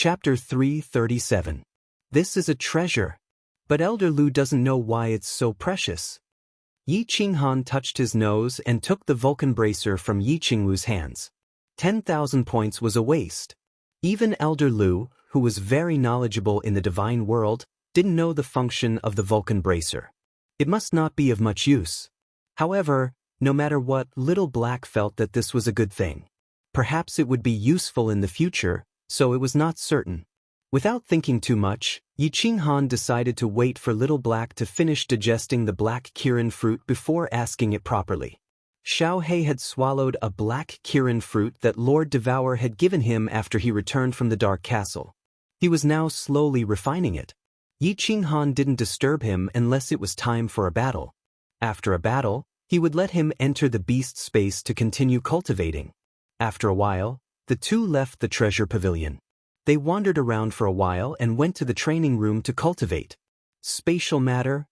Chapter 337. This is a treasure. But Elder Lu doesn't know why it's so precious. Yi Qinghan touched his nose and took the Vulcan bracer from Yi Qingwu's hands. 10,000 points was a waste. Even Elder Lu, who was very knowledgeable in the divine world, didn't know the function of the Vulcan bracer. It must not be of much use. However, no matter what, Little Black felt that this was a good thing. Perhaps it would be useful in the future, so it was not certain. Without thinking too much, Yi Qinghan decided to wait for Little Black to finish digesting the black Kirin fruit before asking it properly. Xiao He had swallowed a black Kirin fruit that Lord Devour had given him after he returned from the Dark Castle. He was now slowly refining it. Yi Qinghan didn't disturb him unless it was time for a battle. After a battle, he would let him enter the beast space to continue cultivating. After a while, the two left the treasure pavilion. They wandered around for a while and went to the training room to cultivate. Spatial matter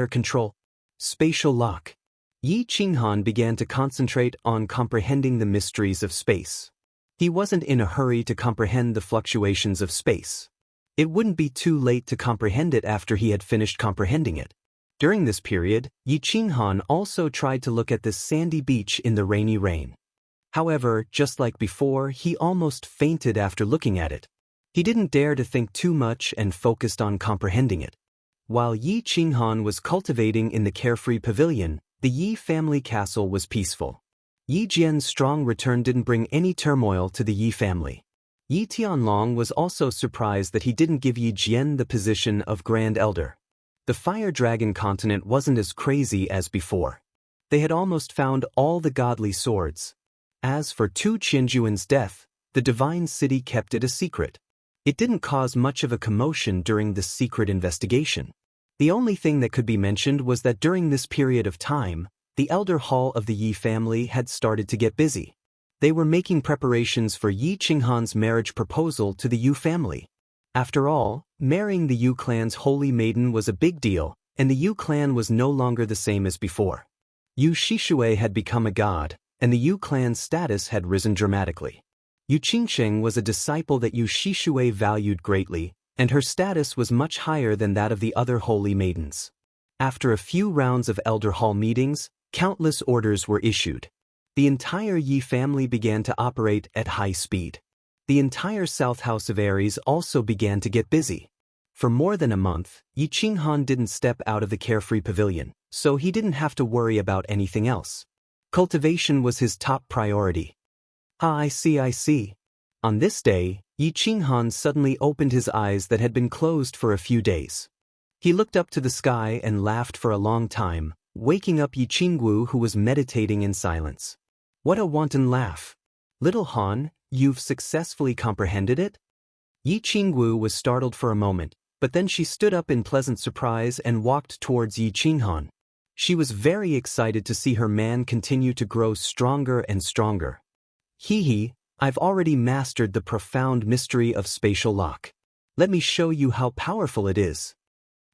control, spatial lock. Yi Qinghan began to concentrate on comprehending the mysteries of space. He wasn't in a hurry to comprehend the fluctuations of space. It wouldn't be too late to comprehend it after he had finished comprehending it. During this period, Yi Qinghan also tried to look at this sandy beach in the rainy rain. However, just like before, he almost fainted after looking at it. He didn't dare to think too much and focused on comprehending it. While Yi Qinghan was cultivating in the carefree pavilion, the Yi family castle was peaceful. Yi Jian's strong return didn't bring any turmoil to the Yi family. Yi Tianlong was also surprised that he didn't give Yi Jian the position of Grand Elder. The Fire Dragon continent wasn't as crazy as before. They had almost found all the godly swords. As for Tu Qianjuan's death, the divine city kept it a secret. It didn't cause much of a commotion during the secret investigation. The only thing that could be mentioned was that during this period of time, the elder hall of the Yi family had started to get busy. They were making preparations for Yi Qinghan's marriage proposal to the Yu family. After all, marrying the Yu clan's holy maiden was a big deal, and the Yu clan was no longer the same as before. Yu Shishui had become a god, and the Yu clan's status had risen dramatically. Yu Qingsheng was a disciple that Yu Shishui valued greatly, and her status was much higher than that of the other holy maidens. After a few rounds of Elder Hall meetings, countless orders were issued. The entire Yi family began to operate at high speed. The entire South House of Aries also began to get busy. For more than a month, Yi Qinghan didn't step out of the carefree pavilion, so he didn't have to worry about anything else. Cultivation was his top priority. I see. On this day, Yi Qinghan suddenly opened his eyes that had been closed for a few days. He looked up to the sky and laughed for a long time, waking up Yi Qingwu, who was meditating in silence. What a wanton laugh. Little Han, you've successfully comprehended it? Yi Qingwu was startled for a moment, but then she stood up in pleasant surprise and walked towards Yi Qinghan. She was very excited to see her man continue to grow stronger and stronger. I've already mastered the profound mystery of spatial lock. Let me show you how powerful it is.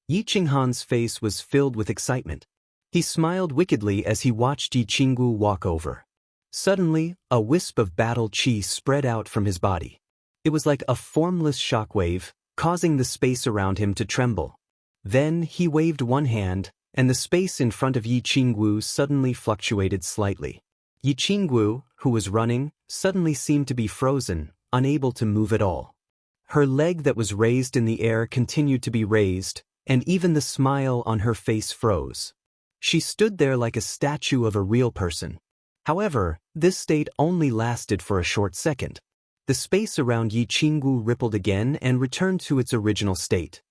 Yi Qinghan's face was filled with excitement. He smiled wickedly as he watched Yi Qingwu walk over. Suddenly, a wisp of battle chi spread out from his body. It was like a formless shockwave, causing the space around him to tremble. Then he waved one hand, and the space in front of Yi Qingwu suddenly fluctuated slightly. Yi Qingwu, who was running, suddenly seemed to be frozen, unable to move at all. Her leg that was raised in the air continued to be raised, and even the smile on her face froze. She stood there like a statue of a real person. However, this state only lasted for a short second. The space around Yi Qingwu rippled again and returned to its original state.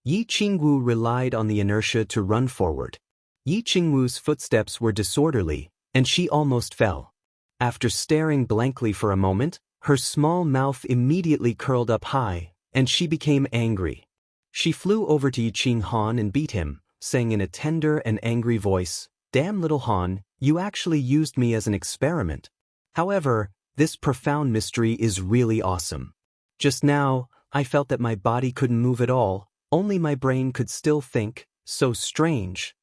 Yi Qingwu relied on the inertia to run forward. Yi Qingwu's footsteps were disorderly, and she almost fell. After staring blankly for a moment, her small mouth immediately curled up high, and she became angry. She flew over to Yi Qinghan and beat him, saying in a tender and angry voice, "Damn little Han, you actually used me as an experiment. However, this profound mystery is really awesome. Just now, I felt that my body couldn't move at all, only my brain could still think, so strange.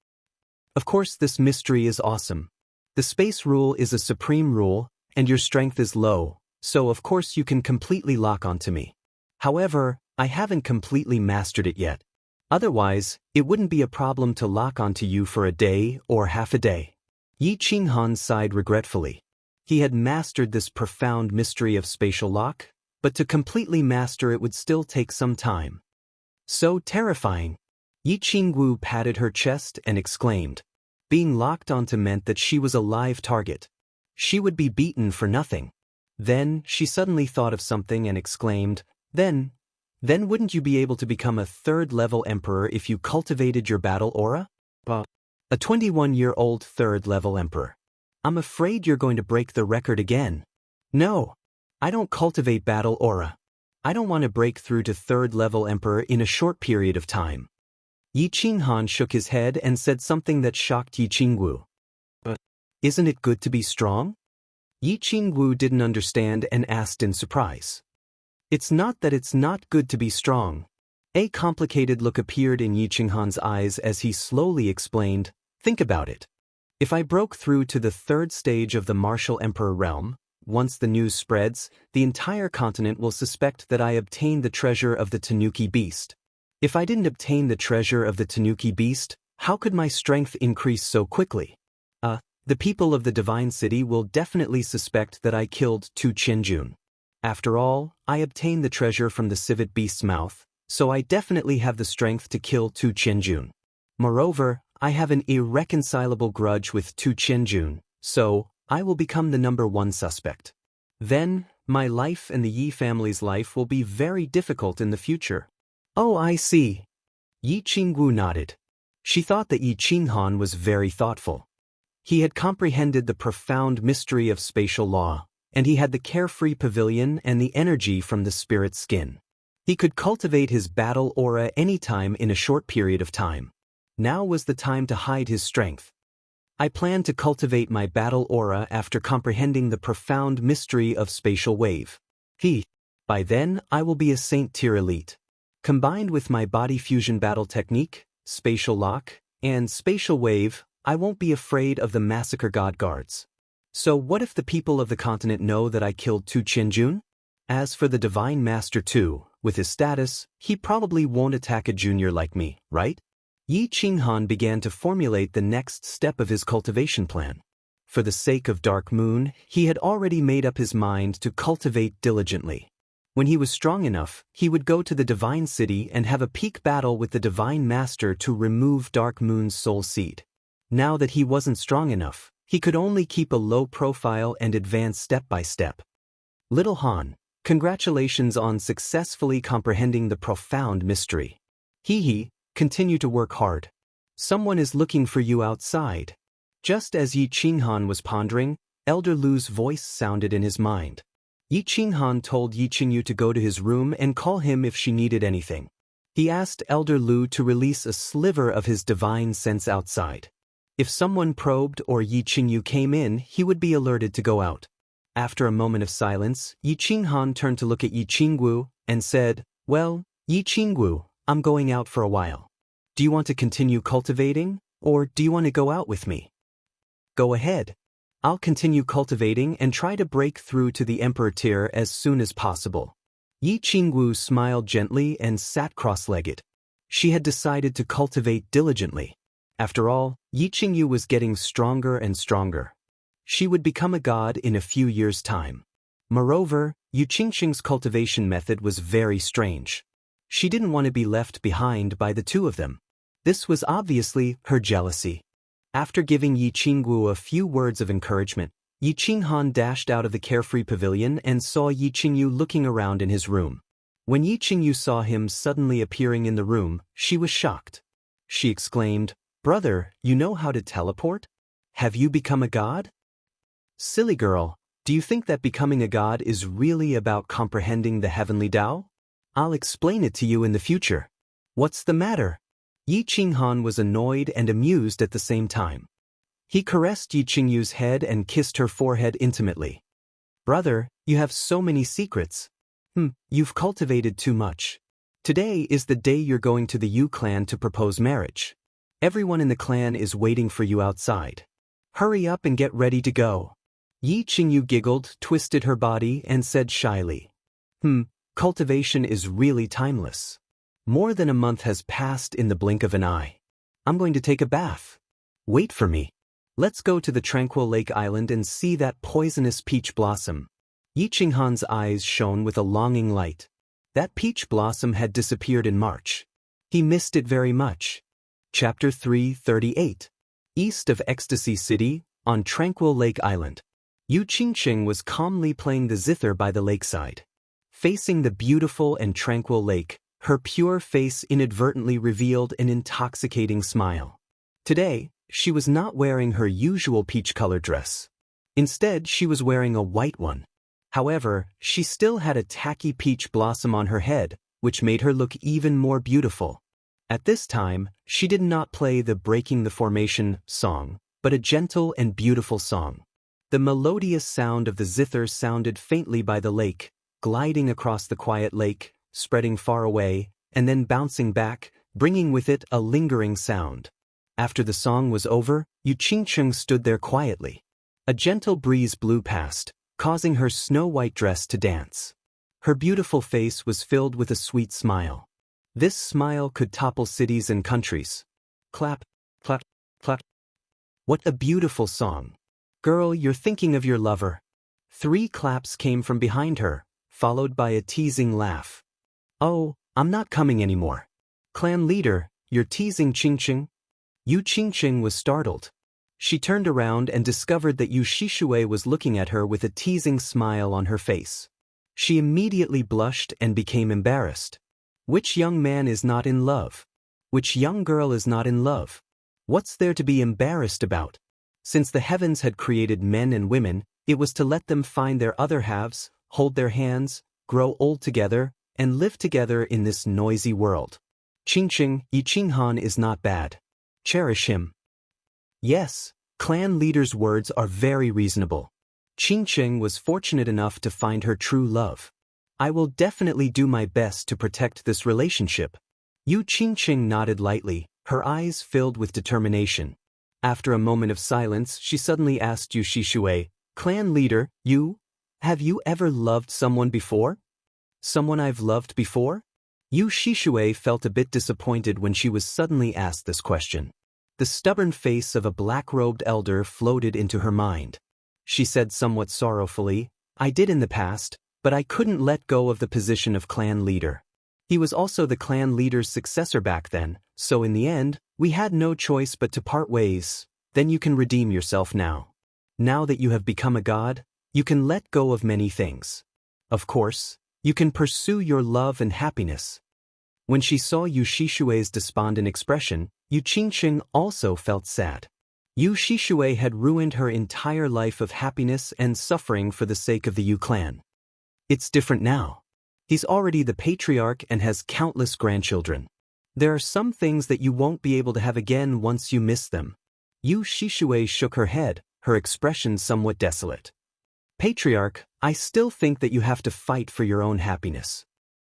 Of course this mystery is awesome. The space rule is a supreme rule, and your strength is low, so of course you can completely lock onto me. However, I haven't completely mastered it yet. Otherwise, it wouldn't be a problem to lock onto you for a day or half a day. Yi Qinghan sighed regretfully. He had mastered this profound mystery of spatial lock, but to completely master it would still take some time. So terrifying. Yi Qingwu patted her chest and exclaimed. Being locked onto meant that she was a live target. She would be beaten for nothing. Then, she suddenly thought of something and exclaimed, Then wouldn't you be able to become a third-level emperor if you cultivated your battle aura? A 21-year-old third-level emperor. I'm afraid you're going to break the record again. No, I don't cultivate battle aura. I don't want to break through to third-level emperor in a short period of time. Yi Qinghan shook his head and said something that shocked Yi Qingwu. But isn't it good to be strong? Yi Qingwu didn't understand and asked in surprise. It's not that it's not good to be strong. A complicated look appeared in Yi Qinghan's eyes as he slowly explained, Think about it. If I broke through to the third stage of the martial emperor realm, once the news spreads, the entire continent will suspect that I obtained the treasure of the Tanuki beast. If I didn't obtain the treasure of the Tanuki beast, how could my strength increase so quickly? The people of the Divine City will definitely suspect that I killed Tu Qianjun. After all, I obtained the treasure from the civet beast's mouth, so I definitely have the strength to kill Tu Qianjun. Moreover, I have an irreconcilable grudge with Tu Qianjun, so I will become the #1 suspect. Then, my life and the Yi family's life will be very difficult in the future. Oh, I see. Yi Qingwu nodded. She thought that Yi Qinghan was very thoughtful. He had comprehended the profound mystery of spatial law, and he had the carefree pavilion and the energy from the spirit skin. He could cultivate his battle aura anytime in a short period of time. Now was the time to hide his strength. I plan to cultivate my battle aura after comprehending the profound mystery of spatial wave. By then, I will be a Saint-tier elite. Combined with my body fusion battle technique, spatial lock, and spatial wave, I won't be afraid of the massacre god guards. So what if the people of the continent know that I killed Tu Qianjun? As for the Divine Master too, with his status, he probably won't attack a junior like me, right? Yi Qinghan began to formulate the next step of his cultivation plan. For the sake of Dark Moon, he had already made up his mind to cultivate diligently. When he was strong enough, he would go to the Divine City and have a peak battle with the Divine Master to remove Dark Moon's soul seed. Now that he wasn't strong enough, he could only keep a low profile and advance step by step. Little Han, congratulations on successfully comprehending the profound mystery. Continue to work hard. Someone is looking for you outside. Just as Yi Qinghan was pondering, Elder Lu's voice sounded in his mind. Yi Qinghan told Yi Qingyu to go to his room and call him if she needed anything. He asked Elder Lu to release a sliver of his divine sense outside. If someone probed or Yi Qingyu came in, he would be alerted to go out. After a moment of silence, Yi Qinghan turned to look at Yi Qingwu and said, Well, Yi Qingwu, I'm going out for a while. Do you want to continue cultivating, or do you want to go out with me? Go ahead. I'll continue cultivating and try to break through to the Emperor tier as soon as possible. Yi Qingwu smiled gently and sat cross-legged. She had decided to cultivate diligently. After all, Yi Qingyu was getting stronger and stronger. She would become a god in a few years' time. Moreover, Yu Qingxing's cultivation method was very strange. She didn't want to be left behind by the two of them. This was obviously her jealousy. After giving Yi Qingwu a few words of encouragement, Yi Qinghan dashed out of the carefree pavilion and saw Yi Qingyu looking around in his room. When Yi Qingyu saw him suddenly appearing in the room, she was shocked. She exclaimed, Brother, you know how to teleport? Have you become a god? Silly girl, do you think that becoming a god is really about comprehending the heavenly Tao? I'll explain it to you in the future. What's the matter? Yi Qinghan was annoyed and amused at the same time. He caressed Yi Qingyu's head and kissed her forehead intimately. Brother, you have so many secrets. You've cultivated too much. Today is the day you're going to the Yu clan to propose marriage. Everyone in the clan is waiting for you outside. Hurry up and get ready to go. Yi Qingyu giggled, twisted her body, and said shyly, Cultivation is really timeless. More than a month has passed in the blink of an eye. I'm going to take a bath. Wait for me. Let's go to the tranquil lake island and see that poisonous peach blossom. Yi Qinghan's eyes shone with a longing light. That peach blossom had disappeared in March. He missed it very much. Chapter 338. East of Ecstasy City, on Tranquil Lake Island. Yu Qingqing was calmly playing the zither by the lakeside. Facing the beautiful and tranquil lake, her pure face inadvertently revealed an intoxicating smile. Today, she was not wearing her usual peach-colored dress. Instead, she was wearing a white one. However, she still had a tacky peach blossom on her head, which made her look even more beautiful. At this time, she did not play the Breaking the Formation song, but a gentle and beautiful song. The melodious sound of the zither sounded faintly by the lake, gliding across the quiet lake, spreading far away, and then bouncing back, bringing with it a lingering sound. After the song was over, Yu Qingqing stood there quietly. A gentle breeze blew past, causing her snow-white dress to dance. Her beautiful face was filled with a sweet smile. This smile could topple cities and countries. Clap, clap, clap. What a beautiful song. Girl, you're thinking of your lover. 3 claps came from behind her, followed by a teasing laugh. Oh, I'm not coming anymore. Clan leader, you're teasing Qingqing? Yu Qingqing was startled. She turned around and discovered that Yu Shishui was looking at her with a teasing smile on her face. She immediately blushed and became embarrassed. Which young man is not in love? Which young girl is not in love? What's there to be embarrassed about? Since the heavens had created men and women, it was to let them find their other halves, hold their hands, grow old together, and live together in this noisy world. Qingqing, Yi Qinghan is not bad. Cherish him. Yes, clan leader's words are very reasonable. Qingqing was fortunate enough to find her true love. I will definitely do my best to protect this relationship. Yu Qingqing nodded lightly, her eyes filled with determination. After a moment of silence, she suddenly asked Yu Shishui, Clan leader, have you ever loved someone before? Someone I've loved before? Yu Shishui felt a bit disappointed when she was suddenly asked this question. The stubborn face of a black-robed elder floated into her mind. She said somewhat sorrowfully, I did in the past, but I couldn't let go of the position of clan leader. He was also the clan leader's successor back then, so in the end, we had no choice but to part ways. Then you can redeem yourself now. Now that you have become a god, you can let go of many things. Of course, you can pursue your love and happiness. When she saw Yu Shishui's despondent expression, Yu Qingqing also felt sad. Yu Shishui had ruined her entire life of happiness and suffering for the sake of the Yu clan. It's different now. He's already the patriarch and has countless grandchildren. There are some things that you won't be able to have again once you miss them. Yu Shishui shook her head, her expression somewhat desolate. Patriarch, I still think that you have to fight for your own happiness.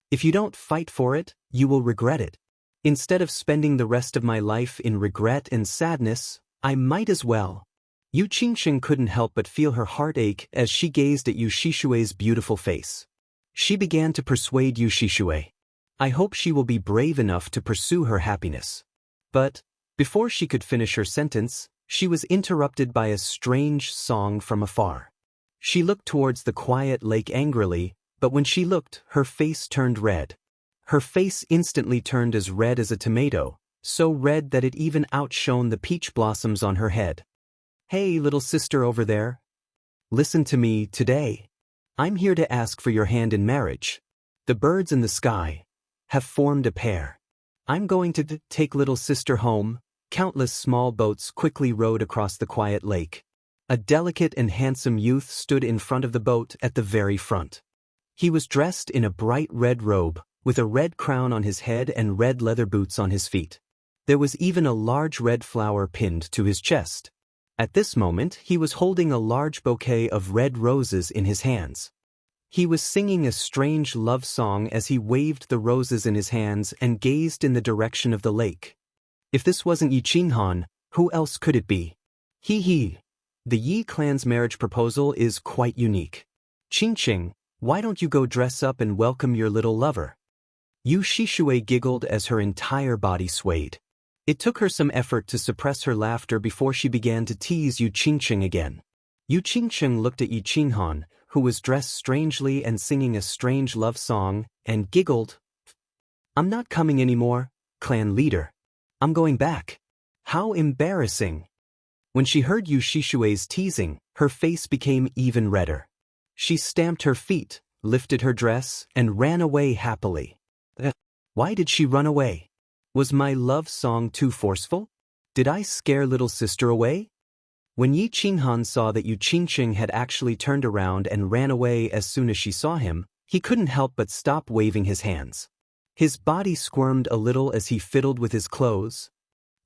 If you don't fight for it, you will regret it. Instead of spending the rest of my life in regret and sadness, I might as well. Yu Qingqing couldn't help but feel her heart ache as she gazed at Yu Shishui's beautiful face. She began to persuade Yu Shishui. I hope she will be brave enough to pursue her happiness. But, before she could finish her sentence, she was interrupted by a strange song from afar. She looked towards the quiet lake angrily, but when she looked, her face turned red. Her face instantly turned as red as a tomato, so red that it even outshone the peach blossoms on her head. Hey, little sister over there. Listen to me today. I'm here to ask for your hand in marriage. The birds in the sky have formed a pair. I'm going to take little sister home. Countless small boats quickly rowed across the quiet lake. A delicate and handsome youth stood in front of the boat at the very front. He was dressed in a bright red robe, with a red crown on his head and red leather boots on his feet. There was even a large red flower pinned to his chest. At this moment, he was holding a large bouquet of red roses in his hands. He was singing a strange love song as he waved the roses in his hands and gazed in the direction of the lake. If this wasn't Yi Qinghan, who else could it be? He. The Yi clan's marriage proposal is quite unique. Qingqing, Why don't you go dress up and welcome your little lover? Yu Shishui giggled as her entire body swayed. It took her some effort to suppress her laughter before she began to tease Yu Qingqing again. Yu Qingqing looked at Yi Qinghan, who was dressed strangely and singing a strange love song, and giggled. I'm not coming anymore, clan leader. I'm going back. How embarrassing. When she heard Yu Shishui's teasing, her face became even redder. She stamped her feet, lifted her dress, and ran away happily. Why did she run away? Was my love song too forceful? Did I scare little sister away? When Yi Qinghan saw that Yu Qingqing had actually turned around and ran away as soon as she saw him, he couldn't help but stop waving his hands. His body squirmed a little as he fiddled with his clothes.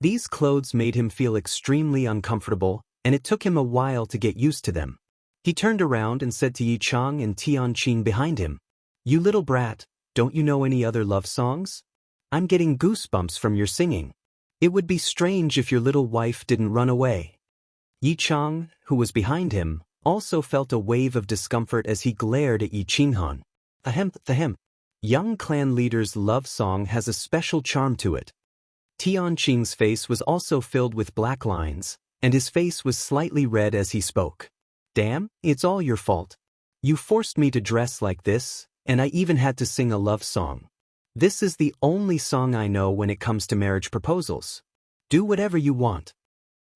These clothes made him feel extremely uncomfortable, and it took him a while to get used to them. He turned around and said to Yi Chang and Tianqing behind him, "You little brat, don't you know any other love songs? I'm getting goosebumps from your singing. It would be strange if your little wife didn't run away." Yi Chang, who was behind him, also felt a wave of discomfort as he glared at Yi Qinghan. Ahem. Young clan leader's love song has a special charm to it. Tianqing's face was also filled with black lines, and his face was slightly red as he spoke. Damn, it's all your fault. You forced me to dress like this, and I even had to sing a love song. This is the only song I know when it comes to marriage proposals. Do whatever you want.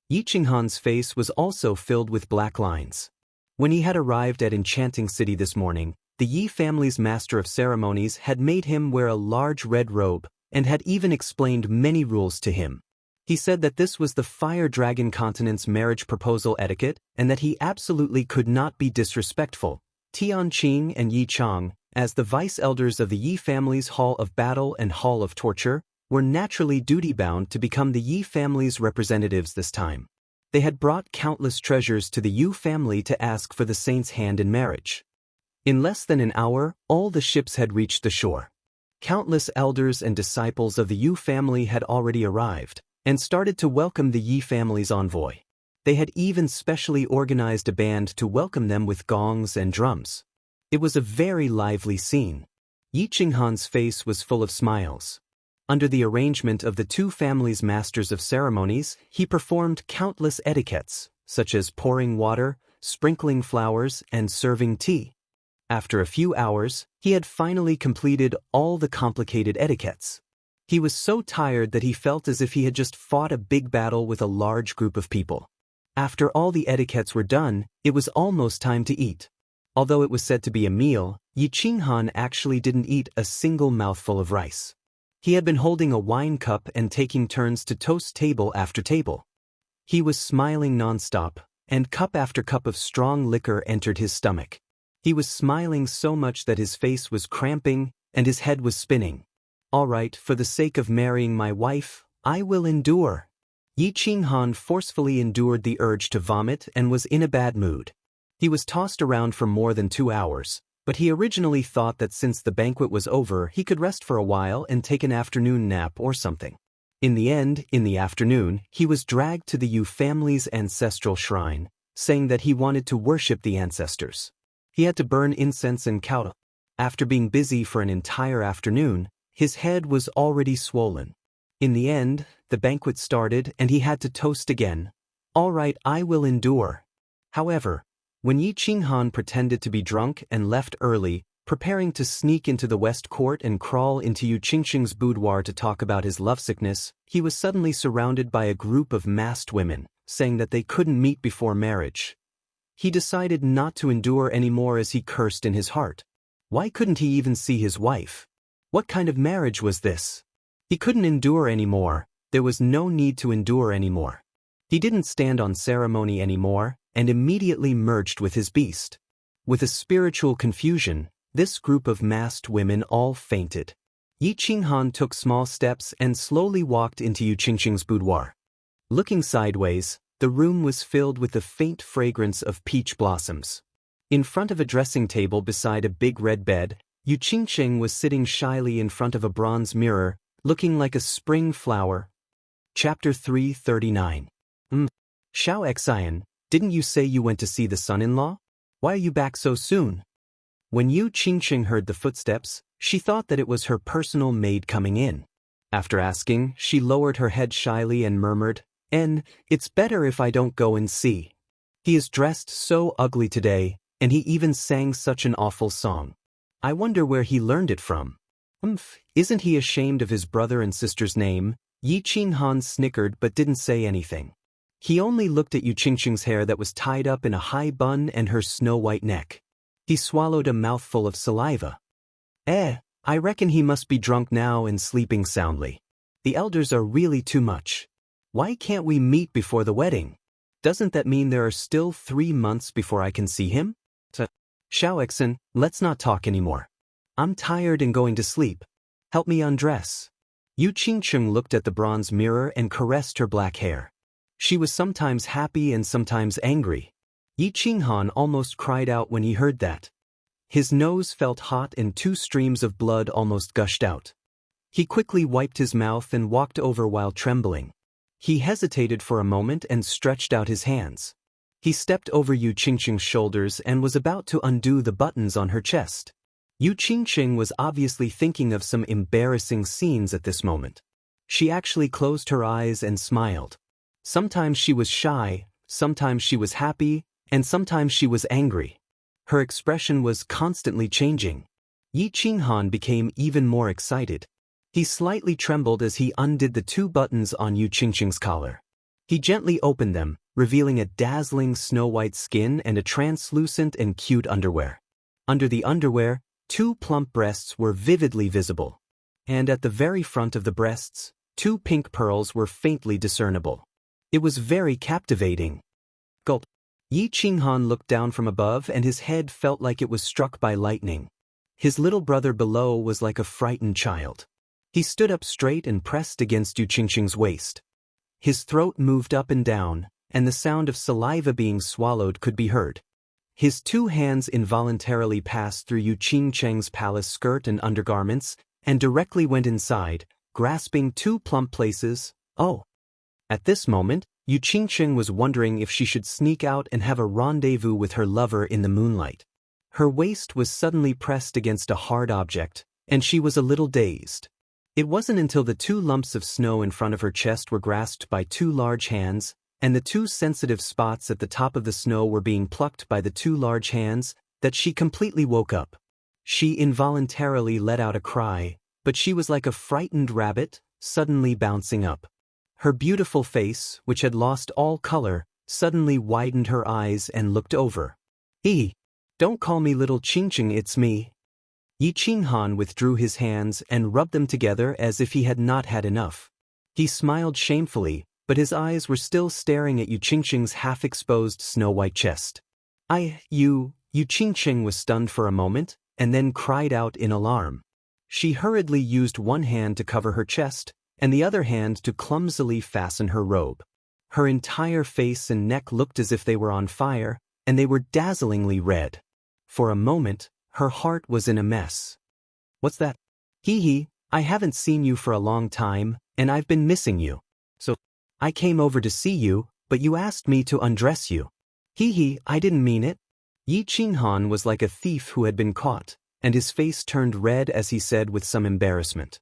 Yi Qinghan's face was also filled with black lines. When he had arrived at Enchanting City this morning, the Yi family's master of ceremonies had made him wear a large red robe, and had even explained many rules to him. He said that this was the Fire Dragon Continent's marriage proposal etiquette, and that he absolutely could not be disrespectful. Tianqing and Yi Chang, as the vice-elders of the Yi family's Hall of Battle and Hall of Torture, were naturally duty-bound to become the Yi family's representatives this time. They had brought countless treasures to the Yu family to ask for the saint's hand in marriage. In less than an hour, all the ships had reached the shore. Countless elders and disciples of the Yu family had already arrived, and started to welcome the Yi family's envoy. They had even specially organized a band to welcome them with gongs and drums. It was a very lively scene. Yi Qinghan's face was full of smiles. Under the arrangement of the two families' masters of ceremonies, he performed countless etiquettes, such as pouring water, sprinkling flowers, and serving tea. After a few hours, he had finally completed all the complicated etiquettes. He was so tired that he felt as if he had just fought a big battle with a large group of people. After all the etiquettes were done, it was almost time to eat. Although it was said to be a meal, Yi Qinghan actually didn't eat a single mouthful of rice. He had been holding a wine cup and taking turns to toast table after table. He was smiling nonstop, and cup after cup of strong liquor entered his stomach. He was smiling so much that his face was cramping, and his head was spinning. All right, for the sake of marrying my wife, I will endure. Yi Qinghan forcefully endured the urge to vomit and was in a bad mood. He was tossed around for more than 2 hours, but he originally thought that since the banquet was over he could rest for a while and take an afternoon nap or something. In the end, in the afternoon, he was dragged to the Yu family's ancestral shrine, saying that he wanted to worship the ancestors. He had to burn incense and cowda. After being busy for an entire afternoon, his head was already swollen. In the end, the banquet started and he had to toast again. All right, I will endure. However, when Yi Qinghan pretended to be drunk and left early, preparing to sneak into the West Court and crawl into Yu Qingqing's boudoir to talk about his lovesickness, he was suddenly surrounded by a group of masked women, saying that they couldn't meet before marriage. He decided not to endure anymore as he cursed in his heart. Why couldn't he even see his wife? What kind of marriage was this? He couldn't endure anymore. There was no need to endure anymore. He didn't stand on ceremony anymore, and immediately merged with his beast. With a spiritual confusion, this group of masked women all fainted. Yi Qinghan took small steps and slowly walked into Yu Qingqing's boudoir. Looking sideways, the room was filled with the faint fragrance of peach blossoms. In front of a dressing table beside a big red bed, Yu Qingqing was sitting shyly in front of a bronze mirror, looking like a spring flower. Chapter 339. Xiao Xian, didn't you say you went to see the son-in-law? Why are you back so soon? When Yu Qingqing heard the footsteps, she thought that it was her personal maid coming in. After asking, she lowered her head shyly and murmured, "It's better if I don't go and see. He is dressed so ugly today, and he even sang such an awful song. I wonder where he learned it from. Isn't he ashamed of his brother and sister's name?" Yi Qinghan snickered but didn't say anything. He only looked at Yu Qingqing's hair that was tied up in a high bun and her snow-white neck. He swallowed a mouthful of saliva. I reckon he must be drunk now and sleeping soundly. The elders are really too much. Why can't we meet before the wedding? Doesn't that mean there are still 3 months before I can see him? Xiaoxin, let's not talk anymore. I'm tired and going to sleep. Help me undress. Yu Qingqing looked at the bronze mirror and caressed her black hair. She was sometimes happy and sometimes angry. Yi Qinghan almost cried out when he heard that. His nose felt hot and 2 streams of blood almost gushed out. He quickly wiped his mouth and walked over while trembling. He hesitated for a moment and stretched out his hands. He stepped over Yu Qingqing's shoulders and was about to undo the buttons on her chest. Yu Qingqing was obviously thinking of some embarrassing scenes at this moment. She actually closed her eyes and smiled. Sometimes she was shy, sometimes she was happy, and sometimes she was angry. Her expression was constantly changing. Yi Qinghan became even more excited. He slightly trembled as he undid the 2 buttons on Yu Qingqing's collar. He gently opened them, revealing a dazzling snow-white skin and a translucent and cute underwear. Under the underwear, 2 plump breasts were vividly visible. And at the very front of the breasts, 2 pink pearls were faintly discernible. It was very captivating. Gulp. Yi Qinghan looked down from above and his head felt like it was struck by lightning. His little brother below was like a frightened child. He stood up straight and pressed against Yu Qingqing's waist. His throat moved up and down, and the sound of saliva being swallowed could be heard. His 2 hands involuntarily passed through Yu Qingqing's palace skirt and undergarments, and directly went inside, grasping 2 plump places. Oh! At this moment, Yu Qingqing was wondering if she should sneak out and have a rendezvous with her lover in the moonlight. Her waist was suddenly pressed against a hard object, and she was a little dazed. It wasn't until the 2 lumps of snow in front of her chest were grasped by 2 large hands, and the 2 sensitive spots at the top of the snow were being plucked by the 2 large hands, that she completely woke up. She involuntarily let out a cry, but she was like a frightened rabbit, suddenly bouncing up. Her beautiful face, which had lost all color, suddenly widened her eyes and looked over. Don't call me little Qingqing, it's me. Yi Qinghan withdrew his hands and rubbed them together as if he had not had enough. He smiled shamefully, but his eyes were still staring at Yu Qingqing's half-exposed snow-white chest. Yu Qingqing was stunned for a moment, and then cried out in alarm. She hurriedly used one hand to cover her chest, and the other hand to clumsily fasten her robe. Her entire face and neck looked as if they were on fire, and they were dazzlingly red. For a moment, her heart was in a mess. What's that? I haven't seen you for a long time, and I've been missing you. So, I came over to see you, but you asked me to undress you. I didn't mean it. Yi Qinghan was like a thief who had been caught, and his face turned red as he said with some embarrassment.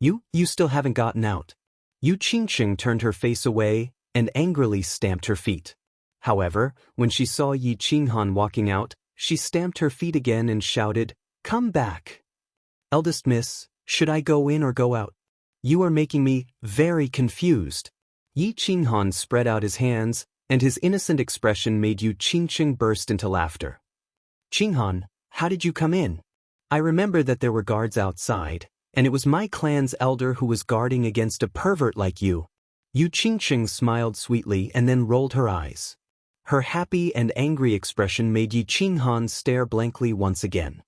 You still haven't gotten out. Yu Qingqing turned her face away and angrily stamped her feet. However, when she saw Yi Qinghan walking out, she stamped her feet again and shouted, "Come back. Eldest miss, should I go in or go out? You are making me very confused." Yi Qinghan spread out his hands, and his innocent expression made Yu Qingqing burst into laughter. "Qinghan, how did you come in? I remember that there were guards outside, and it was my clan's elder who was guarding against a pervert like you." Yu Qingqing smiled sweetly and then rolled her eyes. Her happy and angry expression made Yi Qinghan stare blankly once again.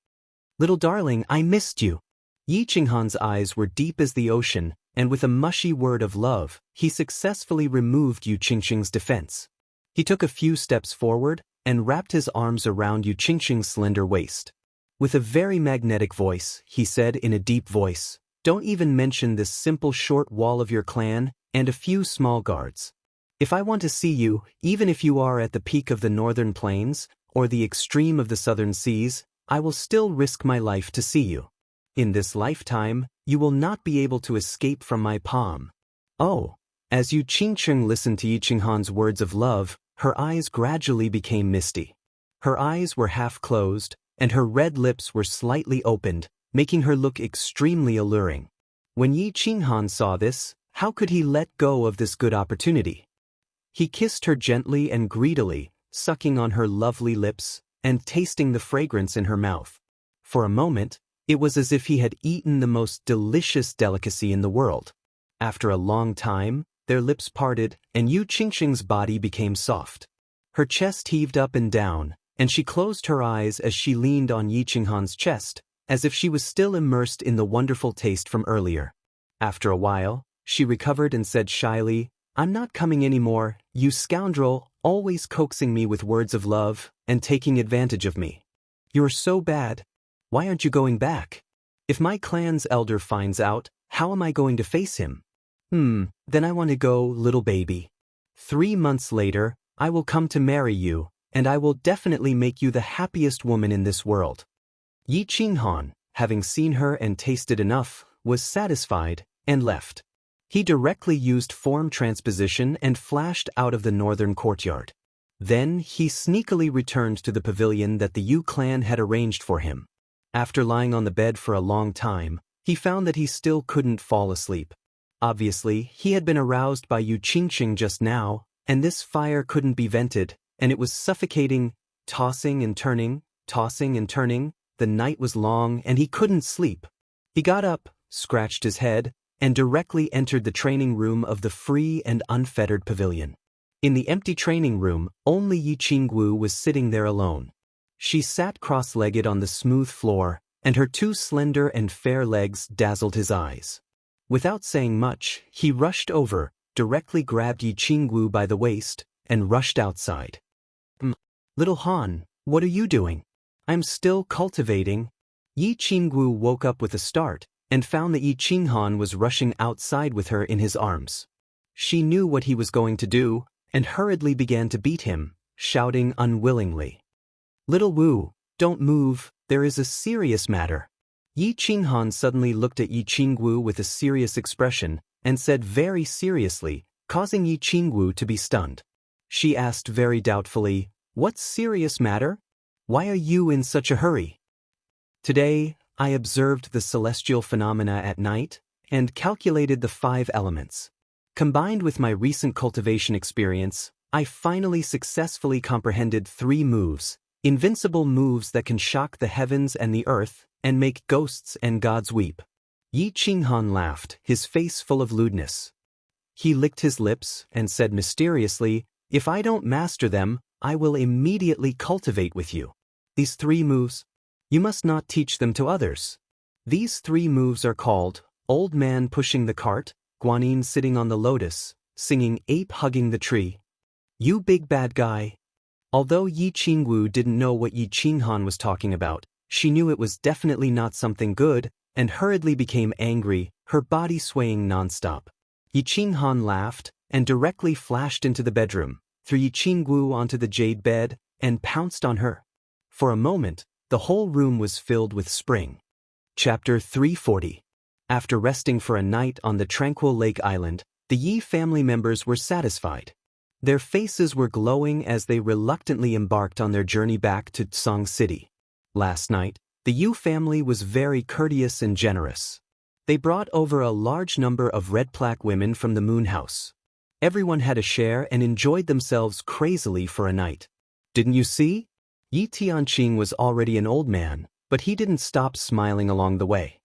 "Little darling, I missed you." Yi Qinghan's eyes were deep as the ocean, and with a mushy word of love, he successfully removed Yu Qingqing's defense. He took a few steps forward and wrapped his arms around Yu Qingqing's slender waist. With a very magnetic voice, he said in a deep voice, "Don't even mention this simple short wall of your clan and a few small guards. If I want to see you, even if you are at the peak of the northern plains or the extreme of the southern seas, I will still risk my life to see you. In this lifetime, you will not be able to escape from my palm. Oh. As Yu Qingcheng listened to Yi Qinghan's words of love, her eyes gradually became misty. Her eyes were half closed, and her red lips were slightly opened, making her look extremely alluring. When Yi Qinghan saw this, how could he let go of this good opportunity? He kissed her gently and greedily, sucking on her lovely lips, and tasting the fragrance in her mouth. For a moment, it was as if he had eaten the most delicious delicacy in the world. After a long time, their lips parted, and Yu Qingcheng's body became soft. Her chest heaved up and down, and she closed her eyes as she leaned on Yi Qinghan's chest, as if she was still immersed in the wonderful taste from earlier. After a while, she recovered and said shyly, "I'm not coming anymore, you scoundrel, always coaxing me with words of love, and taking advantage of me. You're so bad. Why aren't you going back? If my clan's elder finds out, how am I going to face him? Then I want to go, little baby. 3 months later, I will come to marry you, and I will definitely make you the happiest woman in this world." Yi Qinghan, having seen her and tasted enough, was satisfied, and left. He directly used form transposition and flashed out of the northern courtyard. Then he sneakily returned to the pavilion that the Yu clan had arranged for him. After lying on the bed for a long time, he found that he still couldn't fall asleep. Obviously, he had been aroused by Yu Qingcheng just now, and this fire couldn't be vented, and it was suffocating, tossing and turning, tossing and turning. The night was long and he couldn't sleep. He got up, scratched his head, and directly entered the training room of the free and unfettered pavilion. In the empty training room, only Yi Qingwu was sitting there alone. She sat cross-legged on the smooth floor, and her 2 slender and fair legs dazzled his eyes. Without saying much, he rushed over, directly grabbed Yi Qingwu by the waist, and rushed outside. Little Han, what are you doing? I'm still cultivating." Yi Qingwu woke up with a start, and found that Yi Qinghan was rushing outside with her in his arms. She knew what he was going to do, and hurriedly began to beat him, shouting unwillingly, "Little Wu, don't move, there is a serious matter." Yi Qinghan suddenly looked at Yi Qingwu with a serious expression, and said very seriously, causing Yi Qingwu to be stunned. She asked very doubtfully, "What serious matter? Why are you in such a hurry?" "Today, I observed the celestial phenomena at night, and calculated the 5 elements. Combined with my recent cultivation experience, I finally successfully comprehended 3 moves, invincible moves that can shock the heavens and the earth, and make ghosts and gods weep." Yi Qinghan laughed, his face full of lewdness. He licked his lips and said mysteriously, "If I don't master them, I will immediately cultivate with you. These 3 moves, you must not teach them to others. These 3 moves are called Old Man Pushing the Cart, Guanyin Sitting on the Lotus, Singing Ape Hugging the Tree, You Big Bad Guy." Although Yi Qingwu didn't know what Yi Qinghan was talking about, she knew it was definitely not something good, and hurriedly became angry, her body swaying nonstop. Yi Qinghan laughed, and directly flashed into the bedroom, threw Yi Qingwu onto the jade bed, and pounced on her. For a moment, the whole room was filled with spring. Chapter 340. After resting for a night on the tranquil lake island, the Yi family members were satisfied. Their faces were glowing as they reluctantly embarked on their journey back to Tsang City. Last night, the Yu family was very courteous and generous. They brought over a large number of red plaque women from the Moon House. Everyone had a share and enjoyed themselves crazily for a night. Didn't you see? Yi Tianqing was already an old man, but he didn't stop smiling along the way.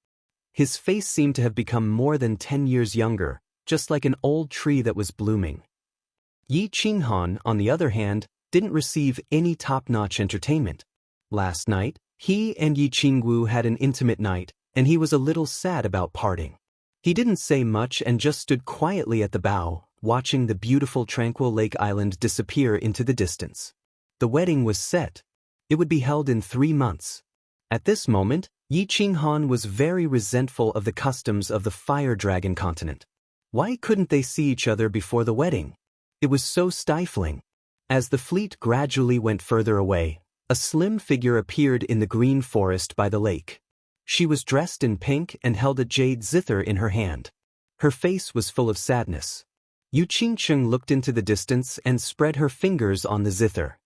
His face seemed to have become more than 10 years younger, just like an old tree that was blooming. Yi Qinghan, on the other hand, didn't receive any top-notch entertainment. Last night, he and Yi Qingwu had an intimate night, and he was a little sad about parting. He didn't say much and just stood quietly at the bow, watching the beautiful tranquil lake island disappear into the distance. The wedding was set. It would be held in 3 months. At this moment, Yi Qinghan was very resentful of the customs of the Fire Dragon continent. Why couldn't they see each other before the wedding? It was so stifling. As the fleet gradually went further away, A slim figure appeared in the green forest by the lake. She was dressed in pink and held a jade zither in her hand. Her face was full of sadness. Yu Qingcheng looked into the distance and spread her fingers on the zither.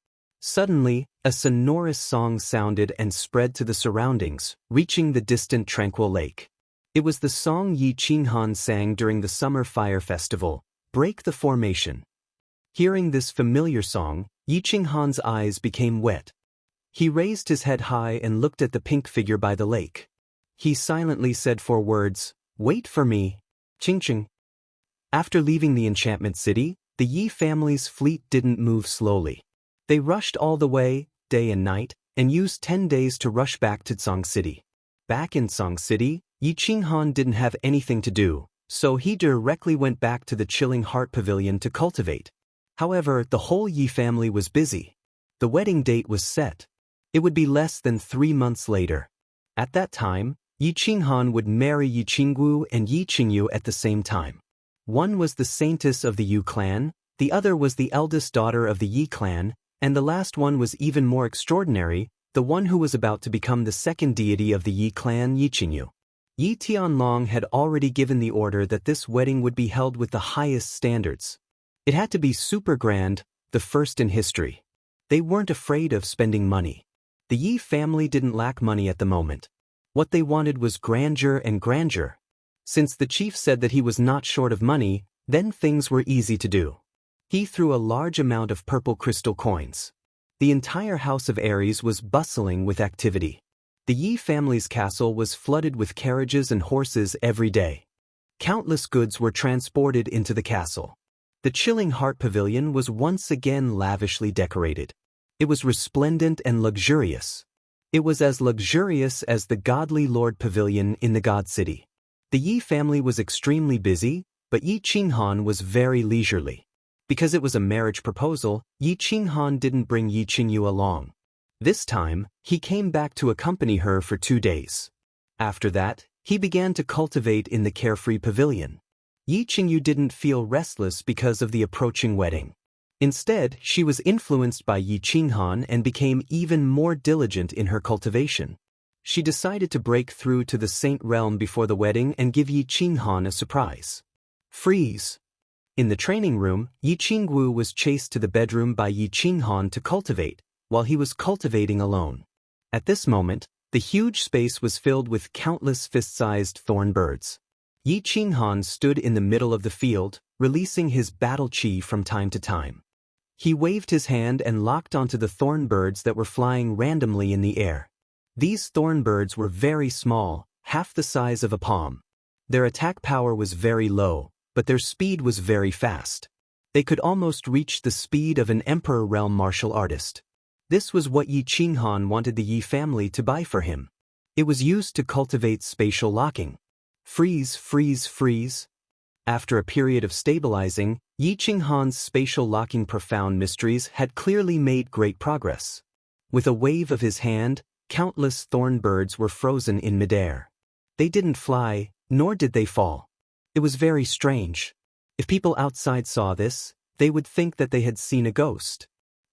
Suddenly, a sonorous song sounded and spread to the surroundings, reaching the distant tranquil lake. It was the song Yi Qinghan sang during the summer fire festival, "Break the Formation." Hearing this familiar song, Yi Qinghan's eyes became wet. He raised his head high and looked at the pink figure by the lake. He silently said 4 words, "Wait for me, Qingcheng." After leaving the enchantment city, the Yi family's fleet didn't move slowly. They rushed all the way, day and night, and used 10 days to rush back to Tsang City. Back in Tsang City, Yi Qinghan didn't have anything to do, so he directly went back to the Chilling Heart Pavilion to cultivate. However, the whole Yi family was busy. The wedding date was set. It would be less than 3 months later. At that time, Yi Qinghan would marry Yi Qingwu and Yi Qingyu at the same time. One was the saintess of the Yu clan, the other was the eldest daughter of the Yi clan, and the last one was even more extraordinary, the one who was about to become the second deity of the Yi clan, Yi Qingyu. Yi Tianlong had already given the order that this wedding would be held with the highest standards. It had to be super grand, the first in history. They weren't afraid of spending money. The Yi family didn't lack money at the moment. What they wanted was grandeur and grandeur. Since the chief said that he was not short of money, then things were easy to do. He threw a large amount of purple crystal coins. The entire house of Aries was bustling with activity. The Yi family's castle was flooded with carriages and horses every day. Countless goods were transported into the castle. The Chilling Heart Pavilion was once again lavishly decorated. It was resplendent and luxurious. It was as luxurious as the Godly Lord Pavilion in the God City. The Yi family was extremely busy, but Yi Qinghan was very leisurely. Because it was a marriage proposal, Yi Qinghan didn't bring Yi Qingyu along. This time, he came back to accompany her for 2 days. After that, he began to cultivate in the carefree pavilion. Yi Qingyu didn't feel restless because of the approaching wedding. Instead, she was influenced by Yi Qinghan and became even more diligent in her cultivation. She decided to break through to the Saint Realm before the wedding and give Yi Qinghan a surprise. Freeze! In the training room, Yi Qingwu was chased to the bedroom by Yi Qinghan to cultivate, while he was cultivating alone. At this moment, the huge space was filled with countless fist-sized thorn birds. Yi Qinghan stood in the middle of the field, releasing his battle chi from time to time. He waved his hand and locked onto the thorn birds that were flying randomly in the air. These thorn birds were very small, half the size of a palm. Their attack power was very low, but their speed was very fast. They could almost reach the speed of an Emperor Realm martial artist. This was what Yi Qinghan wanted the Yi family to buy for him. It was used to cultivate spatial locking. Freeze, freeze, freeze. After a period of stabilizing, Yi Qinghan's spatial locking profound mysteries had clearly made great progress. With a wave of his hand, countless thorn birds were frozen in midair. They didn't fly, nor did they fall. It was very strange. If people outside saw this, they would think that they had seen a ghost.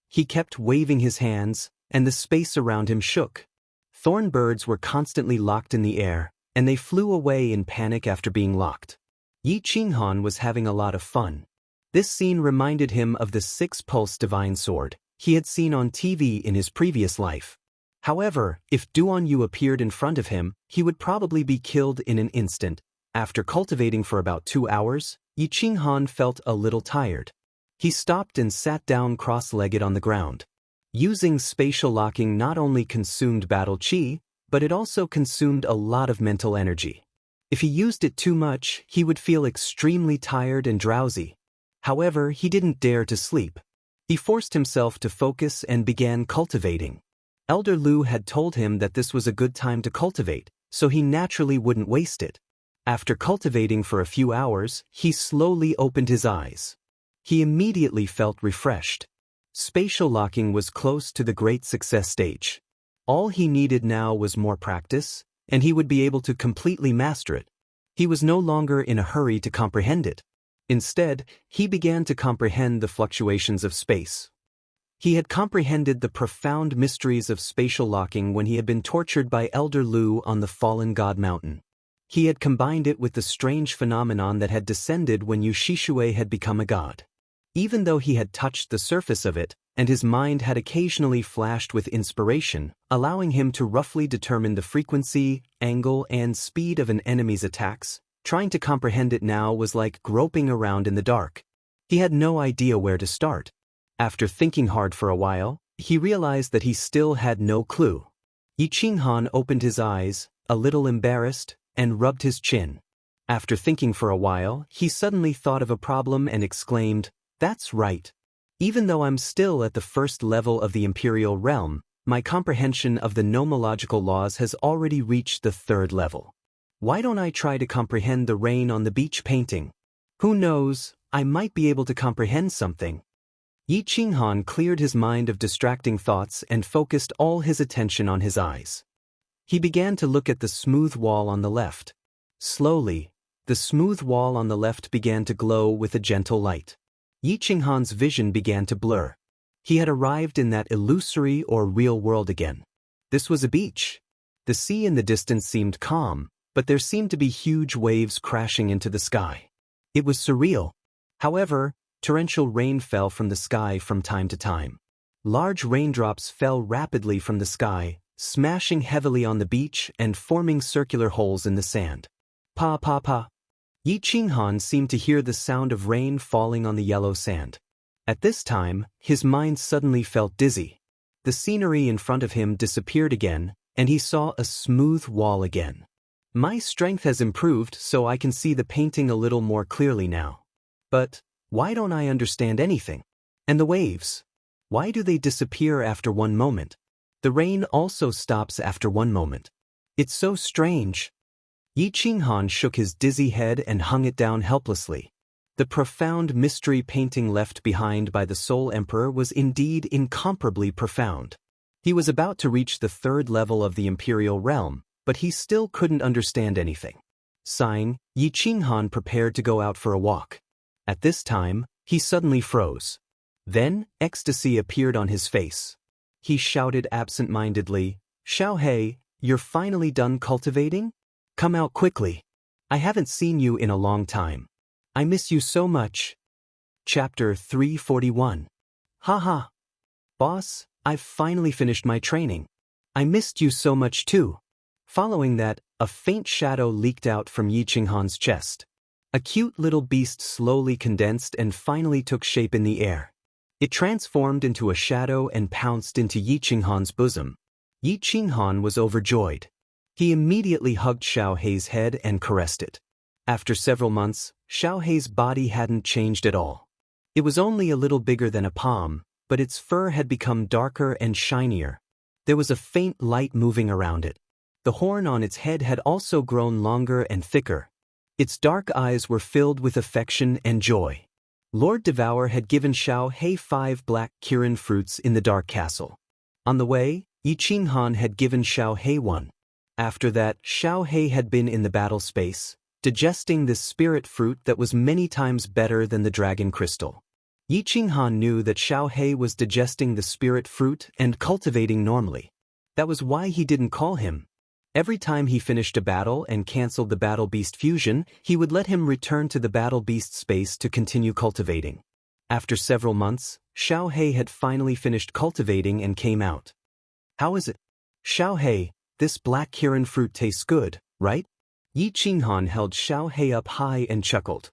He kept waving his hands, and the space around him shook. Thorn birds were constantly locked in the air, and they flew away in panic after being locked. Yi Qinghan was having a lot of fun. This scene reminded him of the 6-pulse divine sword he had seen on TV in his previous life. However, if Duan Yu appeared in front of him, he would probably be killed in an instant. After cultivating for about 2 hours, Yi Qinghan felt a little tired. He stopped and sat down cross-legged on the ground. Using spatial locking not only consumed battle chi, but it also consumed a lot of mental energy. If he used it too much, he would feel extremely tired and drowsy. However, he didn't dare to sleep. He forced himself to focus and began cultivating. Elder Lu had told him that this was a good time to cultivate, so he naturally wouldn't waste it. After cultivating for a few hours, he slowly opened his eyes. He immediately felt refreshed. Spatial locking was close to the great success stage. All he needed now was more practice, and he would be able to completely master it. He was no longer in a hurry to comprehend it. Instead, he began to comprehend the fluctuations of space. He had comprehended the profound mysteries of spatial locking when he had been tortured by Elder Lu on the fallen god mountain. He had combined it with the strange phenomenon that had descended when Yu Shishue had become a god. Even though he had touched the surface of it, and his mind had occasionally flashed with inspiration, allowing him to roughly determine the frequency, angle, and speed of an enemy's attacks, trying to comprehend it now was like groping around in the dark. He had no idea where to start. After thinking hard for a while, he realized that he still had no clue. Yi Qinghan opened his eyes, a little embarrassed, and rubbed his chin. After thinking for a while, he suddenly thought of a problem and exclaimed, "That's right. Even though I'm still at the first level of the Imperial Realm, my comprehension of the nomological laws has already reached the third level. Why don't I try to comprehend the rain on the beach painting? Who knows, I might be able to comprehend something." Yi Qinghan cleared his mind of distracting thoughts and focused all his attention on his eyes. He began to look at the smooth wall on the left. Slowly, the smooth wall on the left began to glow with a gentle light. Yi Qinghan's vision began to blur. He had arrived in that illusory or real world again. This was a beach. The sea in the distance seemed calm, but there seemed to be huge waves crashing into the sky. It was surreal. However, torrential rain fell from the sky from time to time. Large raindrops fell rapidly from the sky, smashing heavily on the beach and forming circular holes in the sand. Pa pa pa. Yi Qinghan seemed to hear the sound of rain falling on the yellow sand. At this time, his mind suddenly felt dizzy. The scenery in front of him disappeared again, and he saw a smooth wall again. My strength has improved, so I can see the painting a little more clearly now. But why don't I understand anything? And the waves? Why do they disappear after one moment? The rain also stops after one moment. It's so strange. Yi Qinghan shook his dizzy head and hung it down helplessly. The profound mystery painting left behind by the Soul Emperor was indeed incomparably profound. He was about to reach the third level of the Imperial Realm, but he still couldn't understand anything. Sighing, Yi Qinghan prepared to go out for a walk. At this time, he suddenly froze. Then, ecstasy appeared on his face. He shouted absent-mindedly, "Xiaohei, you're finally done cultivating? Come out quickly. I haven't seen you in a long time. I miss you so much." Chapter 341. Haha. Boss, I've finally finished my training. I missed you so much too. Following that, a faint shadow leaked out from Yi Qinghan's chest. A cute little beast slowly condensed and finally took shape in the air. It transformed into a shadow and pounced into Yi Qinghan's bosom. Yi Qinghan was overjoyed. He immediately hugged Xiaohei's head and caressed it. After several months, Xiaohei's body hadn't changed at all. It was only a little bigger than a palm, but its fur had become darker and shinier. There was a faint light moving around it. The horn on its head had also grown longer and thicker. Its dark eyes were filled with affection and joy. Lord Devour had given Xiaohei 5 black Kirin fruits in the Dark Castle. On the way, Yi Qinghan had given Xiaohei 1. After that, Xiaohei had been in the battle space, digesting this spirit fruit that was many times better than the dragon crystal. Yi Qinghan knew that Xiaohei was digesting the spirit fruit and cultivating normally. That was why he didn't call him. Every time he finished a battle and cancelled the Battle Beast fusion, he would let him return to the Battle Beast space to continue cultivating. After several months, Xiaohei had finally finished cultivating and came out. "How is it? Xiaohei, this black Kirin fruit tastes good, right?" Yi Qinghan held Xiaohei up high and chuckled.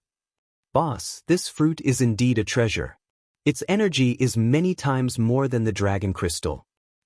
"Boss, this fruit is indeed a treasure. Its energy is many times more than the dragon crystal.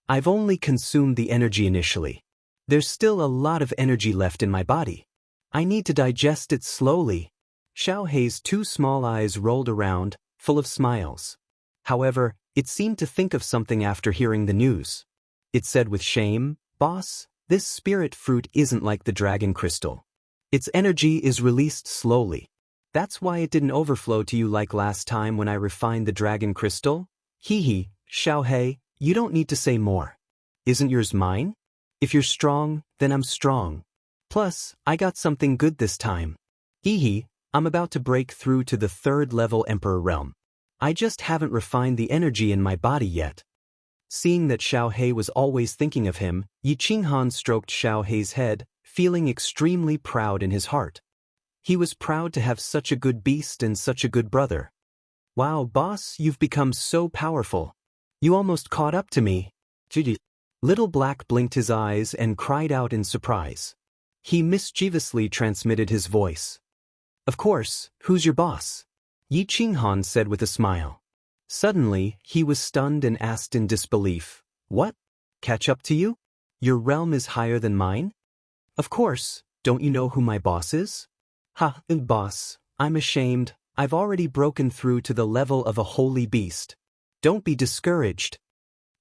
I've only consumed the energy initially. There's still a lot of energy left in my body. I need to digest it slowly." Xiaohei's 2 small eyes rolled around, full of smiles. However, it seemed to think of something after hearing the news. It said with shame, "Boss, this spirit fruit isn't like the dragon crystal. Its energy is released slowly. That's why it didn't overflow to you like last time when I refined the dragon crystal." Hee, Xiaohei, you don't need to say more. Isn't yours mine? If you're strong, then I'm strong. Plus, I got something good this time. Hee, I'm about to break through to the 3rd level Emperor realm. I just haven't refined the energy in my body yet. Seeing that Xiao He was always thinking of him, Yi Qinghan stroked Xiao He's head, feeling extremely proud in his heart. He was proud to have such a good beast and such a good brother. Wow, boss, you've become so powerful. You almost caught up to me. Little Black blinked his eyes and cried out in surprise. He mischievously transmitted his voice. Of course, who's your boss? Yi Qinghan said with a smile. Suddenly, he was stunned and asked in disbelief, What? Catch up to you? Your realm is higher than mine? Of course, don't you know who my boss is? Ha, boss, I'm ashamed, I've already broken through to the level of a holy beast. Don't be discouraged.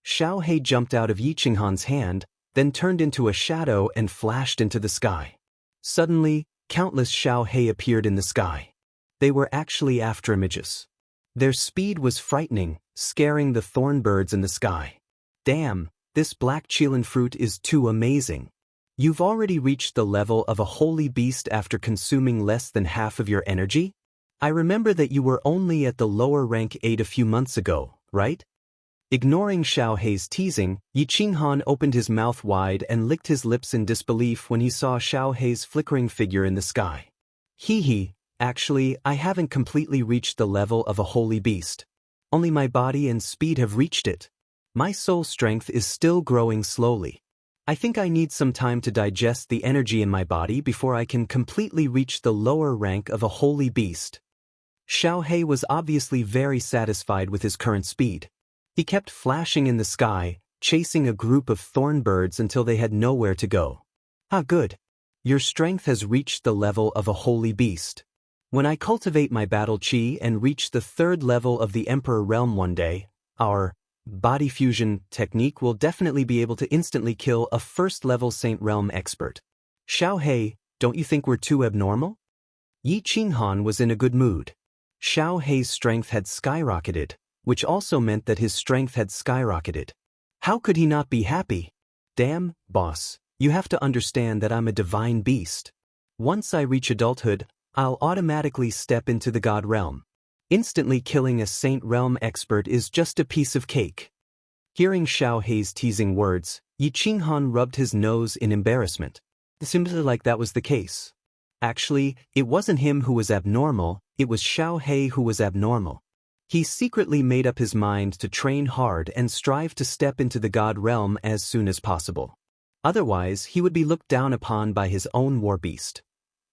Xiao He jumped out of Yi Qinghan's hand, then turned into a shadow and flashed into the sky. Suddenly, countless Xiao He appeared in the sky. They were actually afterimages. Their speed was frightening, scaring the thorn birds in the sky. Damn, this black Qilin fruit is too amazing. You've already reached the level of a holy beast after consuming less than half of your energy? I remember that you were only at the lower rank 8 a few months ago, right? Ignoring Xiao He's teasing, Yi Qinghan opened his mouth wide and licked his lips in disbelief when he saw Xiao He's flickering figure in the sky. Hee, actually, I haven't completely reached the level of a holy beast. Only my body and speed have reached it. My soul strength is still growing slowly. I think I need some time to digest the energy in my body before I can completely reach the lower rank of a holy beast. Xiao He was obviously very satisfied with his current speed. He kept flashing in the sky, chasing a group of thorn birds until they had nowhere to go. Ah, good. Your strength has reached the level of a holy beast. When I cultivate my battle chi and reach the 3rd level of the Emperor realm one day, our body fusion technique will definitely be able to instantly kill a 1st-level Saint Realm expert. Xiao He, don't you think we're too abnormal? Yi Qinghan was in a good mood. Xiao He's strength had skyrocketed, which also meant that his strength had skyrocketed. How could he not be happy? Damn, boss, you have to understand that I'm a divine beast. Once I reach adulthood, I'll automatically step into the God realm. Instantly killing a Saint Realm expert is just a piece of cake. Hearing Xiao He's teasing words, Yi Qinghan rubbed his nose in embarrassment. It seemed like that was the case. Actually, it wasn't him who was abnormal, it was Xiao He who was abnormal. He secretly made up his mind to train hard and strive to step into the God realm as soon as possible. Otherwise, he would be looked down upon by his own war beast.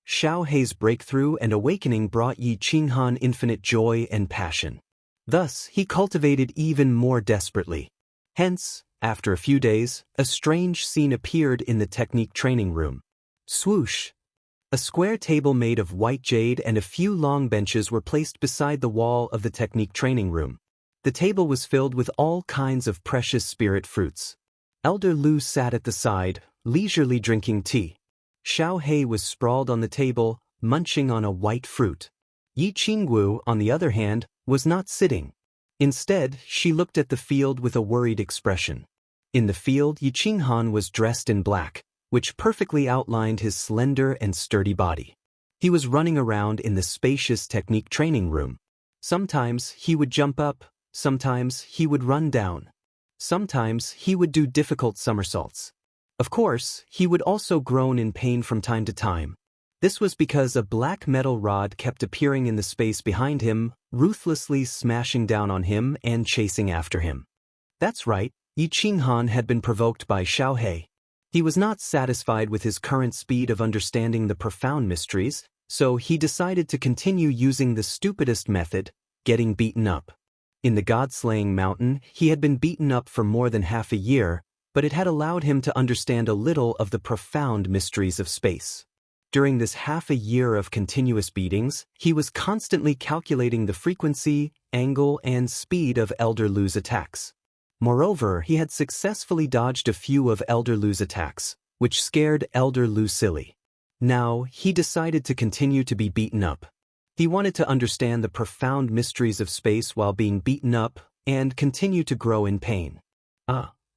Xiao He's breakthrough and awakening brought Yi Qinghan infinite joy and passion. Thus, he cultivated even more desperately. Hence, after a few days, a strange scene appeared in the technique training room. Swoosh! A square table made of white jade and a few long benches were placed beside the wall of the technique training room. The table was filled with all kinds of precious spirit fruits. Elder Lu sat at the side, leisurely drinking tea. Xiao He was sprawled on the table, munching on a white fruit. Yi Qingwu, on the other hand, was not sitting. Instead, she looked at the field with a worried expression. In the field, Yi Qinghan was dressed in black, which perfectly outlined his slender and sturdy body. He was running around in the spacious technique training room. Sometimes he would jump up, sometimes he would run down. Sometimes he would do difficult somersaults. Of course, he would also groan in pain from time to time. This was because a black metal rod kept appearing in the space behind him, ruthlessly smashing down on him and chasing after him. That's right, Yi Qinghan had been provoked by Xiao He. He was not satisfied with his current speed of understanding the profound mysteries, so he decided to continue using the stupidest method, getting beaten up. In the God-slaying mountain, he had been beaten up for more than half a year, but it had allowed him to understand a little of the profound mysteries of space. During this half a year of continuous beatings, he was constantly calculating the frequency, angle, and speed of Elder Lu's attacks. Moreover, he had successfully dodged a few of Elder Lu's attacks, which scared Elder Lu silly. Now, he decided to continue to be beaten up. He wanted to understand the profound mysteries of space while being beaten up, and continue to grow in pain.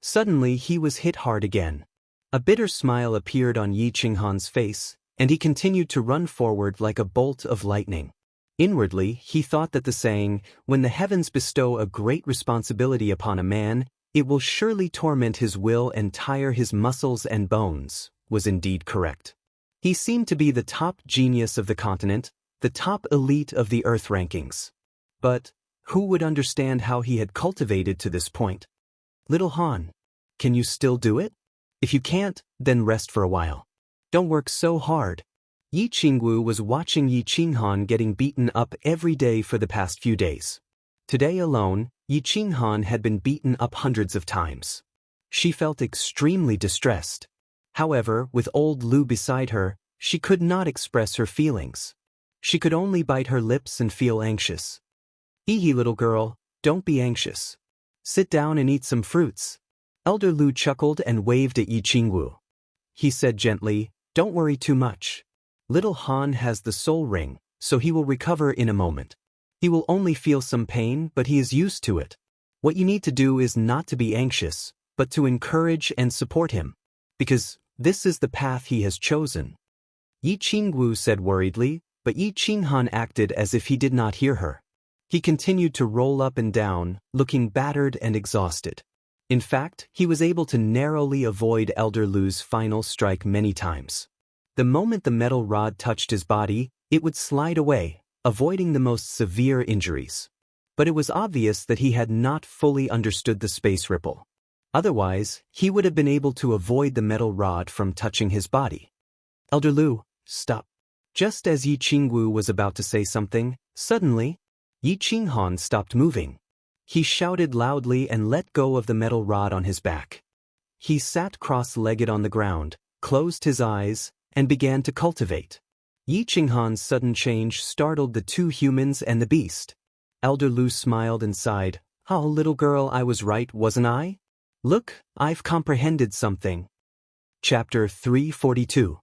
Suddenly he was hit hard again. A bitter smile appeared on Yi Qinghan's face, and he continued to run forward like a bolt of lightning. Inwardly, he thought that the saying, "When the heavens bestow a great responsibility upon a man, it will surely torment his will and tire his muscles and bones," was indeed correct. He seemed to be the top genius of the continent, the top elite of the Earth rankings. But who would understand how he had cultivated to this point? "Little Han, can you still do it? If you can't, then rest for a while. Don't work so hard." Yi Qingwu was watching Yi Qinghan getting beaten up every day for the past few days. Today alone, Yi Qinghan had been beaten up hundreds of times. She felt extremely distressed. However, with old Lu beside her, she could not express her feelings. She could only bite her lips and feel anxious. "Hee, little girl, don't be anxious. Sit down and eat some fruits." Elder Lu chuckled and waved at Yi Qingwu. He said gently, "Don't worry too much. Little Han has the soul ring, so he will recover in a moment. He will only feel some pain, but he is used to it. What you need to do is not to be anxious, but to encourage and support him, because this is the path he has chosen." Yi Qingwu said worriedly, but Yi Qinghan acted as if he did not hear her. He continued to roll up and down, looking battered and exhausted. In fact, he was able to narrowly avoid Elder Lu's final strike many times. The moment the metal rod touched his body, it would slide away, avoiding the most severe injuries. But it was obvious that he had not fully understood the space ripple. Otherwise, he would have been able to avoid the metal rod from touching his body. "Elder Lu, stop." Just as Yi Qingwu was about to say something, suddenly, Yi Qinghan stopped moving. He shouted loudly and let go of the metal rod on his back. He sat cross-legged on the ground, closed his eyes, and began to cultivate. Yi Qinghan's sudden change startled the two humans and the beast. Elder Lu smiled and sighed. "Oh, little girl, I was right, wasn't I? Look, I've comprehended something." Chapter 342.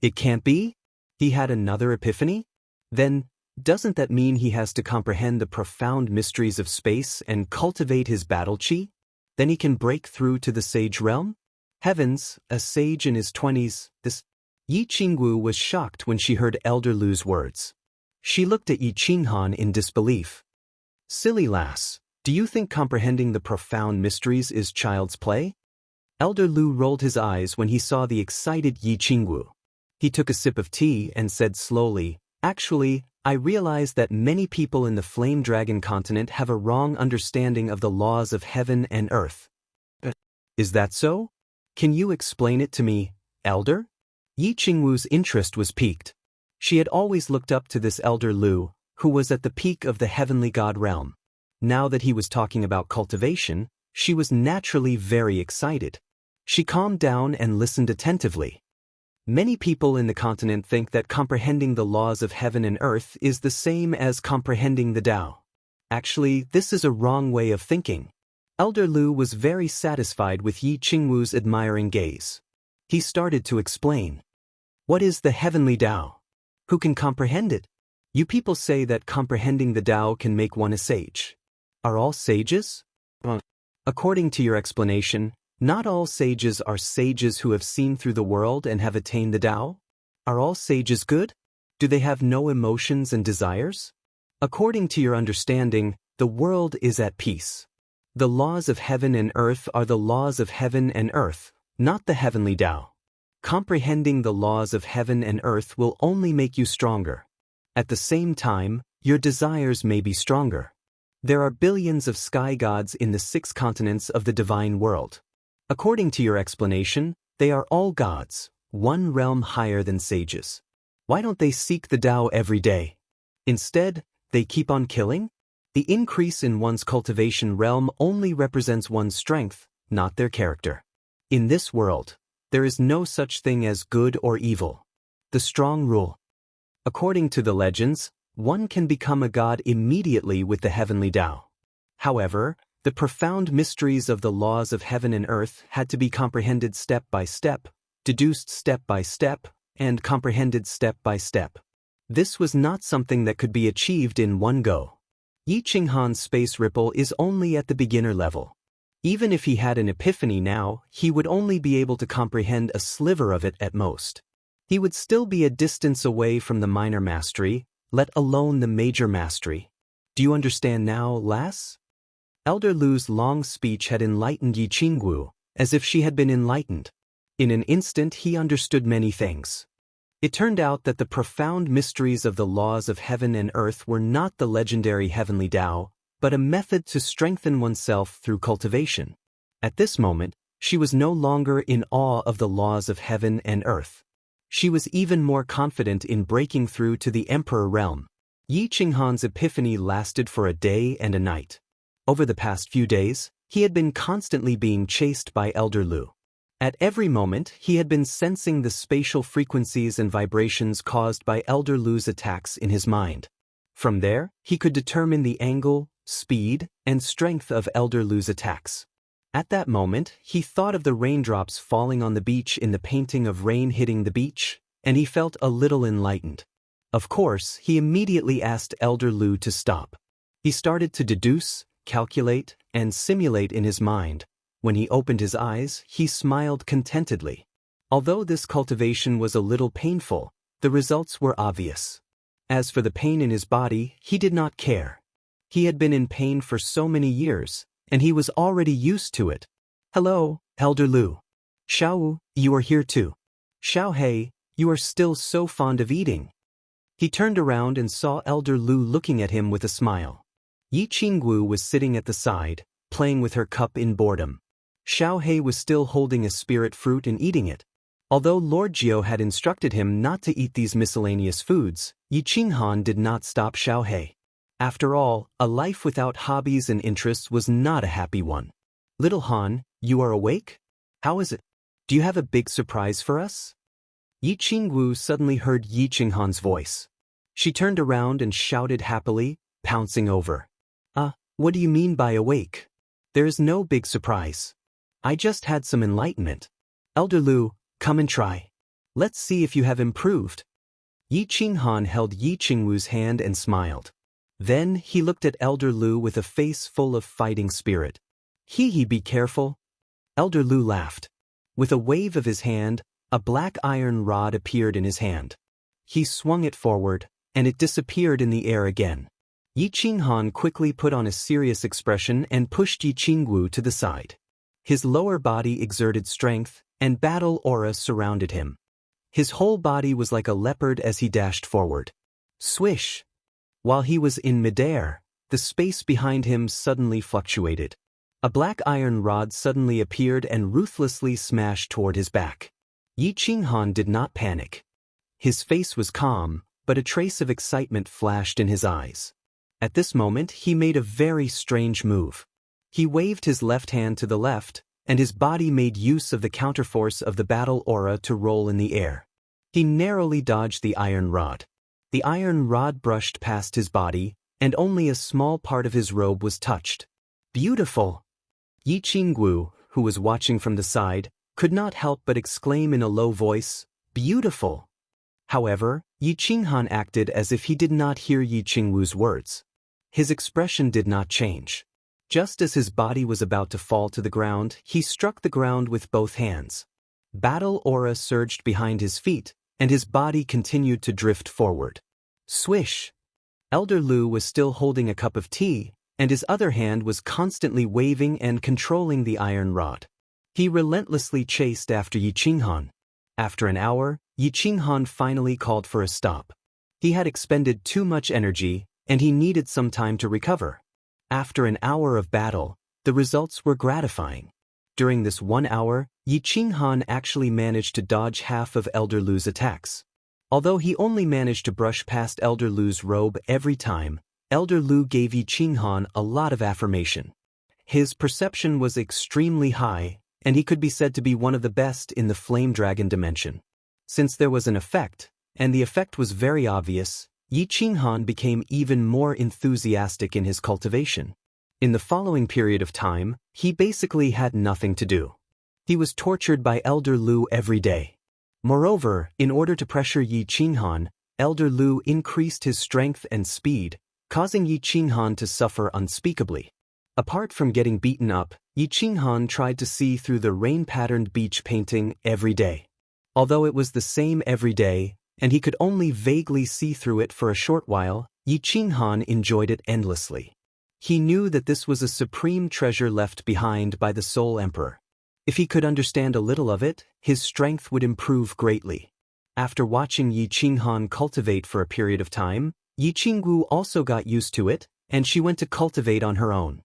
It can't be? He had another epiphany? Then, doesn't that mean he has to comprehend the profound mysteries of space and cultivate his battle chi? Then he can break through to the sage realm? Heavens, a sage in his 20s, this... Yi Qingwu was shocked when she heard Elder Lu's words. She looked at Yi Qinghan in disbelief. "Silly lass, do you think comprehending the profound mysteries is child's play?" Elder Lu rolled his eyes when he saw the excited Yi Qingwu. He took a sip of tea and said slowly, "Actually, I realize that many people in the Flame Dragon continent have a wrong understanding of the laws of heaven and earth." "Is that so? Can you explain it to me, Elder?" Yi Qingwu's interest was piqued. She had always looked up to this Elder Lu, who was at the peak of the heavenly god realm. Now that he was talking about cultivation, she was naturally very excited. She calmed down and listened attentively. Many people in the continent think that comprehending the laws of heaven and earth is the same as comprehending the Tao. Actually, this is a wrong way of thinking. Elder Lu was very satisfied with Yi Qingwu's admiring gaze. He started to explain. "What is the heavenly Tao? Who can comprehend it? You people say that comprehending the Tao can make one a sage. Are all sages?" "According to your explanation, not all sages are sages who have seen through the world and have attained the Tao? Are all sages good? Do they have no emotions and desires? According to your understanding, the world is at peace. The laws of heaven and earth are the laws of heaven and earth, not the heavenly Tao. Comprehending the laws of heaven and earth will only make you stronger. At the same time, your desires may be stronger. There are billions of sky gods in the 6 continents of the divine world. According to your explanation, they are all gods, one realm higher than sages. Why don't they seek the Tao every day? Instead, they keep on killing? The increase in one's cultivation realm only represents one's strength, not their character. In this world, there is no such thing as good or evil. The strong rule. According to the legends, one can become a god immediately with the heavenly Tao. However, the profound mysteries of the laws of heaven and earth had to be comprehended step by step, deduced step by step, and comprehended step by step. This was not something that could be achieved in one go. Yi Qinghan's space ripple is only at the beginner level. Even if he had an epiphany now, he would only be able to comprehend a sliver of it at most. He would still be a distance away from the minor mastery, let alone the major mastery. Do you understand now, lass? Elder Lu's long speech had enlightened Yi Qingwu, as if she had been enlightened. In an instant he understood many things. It turned out that the profound mysteries of the laws of heaven and earth were not the legendary heavenly Tao, but a method to strengthen oneself through cultivation. At this moment, she was no longer in awe of the laws of heaven and earth. She was even more confident in breaking through to the Emperor realm. Yi Qinghan's epiphany lasted for a day and a night. Over the past few days, he had been constantly being chased by Elder Lu. At every moment, he had been sensing the spatial frequencies and vibrations caused by Elder Lu's attacks in his mind. From there, he could determine the angle, speed, and strength of Elder Lu's attacks. At that moment, he thought of the raindrops falling on the beach in the painting of rain hitting the beach, and he felt a little enlightened. Of course, he immediately asked Elder Lu to stop. He started to deduce, calculate, and simulate in his mind. When he opened his eyes, he smiled contentedly. Although this cultivation was a little painful, the results were obvious. As for the pain in his body, he did not care. He had been in pain for so many years, and he was already used to it. Hello, Elder Lu. Xiao, you are here too. Xiaohei, you are still so fond of eating. He turned around and saw Elder Lu looking at him with a smile. Yi Qingwu was sitting at the side, playing with her cup in boredom. Xiaohei was still holding a spirit fruit and eating it. Although Lord Jiao had instructed him not to eat these miscellaneous foods, Yi Qinghan did not stop Xiaohei. After all, a life without hobbies and interests was not a happy one. Little Han, you are awake? How is it? Do you have a big surprise for us? Yi Qingwu suddenly heard Yi Qinghan's voice. She turned around and shouted happily, pouncing over. What do you mean by awake? There is no big surprise. I just had some enlightenment. Elder Lu, come and try. Let's see if you have improved. Yi Qinghan held Yi Qingwu's hand and smiled. Then he looked at Elder Lu with a face full of fighting spirit. Be careful. Elder Lu laughed. With a wave of his hand, a black iron rod appeared in his hand. He swung it forward, and it disappeared in the air again. Yi Qinghan quickly put on a serious expression and pushed Yi Qingwu to the side. His lower body exerted strength, and battle aura surrounded him. His whole body was like a leopard as he dashed forward. Swish! While he was in midair, the space behind him suddenly fluctuated. A black iron rod suddenly appeared and ruthlessly smashed toward his back. Yi Qinghan did not panic. His face was calm, but a trace of excitement flashed in his eyes. At this moment, he made a very strange move. He waved his left hand to the left, and his body made use of the counterforce of the battle aura to roll in the air. He narrowly dodged the iron rod. The iron rod brushed past his body, and only a small part of his robe was touched. Beautiful! Yi Qingwu, who was watching from the side, could not help but exclaim in a low voice, beautiful! However, Yi Qinghan acted as if he did not hear Yi Qingwu's words. His expression did not change. Just as his body was about to fall to the ground, he struck the ground with both hands. Battle aura surged behind his feet, and his body continued to drift forward. Swish! Elder Lu was still holding a cup of tea, and his other hand was constantly waving and controlling the iron rod. He relentlessly chased after Yi Qinghan. After an hour, Yi Qinghan finally called for a stop. He had expended too much energy, and he needed some time to recover. After an hour of battle, the results were gratifying. During this 1 hour, Yi Qinghan actually managed to dodge half of Elder Lu's attacks. Although he only managed to brush past Elder Lu's robe every time, Elder Lu gave Yi Qinghan a lot of affirmation. His perception was extremely high, and he could be said to be one of the best in the Flame Dragon dimension. Since there was an effect, and the effect was very obvious, Yi Qinghan became even more enthusiastic in his cultivation. In the following period of time, he basically had nothing to do. He was tortured by Elder Lu every day. Moreover, in order to pressure Yi Qinghan, Elder Lu increased his strength and speed, causing Yi Qinghan to suffer unspeakably. Apart from getting beaten up, Yi Qinghan tried to see through the rain-patterned beach painting every day. Although it was the same every day, and he could only vaguely see through it for a short while, Yi Qinghan enjoyed it endlessly. He knew that this was a supreme treasure left behind by the Soul Emperor. If he could understand a little of it, his strength would improve greatly. After watching Yi Qinghan cultivate for a period of time, Yi Qinggu also got used to it, and she went to cultivate on her own.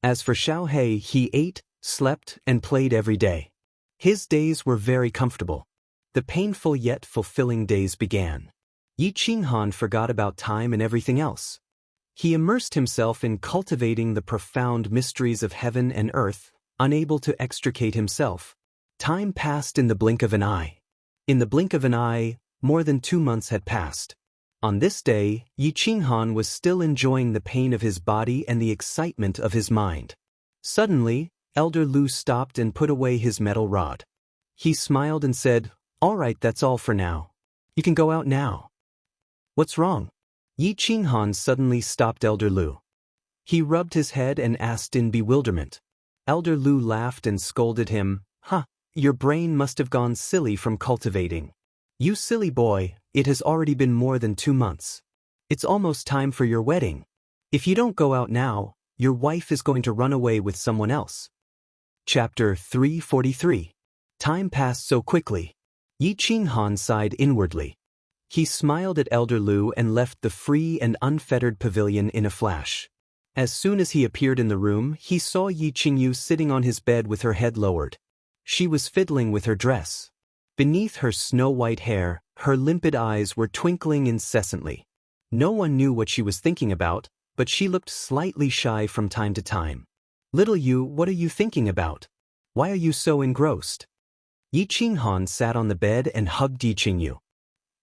As for Xiaohei, he ate, slept, and played every day. His days were very comfortable. The painful yet fulfilling days began. Yi Qinghan forgot about time and everything else. He immersed himself in cultivating the profound mysteries of heaven and earth, unable to extricate himself. Time passed in the blink of an eye. In the blink of an eye, more than 2 months had passed. On this day, Yi Qinghan was still enjoying the pain of his body and the excitement of his mind. Suddenly, Elder Lu stopped and put away his metal rod. He smiled and said, "All right, that's all for now. You can go out now." "What's wrong?" Yi Qinghan suddenly stopped Elder Lu. He rubbed his head and asked in bewilderment. Elder Lu laughed and scolded him, Your brain must have gone silly from cultivating. You silly boy, it has already been more than 2 months. It's almost time for your wedding. If you don't go out now, your wife is going to run away with someone else." Chapter 343. Time passed so quickly. Yi Qinghan sighed inwardly. He smiled at Elder Lu and left the free and unfettered pavilion in a flash. As soon as he appeared in the room, he saw Yi Qingyu sitting on his bed with her head lowered. She was fiddling with her dress. Beneath her snow-white hair, her limpid eyes were twinkling incessantly. No one knew what she was thinking about, but she looked slightly shy from time to time. "Little Yu, what are you thinking about? Why are you so engrossed?" Yi Qinghan sat on the bed and hugged Yi Qingyu.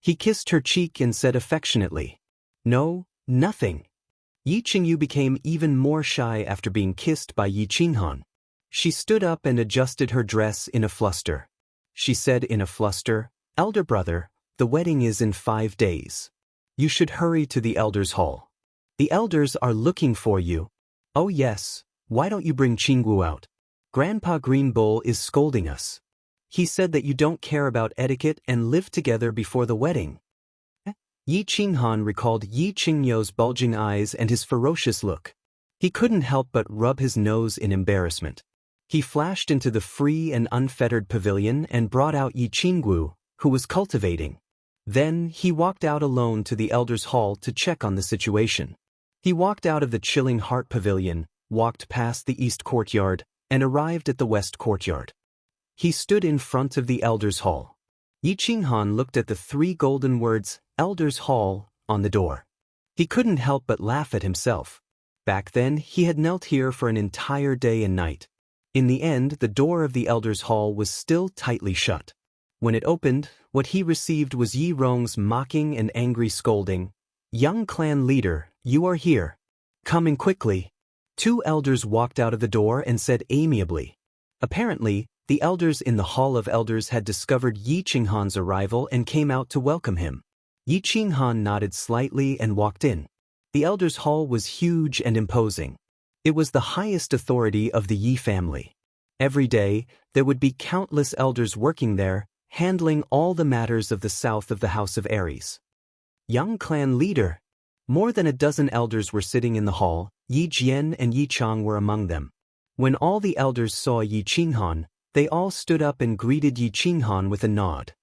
He kissed her cheek and said affectionately, "No, nothing." Yi Qingyu became even more shy after being kissed by Yi Qinghan. She stood up and adjusted her dress in a fluster. She said in a fluster, "Elder brother, the wedding is in 5 days. You should hurry to the elders' hall. The elders are looking for you." "Oh yes, why don't you bring Qinggu out? Grandpa Green Bull is scolding us. He said that you don't care about etiquette and live together before the wedding." Yi Qinghan recalled Yi Qingyu's bulging eyes and his ferocious look. He couldn't help but rub his nose in embarrassment. He flashed into the free and unfettered pavilion and brought out Yi Qinggu, who was cultivating. Then he walked out alone to the elders' hall to check on the situation. He walked out of the chilling heart pavilion, walked past the east courtyard, and arrived at the west courtyard. He stood in front of the elders' hall. Yi Qinghan looked at the 3 golden words, "Elders' Hall," on the door. He couldn't help but laugh at himself. Back then, he had knelt here for an entire day and night. In the end, the door of the elders' hall was still tightly shut. When it opened, what he received was Yi Rong's mocking and angry scolding. "Young clan leader, you are here. Come in quickly." 2 elders walked out of the door and said amiably. Apparently, the elders in the Hall of Elders had discovered Yi Qinghan's arrival and came out to welcome him. Yi Qinghan nodded slightly and walked in. The elders' hall was huge and imposing. It was the highest authority of the Yi family. Every day, there would be countless elders working there, handling all the matters of the south of the House of Aries. Young clan leader. More than a dozen elders were sitting in the hall. Yi Jian and Yi Chang were among them. When all the elders saw Yi Qinghan, they all stood up and greeted Yi Qinghan with a nod.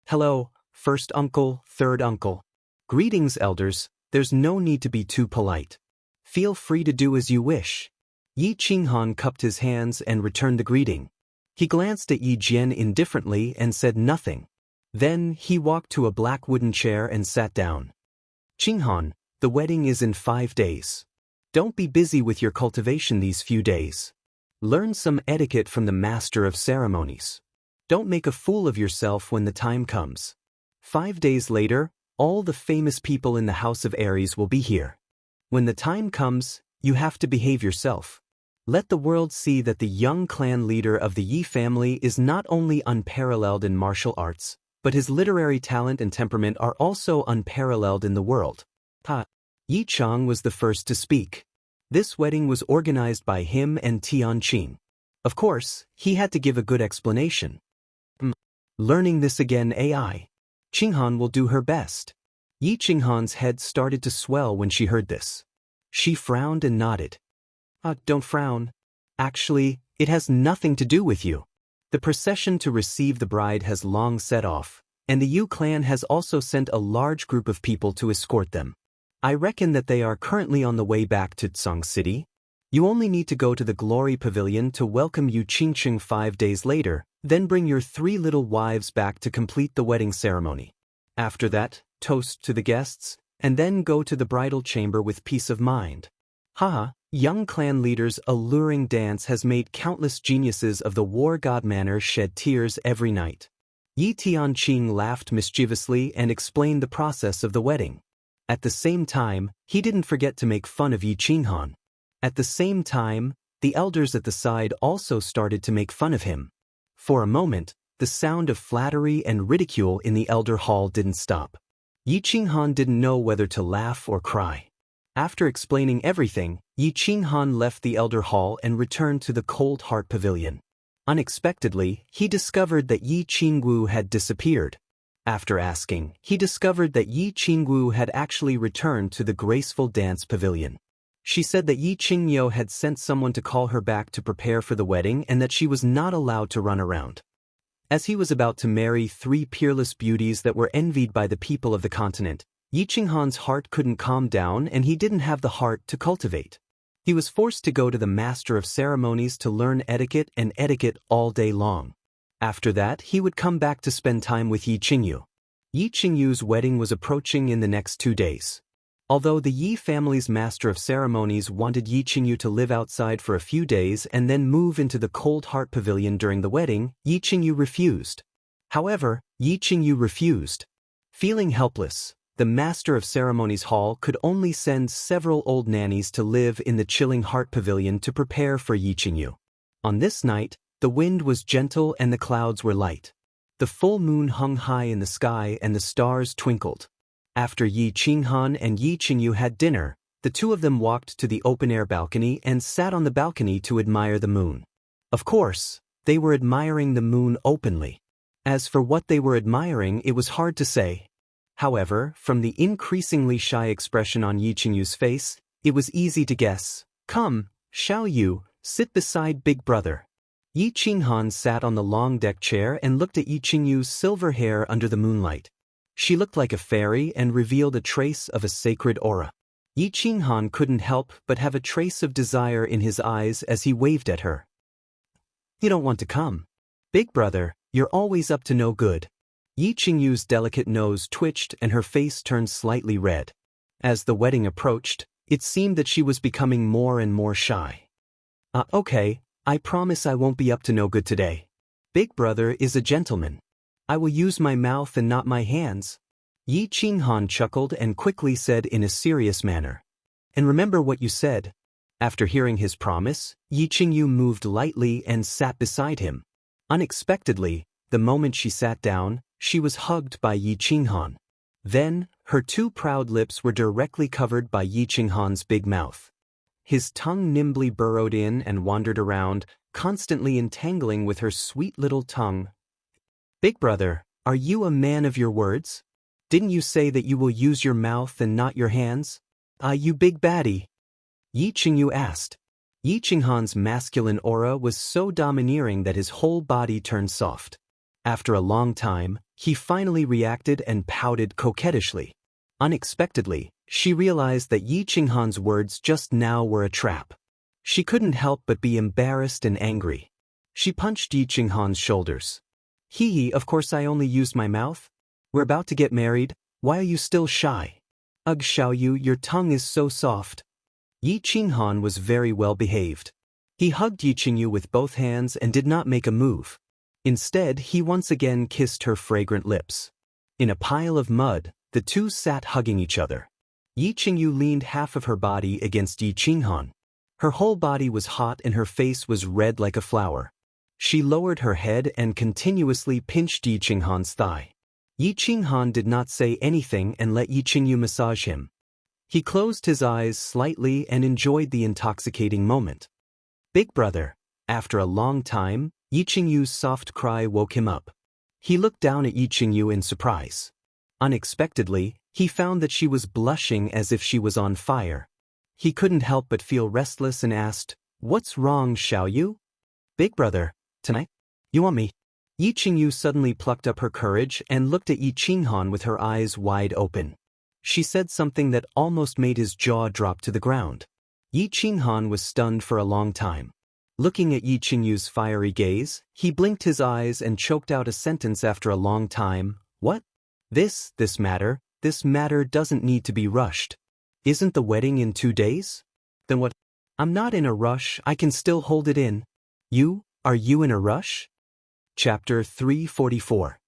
"Hello, first uncle, third uncle. Greetings, elders. There's no need to be too polite. Feel free to do as you wish." Yi Qinghan cupped his hands and returned the greeting. He glanced at Yi Jian indifferently and said nothing. Then he walked to a black wooden chair and sat down. "Qinghan, the wedding is in 5 days. Don't be busy with your cultivation these few days. Learn some etiquette from the master of ceremonies. Don't make a fool of yourself when the time comes. 5 days later, all the famous people in the House of Aries will be here. When the time comes, you have to behave yourself. Let the world see that the young clan leader of the Yi family is not only unparalleled in martial arts, but his literary talent and temperament are also unparalleled in the world." Yi Chang was the first to speak. This wedding was organized by him and Tianqing. Of course, he had to give a good explanation. Learning this again AI. Qinghan will do her best. Yi Qinghan's head started to swell when she heard this. She frowned and nodded. Don't frown. Actually, it has nothing to do with you. The procession to receive the bride has long set off, and the Yu clan has also sent a large group of people to escort them. I reckon that they are currently on the way back to Tsang City. You only need to go to the Glory Pavilion to welcome Yu Qingqing 5 days later, then bring your 3 little wives back to complete the wedding ceremony. After that, toast to the guests, and then go to the bridal chamber with peace of mind. Haha, young clan leaders' alluring dance has made countless geniuses of the war god manor shed tears every night. Yi Tianqing laughed mischievously and explained the process of the wedding. At the same time, he didn't forget to make fun of Yi Qinghan. At the same time, the elders at the side also started to make fun of him. For a moment, the sound of flattery and ridicule in the elder hall didn't stop. Yi Qinghan didn't know whether to laugh or cry. After explaining everything, Yi Qinghan left the elder hall and returned to the Cold Heart Pavilion. Unexpectedly, he discovered that Yi Qingwu had disappeared. After asking, he discovered that Yi Qingwu had actually returned to the graceful dance pavilion. She said that Yi Qingyo had sent someone to call her back to prepare for the wedding and that she was not allowed to run around. As he was about to marry 3 peerless beauties that were envied by the people of the continent, Yi Qinghan's heart couldn't calm down and he didn't have the heart to cultivate. He was forced to go to the master of ceremonies to learn etiquette and etiquette all day long. After that, he would come back to spend time with Yi Qingyu. Yi Qingyu's wedding was approaching in the next 2 days. Although the Yi family's master of ceremonies wanted Yi Qingyu to live outside for a few days and then move into the Cold Heart Pavilion during the wedding, Yi Qingyu refused. However, Yi Qingyu refused. Feeling helpless, the master of ceremonies hall could only send several old nannies to live in the chilling Heart Pavilion to prepare for Yi Qingyu. On this night, the wind was gentle and the clouds were light. The full moon hung high in the sky and the stars twinkled. After Yi Qinghan and Yi Qingyu had dinner, the two of them walked to the open-air balcony and sat on the balcony to admire the moon. Of course, they were admiring the moon openly. As for what they were admiring, it was hard to say. However, from the increasingly shy expression on Yi Qingyu's face, it was easy to guess. Come, Xiao Yu, sit beside Big Brother. Yi Qinghan sat on the long deck chair and looked at Yi Qingyu's silver hair under the moonlight. She looked like a fairy and revealed a trace of a sacred aura. Yi Qinghan couldn't help but have a trace of desire in his eyes as he waved at her. You don't want to come. Big Brother, you're always up to no good. Yi Qingyu's delicate nose twitched and her face turned slightly red. As the wedding approached, it seemed that she was becoming more and more shy. Okay, I promise I won't be up to no good today. Big Brother is a gentleman. I will use my mouth and not my hands. Yi Qinghan chuckled and quickly said in a serious manner. And remember what you said. After hearing his promise, Yi Qingyu moved lightly and sat beside him. Unexpectedly, the moment she sat down, she was hugged by Yi Qinghan. Then, her 2 proud lips were directly covered by Yi Qinghan's big mouth. His tongue nimbly burrowed in and wandered around, constantly entangling with her sweet little tongue. Big Brother, are you a man of your words? Didn't you say that you will use your mouth and not your hands? You big baddie? Yi Qingyu asked. Yi Qinghan's masculine aura was so domineering that his whole body turned soft. After a long time, he finally reacted and pouted coquettishly. Unexpectedly, she realized that Yi Qinghan's words just now were a trap. She couldn't help but be embarrassed and angry. She punched Yi Qinghan's shoulders. Hee, of course I only used my mouth. We're about to get married. Why are you still shy? Ugh, Xiaoyu, your tongue is so soft. Yi Qinghan was very well behaved. He hugged Yi Qingyu with both hands and did not make a move. Instead, he once again kissed her fragrant lips. In a pile of mud, the two sat hugging each other. Yi Qingyu leaned half of her body against Yi Qinghan. Her whole body was hot and her face was red like a flower. She lowered her head and continuously pinched Yi Qinghan's thigh. Yi Qinghan did not say anything and let Yi Qingyu massage him. He closed his eyes slightly and enjoyed the intoxicating moment. Big Brother. After a long time, Yi Qingyu's soft cry woke him up. He looked down at Yi Qingyu in surprise. Unexpectedly, he found that she was blushing as if she was on fire. He couldn't help but feel restless and asked, "What's wrong, Xiaoyu?" "Big brother, tonight? You want me?" Yi Qingyu suddenly plucked up her courage and looked at Yi Qinghan with her eyes wide open. She said something that almost made his jaw drop to the ground. Yi Qinghan was stunned for a long time. Looking at Yi Qingyu's fiery gaze, he blinked his eyes and choked out a sentence after a long time. "What? This matter doesn't need to be rushed. Isn't the wedding in 2 days? Then what? I'm not in a rush, I can still hold it in." Are you in a rush? Chapter 344.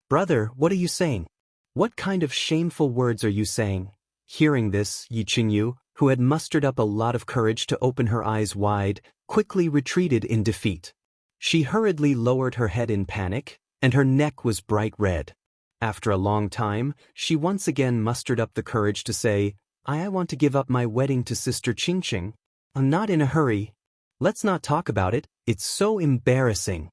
"Brother, what are you saying? What kind of shameful words are you saying?" Hearing this, Yi Qingyu, who had mustered up a lot of courage to open her eyes wide, quickly retreated in defeat. She hurriedly lowered her head in panic, and her neck was bright red. After a long time, she once again mustered up the courage to say, I want to give up my wedding to Sister Qingqing. I'm not in a hurry. Let's not talk about it, it's so embarrassing."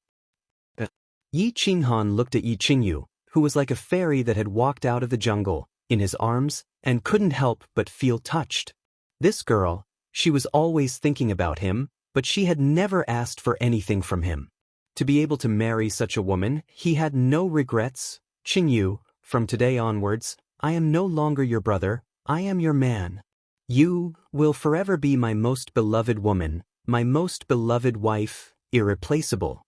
Yi Qinghan looked at Yi Qingyu, who was like a fairy that had walked out of the jungle, in his arms, and couldn't help but feel touched. This girl, she was always thinking about him, but she had never asked for anything from him. To be able to marry such a woman, he had no regrets. "Qingyu, from today onwards, I am no longer your brother, I am your man. You will forever be my most beloved woman, my most beloved wife, irreplaceable.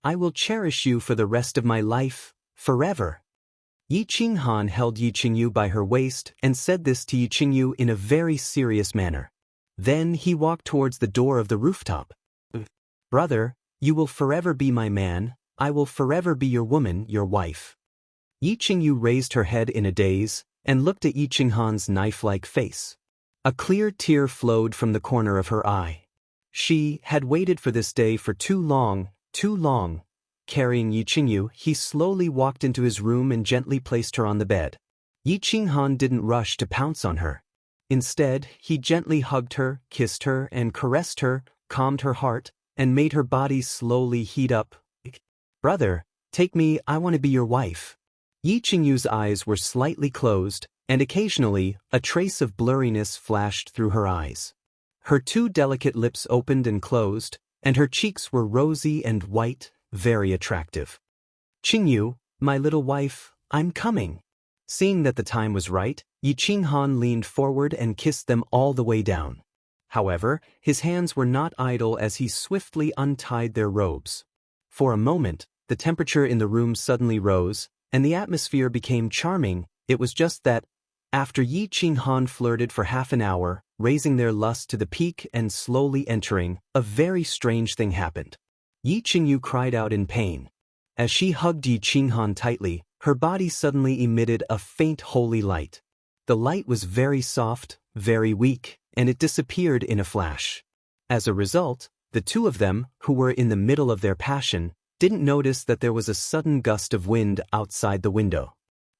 I will cherish you for the rest of my life, forever." Yi Qinghan held Yi Qingyu by her waist and said this to Yi Qingyu in a very serious manner. Then he walked towards the door of the rooftop. "Brother, you will forever be my man, I will forever be your woman, your wife." Yi Qingyu raised her head in a daze and looked at Yi Qinghan's knife-like face. A clear tear flowed from the corner of her eye. She had waited for this day for too long, too long. Carrying Yi Qingyu, he slowly walked into his room and gently placed her on the bed. Yi Qinghan didn't rush to pounce on her. Instead, he gently hugged her, kissed her, and caressed her, calmed her heart, and made her body slowly heat up. "Brother, take me, I want to be your wife." Yi Qingyu's eyes were slightly closed, and occasionally, a trace of blurriness flashed through her eyes. Her two delicate lips opened and closed, and her cheeks were rosy and white, very attractive. "Qingyu, my little wife, I'm coming." Seeing that the time was right, Yi Qinghan leaned forward and kissed them all the way down. However, his hands were not idle as he swiftly untied their robes. For a moment, the temperature in the room suddenly rose, and the atmosphere became charming. It was just that, after Yi Qinghan flirted for half an hour, raising their lust to the peak and slowly entering, a very strange thing happened. Yi Qingyu cried out in pain. As she hugged Yi Qinghan tightly, her body suddenly emitted a faint holy light. The light was very soft, very weak, and it disappeared in a flash. As a result, the two of them, who were in the middle of their passion, didn't notice that there was a sudden gust of wind outside the window.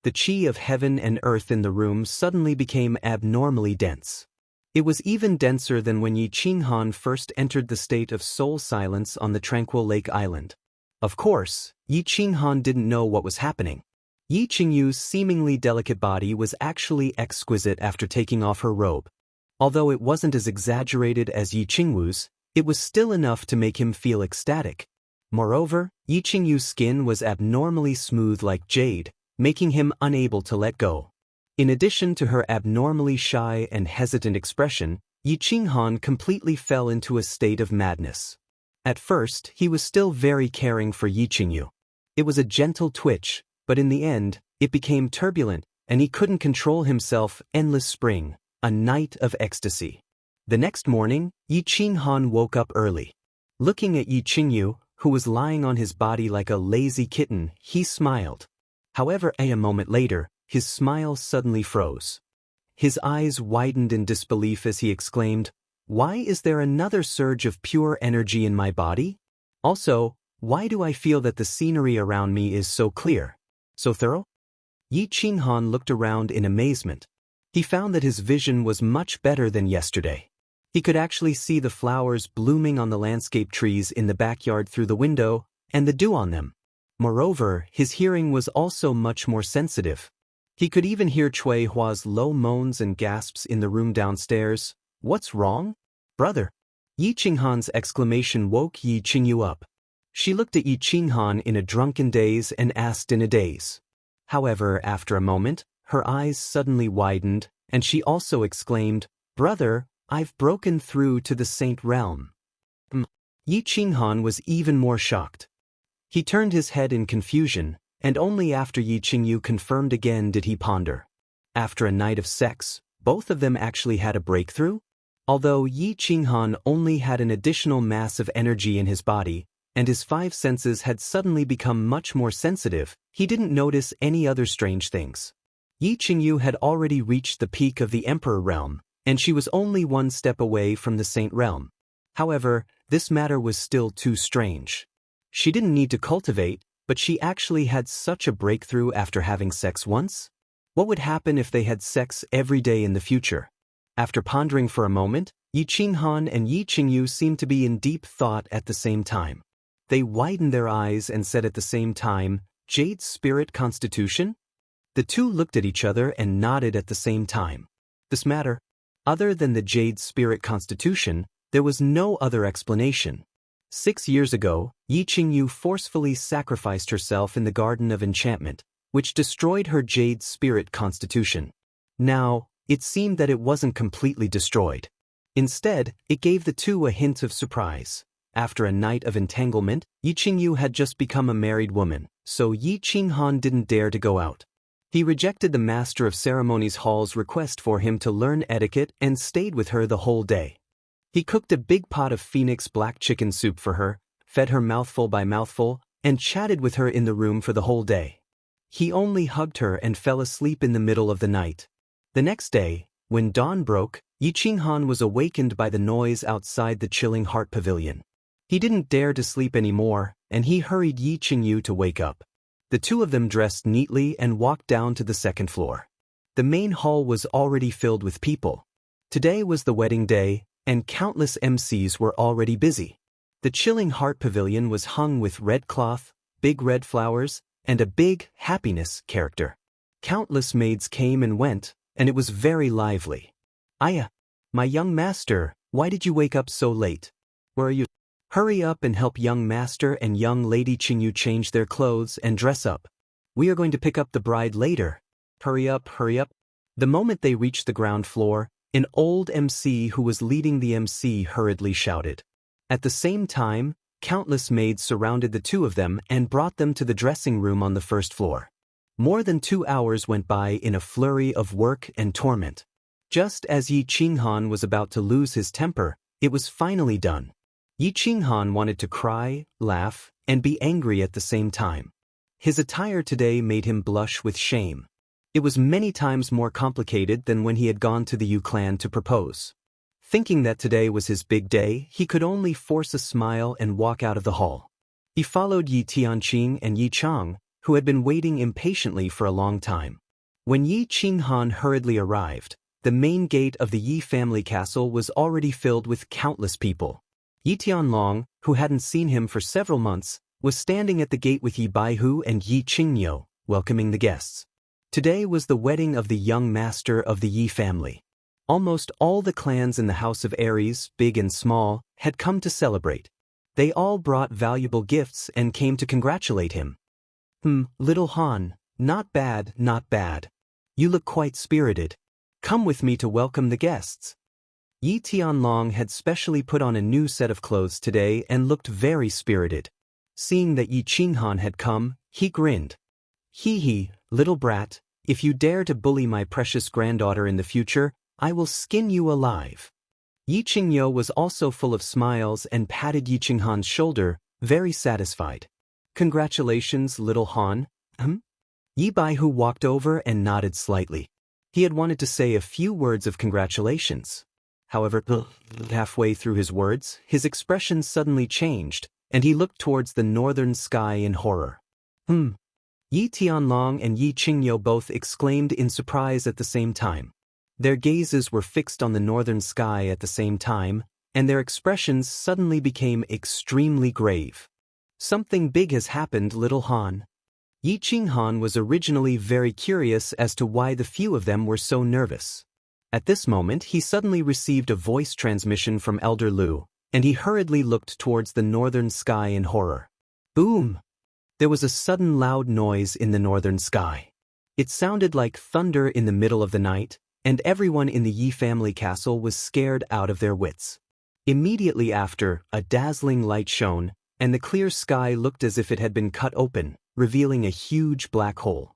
The qi of heaven and earth in the room suddenly became abnormally dense. It was even denser than when Yi Qinghan first entered the state of soul silence on the tranquil lake island. Of course, Yi Qinghan didn't know what was happening. Yi Qingyu's seemingly delicate body was actually exquisite after taking off her robe. Although it wasn't as exaggerated as Yi Qingwu's, it was still enough to make him feel ecstatic. Moreover, Yi Qingyu's skin was abnormally smooth like jade, making him unable to let go. In addition to her abnormally shy and hesitant expression, Yi Qinghan completely fell into a state of madness. At first, he was still very caring for Yi Qingyu. It was a gentle twitch, but in the end, it became turbulent, and he couldn't control himself. Endless spring, a night of ecstasy. The next morning, Yi Qinghan woke up early. Looking at Yi Qingyu, who was lying on his body like a lazy kitten, he smiled. However, a moment later, his smile suddenly froze. His eyes widened in disbelief as he exclaimed, "Why is there another surge of pure energy in my body? Also, why do I feel that the scenery around me is so clear, so thorough?" Yi Qinghan looked around in amazement. He found that his vision was much better than yesterday. He could actually see the flowers blooming on the landscape trees in the backyard through the window, and the dew on them. Moreover, his hearing was also much more sensitive. He could even hear Cui Hua's low moans and gasps in the room downstairs. "What's wrong? Brother?" Yi Qinghan's exclamation woke Yi Qingyu up. She looked at Yi Qinghan in a drunken daze and asked in a daze. However, after a moment, her eyes suddenly widened, and she also exclaimed, "Brother, I've broken through to the Saint Realm." Yi Qinghan was even more shocked. He turned his head in confusion, and only after Yi Qingyu confirmed again did he ponder. After a night of sex, both of them actually had a breakthrough? Although Yi Qinghan only had an additional mass of energy in his body, and his 5 senses had suddenly become much more sensitive, he didn't notice any other strange things. Yi Qingyu had already reached the peak of the Emperor Realm, and she was only 1 step away from the Saint Realm. However, this matter was still too strange. She didn't need to cultivate, but she actually had such a breakthrough after having sex once? What would happen if they had sex every day in the future? After pondering for a moment, Yi Qinghan and Yi Qingyu seemed to be in deep thought at the same time. They widened their eyes and said at the same time, "Jade Spirit Constitution?" The two looked at each other and nodded at the same time. This matter, other than the Jade Spirit Constitution, there was no other explanation. 6 years ago, Yi Qingyu forcefully sacrificed herself in the Garden of Enchantment, which destroyed her Jade Spirit Constitution. Now, it seemed that it wasn't completely destroyed. Instead, it gave the two a hint of surprise. After a night of entanglement, Yi Qingyu had just become a married woman, so Yi Qinghan didn't dare to go out. He rejected the Master of Ceremonies Hall's request for him to learn etiquette and stayed with her the whole day. He cooked a big pot of Phoenix black chicken soup for her, fed her mouthful by mouthful, and chatted with her in the room for the whole day. He only hugged her and fell asleep in the middle of the night. The next day, when dawn broke, Yi Qinghan was awakened by the noise outside the Chilling Heart Pavilion. He didn't dare to sleep anymore, and he hurried Yi Qingyu to wake up. The two of them dressed neatly and walked down to the 2nd floor. The main hall was already filled with people. Today was the wedding day, and countless MCs were already busy. The Chilling Heart Pavilion was hung with red cloth, big red flowers, and a big happiness character. Countless maids came and went, and it was very lively. "Aya, my young master, why did you wake up so late? Where are you? Hurry up and help young master and young lady Qingyu change their clothes and dress up. We are going to pick up the bride later. Hurry up, hurry up." The moment they reached the ground floor, an old MC who was leading the MC hurriedly shouted. At the same time, countless maids surrounded the two of them and brought them to the dressing room on the 1st floor. More than 2 hours went by in a flurry of work and torment. Just as Yi Qinghan was about to lose his temper, it was finally done. Yi Qinghan wanted to cry, laugh, and be angry at the same time. His attire today made him blush with shame. It was many times more complicated than when he had gone to the Yu clan to propose. Thinking that today was his big day, he could only force a smile and walk out of the hall. He followed Yi Tianqing and Yi Chang, who had been waiting impatiently for a long time. When Yi Qinghan hurriedly arrived, the main gate of the Yi family castle was already filled with countless people. Yi Tianlong, who hadn't seen him for several months, was standing at the gate with Yi Baihu and Yi Qingyo, welcoming the guests. Today was the wedding of the young master of the Yi family. Almost all the clans in the House of Aries, big and small, had come to celebrate. They all brought valuable gifts and came to congratulate him. Little Han, not bad, not bad. You look quite spirited. Come with me to welcome the guests." Yi Tianlong had specially put on a new set of clothes today and looked very spirited. Seeing that Yi Qinghan had come, he grinned. Hee, little brat, if you dare to bully my precious granddaughter in the future, I will skin you alive." Yi Qingyo was also full of smiles and patted Yi Qinghan's shoulder, very satisfied. "Congratulations, little Han." Yi Baihu walked over and nodded slightly. He had wanted to say a few words of congratulations. However, halfway through his words, his expression suddenly changed, and he looked towards the northern sky in horror. Yi Tianlong and Yi Qingyo both exclaimed in surprise at the same time. Their gazes were fixed on the northern sky at the same time, and their expressions suddenly became extremely grave. "Something big has happened, little Han." Yi Qinghan was originally very curious as to why the few of them were so nervous. At this moment he suddenly received a voice transmission from Elder Lu, and he hurriedly looked towards the northern sky in horror. Boom! There was a sudden loud noise in the northern sky. It sounded like thunder in the middle of the night, and everyone in the Yi family castle was scared out of their wits. Immediately after, a dazzling light shone, and the clear sky looked as if it had been cut open, revealing a huge black hole.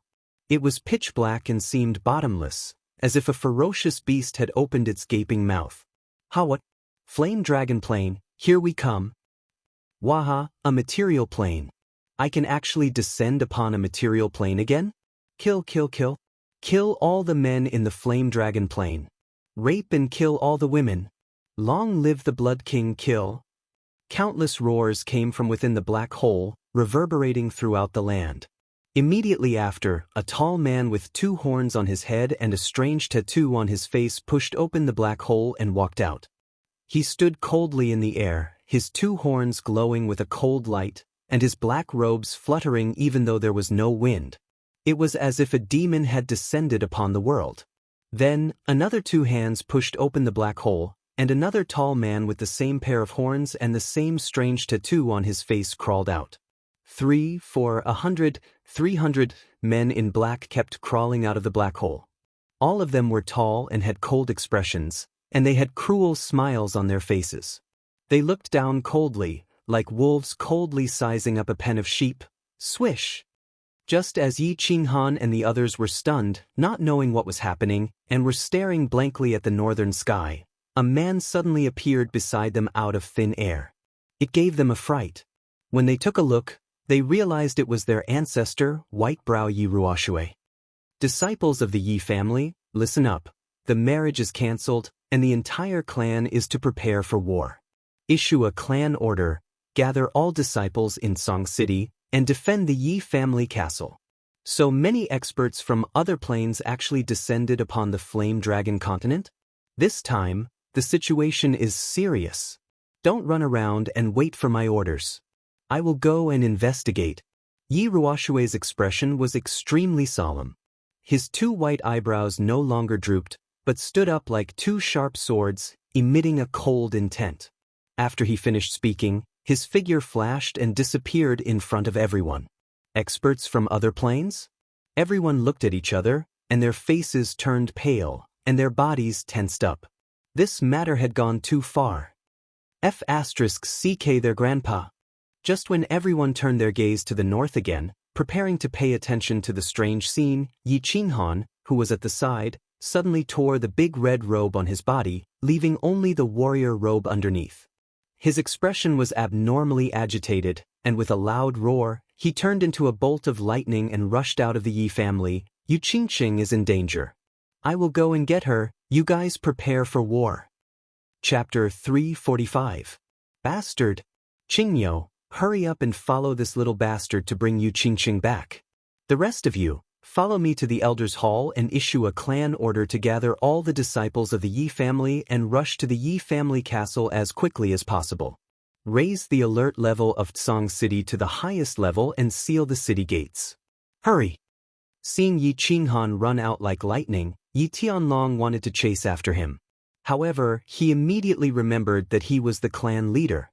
It was pitch black and seemed bottomless, as if a ferocious beast had opened its gaping mouth. What? Flame dragon plane, here we come. Waha, a material plane. I can actually descend upon a material plane again? Kill, kill, kill. Kill all the men in the flame dragon plane. Rape and kill all the women. Long live the Blood King, kill. Countless roars came from within the black hole, reverberating throughout the land. Immediately after, a tall man with 2 horns on his head and a strange tattoo on his face pushed open the black hole and walked out. He stood coldly in the air, his 2 horns glowing with a cold light, and his black robes fluttering even though there was no wind. It was as if a demon had descended upon the world. Then, another 2 hands pushed open the black hole, and another tall man with the same pair of horns and the same strange tattoo on his face crawled out. 3, 4, 100, 300 men in black kept crawling out of the black hole. All of them were tall and had cold expressions, and they had cruel smiles on their faces. They looked down coldly, like wolves coldly sizing up a pen of sheep. Swish! Just as Yi Qinghan and the others were stunned, not knowing what was happening, and were staring blankly at the northern sky, a man suddenly appeared beside them out of thin air. It gave them a fright. When they took a look, they realized it was their ancestor, White-Brow Yi Ruoshui. Disciples of the Yi family, listen up. The marriage is cancelled, and the entire clan is to prepare for war. Issue a clan order, gather all disciples in Song City, and defend the Yi family castle. So many experts from other planes actually descended upon the Flame Dragon continent? This time, the situation is serious. Don't run around and wait for my orders. I will go and investigate. Yi Ruoshui's expression was extremely solemn. His 2 white eyebrows no longer drooped, but stood up like 2 sharp swords, emitting a cold intent. After he finished speaking, his figure flashed and disappeared in front of everyone. Experts from other planes? Everyone looked at each other, and their faces turned pale, and their bodies tensed up. This matter had gone too far. F***ck their grandpa. Just when everyone turned their gaze to the north again, preparing to pay attention to the strange scene, Yi Qinghan, who was at the side, suddenly tore the big red robe on his body, leaving only the warrior robe underneath. His expression was abnormally agitated, and with a loud roar, he turned into a bolt of lightning and rushed out of the Yi family. Yu Qingqing is in danger. I will go and get her, you guys prepare for war. Chapter 345. Bastard. Qingyo, hurry up and follow this little bastard to bring Yu Qingqing back. The rest of you, follow me to the Elders' Hall and issue a clan order to gather all the disciples of the Yi family and rush to the Yi family castle as quickly as possible. Raise the alert level of Tsong City to the highest level and seal the city gates. Hurry! Seeing Yi Qinghan run out like lightning, Yi Tianlong wanted to chase after him. However, he immediately remembered that he was the clan leader.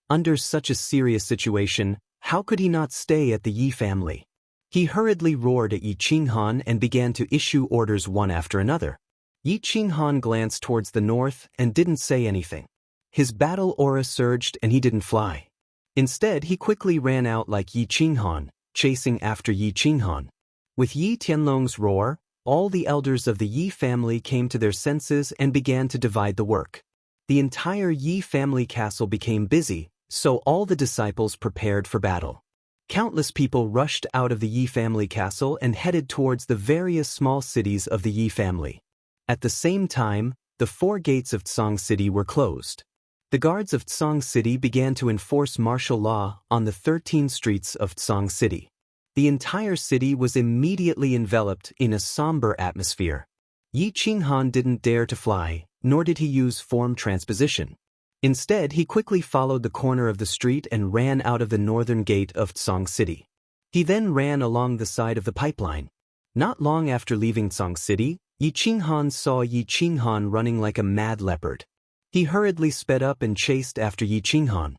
Under such a serious situation, how could he not stay at the Yi family? He hurriedly roared at Yi Qinghan and began to issue orders one after another. Yi Qinghan glanced towards the north and didn't say anything. His battle aura surged and he didn't fly. Instead, he quickly ran out like Yi Qinghan, chasing after Yi Qinghan. With Yi Tianlong's roar, all the elders of the Yi family came to their senses and began to divide the work. The entire Yi family castle became busy, so all the disciples prepared for battle. Countless people rushed out of the Yi family castle and headed towards the various small cities of the Yi family. At the same time, the 4 gates of Tsong City were closed. The guards of Tsong City began to enforce martial law on the 13 streets of Tsong City. The entire city was immediately enveloped in a somber atmosphere. Yi Qinghan didn't dare to fly, nor did he use form transposition. Instead, he quickly followed the corner of the street and ran out of the northern gate of Tsong City. He then ran along the side of the pipeline. Not long after leaving Song City, Yi Qinghan saw Yi Qinghan running like a mad leopard. He hurriedly sped up and chased after Yi Qinghan.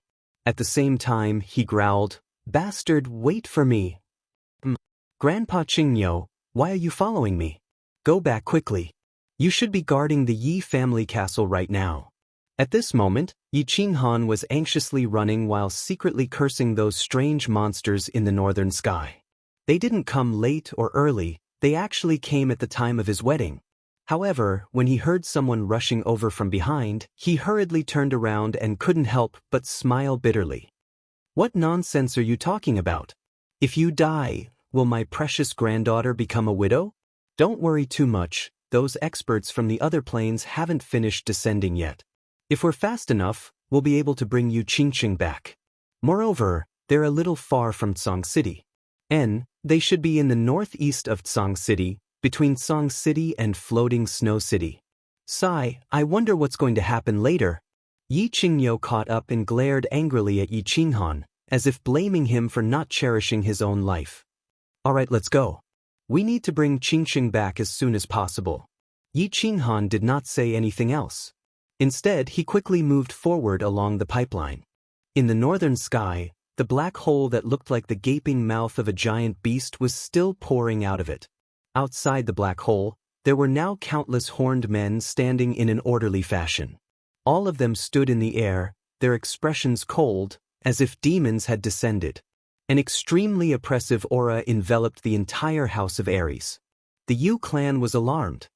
At the same time, he growled, "Bastard, wait for me." "Grandpa Qingyo, why are you following me? Go back quickly. You should be guarding the Yi family castle right now." At this moment, Yi Qinghan was anxiously running while secretly cursing those strange monsters in the northern sky. They didn't come late or early, they actually came at the time of his wedding. However, when he heard someone rushing over from behind, he hurriedly turned around and couldn't help but smile bitterly. "What nonsense are you talking about? If you die, will my precious granddaughter become a widow? Don't worry too much, those experts from the other planes haven't finished descending yet. If we're fast enough, we'll be able to bring you Qingqing back. Moreover, they're a little far from Tsang City. They should be in the northeast of Tsang City, between Song City and Floating Snow City. Sigh, I wonder what's going to happen later." Yi Qingyo caught up and glared angrily at Yi Qinghan, as if blaming him for not cherishing his own life. "Alright, let's go. We need to bring Qingqing back as soon as possible." Yi Qinghan did not say anything else. Instead, he quickly moved forward along the pipeline. In the northern sky, the black hole that looked like the gaping mouth of a giant beast was still pouring out of it. Outside the black hole, there were now countless horned men standing in an orderly fashion. All of them stood in the air, their expressions cold, as if demons had descended. An extremely oppressive aura enveloped the entire house of Ares. The Yu clan was alarmed.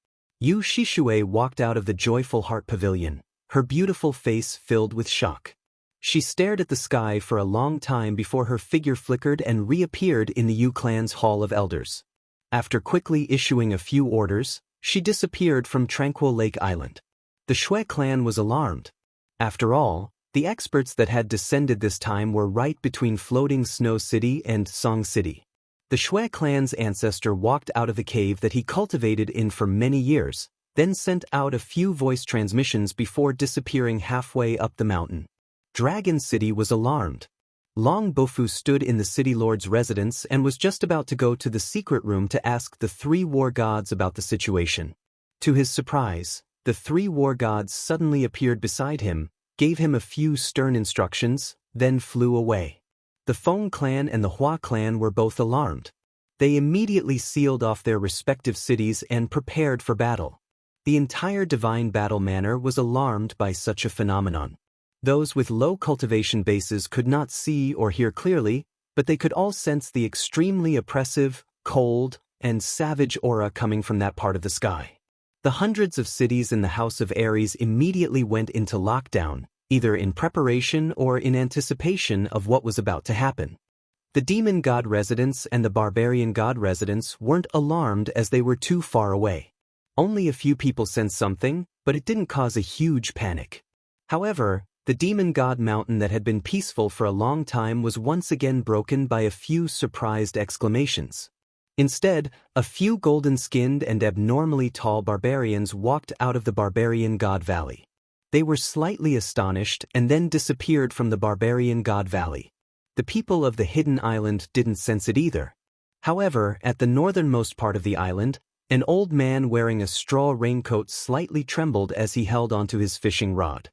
Yu Shishue walked out of the Joyful Heart Pavilion, her beautiful face filled with shock. She stared at the sky for a long time before her figure flickered and reappeared in the Yu clan's Hall of Elders. After quickly issuing a few orders, she disappeared from Tranquil Lake Island. The Shui clan was alarmed. After all, the experts that had descended this time were right between Floating Snow City and Song City. The Shui clan's ancestor walked out of the cave that he cultivated in for many years, then sent out a few voice transmissions before disappearing halfway up the mountain. Dragon City was alarmed. Long Bofu stood in the city lord's residence and was just about to go to the secret room to ask the 3 war gods about the situation. To his surprise, the 3 war gods suddenly appeared beside him, gave him a few stern instructions, then flew away. The Feng clan and the Hua clan were both alarmed. They immediately sealed off their respective cities and prepared for battle. The entire divine battle manor was alarmed by such a phenomenon. Those with low cultivation bases could not see or hear clearly, but they could all sense the extremely oppressive, cold, and savage aura coming from that part of the sky. The hundreds of cities in the House of Ares immediately went into lockdown, either in preparation or in anticipation of what was about to happen. The demon god residents and the barbarian god residents weren't alarmed as they were too far away. Only a few people sensed something, but it didn't cause a huge panic. However, the demon god mountain that had been peaceful for a long time was once again broken by a few surprised exclamations. Instead, a few golden-skinned and abnormally tall barbarians walked out of the barbarian god valley. They were slightly astonished and then disappeared from the barbarian god valley. The people of the hidden island didn't sense it either. However, at the northernmost part of the island, an old man wearing a straw raincoat slightly trembled as he held onto his fishing rod.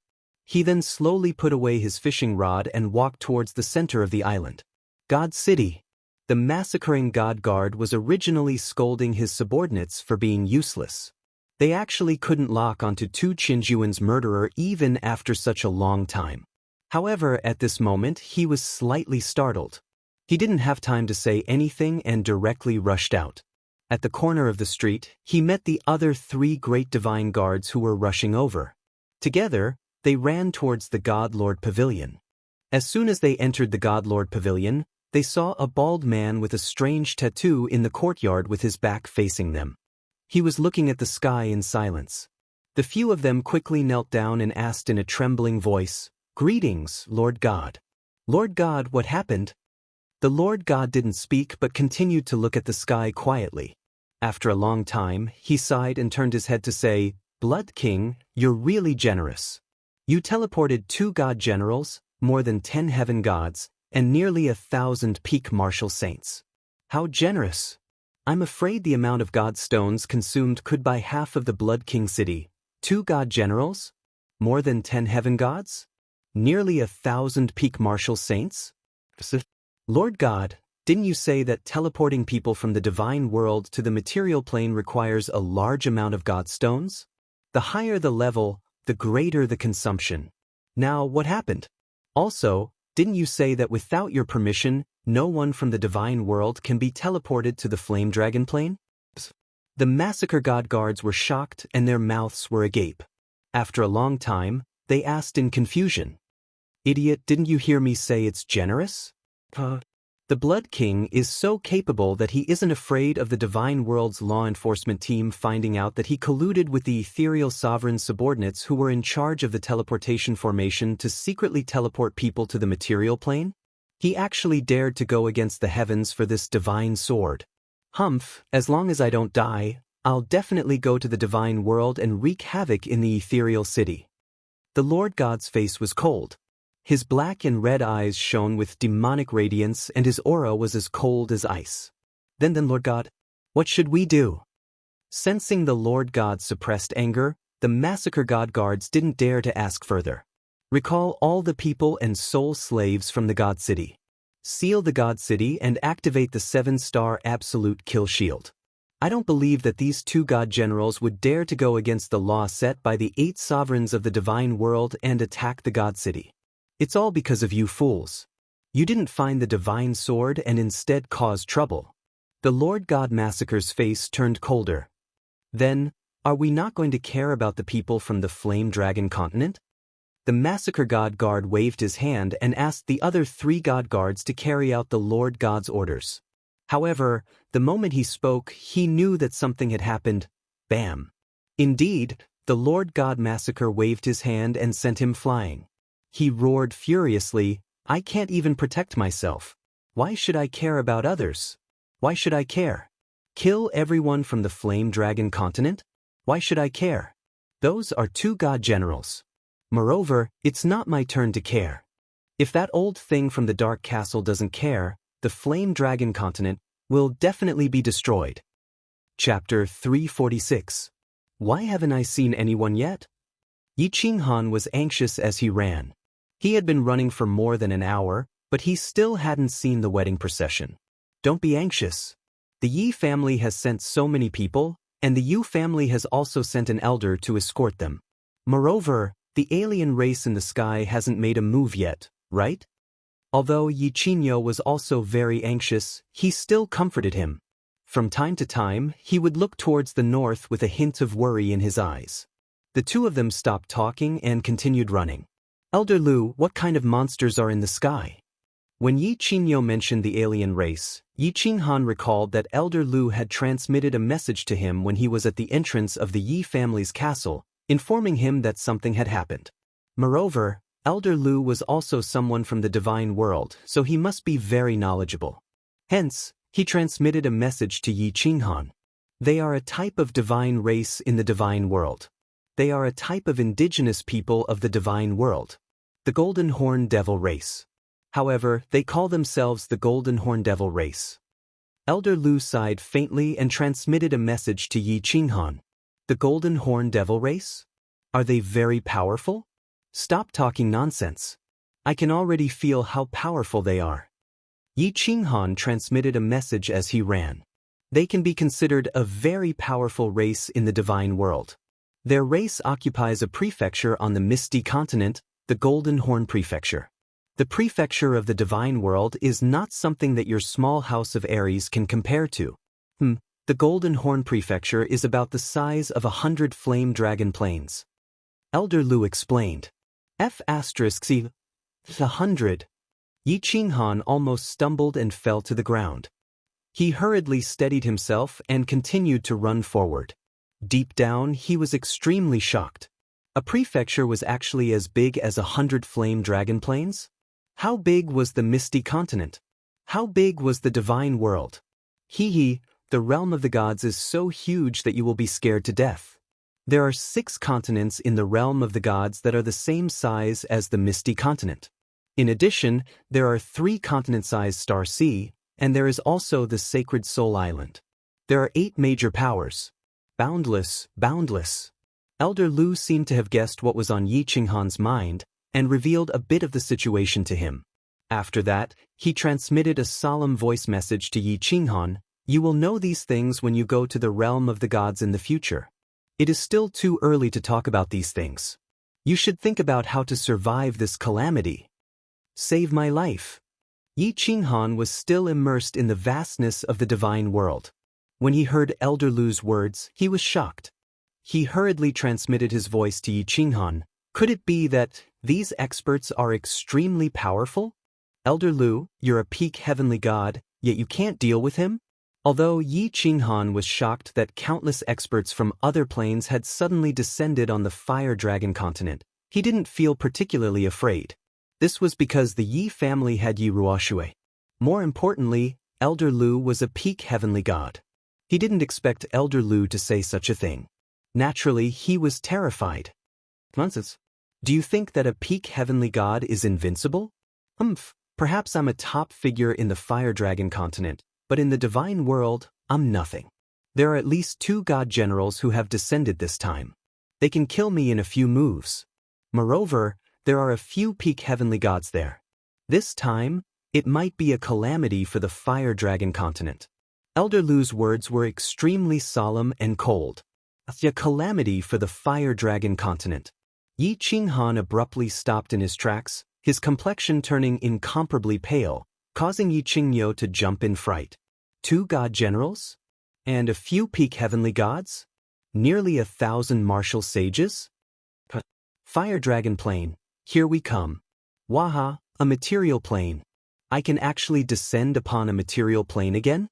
He then slowly put away his fishing rod and walked towards the center of the island. God City. The massacring god guard was originally scolding his subordinates for being useless. They actually couldn't lock onto Tu Qinjuan's murderer even after such a long time. However, at this moment, he was slightly startled. He didn't have time to say anything and directly rushed out. At the corner of the street, he met the other 3 great divine guards who were rushing over. Together, they ran towards the God Lord Pavilion. As soon as they entered the God Lord Pavilion, they saw a bald man with a strange tattoo in the courtyard with his back facing them. He was looking at the sky in silence. The few of them quickly knelt down and asked in a trembling voice, "Greetings, Lord God." "Lord God, what happened?" The Lord God didn't speak but continued to look at the sky quietly. After a long time, he sighed and turned his head to say, "Blood King, you're really generous. You teleported 2 god generals, more than 10 heaven gods, and nearly 1,000 peak martial saints. How generous. I'm afraid the amount of god stones consumed could buy half of the Blood King city. 2 god generals? More than 10 heaven gods? Nearly 1,000 peak martial saints? Lord God, didn't you say that teleporting people from the divine world to the material plane requires a large amount of god stones? The higher the level, the greater the consumption. Now, what happened? Also, didn't you say that without your permission, no one from the divine world can be teleported to the flame dragon plane? The massacre god guards were shocked and their mouths were agape. After a long time, they asked in confusion. Idiot, didn't you hear me say it's generous? The Blood King is so capable that he isn't afraid of the divine world's law enforcement team finding out that he colluded with the ethereal sovereign subordinates who were in charge of the teleportation formation to secretly teleport people to the material plane? He actually dared to go against the heavens for this divine sword. Humph, as long as I don't die, I'll definitely go to the divine world and wreak havoc in the ethereal city. The Lord God's face was cold. His black and red eyes shone with demonic radiance and his aura was as cold as ice. Then Lord God, what should we do? Sensing the Lord God's suppressed anger, the massacre god guards didn't dare to ask further. Recall all the people and soul slaves from the god city. Seal the god city and activate the 7-star absolute kill shield. I don't believe that these 2 god generals would dare to go against the law set by the 8 sovereigns of the divine world and attack the god city. It's all because of you fools. You didn't find the divine sword and instead caused trouble. The Lord God Massacre's face turned colder. Then, are we not going to care about the people from the Flame Dragon continent? The Massacre God Guard waved his hand and asked the other 3 God Guards to carry out the Lord God's orders. However, the moment he spoke, he knew that something had happened. Bam! Indeed, the Lord God Massacre waved his hand and sent him flying. He roared furiously, I can't even protect myself. Why should I care about others? Why should I care? Kill everyone from the Flame Dragon continent? Why should I care? Those are 2 god generals. Moreover, it's not my turn to care. If that old thing from the Dark Castle doesn't care, the Flame Dragon continent will definitely be destroyed. Chapter 346. Why haven't I seen anyone yet? Yi Qinghan was anxious as he ran. He had been running for more than an hour, but he still hadn't seen the wedding procession. Don't be anxious. The Yi family has sent so many people, and the Yu family has also sent an elder to escort them. Moreover, the alien race in the sky hasn't made a move yet, right? Although Yi Qinyo was also very anxious, he still comforted him. From time to time, he would look towards the north with a hint of worry in his eyes. The 2 of them stopped talking and continued running. Elder Lu, what kind of monsters are in the sky? When Yi Qinyo mentioned the alien race, Yi Qinghan recalled that Elder Lu had transmitted a message to him when he was at the entrance of the Yi family's castle, informing him that something had happened. Moreover, Elder Lu was also someone from the divine world, so he must be very knowledgeable. Hence, he transmitted a message to Yi Qinghan. They are a type of divine race in the divine world. They are a type of indigenous people of the divine world. The Golden Horn Devil race. However, they call themselves the Golden Horn Devil race. Elder Lu sighed faintly and transmitted a message to Yi Qinghan. The Golden Horn Devil race? Are they very powerful? Stop talking nonsense. I can already feel how powerful they are. Yi Qinghan transmitted a message as he ran. They can be considered a very powerful race in the divine world. Their race occupies a prefecture on the Misty Continent, the Golden Horn Prefecture. The prefecture of the divine world is not something that your small house of Ares can compare to. The Golden Horn Prefecture is about the size of 100 flame dragon plains. Elder Lu explained. F***100. Yi Qinghan almost stumbled and fell to the ground. He hurriedly steadied himself and continued to run forward. Deep down, he was extremely shocked. A prefecture was actually as big as 100 flame dragon plains? How big was the Misty Continent? How big was the divine world? The realm of the gods is so huge that you will be scared to death. There are 6 continents in the realm of the gods that are the same size as the Misty Continent. In addition, there are 3 continent-sized Star Sea, And there is also the Sacred Soul Island. There are 8 major powers. Boundless, boundless. Elder Lu seemed to have guessed what was on Yi Qinghan's mind and revealed a bit of the situation to him. After that, he transmitted a solemn voice message to Yi Qinghan: "You will know these things when you go to the realm of the gods in the future. It is still too early to talk about these things. You should think about how to survive this calamity. Save my life." Yi Qinghan was still immersed in the vastness of the divine world. When he heard Elder Lu's words, he was shocked. He hurriedly transmitted his voice to Yi Qinghan. Could it be that these experts are extremely powerful? Elder Lu, you're a peak heavenly god, yet you can't deal with him? Although Yi Qinghan was shocked that countless experts from other planes had suddenly descended on the Fire Dragon continent, he didn't feel particularly afraid. This was because the Yi family had Yi Ruoshui. More importantly, Elder Lu was a peak heavenly god. He didn't expect Elder Lu to say such a thing. Naturally, he was terrified. Nonsense. Do you think that a peak heavenly god is invincible? Perhaps I'm a top figure in the Fire Dragon continent, but in the divine world, I'm nothing. There are at least 2 god generals who have descended this time. They can kill me in a few moves. Moreover, there are a few peak heavenly gods there. This time, it might be a calamity for the Fire Dragon continent. Elder Lu's words were extremely solemn and cold. A calamity for the Fire Dragon continent. Yi Qinghan abruptly stopped in his tracks, his complexion turning incomparably pale, causing Yi Qingyo to jump in fright. 2 god generals? And a few peak heavenly gods? Nearly 1,000 martial sages? Fire Dragon plane, here we come. Waha, a material plane. I can actually descend upon a material plane again?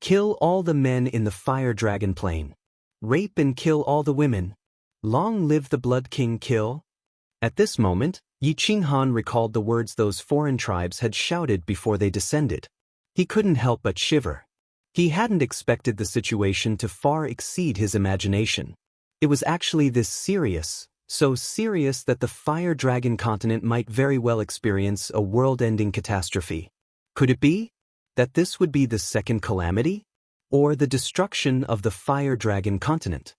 Kill all the men in the Fire Dragon plane. Rape and kill all the women. Long live the Blood King Kill. At this moment, Yi Qinghan recalled the words those foreign tribes had shouted before they descended. He couldn't help but shiver. He hadn't expected the situation to far exceed his imagination. It was actually this serious, so serious that the Fire Dragon continent might very well experience a world-ending catastrophe. Could it be that this would be the second calamity? Or the destruction of the Fire Dragon continent?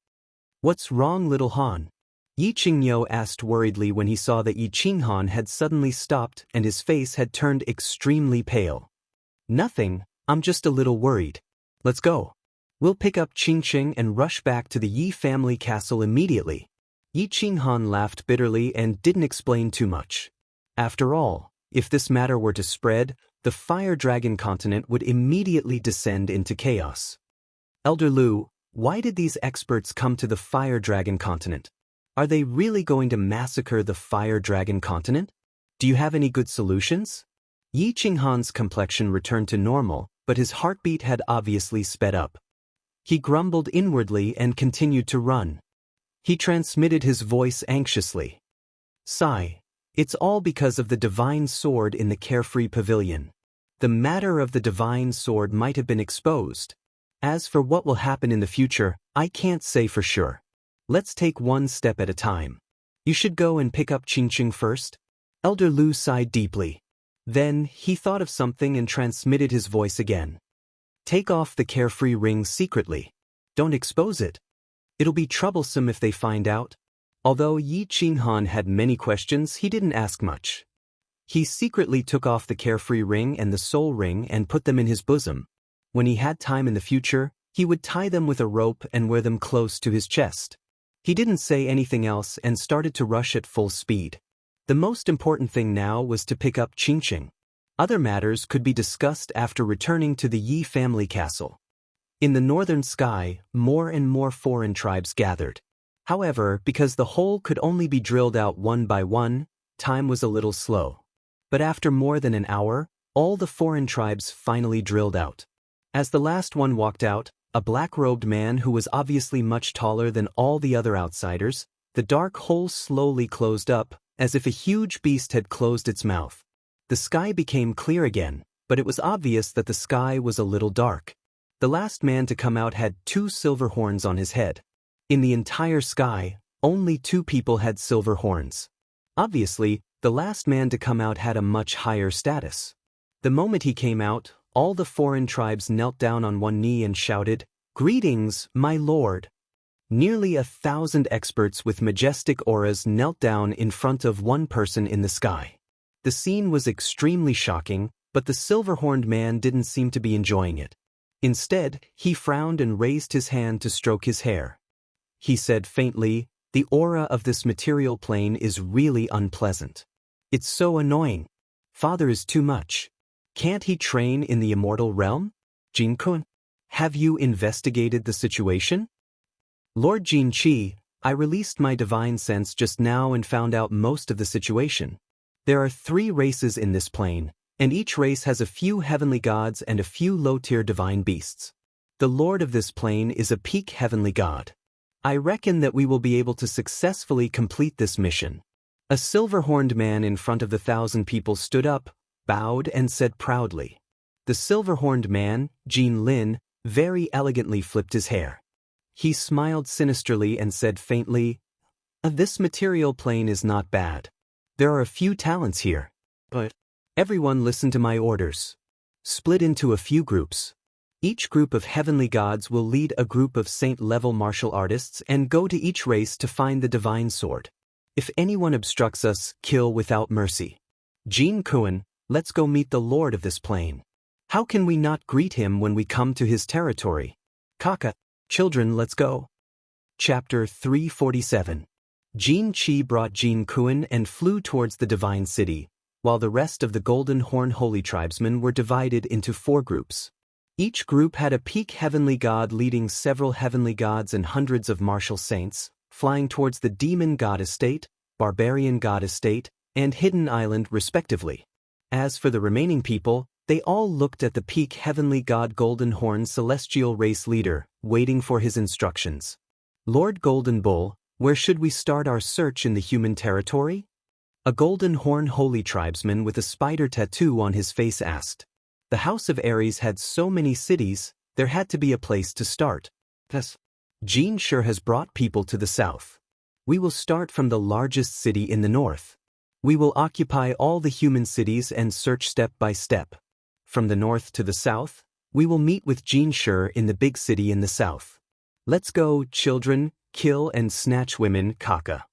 What's wrong, little Han? Yi Qingyo asked worriedly when he saw that Yi Qinghan had suddenly stopped and his face had turned extremely pale. Nothing, I'm just a little worried. Let's go. We'll pick up Qingqing and rush back to the Yi family castle immediately. Yi Qinghan laughed bitterly and didn't explain too much. After all, if this matter were to spread, the Fire Dragon continent would immediately descend into chaos. Elder Lu, why did these experts come to the Fire Dragon continent? Are they really going to massacre the Fire Dragon continent? Do you have any good solutions? Yi Qinghan's complexion returned to normal, but his heartbeat had obviously sped up. He grumbled inwardly and continued to run. He transmitted his voice anxiously. Sigh. It's all because of the divine sword in the Carefree Pavilion. The matter of the divine sword might have been exposed. As for what will happen in the future, I can't say for sure. Let's take one step at a time. You should go and pick up Qingqing first. Elder Lu sighed deeply. Then, he thought of something and transmitted his voice again. Take off the Carefree ring secretly. Don't expose it. It'll be troublesome if they find out. Although Yi Qinghan had many questions, he didn't ask much. He secretly took off the Carefree ring and the Soul ring and put them in his bosom. When he had time in the future, he would tie them with a rope and wear them close to his chest. He didn't say anything else and started to rush at full speed. The most important thing now was to pick up Qingqing. Other matters could be discussed after returning to the Yi family castle. In the northern sky, more and more foreign tribes gathered. However, because the hole could only be drilled out one by one, time was a little slow. But after more than an hour, all the foreign tribes finally drilled out. As the last one walked out, a black-robed man who was obviously much taller than all the other outsiders, the dark hole slowly closed up, as if a huge beast had closed its mouth. The sky became clear again, but it was obvious that the sky was a little dark. The last man to come out had 2 silver horns on his head. In the entire sky, only 2 people had silver horns. Obviously, the last man to come out had a much higher status. The moment he came out, all the foreign tribes knelt down on one knee and shouted, "Greetings, my lord!" Nearly 1,000 experts with majestic auras knelt down in front of one person in the sky. The scene was extremely shocking, but the silver-horned man didn't seem to be enjoying it. Instead, he frowned and raised his hand to stroke his hair. He said faintly, "The aura of this material plane is really unpleasant. It's so annoying. Father is too much. Can't he train in the immortal realm? Jin-kun, have you investigated the situation?" "Lord Jin-chi, I released my divine sense just now and found out most of the situation. There are 3 races in this plane, and each race has a few heavenly gods and a few low-tier divine beasts. The lord of this plane is a peak heavenly god. I reckon that we will be able to successfully complete this mission." A silver-horned man in front of the 1,000 people stood up, bowed and said proudly. The silver-horned man, Jin Lin, very elegantly flipped his hair. He smiled sinisterly and said faintly, "This material plane is not bad. There are a few talents here. But everyone listen to my orders. Split into a few groups. Each group of heavenly gods will lead a group of saint-level martial artists and go to each race to find the divine sword. If anyone obstructs us, kill without mercy. Jin-kun, let's go meet the lord of this plane. How can we not greet him when we come to his territory? Kaka, children, let's go." Chapter 347. Jin-chi brought Jin-kun and flew towards the divine city, while the rest of the Golden Horn holy tribesmen were divided into 4 groups. Each group had a peak heavenly god leading several heavenly gods and hundreds of martial saints, flying towards the demon god estate, barbarian god estate, and hidden island respectively. As for the remaining people, they all looked at the peak heavenly god Golden Horn celestial race leader, waiting for his instructions. "Lord Golden Bull, where should we start our search in the human territory?" A Golden Horn holy tribesman with a spider tattoo on his face asked. The House of Aries had so many cities, there had to be a place to start. Thus, Jin sure has brought people to the south. We will start from the largest city in the north. We will occupy all the human cities and search step by step. From the north to the south, we will meet with Jin Shur in the big city in the south. Let's go, children, kill and snatch women, Kaka.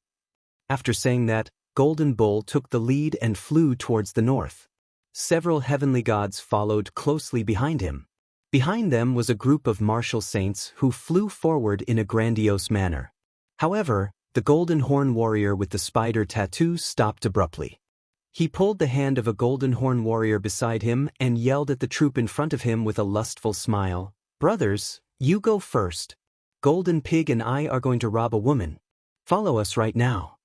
After saying that, Golden Bull took the lead and flew towards the north. Several heavenly gods followed closely behind him. Behind them was a group of martial saints who flew forward in a grandiose manner. However, the Golden Horn warrior with the spider tattoo stopped abruptly. He pulled the hand of a Golden Horn warrior beside him and yelled at the troop in front of him with a lustful smile, "Brothers, you go first. Golden Pig and I are going to rob a woman. Follow us right now."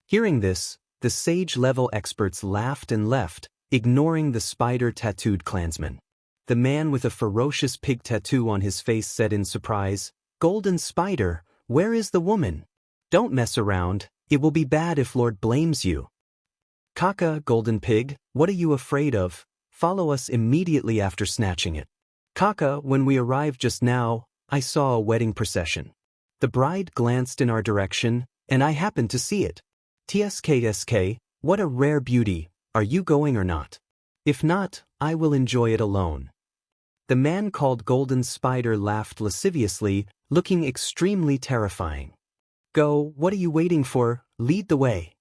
Hearing this, the sage-level experts laughed and left, ignoring the spider-tattooed clansman. The man with a ferocious pig tattoo on his face said in surprise, "Golden Spider, where is the woman? Don't mess around, it will be bad if Lord blames you." "Kaka, Golden Pig, what are you afraid of? Follow us immediately after snatching it." "Kaka, when we arrived just now, I saw a wedding procession. The bride glanced in our direction, and I happened to see it. TSK, what a rare beauty, are you going or not? If not, I will enjoy it alone." The man called Golden Spider laughed lasciviously, looking extremely terrifying. "Go, what are you waiting for? Lead the way."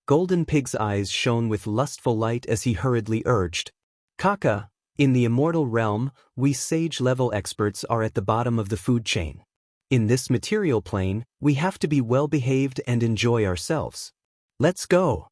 Golden Pig's eyes shone with lustful light as he hurriedly urged, "Kaka, in the immortal realm, we sage-level experts are at the bottom of the food chain. In this material plane, we have to be well-behaved and enjoy ourselves. Let's go."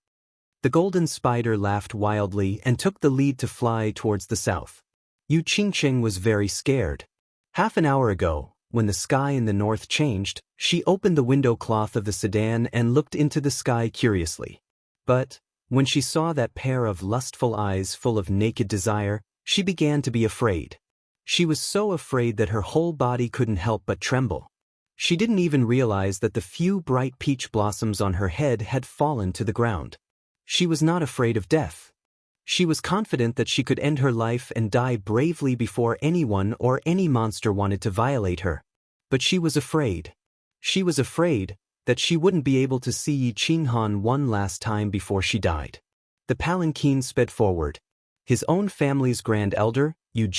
The Golden Spider laughed wildly and took the lead to fly towards the south. Yu Qingqing was very scared. Half an hour ago, when the sky in the north changed, she opened the window cloth of the sedan and looked into the sky curiously. But, when she saw that pair of lustful eyes full of naked desire, she began to be afraid. She was so afraid that her whole body couldn't help but tremble. She didn't even realize that the few bright peach blossoms on her head had fallen to the ground. She was not afraid of death. She was confident that she could end her life and die bravely before anyone or any monster wanted to violate her. But she was afraid. She was afraid that she wouldn't be able to see Yi Qinghan one last time before she died. The palanquin sped forward. His own family's grand elder, Yu,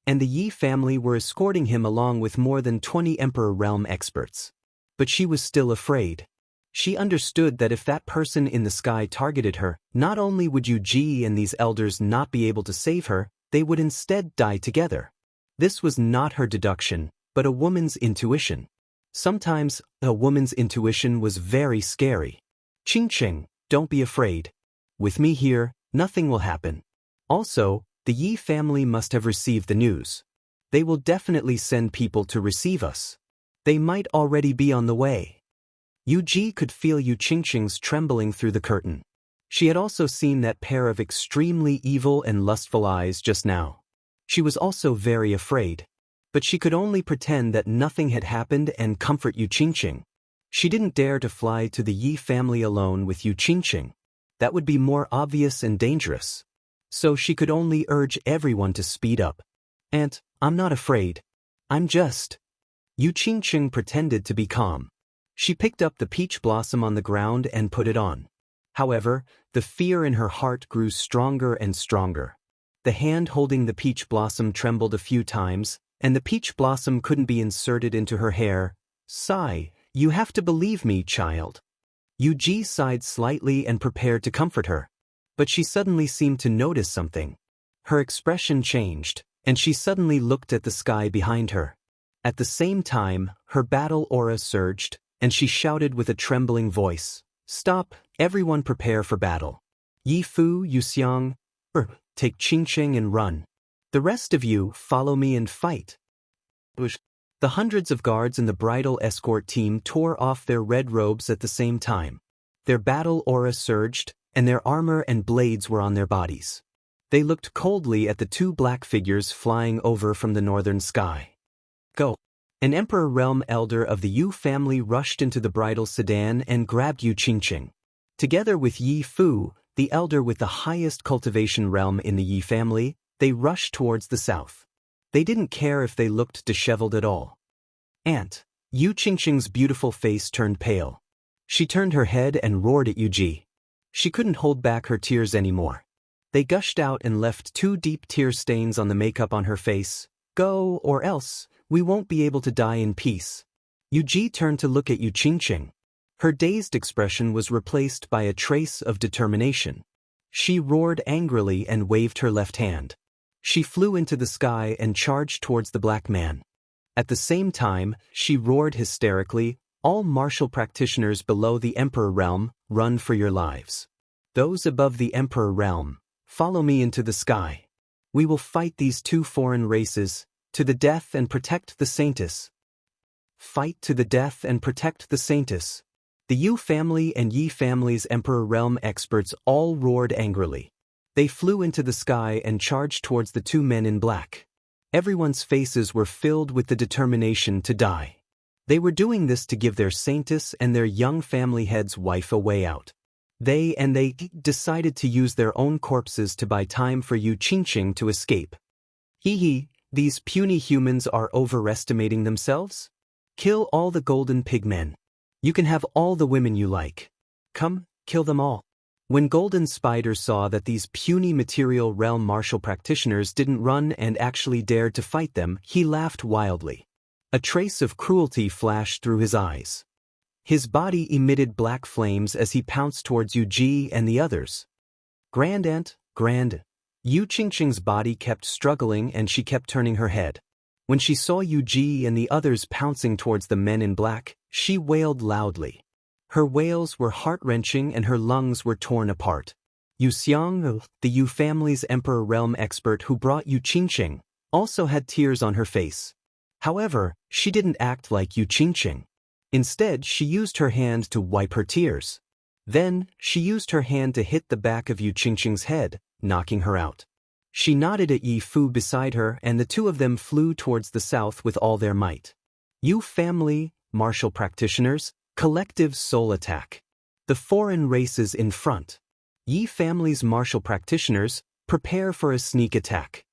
and the Yi family were escorting him along with more than 20 Emperor Realm experts. But she was still afraid. She understood that if that person in the sky targeted her, not only would Yu and these elders not be able to save her, they would instead die together. This was not her deduction, but a woman's intuition. Sometimes, a woman's intuition was very scary. Qingqing, don't be afraid. With me here, nothing will happen. Also, the Yi family must have received the news. They will definitely send people to receive us. They might already be on the way. Yu could feel Yu Qingqing's trembling through the curtain. She had also seen that pair of extremely evil and lustful eyes just now. She was also very afraid. But she could only pretend that nothing had happened and comfort Yu Qingqing. She didn't dare to fly to the Yi family alone with Yu Qingqing. That would be more obvious and dangerous. So she could only urge everyone to speed up. "Aunt, I'm not afraid. I'm just..." Yu Qingqing pretended to be calm. She picked up the peach blossom on the ground and put it on. However, the fear in her heart grew stronger and stronger. The hand holding the peach blossom trembled a few times, and the peach blossom couldn't be inserted into her hair. "Sigh, you have to believe me, child." Yu sighed slightly and prepared to comfort her. But she suddenly seemed to notice something. Her expression changed, and she suddenly looked at the sky behind her. At the same time, her battle aura surged, and she shouted with a trembling voice, "Stop, everyone prepare for battle. Yi Fu, Yu Xiang, take Qingqing and run. The rest of you, follow me and fight." The hundreds of guards in the bridal escort team tore off their red robes at the same time. Their battle aura surged, and their armor and blades were on their bodies. They looked coldly at the two black figures flying over from the northern sky. "Go!" An Emperor Realm elder of the Yu family rushed into the bridal sedan and grabbed Yu Qingqing. Together with Yi Fu, the elder with the highest cultivation realm in the Yi family, they rushed towards the south. They didn't care if they looked disheveled at all. "Aunt." Yu Qingqing's beautiful face turned pale. She turned her head and roared at Yu. She couldn't hold back her tears anymore. They gushed out and left 2 deep tear stains on the makeup on her face. "Go, or else, we won't be able to die in peace." Yu turned to look at Yu Qingqing. Her dazed expression was replaced by a trace of determination. She roared angrily and waved her left hand. She flew into the sky and charged towards the black man. At the same time, she roared hysterically, "All martial practitioners below the Emperor Realm, run for your lives. Those above the Emperor Realm, follow me into the sky. We will fight these 2 foreign races, to the death and protect the Saintus." Fight to the death and protect the Saintus. The Yu family and Yi family's Emperor Realm experts all roared angrily. They flew into the sky and charged towards the 2 men in black. Everyone's faces were filled with the determination to die. They were doing this to give their Saintus and their young family head's wife a way out. They decided to use their own corpses to buy time for Yu Qingqing to escape. These puny humans are overestimating themselves? Kill all the golden pigmen. You can have all the women you like. Come, kill them all. When Golden Spider saw that these puny material realm martial practitioners didn't run and actually dared to fight them, he laughed wildly. A trace of cruelty flashed through his eyes. His body emitted black flames as he pounced towards Yu and the others. "Grand Aunt, Grand." Yu Qingqing's body kept struggling and she kept turning her head. When she saw Yu and the others pouncing towards the men in black, she wailed loudly. Her wails were heart-wrenching and her lungs were torn apart. Yu Xiang, the Yu family's Emperor Realm expert who brought Yu Qingqing, also had tears on her face. However, she didn't act like Yu Qingqing. Instead, she used her hand to wipe her tears. Then, she used her hand to hit the back of Yu Qingqing's head, knocking her out. She nodded at Yi Fu beside her and the 2 of them flew towards the south with all their might. Yu family, martial practitioners, collective soul attack. The foreign races in front. Yi family's martial practitioners, prepare for a sneak attack.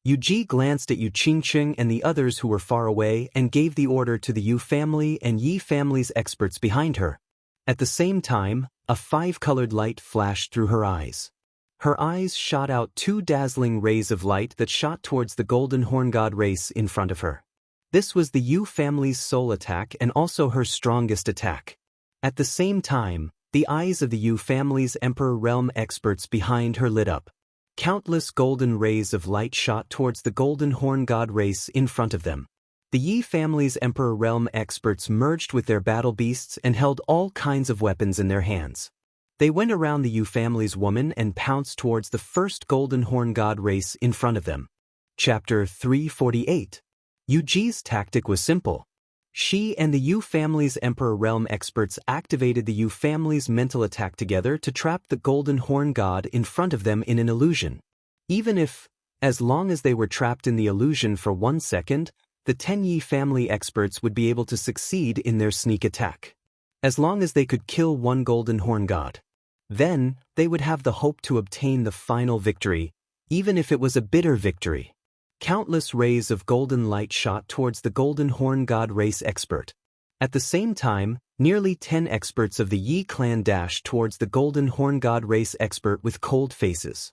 Yu glanced at Yu Qingqing and the others who were far away and gave the order to the Yu family and Yi family's experts behind her. At the same time, a 5-colored light flashed through her eyes. Her eyes shot out two dazzling rays of light that shot towards the golden horn god race in front of her. This was the Yu family's sole attack and also her strongest attack. At the same time, the eyes of the Yu family's Emperor Realm experts behind her lit up. Countless golden rays of light shot towards the golden horn god race in front of them. The Yi family's Emperor Realm experts merged with their battle beasts and held all kinds of weapons in their hands. They went around the Yu family's woman and pounced towards the first golden horn god race in front of them. Chapter 348. Yu Ji's tactic was simple. She and the Yu family's Emperor Realm experts activated the Yu family's mental attack together to trap the golden horn god in front of them in an illusion. Even if, as long as they were trapped in the illusion for 1 second, the 10 Yi family experts would be able to succeed in their sneak attack. As long as they could kill one golden horn god. Then, they would have the hope to obtain the final victory, even if it was a bitter victory. Countless rays of golden light shot towards the golden horn god race expert. At the same time, nearly 10 experts of the Yi clan dashed towards the golden horn god race expert with cold faces.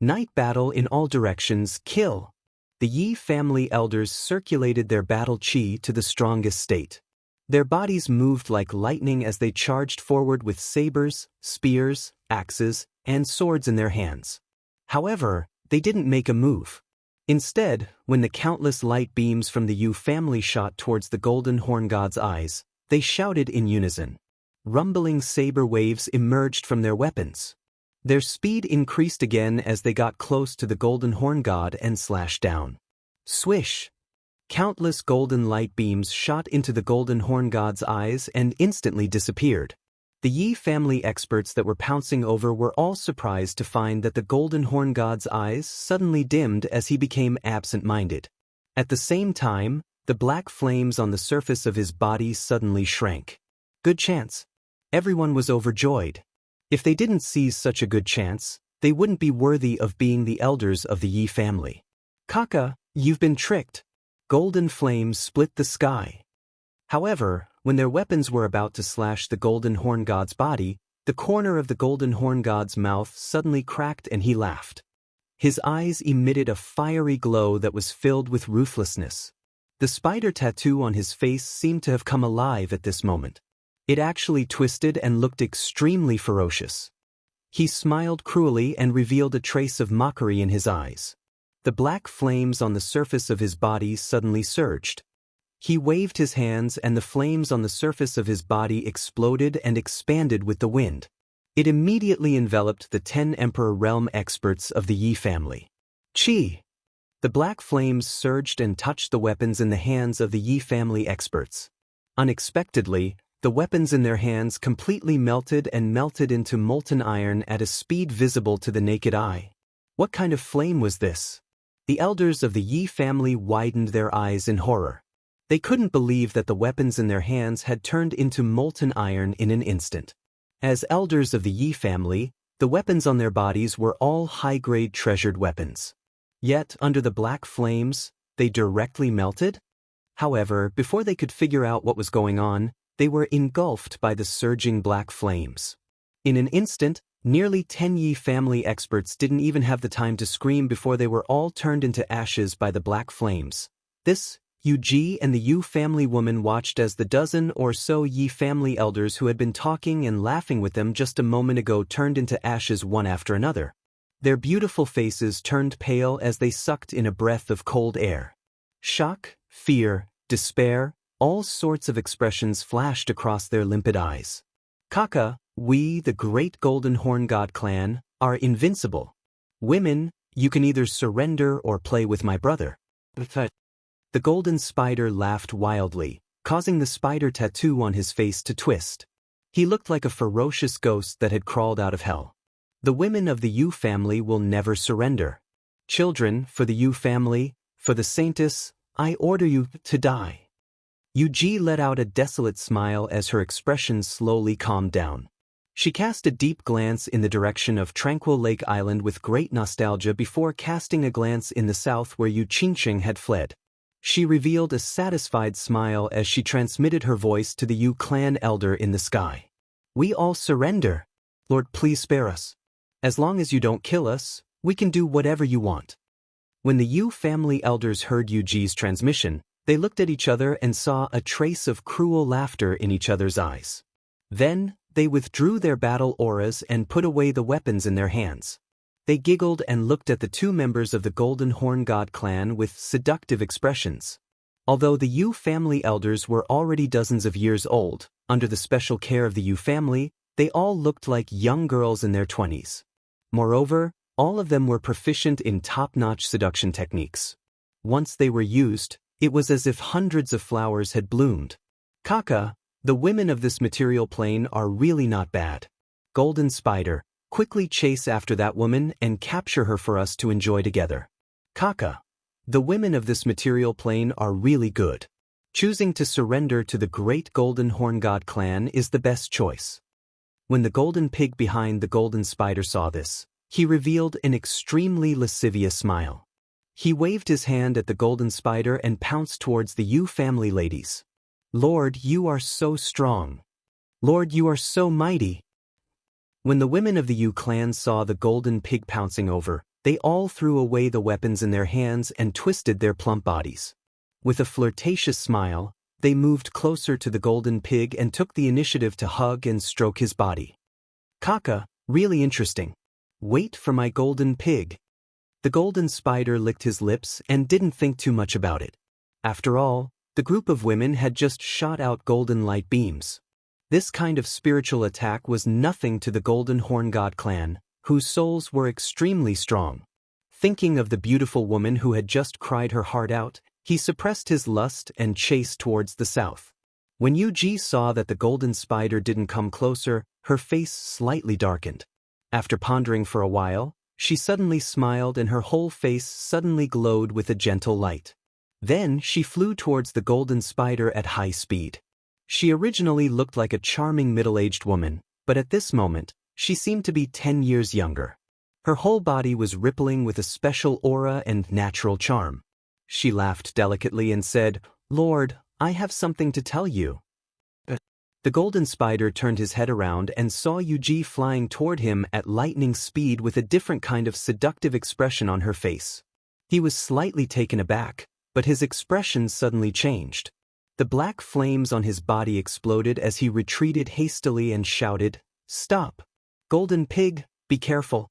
Night battle in all directions, kill. The Yi family elders circulated their battle chi to the strongest state. Their bodies moved like lightning as they charged forward with sabers, spears, axes, and swords in their hands. However, they didn't make a move. Instead, when the countless light beams from the Yu family shot towards the golden horn god's eyes, they shouted in unison. Rumbling saber waves emerged from their weapons. Their speed increased again as they got close to the golden horn god and slashed down. Swish! Countless golden light beams shot into the golden horn god's eyes and instantly disappeared. The Yi family experts that were pouncing over were all surprised to find that the golden horn god's eyes suddenly dimmed as he became absent-minded. At the same time, the black flames on the surface of his body suddenly shrank. Good chance. Everyone was overjoyed. If they didn't seize such a good chance, they wouldn't be worthy of being the elders of the Yi family. Kaka, you've been tricked. Golden flames split the sky. However, when their weapons were about to slash the golden horn god's body, the corner of the golden horn god's mouth suddenly cracked and he laughed. His eyes emitted a fiery glow that was filled with ruthlessness. The spider tattoo on his face seemed to have come alive at this moment. It actually twisted and looked extremely ferocious. He smiled cruelly and revealed a trace of mockery in his eyes. The black flames on the surface of his body suddenly surged. He waved his hands and the flames on the surface of his body exploded and expanded with the wind. It immediately enveloped the 10 Emperor Realm experts of the Yi family. Chi! The black flames surged and touched the weapons in the hands of the Yi family experts. Unexpectedly, the weapons in their hands completely melted and melted into molten iron at a speed visible to the naked eye. What kind of flame was this? The elders of the Yi family widened their eyes in horror. They couldn't believe that the weapons in their hands had turned into molten iron in an instant. As elders of the Yi family, the weapons on their bodies were all high-grade treasured weapons. Yet, under the black flames, they directly melted? However, before they could figure out what was going on, they were engulfed by the surging black flames. In an instant, nearly 10 Yi family experts didn't even have the time to scream before they were all turned into ashes by the black flames. This, Yu Ji and the Yu family woman watched as the dozen or so Yi family elders who had been talking and laughing with them just a moment ago turned into ashes one after another. Their beautiful faces turned pale as they sucked in a breath of cold air. Shock, fear, despair, all sorts of expressions flashed across their limpid eyes. Kaka, we, the great Golden Horn God clan, are invincible. Women, you can either surrender or play with my brother. The golden spider laughed wildly, causing the spider tattoo on his face to twist. He looked like a ferocious ghost that had crawled out of hell. The women of the Yu family will never surrender. Children, for the Yu family, for the Saintess, I order you to die. Yu Ji let out a desolate smile as her expression slowly calmed down. She cast a deep glance in the direction of Tranquil Lake Island with great nostalgia before casting a glance in the south where Yu Qingqing had fled. She revealed a satisfied smile as she transmitted her voice to the Yu clan elder in the sky. We all surrender. Lord, please spare us. As long as you don't kill us, we can do whatever you want. When the Yu family elders heard Yu Ji's transmission, they looked at each other and saw a trace of cruel laughter in each other's eyes. Then, they withdrew their battle auras and put away the weapons in their hands. They giggled and looked at the two members of the Golden Horn God clan with seductive expressions. Although the Yu family elders were already dozens of years old, under the special care of the Yu family, they all looked like young girls in their 20s. Moreover, all of them were proficient in top-notch seduction techniques. Once they were used, it was as if hundreds of flowers had bloomed. Kaka, the women of this material plane are really not bad. Golden Spider, quickly chase after that woman and capture her for us to enjoy together. Kaka, the women of this material plane are really good. Choosing to surrender to the great Golden Horn God clan is the best choice. When the golden pig behind the golden spider saw this, he revealed an extremely lascivious smile. He waved his hand at the golden spider and pounced towards the Yu family ladies. Lord, you are so strong. Lord, you are so mighty. When the women of the Yu clan saw the golden pig pouncing over, they all threw away the weapons in their hands and twisted their plump bodies. With a flirtatious smile, they moved closer to the golden pig and took the initiative to hug and stroke his body. Kaka, really interesting. Wait for my golden pig. The golden spider licked his lips and didn't think too much about it. After all, the group of women had just shot out golden light beams. This kind of spiritual attack was nothing to the Golden Horn God clan, whose souls were extremely strong. Thinking of the beautiful woman who had just cried her heart out, he suppressed his lust and chased towards the south. When Yu Ji saw that the golden spider didn't come closer, her face slightly darkened. After pondering for a while, she suddenly smiled and her whole face suddenly glowed with a gentle light. Then she flew towards the golden spider at high speed. She originally looked like a charming middle-aged woman, but at this moment, she seemed to be 10 years younger. Her whole body was rippling with a special aura and natural charm. She laughed delicately and said, "Lord, I have something to tell you." The golden spider turned his head around and saw Yu Ji flying toward him at lightning speed with a different kind of seductive expression on her face. He was slightly taken aback, but his expression suddenly changed. The black flames on his body exploded as he retreated hastily and shouted, "Stop! Golden pig, be careful."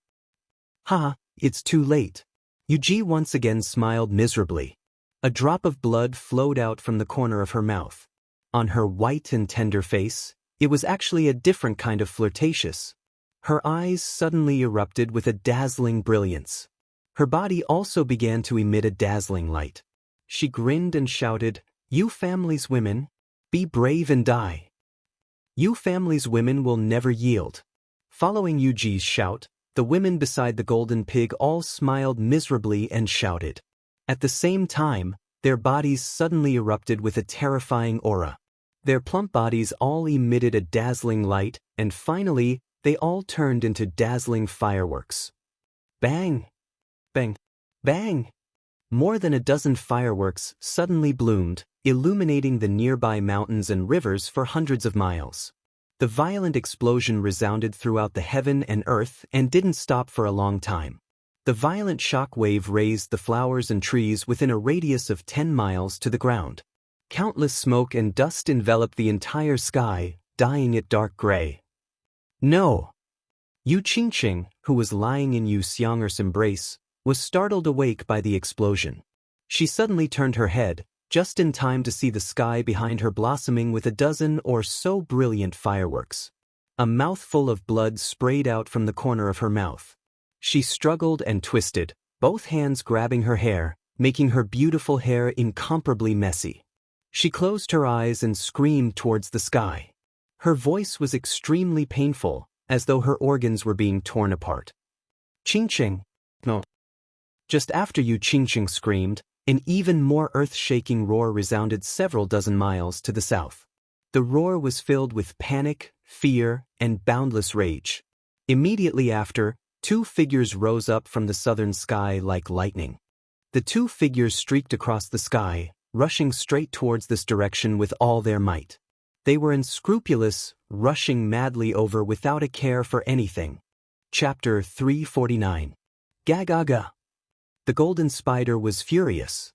"Ha, it's too late." Yu Ji once again smiled miserably. A drop of blood flowed out from the corner of her mouth. On her white and tender face, it was actually a different kind of flirtatious. Her eyes suddenly erupted with a dazzling brilliance. Her body also began to emit a dazzling light. She grinned and shouted, "You family's women, be brave and die. You family's women will never yield." Following Yu Ji's shout, the women beside the golden pig all smiled miserably and shouted. At the same time, their bodies suddenly erupted with a terrifying aura. Their plump bodies all emitted a dazzling light, and finally, they all turned into dazzling fireworks. Bang! Bang! Bang! More than a dozen fireworks suddenly bloomed, illuminating the nearby mountains and rivers for hundreds of miles. The violent explosion resounded throughout the heaven and earth and didn't stop for a long time. The violent shock wave raised the flowers and trees within a radius of 10 miles to the ground. Countless smoke and dust enveloped the entire sky, dyeing it dark gray. No! Yu Qingqing, who was lying in Yu Xianxia's embrace, was startled awake by the explosion. She suddenly turned her head, just in time to see the sky behind her blossoming with a dozen or so brilliant fireworks. A mouthful of blood sprayed out from the corner of her mouth. She struggled and twisted, both hands grabbing her hair, making her beautiful hair incomparably messy. She closed her eyes and screamed towards the sky. Her voice was extremely painful, as though her organs were being torn apart. "Qingqing, no." Just after Yu Qingqing screamed, an even more earth-shaking roar resounded several dozen miles to the south. The roar was filled with panic, fear, and boundless rage. Immediately after, two figures rose up from the southern sky like lightning. The two figures streaked across the sky, rushing straight towards this direction with all their might. They were unscrupulous, rushing madly over without a care for anything. Chapter 349. Gagaga. The golden spider was furious.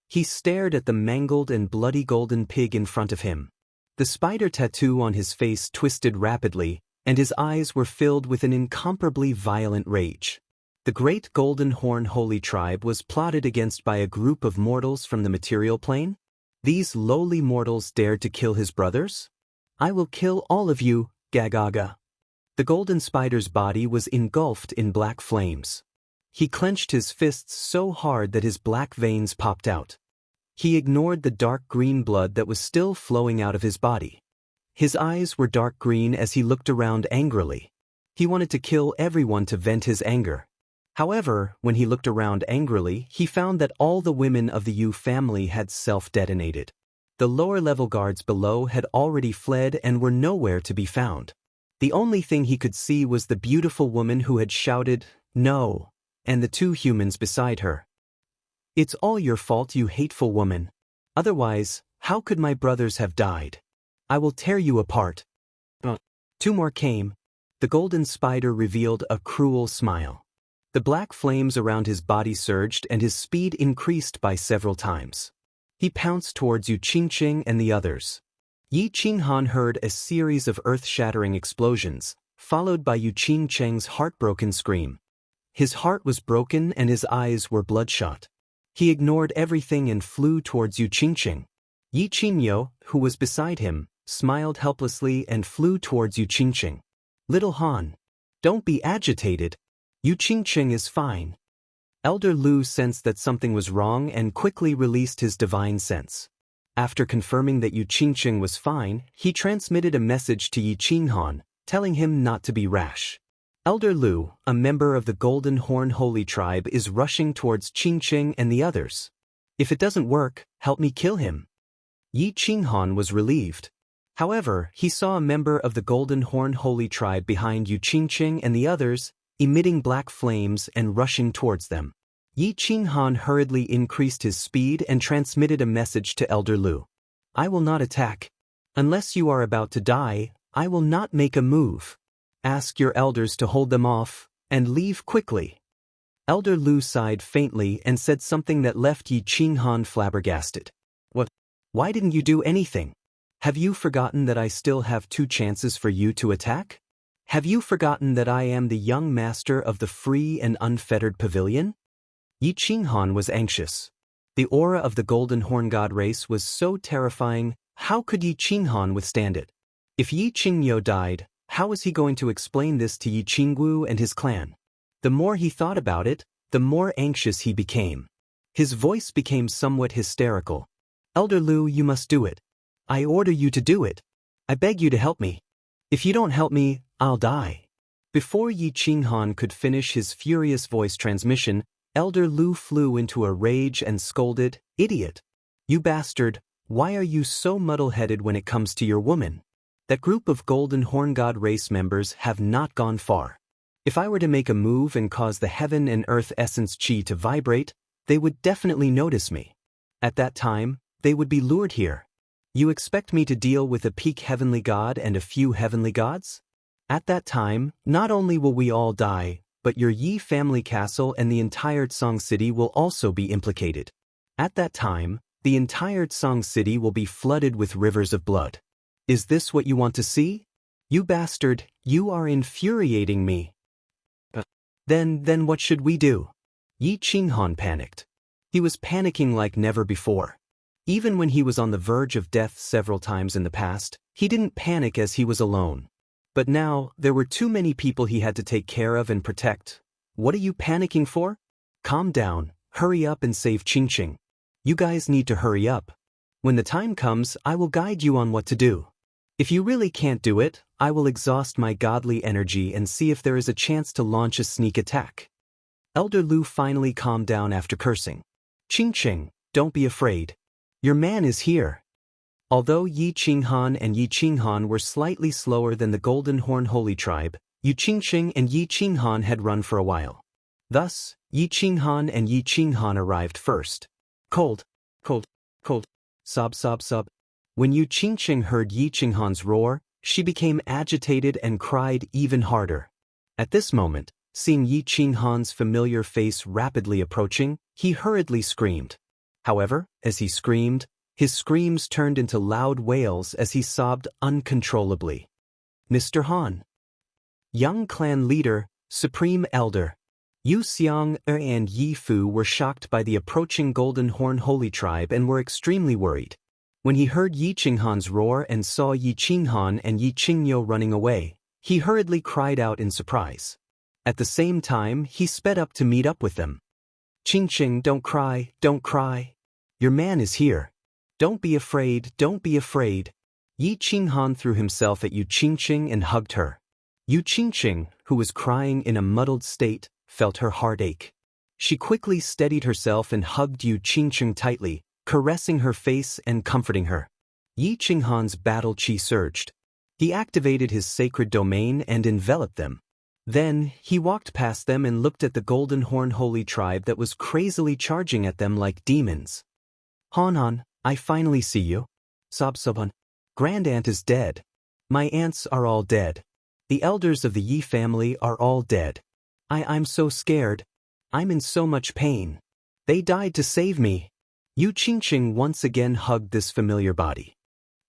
He stared at the mangled and bloody golden pig in front of him. The spider tattoo on his face twisted rapidly, and his eyes were filled with an incomparably violent rage. The great golden horn holy tribe was plotted against by a group of mortals from the material plane? These lowly mortals dared to kill his brothers? I will kill all of you, Gagaga. The golden spider's body was engulfed in black flames. He clenched his fists so hard that his black veins popped out. He ignored the dark green blood that was still flowing out of his body. His eyes were dark green as he looked around angrily. He wanted to kill everyone to vent his anger. However, when he looked around angrily, he found that all the women of the Yu family had self-detonated. The lower-level guards below had already fled and were nowhere to be found. The only thing he could see was the beautiful woman who had shouted, "No," and the two humans beside her. "It's all your fault, you hateful woman. Otherwise, how could my brothers have died? I will tear you apart." Two more came. The golden spider revealed a cruel smile. The black flames around his body surged and his speed increased by several times. He pounced towards Yu Qingqing and the others. Yi Qinghan heard a series of earth-shattering explosions, followed by Yu Qingcheng's heartbroken scream. His heart was broken and his eyes were bloodshot. He ignored everything and flew towards Yu Qingqing. Yi Qingyo, who was beside him, smiled helplessly and flew towards Yu Qingqing. "Little Han, don't be agitated. Yu Qingqing is fine." Elder Lu sensed that something was wrong and quickly released his divine sense. After confirming that Yu Qingqing was fine, he transmitted a message to Yi Qinghan, telling him not to be rash. Elder Lu, a member of the Golden Horn Holy Tribe, is rushing towards Qingqing and the others. If it doesn't work, help me kill him. Yi Qinghan was relieved. However, he saw a member of the Golden Horn Holy Tribe behind Yu Qingqing and the others, emitting black flames and rushing towards them. Yi Qinghan hurriedly increased his speed and transmitted a message to Elder Lu. "I will not attack. Unless you are about to die, I will not make a move. Ask your elders to hold them off, and leave quickly." Elder Lu sighed faintly and said something that left Yi Qinghan flabbergasted. "What? Why didn't you do anything? Have you forgotten that I still have 2 chances for you to attack? Have you forgotten that I am the young master of the free and unfettered pavilion?" Yi Qinghan was anxious. The aura of the Golden Horn God race was so terrifying, how could Yi Qinghan withstand it? If Yi Qingyo died, how was he going to explain this to Yi Qingwu and his clan? The more he thought about it, the more anxious he became. His voice became somewhat hysterical. "Elder Lu, you must do it. I order you to do it. I beg you to help me. If you don't help me, I'll die." Before Yi Qinghan could finish his furious voice transmission, Elder Lu flew into a rage and scolded, "Idiot! You bastard, why are you so muddle-headed when it comes to your woman? That group of Golden Horn God race members have not gone far. If I were to make a move and cause the heaven and earth essence chi to vibrate, they would definitely notice me. At that time, they would be lured here. You expect me to deal with a peak heavenly god and a few heavenly gods? At that time, not only will we all die, but your Yi family castle and the entire Tsang city will also be implicated. At that time, the entire Tsang city will be flooded with rivers of blood. Is this what you want to see? You bastard, you are infuriating me." Then what should we do? Yi Qinghan panicked. He was panicking like never before. Even when he was on the verge of death several times in the past, he didn't panic as he was alone. But now, there were too many people he had to take care of and protect. What are you panicking for? Calm down, hurry up and save Qingqing. You guys need to hurry up. When the time comes, I will guide you on what to do. If you really can't do it, I will exhaust my godly energy and see if there is a chance to launch a sneak attack. Elder Lu finally calmed down after cursing. "Qingqing, don't be afraid. Your man is here." Although Yi Qinghan and Yi Qinghan were slightly slower than the Golden Horn Holy Tribe, Yu Qingqing and Yi Qinghan had run for a while. Thus, Yi Qinghan and Yi Qinghan arrived first. Cold, cold, cold, sob sob sob. When Yu Qingqing heard Yi Qinghan's roar, she became agitated and cried even harder. At this moment, seeing Yi Qinghan's familiar face rapidly approaching, he hurriedly screamed. However, as he screamed, his screams turned into loud wails as he sobbed uncontrollably. Mr. Han. Young clan leader, supreme elder. Yu Xiang and Yi Fu were shocked by the approaching Golden Horn Holy Tribe and were extremely worried. When he heard Yi Qinghan's roar and saw Yi Qinghan and Yi Qingyo running away, he hurriedly cried out in surprise. At the same time, he sped up to meet up with them. Qingqing, don't cry, don't cry. Your man is here. Don't be afraid, don't be afraid. Yi Qinghan threw himself at Yu Qingqing and hugged her. Yu Qingqing, who was crying in a muddled state, felt her heart ache. She quickly steadied herself and hugged Yu Qingqing tightly, caressing her face and comforting her. Yi Qinghan's battle chi surged. He activated his sacred domain and enveloped them. Then, he walked past them and looked at the Golden Horn Holy Tribe that was crazily charging at them like demons. Han, I finally see you. Sob. Grand Aunt is dead. My aunts are all dead. The elders of the Yi family are all dead. I'm so scared. I'm in so much pain. They died to save me. Yu Qingqing once again hugged this familiar body.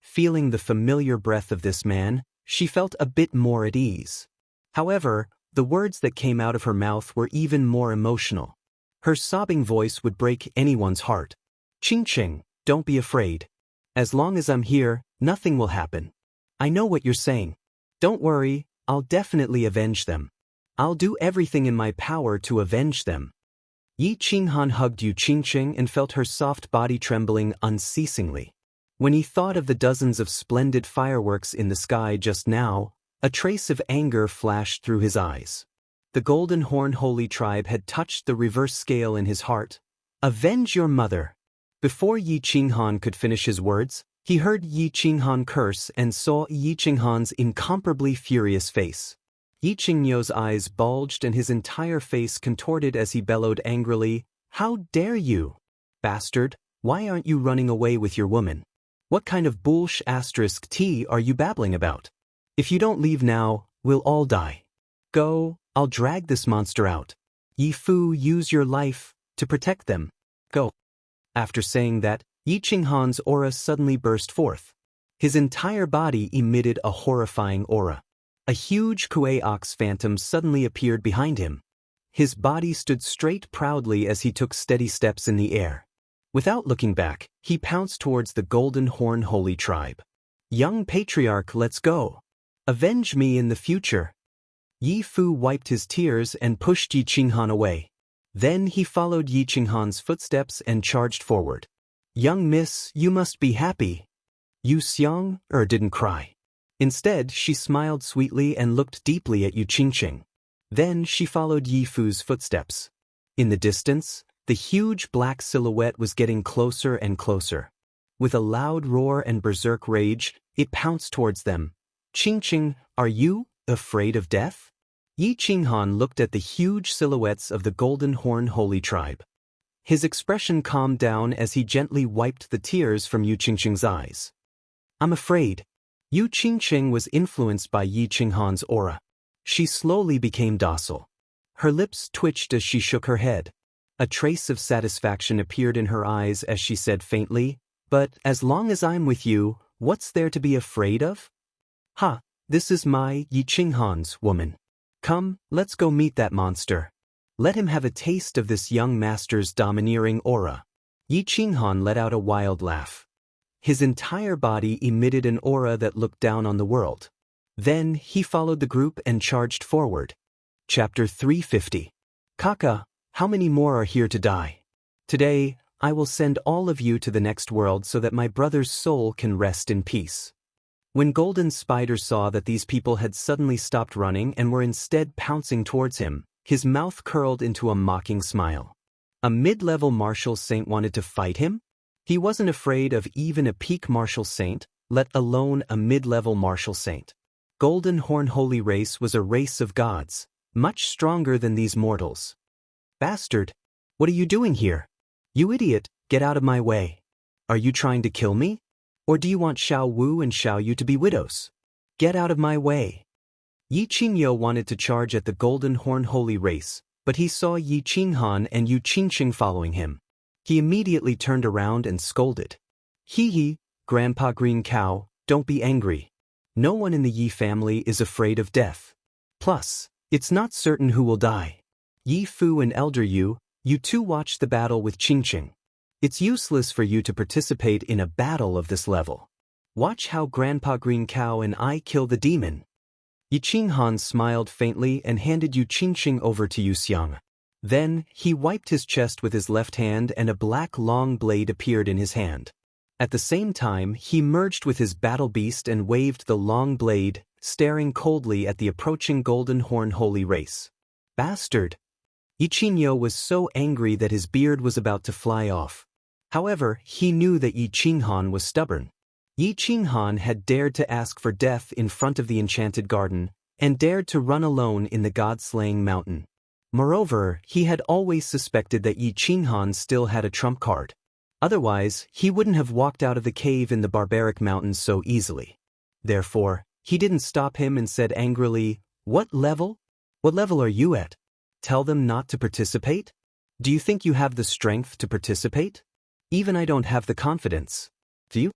Feeling the familiar breath of this man, she felt a bit more at ease. However, the words that came out of her mouth were even more emotional. Her sobbing voice would break anyone's heart. Qingqing, don't be afraid. As long as I'm here, nothing will happen. I know what you're saying. Don't worry, I'll definitely avenge them. I'll do everything in my power to avenge them. Yi Qinghan hugged Yu Qingqing and felt her soft body trembling unceasingly. When he thought of the dozens of splendid fireworks in the sky just now, a trace of anger flashed through his eyes. The Golden Horn Holy Tribe had touched the reverse scale in his heart. Avenge your mother. Before Yi Qinghan could finish his words, he heard Yi Qinghan curse and saw Yi Qinghan's incomparably furious face. Yi Qingyo's eyes bulged and his entire face contorted as he bellowed angrily, How dare you? Bastard, why aren't you running away with your woman? What kind of *T are you babbling about? If you don't leave now, we'll all die. Go, I'll drag this monster out. Yi Fu, use your life to protect them. Go. After saying that, Yi Qinghan's aura suddenly burst forth. His entire body emitted a horrifying aura. A huge Kuei ox phantom suddenly appeared behind him. His body stood straight proudly as he took steady steps in the air. Without looking back, he pounced towards the Golden Horn Holy Tribe. Young patriarch, let's go. Avenge me in the future. Yi Fu wiped his tears and pushed Yi Qinghan away. Then he followed Yi Qinghan's footsteps and charged forward. Young miss, you must be happy. Yu Xiang didn't cry. Instead, she smiled sweetly and looked deeply at Yu Qingqing. Then she followed Yi Fu's footsteps. In the distance, the huge black silhouette was getting closer and closer. With a loud roar and berserk rage, it pounced towards them. Qingqing, are you afraid of death? Yi Qinghan looked at the huge silhouettes of the Golden Horn Holy Tribe. His expression calmed down as he gently wiped the tears from Yu Qingqing's eyes. I'm afraid. Yu Qingqing was influenced by Yi Qinghan's aura. She slowly became docile. Her lips twitched as she shook her head. A trace of satisfaction appeared in her eyes as she said faintly, But as long as I'm with you, what's there to be afraid of? Ha, this is my Yi Qinghan's woman. Come, let's go meet that monster. Let him have a taste of this young master's domineering aura. Yi Qinghan let out a wild laugh. His entire body emitted an aura that looked down on the world. Then he followed the group and charged forward. Chapter 350. Kaka, how many more are here to die? Today, I will send all of you to the next world so that my brother's soul can rest in peace. When Golden Spider saw that these people had suddenly stopped running and were instead pouncing towards him, his mouth curled into a mocking smile. A mid-level martial saint wanted to fight him? He wasn't afraid of even a peak martial saint, let alone a mid-level martial saint. Golden Horn Holy Race was a race of gods, much stronger than these mortals. Bastard! What are you doing here? You idiot, get out of my way. Are you trying to kill me? Or do you want Xiao Wu and Xiao Yu to be widows? Get out of my way. Yi Qingyo wanted to charge at the Golden Horn Holy Race, but he saw Yi Qinghan and Yu Qingxing following him. He immediately turned around and scolded. Hee, Grandpa Green Cow, don't be angry. No one in the Yi family is afraid of death. Plus, it's not certain who will die. Yi Fu and Elder Yu, you two watch the battle with Qingxing. It's useless for you to participate in a battle of this level. Watch how Grandpa Green Cow and I kill the demon. Yi Qinghan smiled faintly and handed Yu Qingxing over to Yu Xiang. Then, he wiped his chest with his left hand and a black long blade appeared in his hand. At the same time, he merged with his battle beast and waved the long blade, staring coldly at the approaching Golden Horn Holy Race. Bastard! Yi Qingyo was so angry that his beard was about to fly off. However, he knew that Yi Qinghan was stubborn. Yi Qinghan had dared to ask for death in front of the enchanted garden, and dared to run alone in the god-slaying mountain. Moreover, he had always suspected that Yi Qinghan still had a trump card. Otherwise, he wouldn't have walked out of the cave in the barbaric mountains so easily. Therefore, he didn't stop him and said angrily, "What level? What level are you at? Tell them not to participate? Do you think you have the strength to participate? Even I don't have the confidence. Do you?"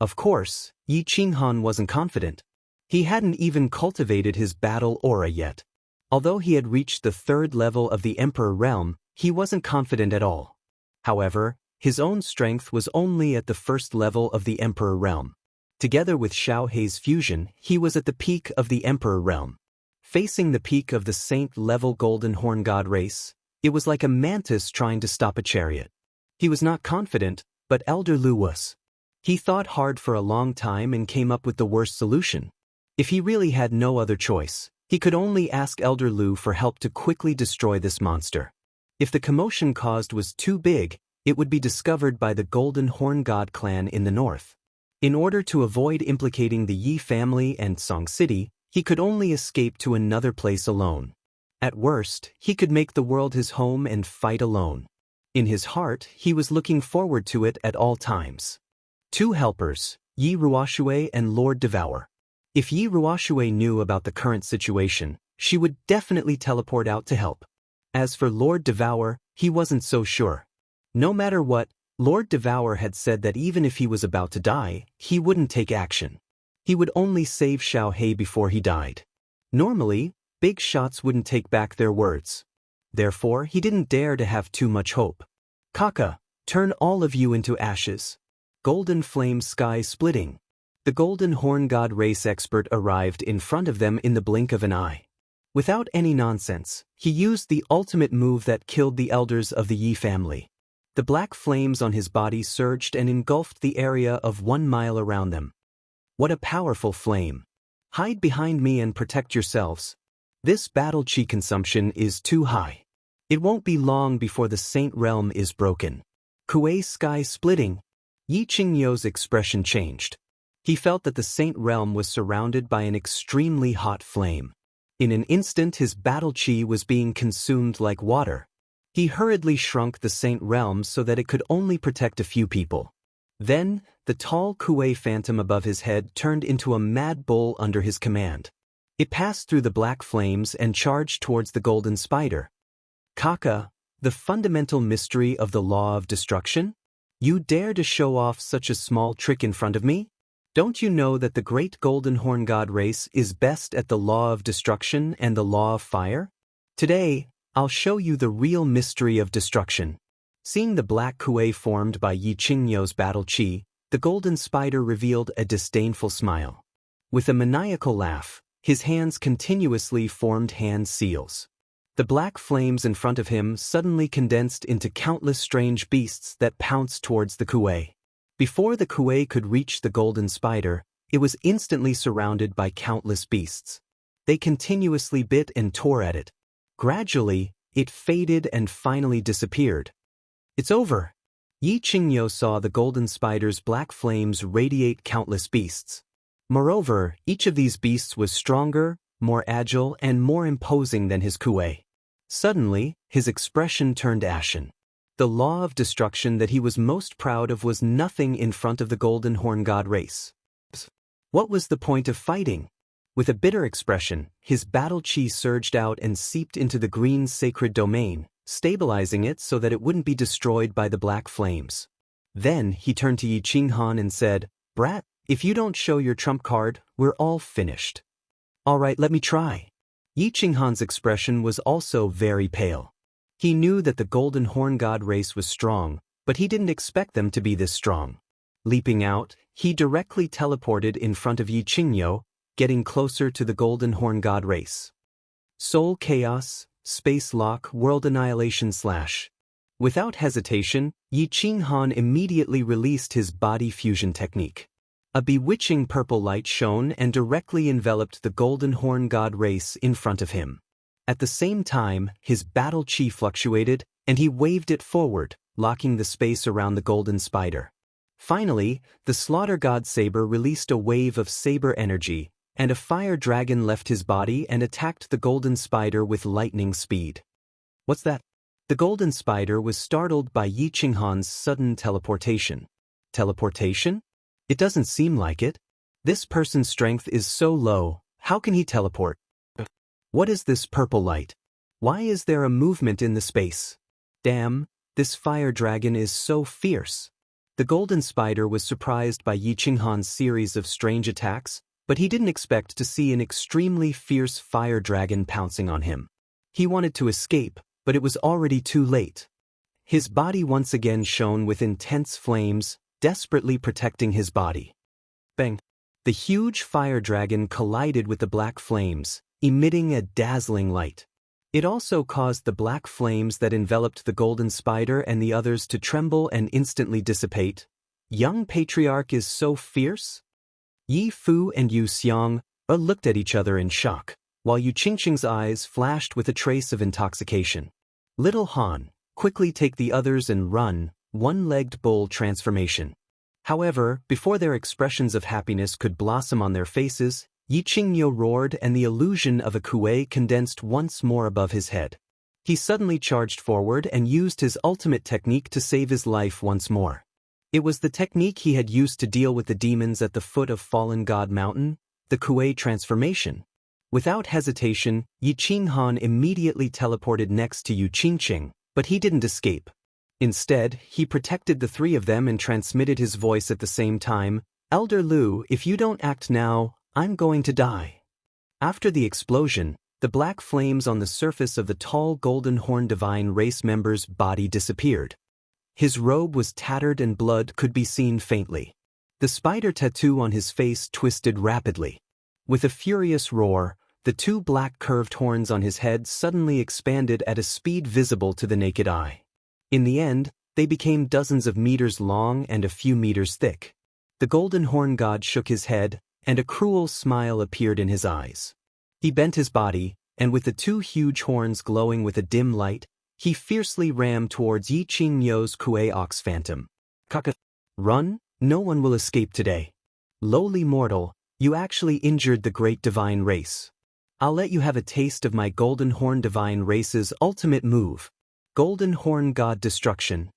Of course, Yi Qinghan wasn't confident. He hadn't even cultivated his battle aura yet. Although he had reached the 3rd level of the Emperor Realm, he wasn't confident at all. However, his own strength was only at the 1st level of the Emperor Realm. Together with Xiao Hei's fusion, he was at the peak of the Emperor Realm. Facing the peak of the Saint-level Golden Horn God race, it was like a mantis trying to stop a chariot. He was not confident, but Elder Lu was. He thought hard for a long time and came up with the worst solution. If he really had no other choice, he could only ask Elder Lu for help to quickly destroy this monster. If the commotion caused was too big, it would be discovered by the Golden Horn God clan in the north. In order to avoid implicating the Yi family and Song City, he could only escape to another place alone. At worst, he could make the world his home and fight alone. In his heart, he was looking forward to it at all times. 2 helpers, Yi Ruoxue and Lord Devour. If Yi Ruoxue knew about the current situation, she would definitely teleport out to help. As for Lord Devour, he wasn't so sure. No matter what, Lord Devour had said that even if he was about to die, he wouldn't take action. He would only save Xiao Hei before he died. Normally, big shots wouldn't take back their words. Therefore, he didn't dare to have too much hope. Kaka, turn all of you into ashes. Golden flame sky splitting. The Golden Horn God race expert arrived in front of them in the blink of an eye. Without any nonsense, he used the ultimate move that killed the elders of the Yi family. The black flames on his body surged and engulfed the area of 1 mile around them. What a powerful flame! Hide behind me and protect yourselves. This battle chi consumption is too high. It won't be long before the Saint Realm is broken. Kuei sky splitting. Yi Qingyo's expression changed. He felt that the Saint Realm was surrounded by an extremely hot flame. In an instant his battle chi was being consumed like water. He hurriedly shrunk the Saint Realm so that it could only protect a few people. Then, the tall Kuei phantom above his head turned into a mad bull under his command. It passed through the black flames and charged towards the golden spider. Kaka, the fundamental mystery of the law of destruction? You dare to show off such a small trick in front of me? Don't you know that the great Golden Horn God race is best at the law of destruction and the law of fire? Today, I'll show you the real mystery of destruction. Seeing the black kuei formed by Yi Qingyo's battle chi, the golden spider revealed a disdainful smile. With a maniacal laugh, his hands continuously formed hand seals. The black flames in front of him suddenly condensed into countless strange beasts that pounced towards the kuei. Before the kuei could reach the golden spider, it was instantly surrounded by countless beasts. They continuously bit and tore at it. Gradually, it faded and finally disappeared. It's over. Yi Qingyo saw the golden spider's black flames radiate countless beasts. Moreover, each of these beasts was stronger, more agile, and more imposing than his kuei. Suddenly, his expression turned ashen. The law of destruction that he was most proud of was nothing in front of the Golden Horn God race. What was the point of fighting? With a bitter expression, his battle chi surged out and seeped into the green sacred domain, stabilizing it so that it wouldn't be destroyed by the black flames. Then he turned to Yi Qinghan and said, "Brat, if you don't show your trump card, we're all finished." "All right, let me try." Yi Qinghan's expression was also very pale. He knew that the Golden Horn God race was strong, but he didn't expect them to be this strong. Leaping out, he directly teleported in front of Yi Qingyo, getting closer to the Golden Horn God race. Soul Chaos, Space Lock, World Annihilation / Without hesitation, Yi Qinghan immediately released his body fusion technique. A bewitching purple light shone and directly enveloped the Golden Horn God race in front of him. At the same time, his battle chi fluctuated, and he waved it forward, locking the space around the golden spider. Finally, the Slaughter God Saber released a wave of saber energy, and a fire dragon left his body and attacked the golden spider with lightning speed. "What's that?" The golden spider was startled by Yi Qinghan's sudden teleportation. Teleportation? It doesn't seem like it. This person's strength is so low, how can he teleport? What is this purple light? Why is there a movement in the space? Damn, this fire dragon is so fierce. The golden spider was surprised by Yi Qinghan's series of strange attacks, but he didn't expect to see an extremely fierce fire dragon pouncing on him. He wanted to escape, but it was already too late. His body once again shone with intense flames, desperately protecting his body. Bang! The huge fire dragon collided with the black flames, emitting a dazzling light. It also caused the black flames that enveloped the golden spider and the others to tremble and instantly dissipate. Young patriarch is so fierce? Yi Fu and Yu Xiang looked at each other in shock, while Yu Qingqing's eyes flashed with a trace of intoxication. Little Han, quickly take the others and run, one-legged bull transformation. However, before their expressions of happiness could blossom on their faces, Yi Qingyo roared and the illusion of a kuei condensed once more above his head. He suddenly charged forward and used his ultimate technique to save his life once more. It was the technique he had used to deal with the demons at the foot of Fallen God Mountain, the kuei transformation. Without hesitation, Yi Qinghan immediately teleported next to Yu Qingqing, but he didn't escape. Instead, he protected the three of them and transmitted his voice at the same time, "Elder Lu, if you don't act now, I'm going to die." After the explosion, the black flames on the surface of the tall Golden Horn Divine race member's body disappeared. His robe was tattered and blood could be seen faintly. The spider tattoo on his face twisted rapidly. With a furious roar, the two black curved horns on his head suddenly expanded at a speed visible to the naked eye. In the end, they became dozens of meters long and a few meters thick. The Golden Horn God shook his head, and a cruel smile appeared in his eyes. He bent his body, and with the two huge horns glowing with a dim light, he fiercely rammed towards Yi Qingyo's Kuei Ox Phantom. "Kaka! Run, no one will escape today. Lowly mortal, you actually injured the great divine race. I'll let you have a taste of my Golden Horn Divine race's ultimate move. Golden Horn God Destruction."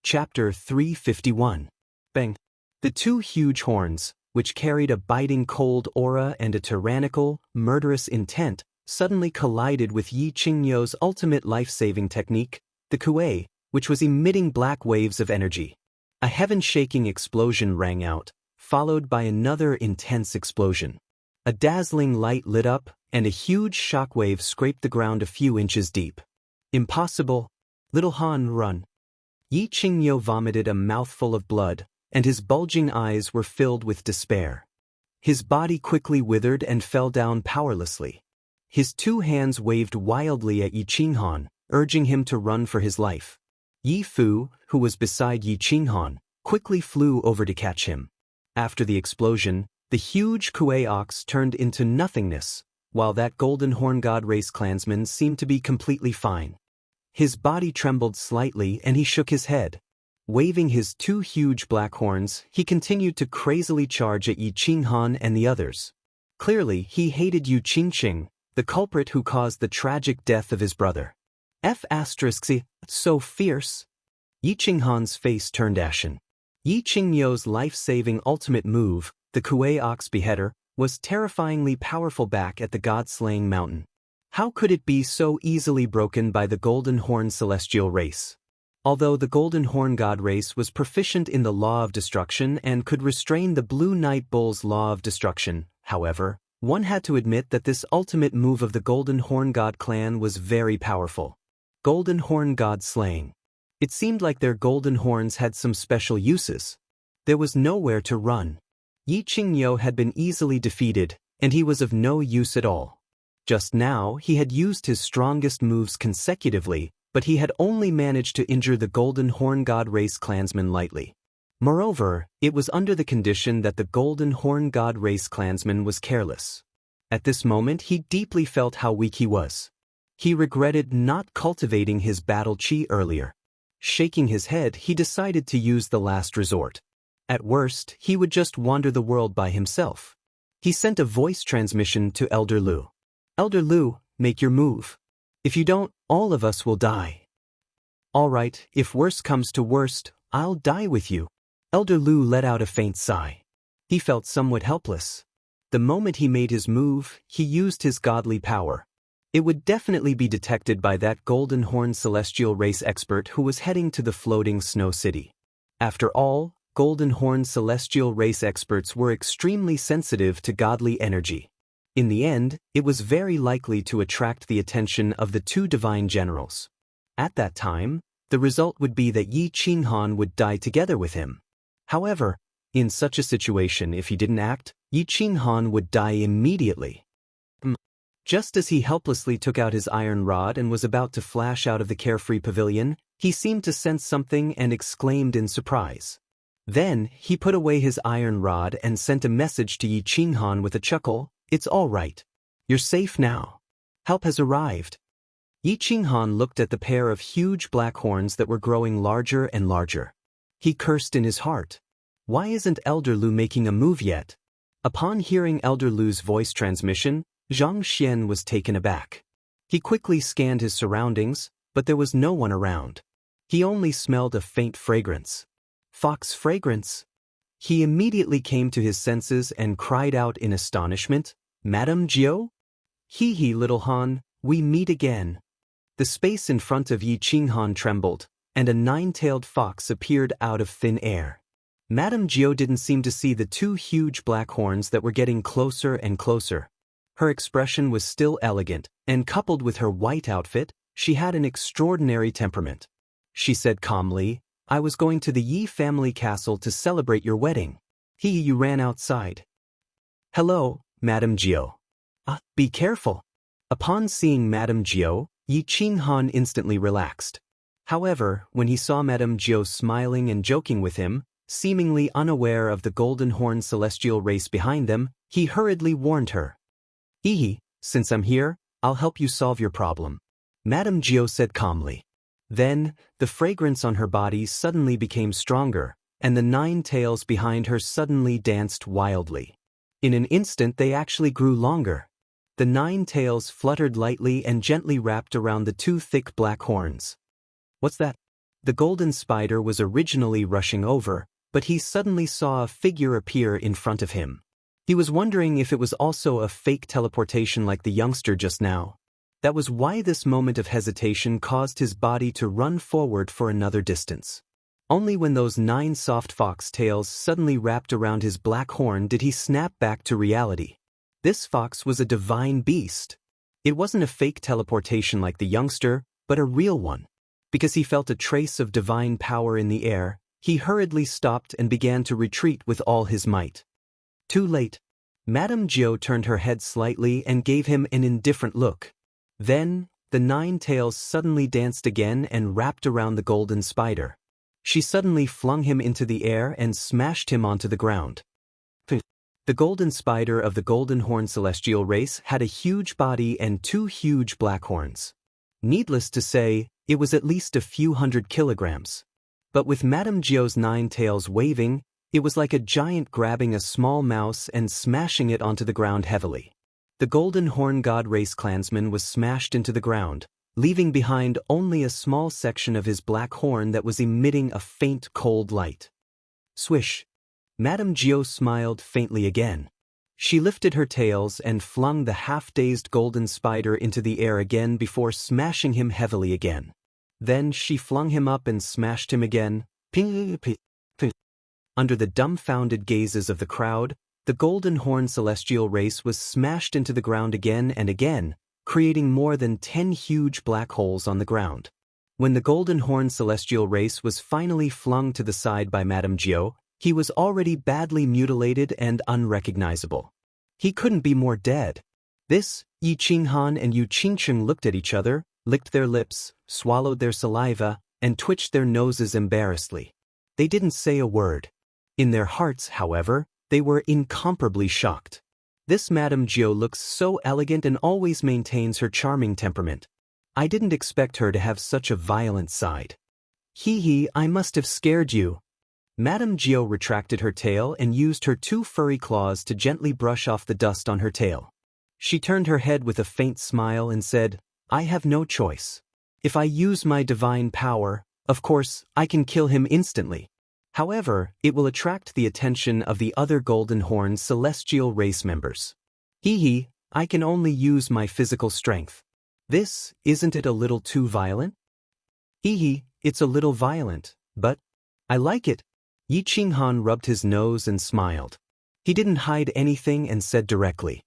Chapter 351. Bang! The two huge horns, which carried a biting cold aura and a tyrannical, murderous intent, suddenly collided with Yi Qingyo's ultimate life-saving technique, the kuei, which was emitting black waves of energy. A heaven-shaking explosion rang out, followed by another intense explosion. A dazzling light lit up, and a huge shockwave scraped the ground a few inches deep. "Impossible! Little Han, run!" Yi Qingyo vomited a mouthful of blood, and his bulging eyes were filled with despair. His body quickly withered and fell down powerlessly. His two hands waved wildly at Yi Qinghan, urging him to run for his life. Yi Fu, who was beside Yi Qinghan, quickly flew over to catch him. After the explosion, the huge kuei ox turned into nothingness, while that Golden Horn God race clansman seemed to be completely fine. His body trembled slightly and he shook his head. Waving his two huge black horns, he continued to crazily charge at Yi Qinghan and the others. Clearly, he hated Yu Qingqing, the culprit who caused the tragic death of his brother. F***, so fierce. Yi Qinghan's face turned ashen. Yi Qingyo's life-saving ultimate move, the Kuei Ox Beheader, was terrifyingly powerful back at the god-slaying mountain. How could it be so easily broken by the Golden Horn celestial race? Although the Golden Horn god race was proficient in the law of destruction and could restrain the Blue Night Bull's law of destruction, however, one had to admit that this ultimate move of the Golden Horn god clan was very powerful. Golden Horn god slaying. It seemed like their golden horns had some special uses. There was nowhere to run. Yi Qingyo had been easily defeated, and he was of no use at all. Just now he had used his strongest moves consecutively, but he had only managed to injure the Golden Horn god race clansman lightly. Moreover, it was under the condition that the Golden Horn god race clansman was careless. At this moment he deeply felt how weak he was. He regretted not cultivating his battle chi earlier. Shaking his head, he decided to use the last resort. At worst, he would just wander the world by himself. He sent a voice transmission to Elder Lu. Elder Lu, make your move. If you don't, all of us will die. All right, if worst comes to worst, I'll die with you. Elder Lu let out a faint sigh. He felt somewhat helpless. The moment he made his move, he used his godly power. It would definitely be detected by that Golden Horn celestial race expert who was heading to the floating snow city. After all, Golden Horn celestial race experts were extremely sensitive to godly energy. In the end, it was very likely to attract the attention of the two divine generals. At that time, the result would be that Yi Qinghan would die together with him. However, in such a situation, if he didn't act, Yi Qinghan would die immediately. Just as he helplessly took out his iron rod and was about to flash out of the carefree pavilion, he seemed to sense something and exclaimed in surprise. Then, he put away his iron rod and sent a message to Yi Qinghan with a chuckle, "It's all right. You're safe now. Help has arrived." Yi Qinghan looked at the pair of huge black horns that were growing larger and larger. He cursed in his heart. Why isn't Elder Lu making a move yet? Upon hearing Elder Lu's voice transmission, Xianxia was taken aback. He quickly scanned his surroundings, but there was no one around. He only smelled a faint fragrance. Fox fragrance? He immediately came to his senses and cried out in astonishment, "Madame Jiao? Hee little Han, we meet again." The space in front of Yi Qinghan trembled, and a nine-tailed fox appeared out of thin air. Madame Jiao didn't seem to see the two huge black horns that were getting closer and closer. Her expression was still elegant, and coupled with her white outfit, she had an extraordinary temperament. She said calmly, "I was going to the Yi family castle to celebrate your wedding. You ran outside." "Hello, Madame Jiao." Be careful." Upon seeing Madame Jiao, Yi Qinghan instantly relaxed. However, when he saw Madame Jiao smiling and joking with him, seemingly unaware of the Golden Horn celestial race behind them, he hurriedly warned her. Since I'm here, I'll help you solve your problem," Madame Jiao said calmly. Then, the fragrance on her body suddenly became stronger, and the 9 tails behind her suddenly danced wildly. In an instant they actually grew longer. The 9 tails fluttered lightly and gently wrapped around the 2 thick black horns. "What's that?" The golden spider was originally rushing over, but he suddenly saw a figure appear in front of him. He was wondering if it was also a fake teleportation like the youngster just now. That was why this moment of hesitation caused his body to run forward for another distance. Only when those 9 soft fox tails suddenly wrapped around his black horn did he snap back to reality. This fox was a divine beast. It wasn't a fake teleportation like the youngster, but a real one. Because he felt a trace of divine power in the air, he hurriedly stopped and began to retreat with all his might. Too late. Madame Jiao turned her head slightly and gave him an indifferent look. Then, the 9 tails suddenly danced again and wrapped around the golden spider. She suddenly flung him into the air and smashed him onto the ground. The golden spider of the Golden Horn celestial race had a huge body and 2 huge black horns. Needless to say, it was at least a few hundred kilograms. But with Madame Jiao's 9 tails waving, it was like a giant grabbing a small mouse and smashing it onto the ground heavily. The Golden Horn god race clansman was smashed into the ground, leaving behind only a small section of his black horn that was emitting a faint cold light. Swish. Madame Jiao smiled faintly again. She lifted her tails and flung the half-dazed golden spider into the air again before smashing him heavily again. Then she flung him up and smashed him again. Ping, ping, ping. Under the dumbfounded gazes of the crowd, the golden horn celestial race was smashed into the ground again and again, creating more than 10 huge black holes on the ground. When the golden horn celestial race was finally flung to the side by Madame Jiao, he was already badly mutilated and unrecognizable. He couldn't be more dead. This, Yi Qinghan and Yu Qingcheng looked at each other, licked their lips, swallowed their saliva, and twitched their noses embarrassedly. They didn't say a word. In their hearts, however, they were incomparably shocked. This Madame Jiao looks so elegant and always maintains her charming temperament. I didn't expect her to have such a violent side. Hee, I must have scared you. Madame Jiao retracted her tail and used her 2 furry claws to gently brush off the dust on her tail. She turned her head with a faint smile and said, I have no choice. If I use my divine power, of course, I can kill him instantly. However, it will attract the attention of the other Golden Horn celestial race members. Hee, I can only use my physical strength. This, isn't it a little too violent? Hee, it's a little violent, but I like it. Yi Qinghan rubbed his nose and smiled. He didn't hide anything and said directly.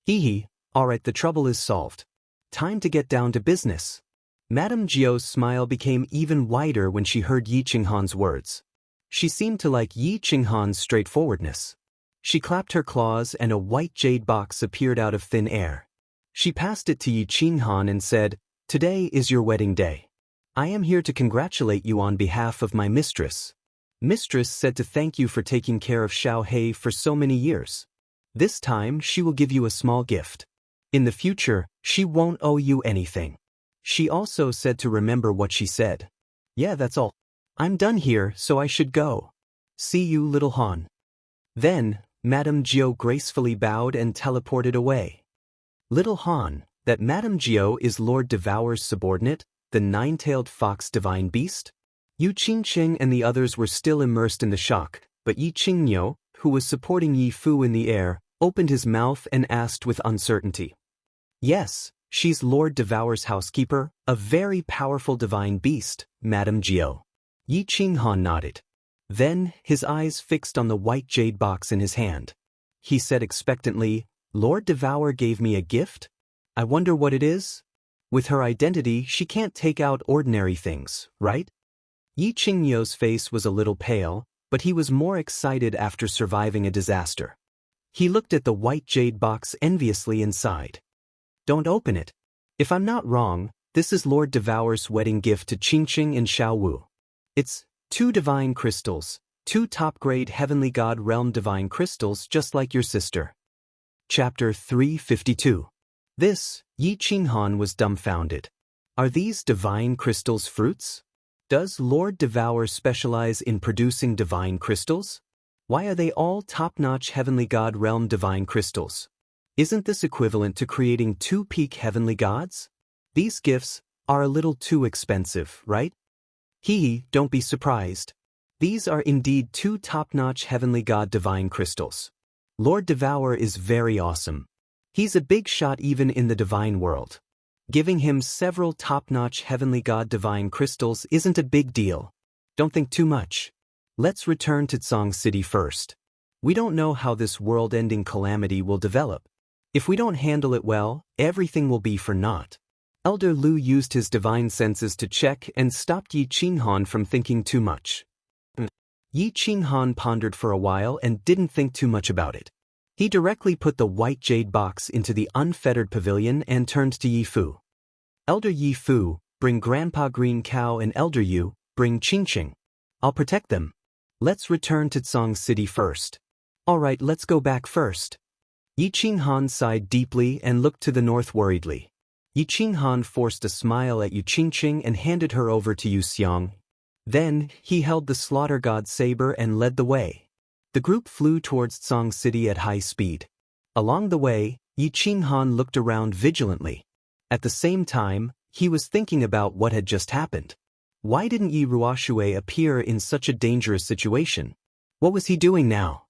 Hee, alright, the trouble is solved. Time to get down to business. Madame Jiao's smile became even wider when she heard Yi Qinghan's words. She seemed to like Yi Qinghan's straightforwardness. She clapped her claws and a white jade box appeared out of thin air. She passed it to Yi Qinghan and said, Today is your wedding day. I am here to congratulate you on behalf of my mistress. Mistress said to thank you for taking care of Xiao Hei for so many years. This time she will give you a small gift. In the future, she won't owe you anything. She also said to remember what she said. Yeah, that's all. I'm done here, so I should go. See you, little Han. Then, Madame Jiao gracefully bowed and teleported away. Little Han, that Madame Jiao is Lord Devour's subordinate, the 9-tailed fox divine beast? Yu Qingcheng and the others were still immersed in the shock, but Yi Qingniu, who was supporting Yi Fu in the air, opened his mouth and asked with uncertainty. Yes, she's Lord Devour's housekeeper, a very powerful divine beast, Madame Jiao. Yi Qinghan nodded. Then, his eyes fixed on the white jade box in his hand. He said expectantly, Lord Devour gave me a gift? I wonder what it is? With her identity, she can't take out ordinary things, right? Yi Qingniu's face was a little pale, but he was more excited after surviving a disaster. He looked at the white jade box enviously inside. Don't open it. If I'm not wrong, this is Lord Devour's wedding gift to Qingqing and Xiaowu. It's 2 divine crystals, 2 top-grade heavenly god realm divine crystals just like your sister. Chapter 352. This, Yi Qinghan was dumbfounded. Are these divine crystals fruits? Does Lord Devour specialize in producing divine crystals? Why are they all top-notch heavenly god realm divine crystals? Isn't this equivalent to creating 2 peak heavenly gods? These gifts are a little too expensive, right? Don't be surprised. These are indeed 2 top-notch heavenly god divine crystals. Lord Devour is very awesome. He's a big shot even in the divine world. Giving him several top-notch heavenly god divine crystals isn't a big deal. Don't think too much. Let's return to Tsang City first. We don't know how this world-ending calamity will develop. If we don't handle it well, everything will be for naught. Elder Lu used his divine senses to check and stopped Yi Qinghan from thinking too much. Yi Qinghan pondered for a while and didn't think too much about it. He directly put the white jade box into the unfettered pavilion and turned to Yi Fu. Elder Yi Fu, bring Grandpa Green Cow, and Elder Yu, bring Qingqing. I'll protect them. Let's return to Tsang City first. Alright, let's go back first. Yi Qinghan sighed deeply and looked to the north worriedly. Yi Qinghan forced a smile at Yu Qingqing and handed her over to Yu Xiang. Then, he held the slaughter god saber and led the way. The group flew towards Tsang City at high speed. Along the way, Yi Qinghan looked around vigilantly. At the same time, he was thinking about what had just happened. Why didn't Yi Ruoshui appear in such a dangerous situation? What was he doing now?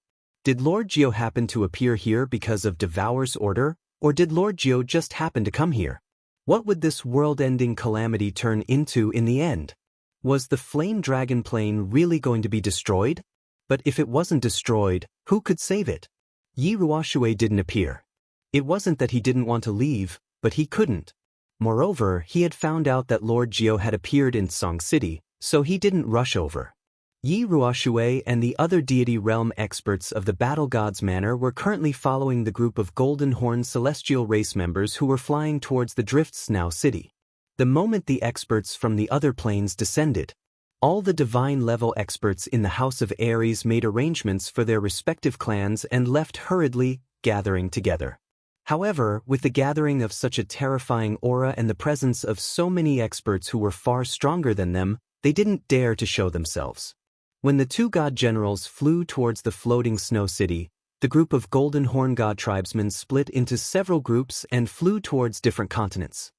Did Lord Geo happen to appear here because of Devour's order, or did Lord Geo just happen to come here? What would this world-ending calamity turn into in the end? Was the Flame Dragon plane really going to be destroyed? But if it wasn't destroyed, who could save it? Yi Ruoshui didn't appear. It wasn't that he didn't want to leave, but he couldn't. Moreover, he had found out that Lord Geo had appeared in Song City, so he didn't rush over. Yi Ruoshui and the other deity realm experts of the Battle Gods Manor were currently following the group of Golden Horn celestial race members who were flying towards the Drift Snow City. The moment the experts from the other planes descended, all the divine-level experts in the House of Ares made arrangements for their respective clans and left hurriedly, gathering together. However, with the gathering of such a terrifying aura and the presence of so many experts who were far stronger than them, they didn't dare to show themselves. When the two god generals flew towards the floating snow city, the group of Golden Horn god tribesmen split into several groups and flew towards different continents.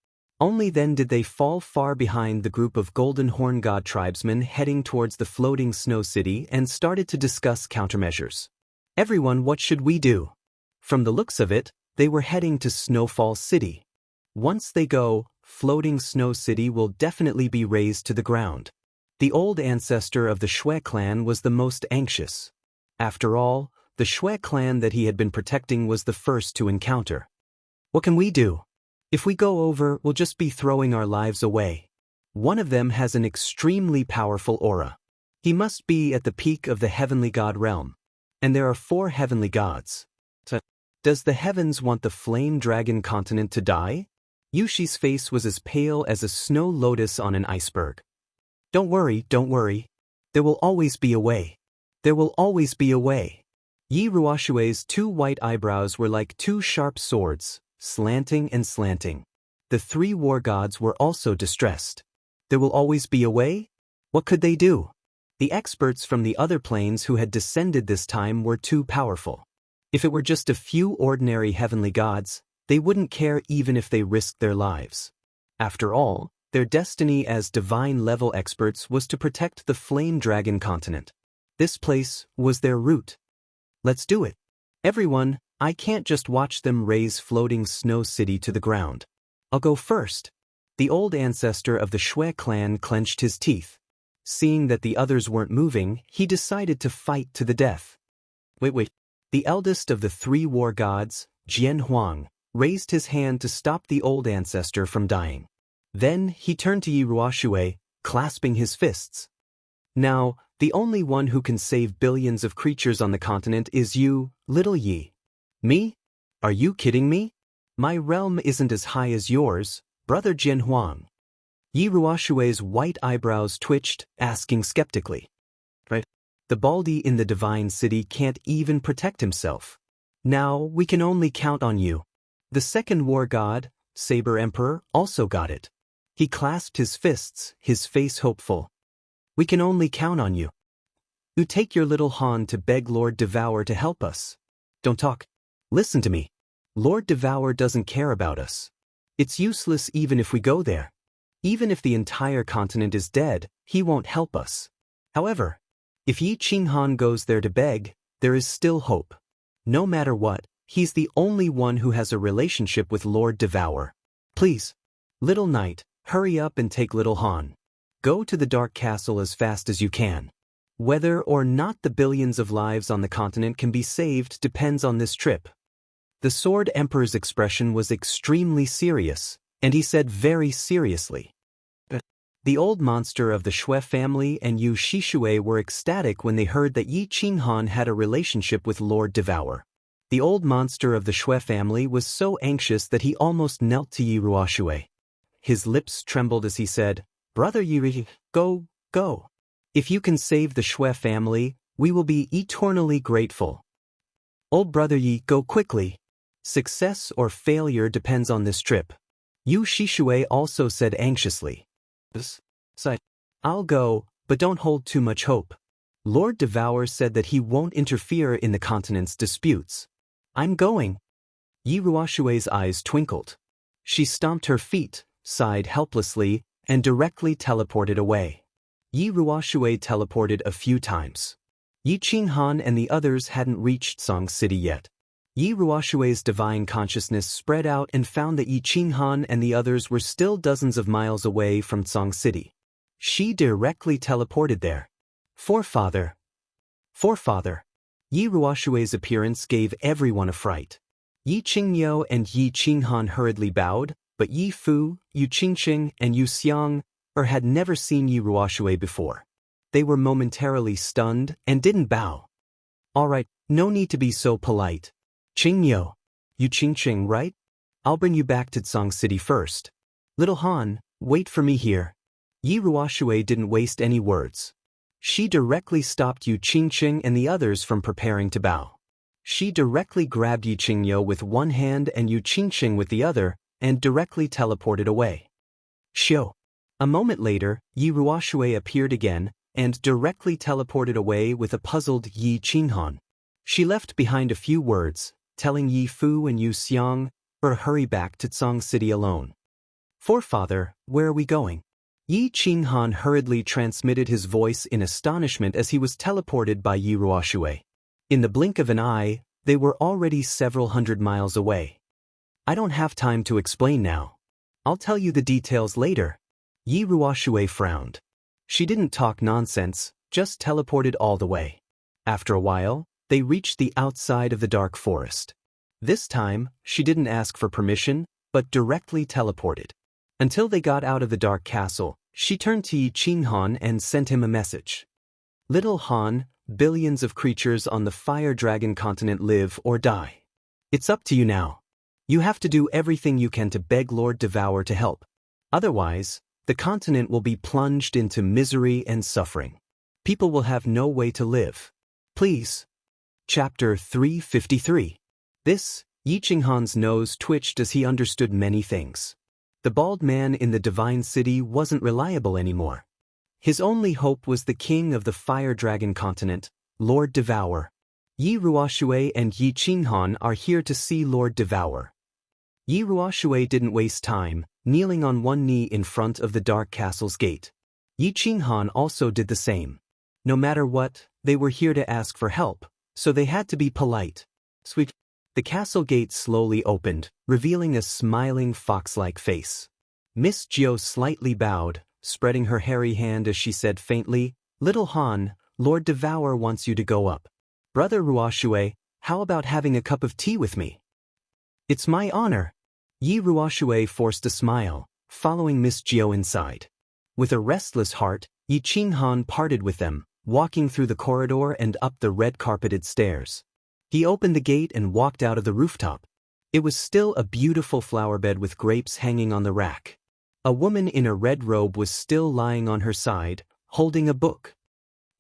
Only then did they fall far behind the group of Golden Horn god tribesmen heading towards the floating snow city and started to discuss countermeasures. Everyone, what should we do? From the looks of it, they were heading to Snowfall City. Once they go, floating snow city will definitely be razed to the ground. The old ancestor of the Shui clan was the most anxious. After all, the Shui clan that he had been protecting was the first to encounter. What can we do? If we go over, we'll just be throwing our lives away. One of them has an extremely powerful aura. He must be at the peak of the heavenly god realm. And there are 4 heavenly gods. So, does the heavens want the flame dragon continent to die? Yushi's face was as pale as a snow lotus on an iceberg. Don't worry, don't worry. There will always be a way. There will always be a way. Yi Ruoshui's 2 white eyebrows were like 2 sharp swords, slanting and slanting. The 3 war gods were also distressed. There will always be a way? What could they do? The experts from the other planes who had descended this time were too powerful. If it were just a few ordinary heavenly gods, they wouldn't care even if they risked their lives. After all, their destiny as divine-level experts was to protect the Flame Dragon continent. This place was their route. Let's do it. Everyone, I can't just watch them raze floating snow city to the ground. I'll go first. The old ancestor of the Shui clan clenched his teeth. Seeing that the others weren't moving, he decided to fight to the death. Wait. The eldest of the 3 war gods, Jian Huang, raised his hand to stop the old ancestor from dying. Then he turned to Yi Ruoshui, clasping his fists. Now, the only one who can save billions of creatures on the continent is you, little Yi. Me? Are you kidding me? My realm isn't as high as yours, brother Jian Huang. Yi Ruoshui's white eyebrows twitched, asking skeptically. Right? The Baldi in the Divine City can't even protect himself. Now, we can only count on you. The second war god, Saber Emperor, also got it. He clasped his fists, his face hopeful. We can only count on you. You take your little Han to beg Lord Devour to help us. Don't talk. Listen to me. Lord Devour doesn't care about us. It's useless even if we go there. Even if the entire continent is dead, he won't help us. However, if Yi Qinghan goes there to beg, there is still hope. No matter what, he's the only one who has a relationship with Lord Devour. Please, little knight, hurry up and take little Han. Go to the Dark Castle as fast as you can. Whether or not the billions of lives on the continent can be saved depends on this trip. The Sword Emperor's expression was extremely serious, and he said very seriously. The old monster of the Shui family and Yu Shishui were ecstatic when they heard that Yi Qinghan had a relationship with Lord Devour. The old monster of the Shui family was so anxious that he almost knelt to Yi Ruoshui. His lips trembled as he said, "Brother Yi, go. If you can save the Shui family, we will be eternally grateful. Old brother Yi, go quickly. Success or failure depends on this trip." Yu Shishui also said anxiously. I'll go, but don't hold too much hope. Lord Devour said that he won't interfere in the continent's disputes. I'm going. Yi Ruoshui's eyes twinkled. She stomped her feet, sighed helplessly, and directly teleported away. Yi Ruoshui teleported a few times. Yi Qinghan and the others hadn't reached Song City yet. Yi Ruoshui's divine consciousness spread out and found that Yi Qinghan and the others were still dozens of miles away from Song City. She directly teleported there. Forefather. Forefather. Yi Ruoshui's appearance gave everyone a fright. Yi Qingyo and Yi Qinghan hurriedly bowed, but Yi Fu, Yu Qingqing, and Yu Xiang had never seen Yi Ruoshui before. They were momentarily stunned and didn't bow. All right, no need to be so polite. Qingyo. Yu Qingqing, right? I'll bring you back to Song City first. Little Han, wait for me here. Yi Ruoshui didn't waste any words. She directly stopped Yu Qingqing and the others from preparing to bow. She directly grabbed Yi Qingyo with one hand and Yu Qingqing with the other, and directly teleported away. Shio. A moment later, Yi Ruoshui appeared again, and directly teleported away with a puzzled Yi Qinghan. She left behind a few words, telling Yi Fu and Yu Xiang to hurry back to Song City alone. Forefather, where are we going? Yi Qinghan hurriedly transmitted his voice in astonishment as he was teleported by Yi Ruoshui. In the blink of an eye, they were already several hundred miles away. I don't have time to explain now. I'll tell you the details later. Yi Ruoshui frowned. She didn't talk nonsense, just teleported all the way. After a while, they reached the outside of the dark forest. This time, she didn't ask for permission, but directly teleported. Until they got out of the dark castle, she turned to Yi Qinghan and sent him a message. Little Han, billions of creatures on the Fire Dragon continent live or die. It's up to you now. You have to do everything you can to beg Lord Devour to help. Otherwise, the continent will be plunged into misery and suffering. People will have no way to live. Please. Chapter 353. This, Yi Qinghan's nose twitched as he understood many things. The bald man in the divine city wasn't reliable anymore. His only hope was the king of the Fire Dragon continent, Lord Devour. Yi Ruoshui and Yi Qinghan are here to see Lord Devour. Yi Ruoshui didn't waste time, kneeling on one knee in front of the dark castle's gate. Yi Qinghan also did the same. No matter what, they were here to ask for help, so they had to be polite. Sweet. The castle gate slowly opened, revealing a smiling fox-like face. Miss Jiao slightly bowed, spreading her hairy hand as she said faintly, Little Han, Lord Devour wants you to go up. Brother Ruoshui, how about having a cup of tea with me? It's my honor. Yi Ruoshui forced a smile, following Miss Jiao inside. With a restless heart, Yi Qinghan parted with them, walking through the corridor and up the red-carpeted stairs. He opened the gate and walked out of the rooftop. It was still a beautiful flower bed with grapes hanging on the rack. A woman in a red robe was still lying on her side, holding a book.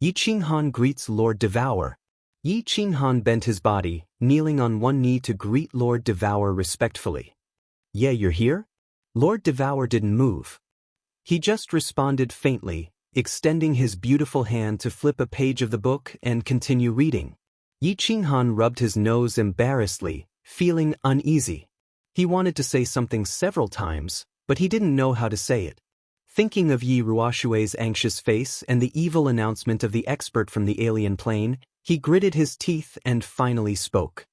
Yi Qinghan greets Lord Devour. Yi Qinghan bent his body, kneeling on one knee to greet Lord Devour respectfully. Yeah, you're here? Lord Devour didn't move. He just responded faintly, extending his beautiful hand to flip a page of the book and continue reading. Yi Qinghan rubbed his nose embarrassedly, feeling uneasy. He wanted to say something several times, but he didn't know how to say it. Thinking of Yi Ruoshui's anxious face and the evil announcement of the expert from the alien plane, he gritted his teeth and finally spoke.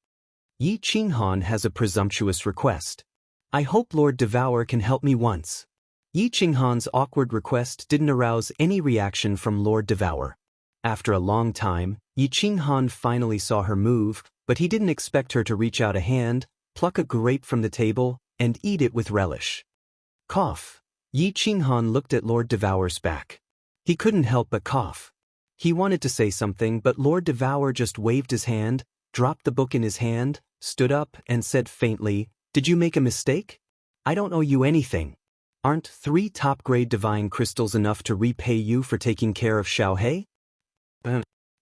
Yi Qinghan has a presumptuous request. I hope Lord Devour can help me once. Yi Qinghan's awkward request didn't arouse any reaction from Lord Devour. After a long time, Yi Qinghan finally saw her move, but he didn't expect her to reach out a hand, pluck a grape from the table, and eat it with relish. Cough. Yi Qinghan looked at Lord Devour's back. He couldn't help but cough. He wanted to say something, but Lord Devour just waved his hand, dropped the book in his hand, stood up, and said faintly, Did you make a mistake? I don't owe you anything. Aren't 3 top-grade divine crystals enough to repay you for taking care of Xiaohe?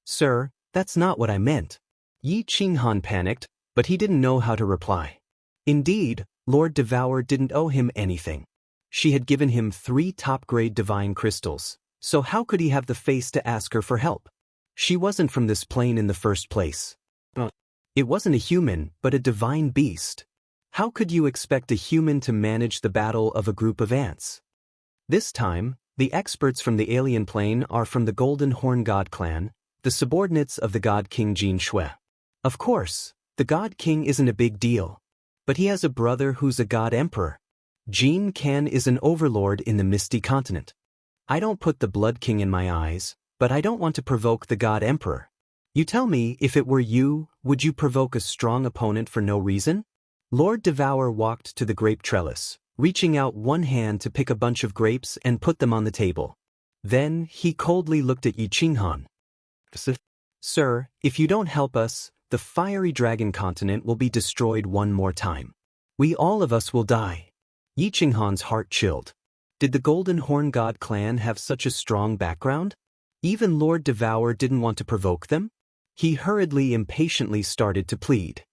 Sir, that's not what I meant. Yi Qinghan panicked, but he didn't know how to reply. Indeed, Lord Devour didn't owe him anything. She had given him 3 top-grade divine crystals, so how could he have the face to ask her for help? She wasn't from this plane in the first place. It wasn't a human, but a divine beast. How could you expect a human to manage the battle of a group of ants? This time, the experts from the alien plane are from the Golden Horn God clan, the subordinates of the God King Jin Shui. Of course, the God King isn't a big deal. But he has a brother who's a God Emperor. Jin Kan is an overlord in the Misty Continent. I don't put the Blood King in my eyes, but I don't want to provoke the God Emperor. You tell me, if it were you, would you provoke a strong opponent for no reason? Lord Devour walked to the grape trellis, reaching out one hand to pick a bunch of grapes and put them on the table. Then, he coldly looked at Yi Qinghan. Sir, if you don't help us, the fiery dragon continent will be destroyed one more time. We all of us will die. Yi Qinghan's heart chilled. Did the Golden Horn God clan have such a strong background? Even Lord Devour didn't want to provoke them? He hurriedly, impatiently started to plead.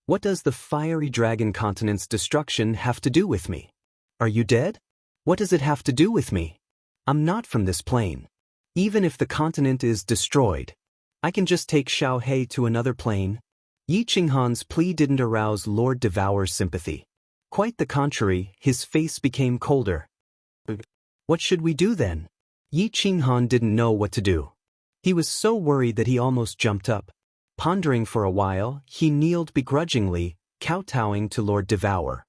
What does the fiery dragon continent's destruction have to do with me? Are you dead? What does it have to do with me? I'm not from this plane. Even if the continent is destroyed, I can just take Xiao He to another plane. Yi Qinghan's plea didn't arouse Lord Devour's sympathy. Quite the contrary, his face became colder. What should we do then? Yi Qinghan didn't know what to do. He was so worried that he almost jumped up. Pondering for a while, he kneeled begrudgingly, kowtowing to Lord Devour.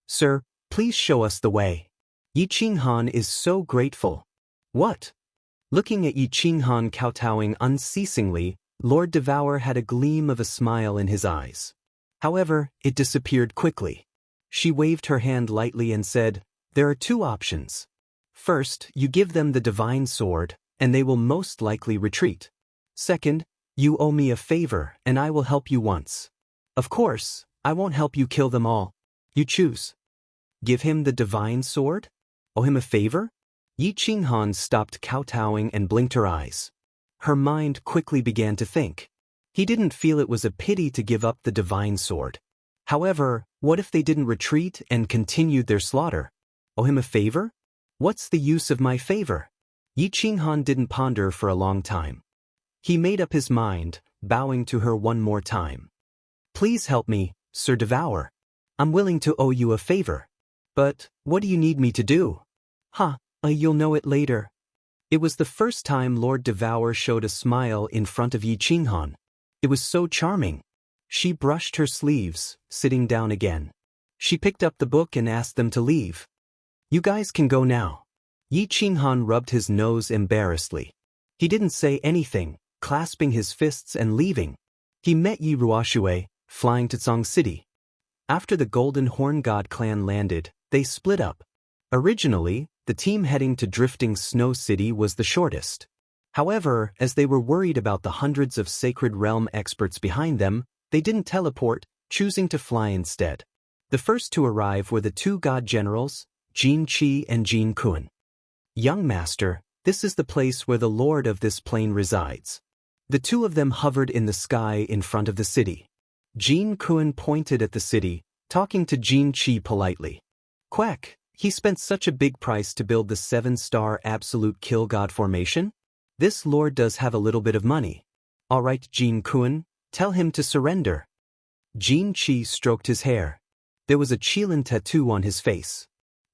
Sir, please show us the way. Yi Qinghan is so grateful. What? Looking at Yi Qinghan kowtowing unceasingly, Lord Devour had a gleam of a smile in his eyes. However, it disappeared quickly. She waved her hand lightly and said, there are two options. First, you give them the divine sword, and they will most likely retreat. Second, you owe me a favor, and I will help you once. Of course, I won't help you kill them all. You choose. Give him the divine sword? Owe him a favor? Yi Qinghan stopped kowtowing and blinked her eyes. Her mind quickly began to think. He didn't feel it was a pity to give up the divine sword. However, what if they didn't retreat and continued their slaughter? Owe him a favor? What's the use of my favor? Yi Qinghan didn't ponder for a long time. He made up his mind, bowing to her one more time. Please help me, Sir Devour. I'm willing to owe you a favor. But, what do you need me to do? You'll know it later. It was the first time Lord Devour showed a smile in front of Yi Qinghan. It was so charming. She brushed her sleeves, sitting down again. She picked up the book and asked them to leave. You guys can go now. Yi Qinghan rubbed his nose embarrassedly. He didn't say anything, clasping his fists and leaving. He met Yi Ruoxue, flying to Tsang City. After the Golden Horn God clan landed, they split up. Originally, the team heading to Drifting Snow City was the shortest. However, as they were worried about the hundreds of Sacred Realm experts behind them, they didn't teleport, choosing to fly instead. The first to arrive were the two god generals, Jin Qi and Jin Kun. Young Master, this is the place where the lord of this plane resides. The two of them hovered in the sky in front of the city. Jin Kun pointed at the city, talking to Jin Qi politely. Quack, he spent such a big price to build the 7-star absolute kill god formation? This lord does have a little bit of money. All right, Jin Kun, tell him to surrender. Jin Qi stroked his hair. There was a Qilin tattoo on his face.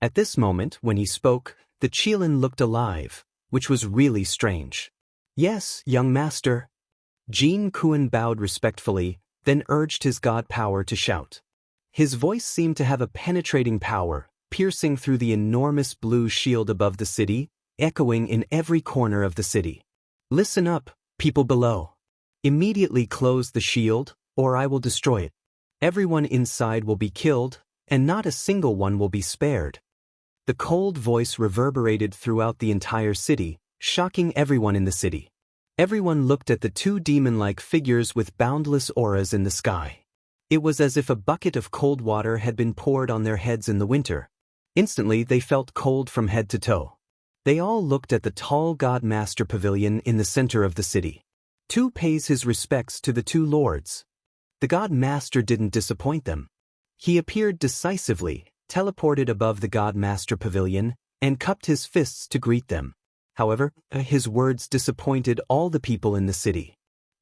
At this moment, when he spoke, the Qilin looked alive, which was really strange. Yes, young master. Jin Kun bowed respectfully, then urged his god power to shout. His voice seemed to have a penetrating power, piercing through the enormous blue shield above the city, echoing in every corner of the city. Listen up, people below. Immediately close the shield, or I will destroy it. Everyone inside will be killed, and not a single one will be spared. The cold voice reverberated throughout the entire city, shocking everyone in the city. Everyone looked at the two demon-like figures with boundless auras in the sky. It was as if a bucket of cold water had been poured on their heads in the winter. Instantly, they felt cold from head to toe. They all looked at the tall God Master Pavilion in the center of the city. Tu pays his respects to the two lords. The God Master didn't disappoint them. He appeared decisively, teleported above the God Master Pavilion, and cupped his fists to greet them. However, his words disappointed all the people in the city.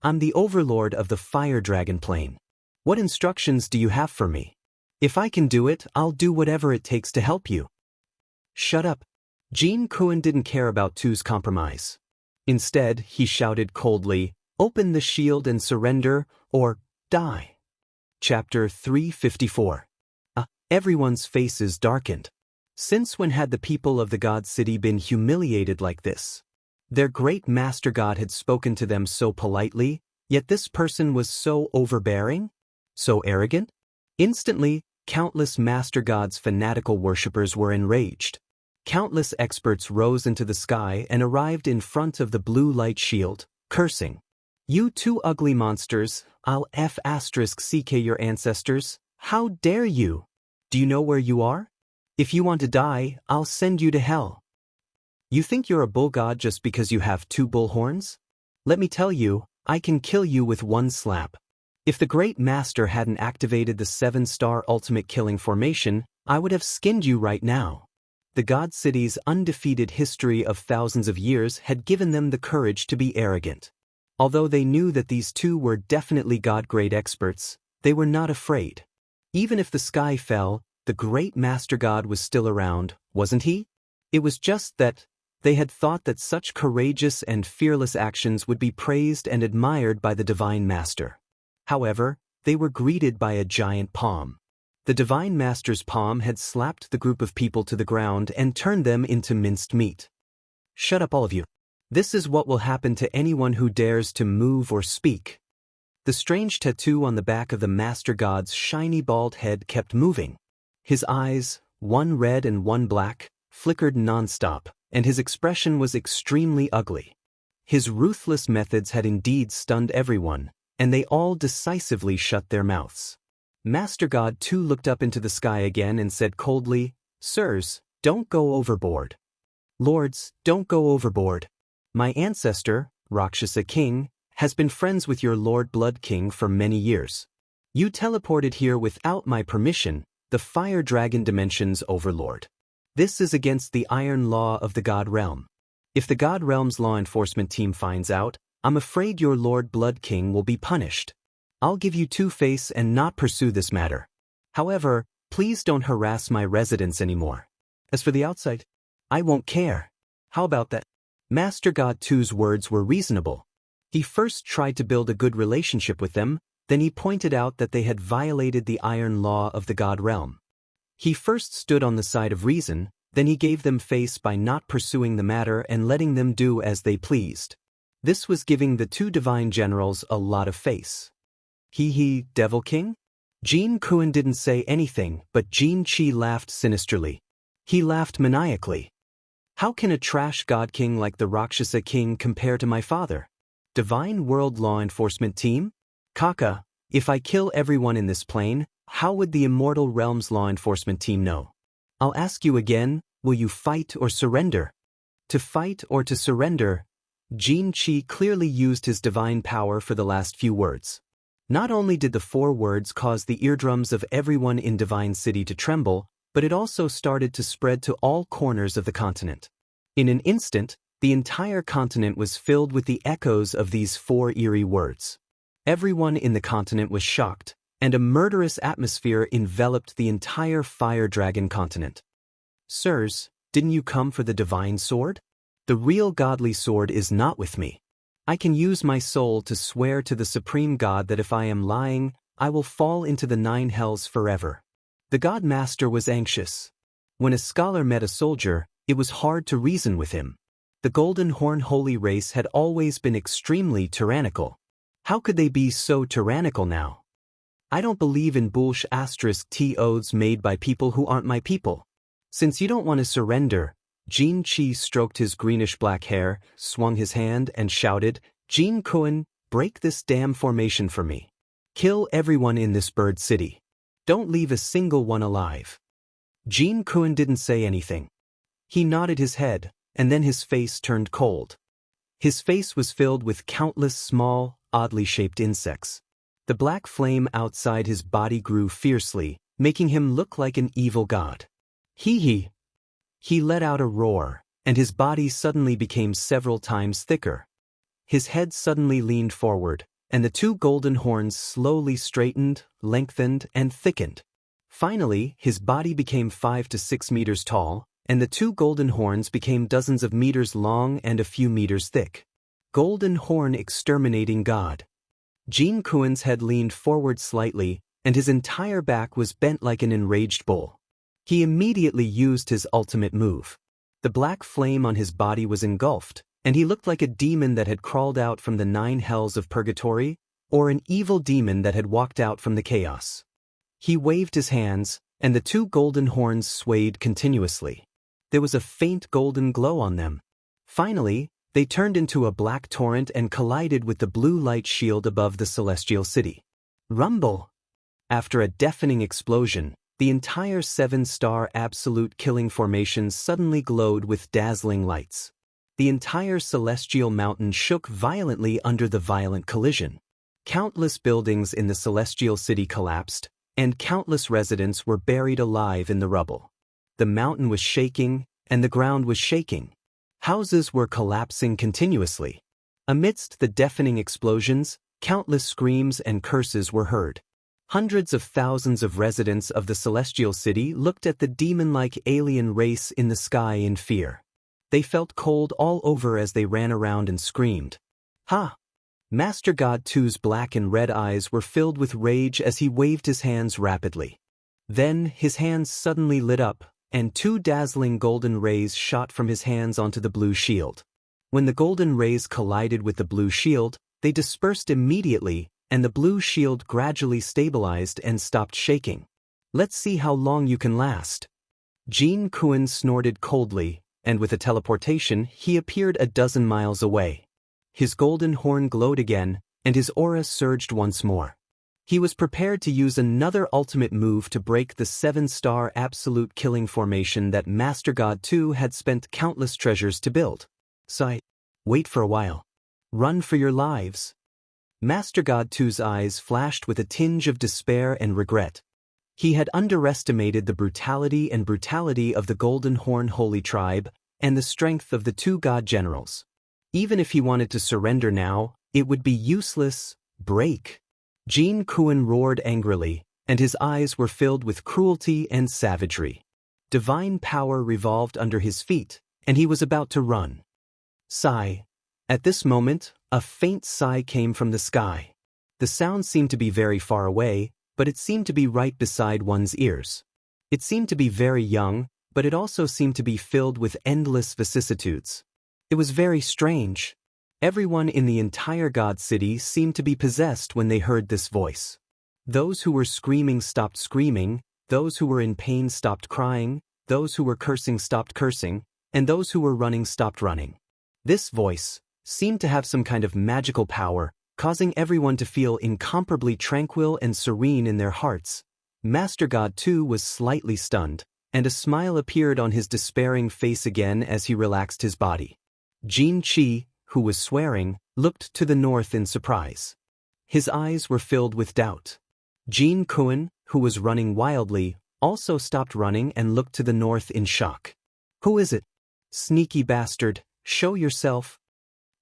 I'm the overlord of the Fire Dragon Plane. What instructions do you have for me? If I can do it, I'll do whatever it takes to help you. Shut up. Jin Kun didn't care about Tu's compromise. Instead, he shouted coldly, "Open the shield and surrender, or die." Chapter 354. Everyone's faces darkened. Since when had the people of the God City been humiliated like this? Their great master god had spoken to them so politely, yet this person was so overbearing? So arrogant? Instantly, countless master god's fanatical worshippers were enraged. Countless experts rose into the sky and arrived in front of the blue light shield, cursing. "You two ugly monsters, I'll *CK your ancestors, how dare you? Do you know where you are? If you want to die, I'll send you to hell. You think you're a bull god just because you have 2 bull horns? Let me tell you, I can kill you with 1 slap. If the great master hadn't activated the 7-star ultimate killing formation, I would have skinned you right now." The God City's undefeated history of thousands of years had given them the courage to be arrogant. Although they knew that these two were definitely God-grade experts, they were not afraid. Even if the sky fell, the great Master God was still around, wasn't he? It was just that they had thought that such courageous and fearless actions would be praised and admired by the Divine Master. However, they were greeted by a giant palm. The Divine Master's palm had slapped the group of people to the ground and turned them into minced meat. "Shut up, all of you. This is what will happen to anyone who dares to move or speak." The strange tattoo on the back of the Master God's shiny bald head kept moving. His eyes, one red and one black, flickered non-stop, and his expression was extremely ugly. His ruthless methods had indeed stunned everyone, and they all decisively shut their mouths. Master God too looked up into the sky again and said coldly, "Sirs, don't go overboard. Lords, don't go overboard. My ancestor, Rakshasa King, has been friends with your Lord Blood King for many years. You teleported here without my permission, the Fire Dragon Dimension's overlord. This is against the iron law of the God Realm. If the God Realm's law enforcement team finds out, I'm afraid your Lord Blood King will be punished. I'll give you Two-Face and not pursue this matter. However, please don't harass my residents anymore. As for the outside, I won't care. How about that?" Master God 2's words were reasonable. He first tried to build a good relationship with them, then he pointed out that they had violated the iron law of the God Realm. He first stood on the side of reason, then he gave them face by not pursuing the matter and letting them do as they pleased. This was giving the 2 divine generals a lot of face. Devil King? Jin Kuan didn't say anything, but Jin Chi laughed sinisterly. He laughed maniacally. "How can a trash god king like the Rakshasa King compare to my father? Divine World Law Enforcement Team? Kaka, if I kill everyone in this plane, how would the Immortal Realms Law Enforcement Team know? I'll ask you again, will you fight or surrender?" To fight or to surrender, Jin Chi clearly used his divine power for the last few words. Not only did the 4 words cause the eardrums of everyone in Divine City to tremble, but it also started to spread to all corners of the continent. In an instant, the entire continent was filled with the echoes of these 4 eerie words. Everyone in the continent was shocked, and a murderous atmosphere enveloped the entire Fire Dragon continent. "Sirs, didn't you come for the divine sword? The real godly sword is not with me. I can use my soul to swear to the Supreme God that if I am lying, I will fall into the 9 hells forever." The God Master was anxious. When a scholar met a soldier, it was hard to reason with him. The Golden Horn Holy Race had always been extremely tyrannical. How could they be so tyrannical now? "I don't believe in *T oaths made by people who aren't my people. Since you don't want to surrender," Jin Chi stroked his greenish-black hair, swung his hand, and shouted, "Jin Kuan, break this damn formation for me. Kill everyone in this bird city. Don't leave a single one alive." Jin Kuan didn't say anything. He nodded his head, and then his face turned cold. His face was filled with countless small, oddly shaped insects. The black flame outside his body grew fiercely, making him look like an evil god. He let out a roar, and his body suddenly became several times thicker. His head suddenly leaned forward, and the 2 golden horns slowly straightened, lengthened, and thickened. Finally, his body became 5 to 6 meters tall, and the 2 golden horns became dozens of meters long and a few meters thick. Golden Horn Exterminating God. Jin Kuen's head leaned forward slightly, and his entire back was bent like an enraged bull. He immediately used his ultimate move. The black flame on his body was engulfed, and he looked like a demon that had crawled out from the 9 hells of purgatory, or an evil demon that had walked out from the chaos. He waved his hands, and the 2 golden horns swayed continuously. There was a faint golden glow on them. Finally, they turned into a black torrent and collided with the blue light shield above the celestial city. Rumble! After a deafening explosion, the entire 7-star absolute killing formation suddenly glowed with dazzling lights. The entire celestial mountain shook violently under the violent collision. Countless buildings in the celestial city collapsed, and countless residents were buried alive in the rubble. The mountain was shaking, and the ground was shaking. Houses were collapsing continuously. Amidst the deafening explosions, countless screams and curses were heard. Hundreds of thousands of residents of the celestial city looked at the demon-like alien race in the sky in fear. They felt cold all over as they ran around and screamed. Ha! Master God 2's black and red eyes were filled with rage as he waved his hands rapidly. Then his hands suddenly lit up, and 2 dazzling golden rays shot from his hands onto the blue shield. When the golden rays collided with the blue shield, they dispersed immediately, and the blue shield gradually stabilized and stopped shaking. Let's see how long you can last. Jin Kuen snorted coldly, and with a teleportation he appeared a dozen miles away. His golden horn glowed again, and his aura surged once more. He was prepared to use another ultimate move to break the 7-star absolute killing formation that Master God 2 had spent countless treasures to build. Sigh. Wait for a while. Run for your lives. Master God 2's eyes flashed with a tinge of despair and regret. He had underestimated the brutality of the Golden Horn Holy Tribe and the strength of the 2 god generals. Even if he wanted to surrender now, it would be useless. Break. Jin Kuen roared angrily, and his eyes were filled with cruelty and savagery. Divine power revolved under his feet, and he was about to run. Sigh. At this moment, a faint sigh came from the sky. The sound seemed to be very far away, but it seemed to be right beside one's ears. It seemed to be very young, but it also seemed to be filled with endless vicissitudes. It was very strange. Everyone in the entire God City seemed to be possessed when they heard this voice. Those who were screaming stopped screaming, those who were in pain stopped crying, those who were cursing stopped cursing, and those who were running stopped running. This voice seemed to have some kind of magical power, causing everyone to feel incomparably tranquil and serene in their hearts. Master God 2 was slightly stunned, and a smile appeared on his despairing face again as he relaxed his body. Jin Qi, who was swearing, looked to the north in surprise. His eyes were filled with doubt. Jin Kuen, who was running wildly, also stopped running and looked to the north in shock. Who is it? Sneaky bastard, show yourself.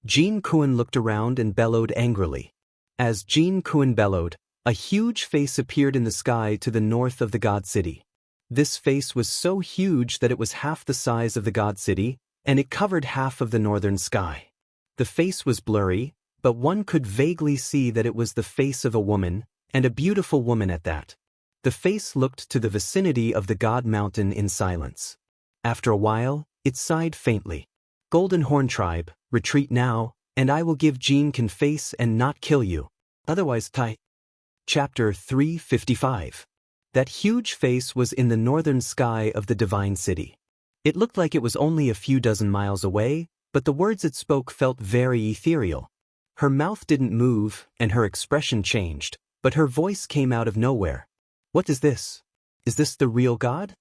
Jin Kuen looked around and bellowed angrily. As Jin Kuen bellowed, a huge face appeared in the sky to the north of the God City. This face was so huge that it was half the size of the God City, and it covered half of the northern sky. The face was blurry, but one could vaguely see that it was the face of a woman, and a beautiful woman at that. The face looked to the vicinity of the God Mountain in silence. After a while, it sighed faintly. Golden Horn Tribe, retreat now, and I will give Jin Can face and not kill you. Otherwise, tie. Chapter 355. That huge face was in the northern sky of the Divine City. It looked like it was only a few dozen miles away, but the words it spoke felt very ethereal. Her mouth didn't move, and her expression changed, but her voice came out of nowhere. What is this? Is this the real God?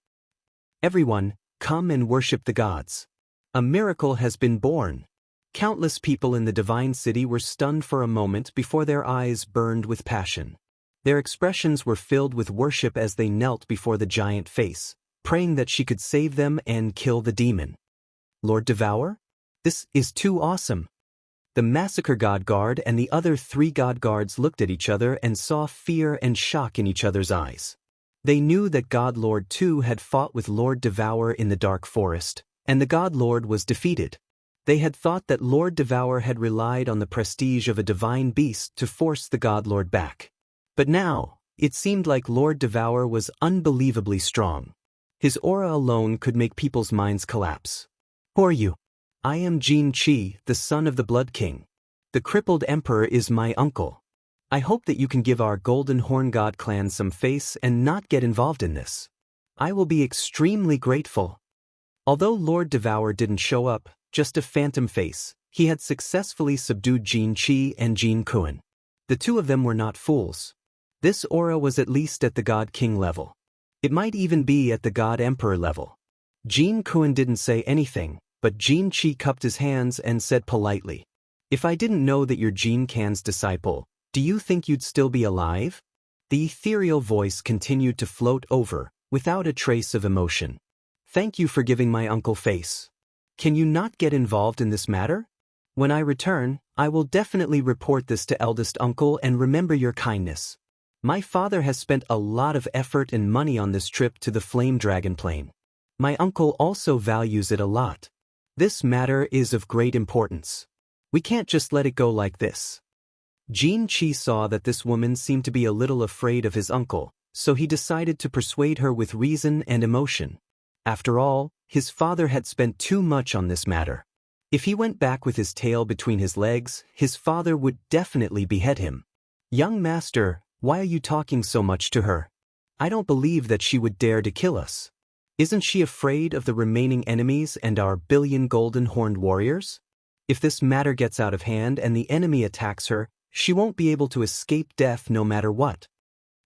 Everyone, come and worship the gods. A miracle has been born. Countless people in the Divine City were stunned for a moment before their eyes burned with passion. Their expressions were filled with worship as they knelt before the giant face, praying that she could save them and kill the demon. Lord Devour? This is too awesome. The Massacre God Guard and the other 3 God Guards looked at each other and saw fear and shock in each other's eyes. They knew that God Lord 2 had fought with Lord Devour in the Dark Forest, and the God Lord was defeated. They had thought that Lord Devour had relied on the prestige of a divine beast to force the Godlord back. But now, it seemed like Lord Devour was unbelievably strong. His aura alone could make people's minds collapse. Who are you? I am Xianxia, the son of the Blood King. The crippled emperor is my uncle. I hope that you can give our Golden Horn God clan some face and not get involved in this. I will be extremely grateful. Although Lord Devour didn't show up, just a phantom face, he had successfully subdued Xianxia and Jin Kuan. The two of them were not fools. This aura was at least at the God King level. It might even be at the God Emperor level. Jin Kuan didn't say anything, but Xianxia cupped his hands and said politely, "If I didn't know that you're Jin Kan's disciple, do you think you'd still be alive?" The ethereal voice continued to float over, without a trace of emotion. "Thank you for giving my uncle face. Can you not get involved in this matter? When I return, I will definitely report this to eldest uncle and remember your kindness. My father has spent a lot of effort and money on this trip to the Flame Dragon Plain. My uncle also values it a lot. This matter is of great importance. We can't just let it go like this." Xianxia saw that this woman seemed to be a little afraid of his uncle, so he decided to persuade her with reason and emotion. After all, his father had spent too much on this matter. If he went back with his tail between his legs, his father would definitely behead him. "Young master, why are you talking so much to her? I don't believe that she would dare to kill us. Isn't she afraid of the remaining enemies and our billion golden-horned warriors? If this matter gets out of hand and the enemy attacks her, she won't be able to escape death no matter what."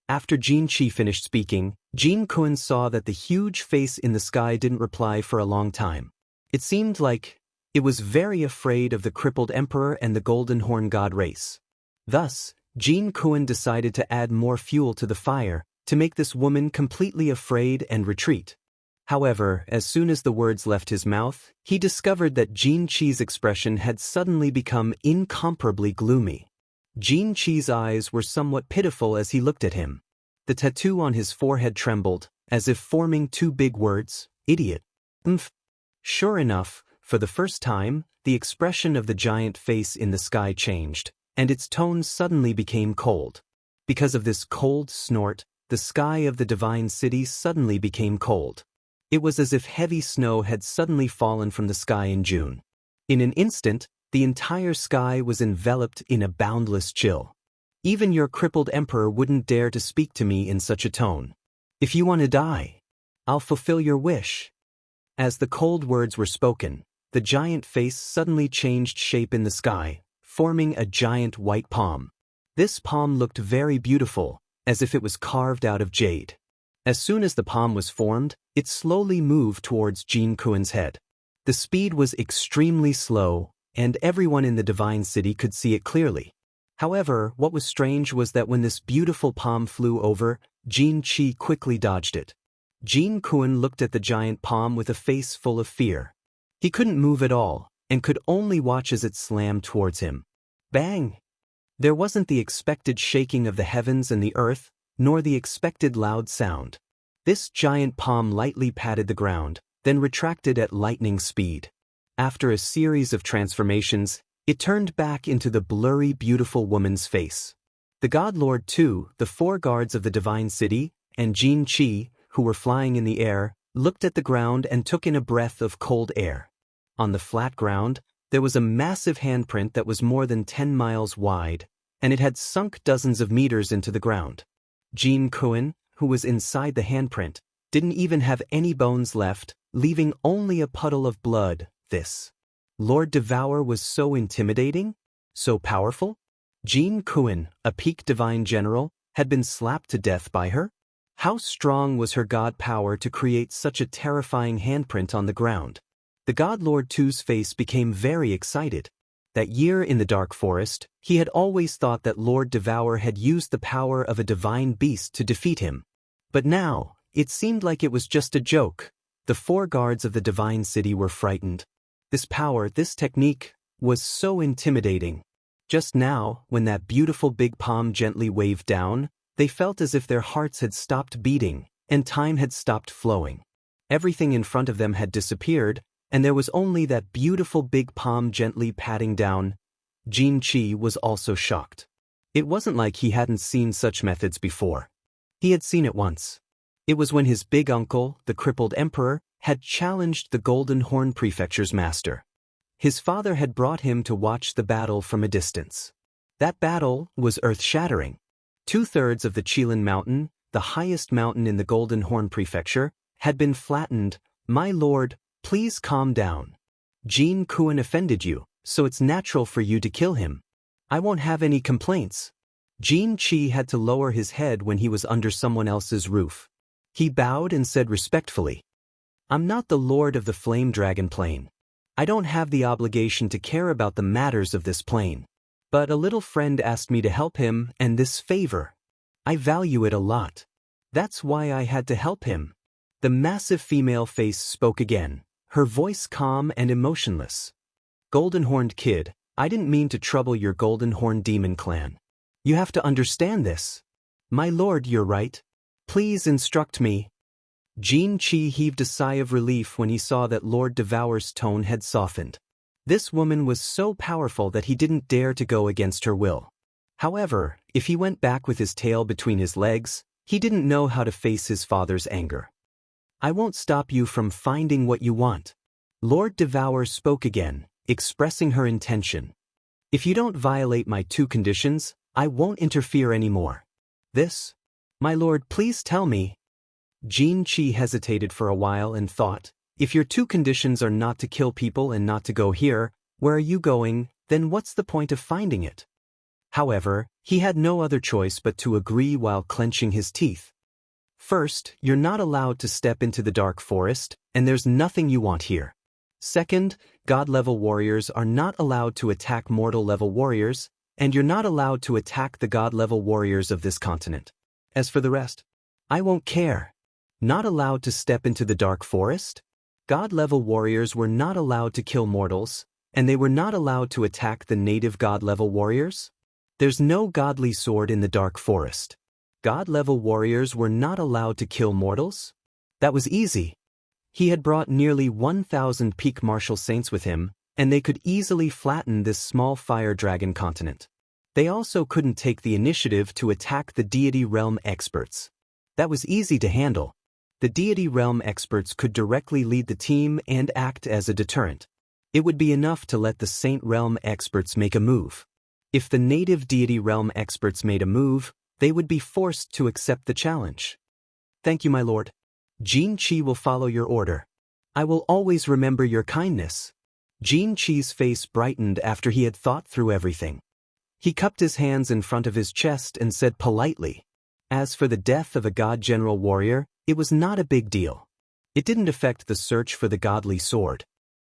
After Xianxia finished speaking, Jin Kuan saw that the huge face in the sky didn't reply for a long time. It seemed like it was very afraid of the crippled emperor and the Golden Horn God race. Thus, Jin Kuan decided to add more fuel to the fire to make this woman completely afraid and retreat. However, as soon as the words left his mouth, he discovered that Xianxia's expression had suddenly become incomparably gloomy. Xianxia's eyes were somewhat pitiful as he looked at him. The tattoo on his forehead trembled, as if forming two big words, "Idiot." Sure enough, for the first time, the expression of the giant face in the sky changed, and its tone suddenly became cold. Because of this cold snort, the sky of the divine city suddenly became cold. It was as if heavy snow had suddenly fallen from the sky in June. In an instant, the entire sky was enveloped in a boundless chill. "Even your crippled emperor wouldn't dare to speak to me in such a tone. If you want to die, I'll fulfill your wish." As the cold words were spoken, the giant face suddenly changed shape in the sky, forming a giant white palm. This palm looked very beautiful, as if it was carved out of jade. As soon as the palm was formed, it slowly moved towards Jin Kuan's head. The speed was extremely slow, and everyone in the divine city could see it clearly. However, what was strange was that when this beautiful palm flew over, Xianxia quickly dodged it. Jin Kuan looked at the giant palm with a face full of fear. He couldn't move at all, and could only watch as it slammed towards him. Bang! There wasn't the expected shaking of the heavens and the earth, nor the expected loud sound. This giant palm lightly patted the ground, then retracted at lightning speed. After a series of transformations, it turned back into the blurry, beautiful woman's face. The God Lord too, the 4 guards of the divine city, and Xianxia, who were flying in the air, looked at the ground and took in a breath of cold air. On the flat ground, there was a massive handprint that was more than 10 miles wide, and it had sunk dozens of meters into the ground. Jin Kuan, who was inside the handprint, didn't even have any bones left, leaving only a puddle of blood. This Lord Devour was so intimidating, so powerful. Jin Kuan, a peak divine general, had been slapped to death by her. How strong was her god power to create such a terrifying handprint on the ground? The God Lord Two's face became very excited. That year in the dark forest, he had always thought that Lord Devour had used the power of a divine beast to defeat him. But now, it seemed like it was just a joke. The 4 guards of the divine city were frightened. This power, this technique, was so intimidating. Just now, when that beautiful big palm gently waved down, they felt as if their hearts had stopped beating, and time had stopped flowing. Everything in front of them had disappeared, and there was only that beautiful big palm gently patting down. Xianxia was also shocked. It wasn't like he hadn't seen such methods before. He had seen it once. It was when his big uncle, the crippled emperor, had challenged the Golden Horn Prefecture's master. His father had brought him to watch the battle from a distance. That battle was earth-shattering. 2/3 of the Qilin Mountain, the highest mountain in the Golden Horn Prefecture, had been flattened. My lord, please calm down. Jin Kuan offended you, so it's natural for you to kill him. I won't have any complaints. Xianxia had to lower his head when he was under someone else's roof. He bowed and said respectfully, I'm not the lord of the Flame Dragon Plain. I don't have the obligation to care about the matters of this plane. But a little friend asked me to help him, and this favor. I value it a lot. That's why I had to help him. The massive female face spoke again, her voice calm and emotionless. Golden-horned kid, I didn't mean to trouble your Golden-horned demon clan. You have to understand this. My lord, you're right. Please instruct me. Xianxia heaved a sigh of relief when he saw that Lord Devour's tone had softened. This woman was so powerful that he didn't dare to go against her will. However, if he went back with his tail between his legs, he didn't know how to face his father's anger. I won't stop you from finding what you want. Lord Devour spoke again, expressing her intention. If you don't violate my 2 conditions, I won't interfere anymore. This? My lord, please tell me. Xianxia hesitated for a while and thought, if your 2 conditions are not to kill people and not to go here, where are you going, then what's the point of finding it? However, he had no other choice but to agree while clenching his teeth. First, you're not allowed to step into the dark forest, and there's nothing you want here. Second, God-level warriors are not allowed to attack mortal-level warriors, and you're not allowed to attack the God-level warriors of this continent. As for the rest, I won't care. Not allowed to step into the dark forest? God-level warriors were not allowed to kill mortals, and they were not allowed to attack the native God-level warriors? There's no godly sword in the dark forest. God-level warriors were not allowed to kill mortals? That was easy. He had brought nearly 1,000 peak martial saints with him, and they could easily flatten this small fire dragon continent. They also couldn't take the initiative to attack the deity realm experts. That was easy to handle. The deity realm experts could directly lead the team and act as a deterrent. It would be enough to let the saint realm experts make a move. If the native deity realm experts made a move, they would be forced to accept the challenge. Thank you, my lord. Xianxia will follow your order. I will always remember your kindness. Xianxia's face brightened after he had thought through everything. He cupped his hands in front of his chest and said politely, as for the death of a god-general warrior, it was not a big deal. It didn't affect the search for the godly sword.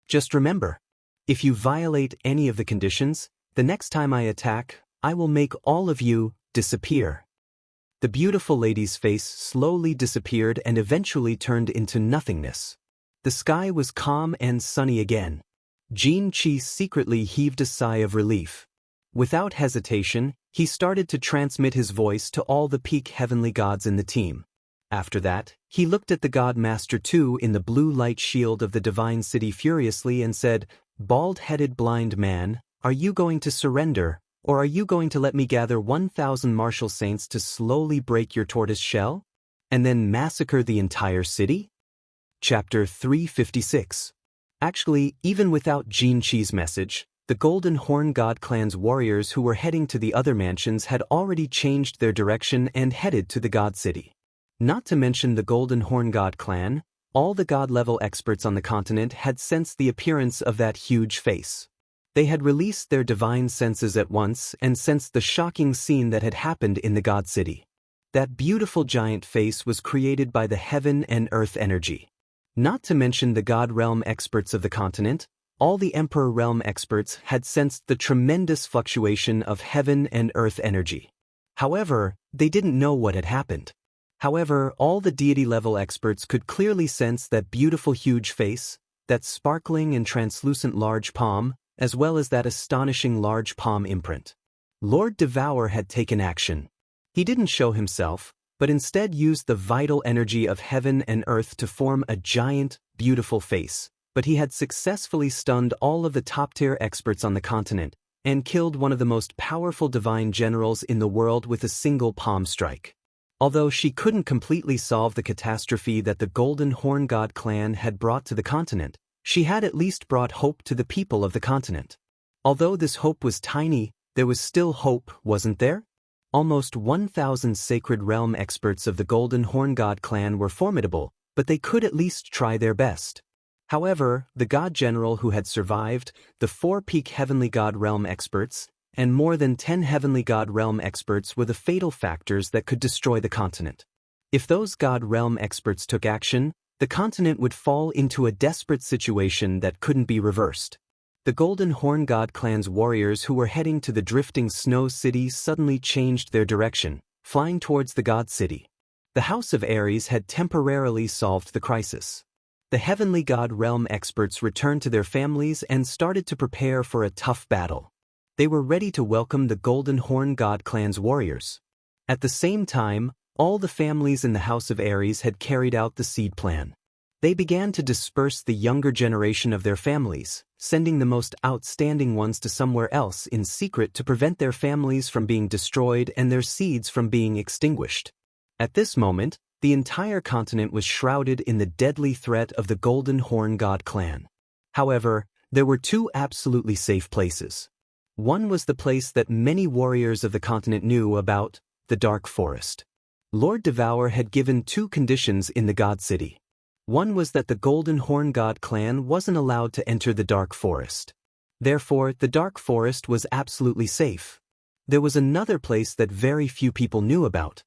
Just remember, if you violate any of the conditions, the next time I attack, I will make all of you disappear. The beautiful lady's face slowly disappeared and eventually turned into nothingness. The sky was calm and sunny again. Xianxia secretly heaved a sigh of relief. Without hesitation, he started to transmit his voice to all the peak heavenly gods in the team. After that, he looked at the God Master 2 in the blue light shield of the divine city furiously and said, Bald-headed blind man, are you going to surrender, or are you going to let me gather 1,000 martial saints to slowly break your tortoise shell, and then massacre the entire city? Chapter 356. Actually, even without Xianxia's message, the Golden Horn God Clan's warriors who were heading to the other mansions had already changed their direction and headed to the God City. Not to mention the Golden Horn God Clan, all the God-level experts on the continent had sensed the appearance of that huge face. They had released their divine senses at once and sensed the shocking scene that had happened in the God City. That beautiful giant face was created by the heaven and earth energy. Not to mention the God Realm experts of the continent, all the Emperor Realm experts had sensed the tremendous fluctuation of heaven and earth energy. However, they didn't know what had happened. However, all the deity-level experts could clearly sense that beautiful huge face, that sparkling and translucent large palm, as well as that astonishing large palm imprint. Lord Devour had taken action. He didn't show himself, but instead used the vital energy of heaven and earth to form a giant, beautiful face, but he had successfully stunned all of the top-tier experts on the continent and killed one of the most powerful divine generals in the world with a single palm strike. Although she couldn't completely solve the catastrophe that the Golden Horn God clan had brought to the continent, she had at least brought hope to the people of the continent. Although this hope was tiny, there was still hope, wasn't there? Almost 1,000 Sacred Realm experts of the Golden Horn God clan were formidable, but they could at least try their best. However, the God General who had survived, the 4 peak Heavenly God Realm experts, and more than 10 Heavenly God Realm experts were the fatal factors that could destroy the continent. If those God Realm experts took action, the continent would fall into a desperate situation that couldn't be reversed. The Golden Horn God clan's warriors who were heading to the drifting snow city suddenly changed their direction, flying towards the God City. The House of Ares had temporarily solved the crisis. The Heavenly God Realm experts returned to their families and started to prepare for a tough battle. They were ready to welcome the Golden Horn God clan's warriors. At the same time, all the families in the House of Ares had carried out the seed plan. They began to disperse the younger generation of their families, sending the most outstanding ones to somewhere else in secret to prevent their families from being destroyed and their seeds from being extinguished. At this moment, the entire continent was shrouded in the deadly threat of the Golden Horn God clan. However, there were 2 absolutely safe places. One was the place that many warriors of the continent knew about, the Dark Forest. Lord Devour had given 2 conditions in the God City. One was that the Golden Horn God clan wasn't allowed to enter the Dark Forest. Therefore, the Dark Forest was absolutely safe. There was another place that very few people knew about.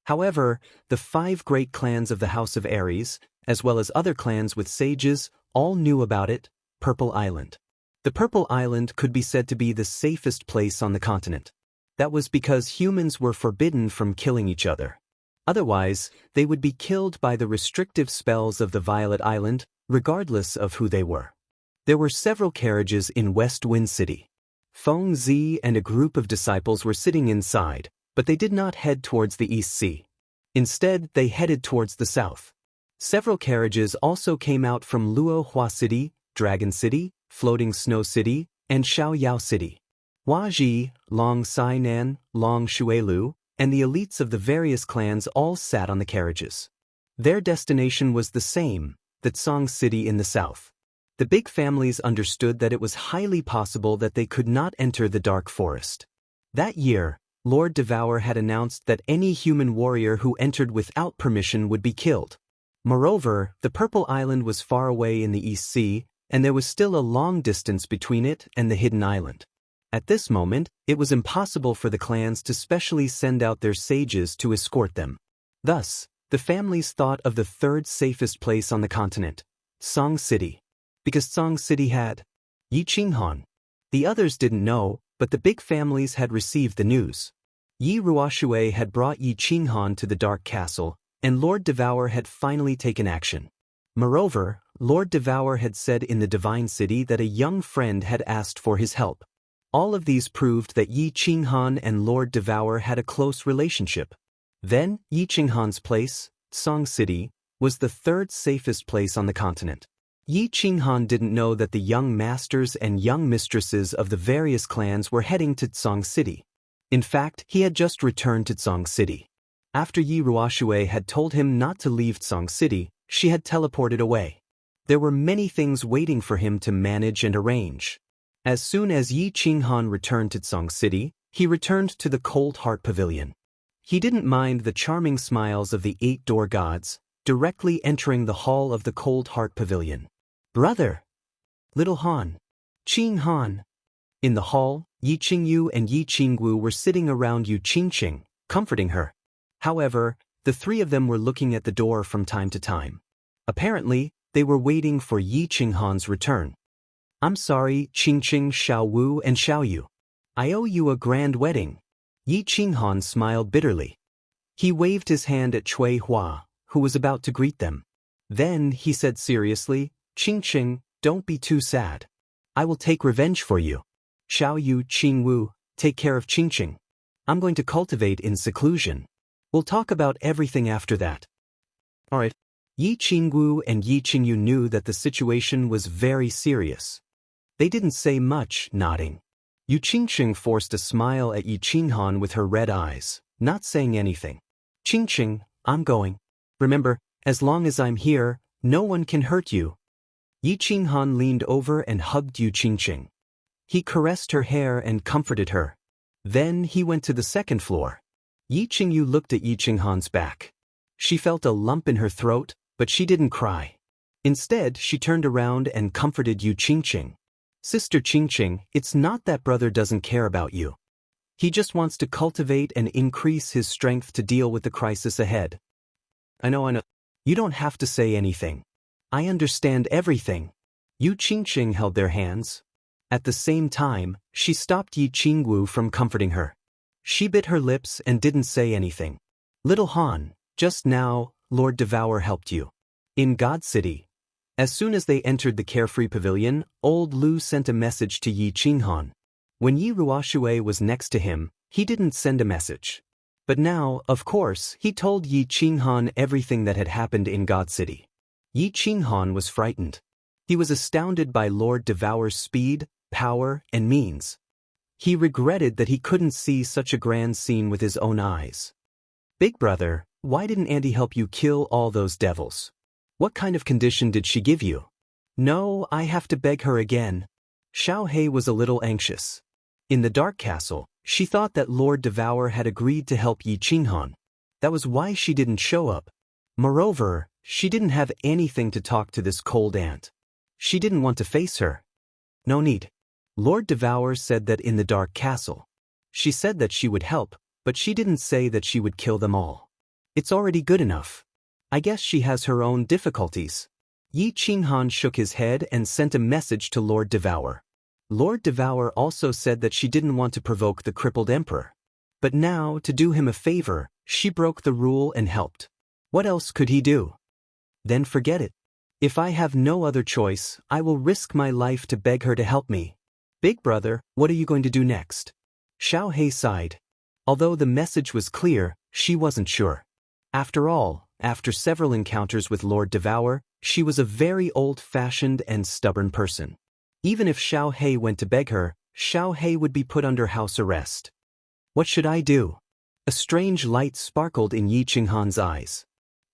However, the 5 great clans of the House of Ares, as well as other clans with sages, all knew about it, Purple Island. The Purple Island could be said to be the safest place on the continent. That was because humans were forbidden from killing each other. Otherwise, they would be killed by the restrictive spells of the Violet Island, regardless of who they were. There were several carriages in West Wind City. Feng Zi and a group of disciples were sitting inside, but they did not head towards the East Sea. Instead, they headed towards the south. Several carriages also came out from Luo Hua City, Dragon City, Floating Snow City, and Xiaoyao City. Huaji, Long Sainan, Long Shuelu, and the elites of the various clans all sat on the carriages. Their destination was the same, the Tsong City in the south. The big families understood that it was highly possible that they could not enter the Dark Forest. That year, Lord Devour had announced that any human warrior who entered without permission would be killed. Moreover, the Purple Island was far away in the East Sea, and there was still a long distance between it and the Hidden Island. At this moment, it was impossible for the clans to specially send out their sages to escort them. Thus, the families thought of the 3rd safest place on the continent, Tsong City. Because Tsong City had Yi Qinghan. The others didn't know, but the big families had received the news. Yi Ruoxue had brought Yi Qinghan to the Dark Castle, and Lord Devour had finally taken action. Moreover, Lord Devour had said in the Divine City that a young friend had asked for his help. All of these proved that Yi Qinghan and Lord Devour had a close relationship. Then, Yi Qinghan's place, Tsong City, was the 3rd safest place on the continent. Yi Qinghan didn't know that the young masters and young mistresses of the various clans were heading to Tsong City. In fact, he had just returned to Tsong City. After Yi Ruoxue had told him not to leave Tsong City, she had teleported away. There were many things waiting for him to manage and arrange. As soon as Yi Qinghan returned to Tsong City, he returned to the Cold Heart Pavilion. He didn't mind the charming smiles of the 8 door gods, directly entering the hall of the Cold Heart Pavilion. Brother! Little Han! Qing Han! In the hall, Yi Qingyu and Yi Qingwu were sitting around Yu Qingqing, comforting her. However, the 3 of them were looking at the door from time to time. Apparently, they were waiting for Yi Qinghan's return. I'm sorry, Qingqing, Xiaowu, and Xiaoyu. I owe you a grand wedding. Yi Qinghan smiled bitterly. He waved his hand at Cui Hua, who was about to greet them. Then he said seriously, Qingqing, don't be too sad. I will take revenge for you. Xiaoyu, Qingwu, take care of Qingqing. I'm going to cultivate in seclusion. We'll talk about everything after that. Alright. Yi Qingwu and Yi Qingyu knew that the situation was very serious. They didn't say much, nodding. Yu Qingqing forced a smile at Yi Qinghan with her red eyes, not saying anything. Qingqing, I'm going. Remember, as long as I'm here, no one can hurt you. Yi Qinghan leaned over and hugged Yu Qingqing. He caressed her hair and comforted her. Then he went to the second floor. Yi Qingyu looked at Yi Qinghan's back. She felt a lump in her throat, but she didn't cry. Instead, she turned around and comforted Yu Qingqing. Sister Qingqing, it's not that brother doesn't care about you. He just wants to cultivate and increase his strength to deal with the crisis ahead. I know. You don't have to say anything. I understand everything. Yu Qingqing held their hands. At the same time, she stopped Yi Qingwu from comforting her. She bit her lips and didn't say anything. Little Han, just now, Lord Devour helped you. In God City. As soon as they entered the carefree pavilion, old Lu sent a message to Yi Qinghan. When Yi Ruoxue was next to him, he didn't send a message. But now, of course, he told Yi Qinghan everything that had happened in God City. Yi Qinghan was frightened. He was astounded by Lord Devour's speed, power, and means. He regretted that he couldn't see such a grand scene with his own eyes. Big brother, why didn't Auntie help you kill all those devils? What kind of condition did she give you? No, I have to beg her again. Xiao He was a little anxious. In the Dark Castle, she thought that Lord Devour had agreed to help Yi Qinghan. That was why she didn't show up. Moreover, she didn't have anything to talk to this cold aunt. She didn't want to face her. No need. Lord Devour said that in the Dark Castle. She said that she would help, but she didn't say that she would kill them all. It's already good enough. I guess she has her own difficulties. Yi Qinghan shook his head and sent a message to Lord Devour. Lord Devour also said that she didn't want to provoke the crippled emperor. But now, to do him a favor, she broke the rule and helped. What else could he do? Then forget it. If I have no other choice, I will risk my life to beg her to help me. Big brother, what are you going to do next? Xiao He sighed. Although the message was clear, she wasn't sure. After all, after several encounters with Lord Devour, she was a very old-fashioned and stubborn person. Even if Xiao He went to beg her, Xiao He would be put under house arrest. What should I do? A strange light sparkled in Yi Qinghan's eyes.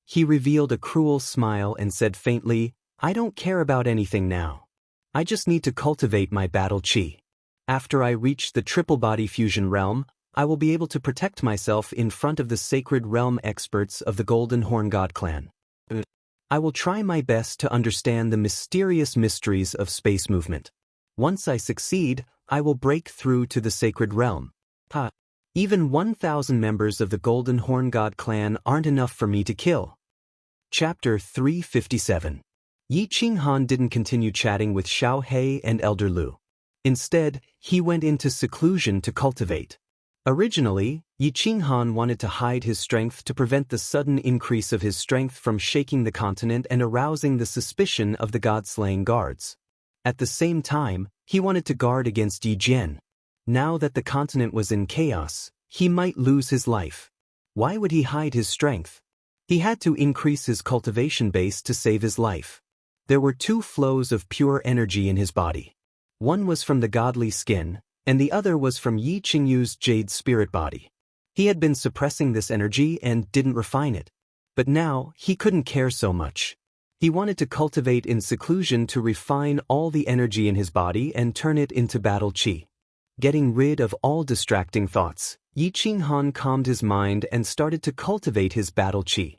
He revealed a cruel smile and said faintly, I don't care about anything now. I just need to cultivate my battle chi. After I reach the triple body fusion realm, I will be able to protect myself in front of the sacred realm experts of the Golden Horn God clan. I will try my best to understand the mysterious mysteries of space movement. Once I succeed, I will break through to the sacred realm. Even 1,000 members of the Golden Horn God clan aren't enough for me to kill. Chapter 357. Yi Qinghan didn't continue chatting with Xiao He and Elder Lu. Instead, he went into seclusion to cultivate. Originally, Yi Qinghan wanted to hide his strength to prevent the sudden increase of his strength from shaking the continent and arousing the suspicion of the god-slaying guards. At the same time, he wanted to guard against Yi Jian. Now that the continent was in chaos, he might lose his life. Why would he hide his strength? He had to increase his cultivation base to save his life. There were two flows of pure energy in his body. One was from the godly skin, and the other was from Yi Qingyu's jade spirit body. He had been suppressing this energy and didn't refine it. But now, he couldn't care so much. He wanted to cultivate in seclusion to refine all the energy in his body and turn it into battle chi. Getting rid of all distracting thoughts, Yi Qinghan calmed his mind and started to cultivate his battle chi.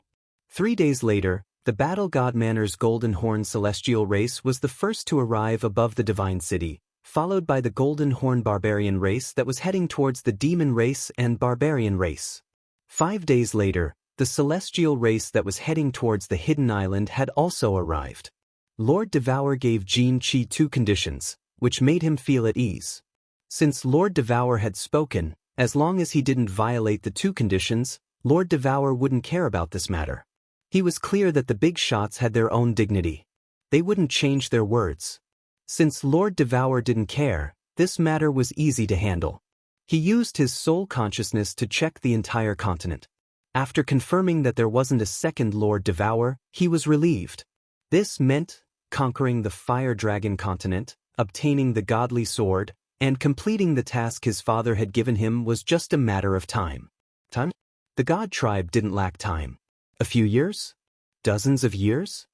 3 days later, the Battle God Manor's Golden Horn celestial race was the first to arrive above the Divine City, followed by the Golden Horn barbarian race that was heading towards the Demon race and Barbarian race. 5 days later, the celestial race that was heading towards the Hidden Island had also arrived. Lord Devour gave Jin Qi 2 conditions, which made him feel at ease. Since Lord Devour had spoken, as long as he didn't violate the 2 conditions, Lord Devour wouldn't care about this matter. He was clear that the big shots had their own dignity. They wouldn't change their words. Since Lord Devour didn't care, this matter was easy to handle. He used his soul consciousness to check the entire continent. After confirming that there wasn't a second Lord Devourer, he was relieved. This meant conquering the Fire Dragon continent, obtaining the godly sword, and completing the task his father had given him was just a matter of time. The God tribe didn't lack time. A few years? Dozens of years?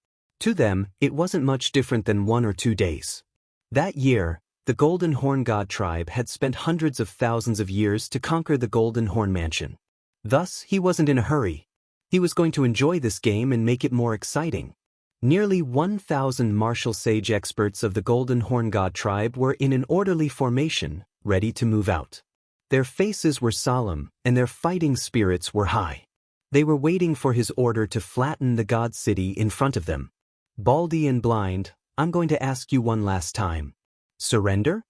To them, it wasn't much different than 1 or 2 days. That year, the Golden Horn God tribe had spent hundreds of thousands of years to conquer the Golden Horn Mansion. Thus, he wasn't in a hurry. He was going to enjoy this game and make it more exciting. Nearly 1,000 martial sage experts of the Golden Horn God tribe were in an orderly formation, ready to move out. Their faces were solemn, and their fighting spirits were high. They were waiting for his order to flatten the God City in front of them. Baldy and blind, I'm going to ask you one last time. Surrender?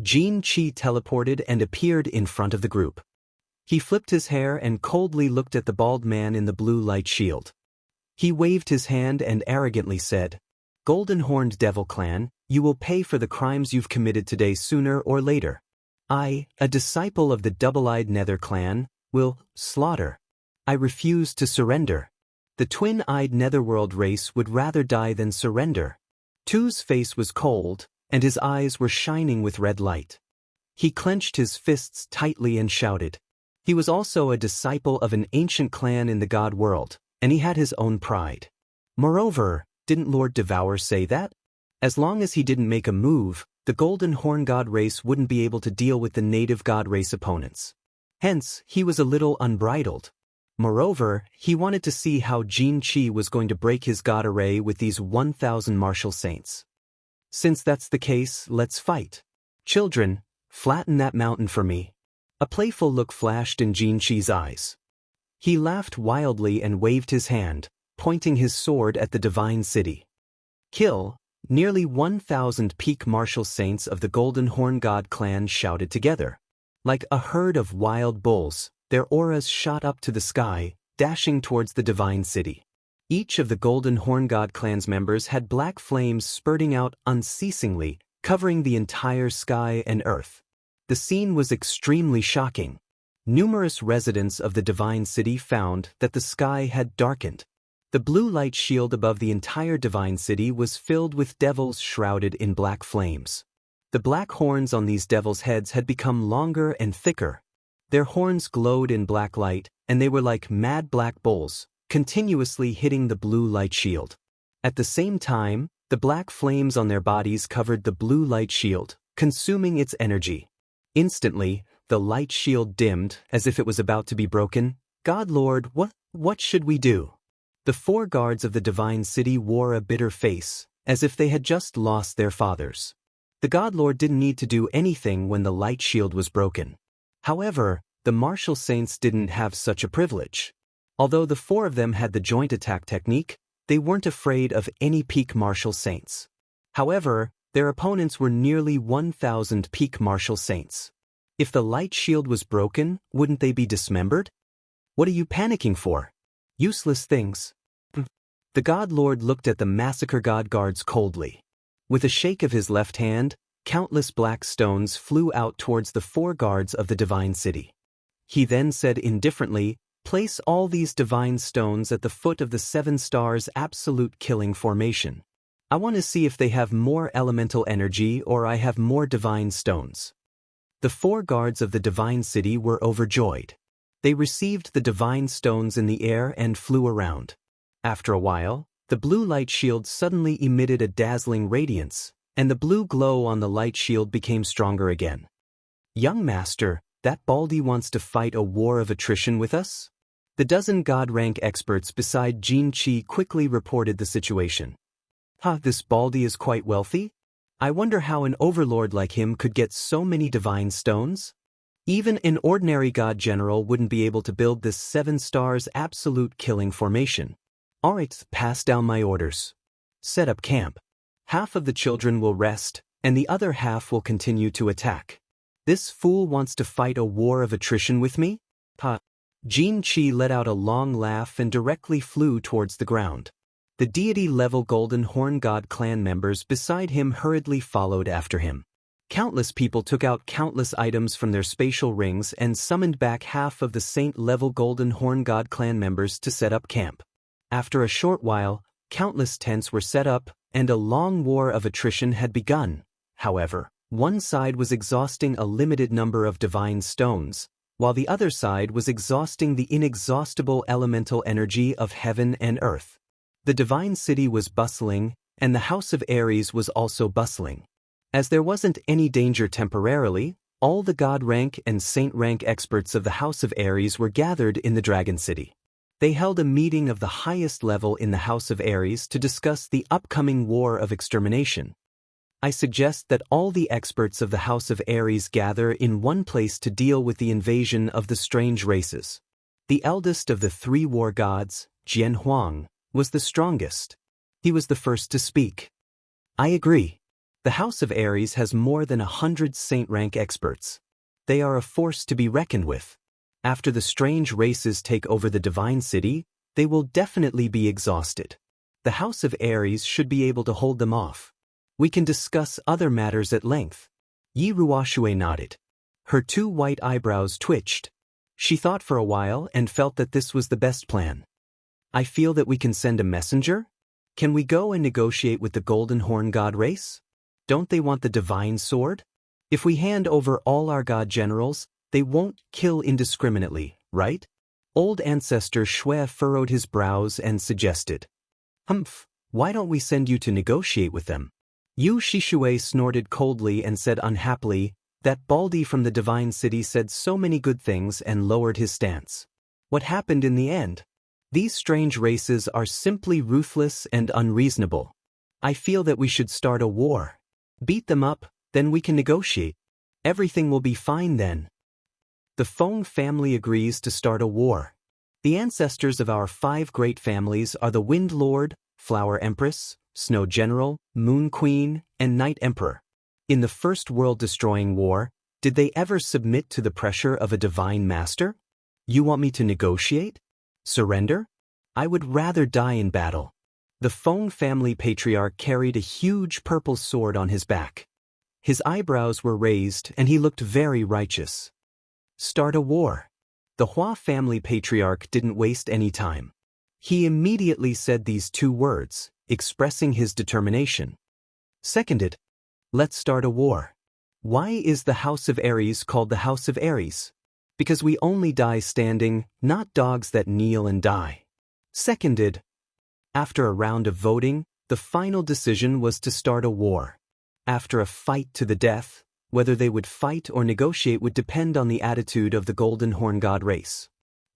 Xianxia teleported and appeared in front of the group. He flipped his hair and coldly looked at the bald man in the blue light shield. He waved his hand and arrogantly said, Golden-horned Devil Clan, you will pay for the crimes you've committed today sooner or later. I, a disciple of the Double-Eyed Nether Clan, will slaughter. I refuse to surrender. The twin-eyed Netherworld race would rather die than surrender. Tu's face was cold, and his eyes were shining with red light. He clenched his fists tightly and shouted. He was also a disciple of an ancient clan in the God world, and he had his own pride. Moreover, didn't Lord Devour say that? As long as he didn't make a move, the Golden Horn God race wouldn't be able to deal with the native God race opponents. Hence, he was a little unbridled. Moreover, he wanted to see how Xianxia was going to break his God array with these 1,000 martial saints. Since that's the case, let's fight. Children, flatten that mountain for me. A playful look flashed in Xianxia's eyes. He laughed wildly and waved his hand, pointing his sword at the divine city. Kill! Nearly 1,000 peak martial saints of the Golden Horn God clan shouted together. Like a herd of wild bulls, their auras shot up to the sky, dashing towards the divine city. Each of the Golden Horn God clan's members had black flames spurting out unceasingly, covering the entire sky and earth. The scene was extremely shocking. Numerous residents of the divine city found that the sky had darkened. The blue light shield above the entire divine city was filled with devils shrouded in black flames. The black horns on these devils' heads had become longer and thicker. Their horns glowed in black light, and they were like mad black bulls, continuously hitting the blue light shield. At the same time, the black flames on their bodies covered the blue light shield, consuming its energy. Instantly, the light shield dimmed, as if it was about to be broken. God Lord, what should we do? The 4 guards of the divine city wore a bitter face, as if they had just lost their fathers. The God Lord didn't need to do anything when the light shield was broken. However, the martial saints didn't have such a privilege. Although the 4 of them had the joint attack technique, they weren't afraid of any peak martial saints. However, their opponents were nearly 1,000 peak martial saints. If the light shield was broken, wouldn't they be dismembered? What are you panicking for? Useless things. The God Lord looked at the massacre God guards coldly. With a shake of his left hand, countless black stones flew out towards the 4 guards of the divine city. He then said indifferently, place all these divine stones at the foot of the 7 stars absolute killing formation. I want to see if they have more elemental energy or I have more divine stones. The 4 guards of the divine city were overjoyed. They received the divine stones in the air and flew around. After a while, the blue light shield suddenly emitted a dazzling radiance, and the blue glow on the light shield became stronger again. Young master, that Baldy wants to fight a war of attrition with us? The dozen god rank experts beside Xianxia quickly reported the situation. This Baldy is quite wealthy? I wonder how an overlord like him could get so many divine stones? Even an ordinary god general wouldn't be able to build this 7 stars absolute killing formation. Alright, pass down my orders. Set up camp. Half of the children will rest, and the other half will continue to attack. This fool wants to fight a war of attrition with me? Xianxia let out a long laugh and directly flew towards the ground. The deity-level Golden Horn God clan members beside him hurriedly followed after him. Countless people took out countless items from their spatial rings and summoned back half of the saint-level Golden Horn God clan members to set up camp. After a short while, countless tents were set up, and a long war of attrition had begun. However, one side was exhausting a limited number of divine stones, while the other side was exhausting the inexhaustible elemental energy of heaven and earth. The divine city was bustling, and the house of Ares was also bustling. As there wasn't any danger temporarily, all the god rank and saint rank experts of the house of Ares were gathered in the Dragon City. They held a meeting of the highest level in the house of Ares to discuss the upcoming war of extermination. I suggest that all the experts of the house of Ares gather in one place to deal with the invasion of the strange races. The eldest of the three war gods, Jian Huang, was the strongest. He was the first to speak. I agree. The house of Ares has more than 100 saint-rank experts. They are a force to be reckoned with. After the strange races take over the divine city, they will definitely be exhausted. The house of Ares should be able to hold them off. We can discuss other matters at length. Yi Ruoxue nodded. Her two white eyebrows twitched. She thought for a while and felt that this was the best plan. I feel that we can send a messenger? Can we go and negotiate with the Golden Horn God race? Don't they want the divine sword? If we hand over all our god generals, they won't kill indiscriminately, right? Old ancestor Shui furrowed his brows and suggested. Humph, why don't we send you to negotiate with them? Yu Shishue snorted coldly and said unhappily, that Baldy from the divine city said so many good things and lowered his stance. What happened in the end? These strange races are simply ruthless and unreasonable. I feel that we should start a war. Beat them up, then we can negotiate. Everything will be fine then. The Feng family agrees to start a war. The ancestors of our 5 great families are the Wind Lord, Flower Empress, Snow General, Moon Queen, and Night Emperor. In the first world-destroying war, did they ever submit to the pressure of a divine master? You want me to negotiate? Surrender? I would rather die in battle. The Feng family patriarch carried a huge purple sword on his back. His eyebrows were raised and he looked very righteous. Start a war. The Hua family patriarch didn't waste any time. He immediately said these 2 words, expressing his determination. Seconded. Let's start a war. Why is the House of Ares called the House of Ares? Because we only die standing, not dogs that kneel and die. Seconded. After a round of voting, the final decision was to start a war. After a fight to the death, whether they would fight or negotiate would depend on the attitude of the Golden Horn God race.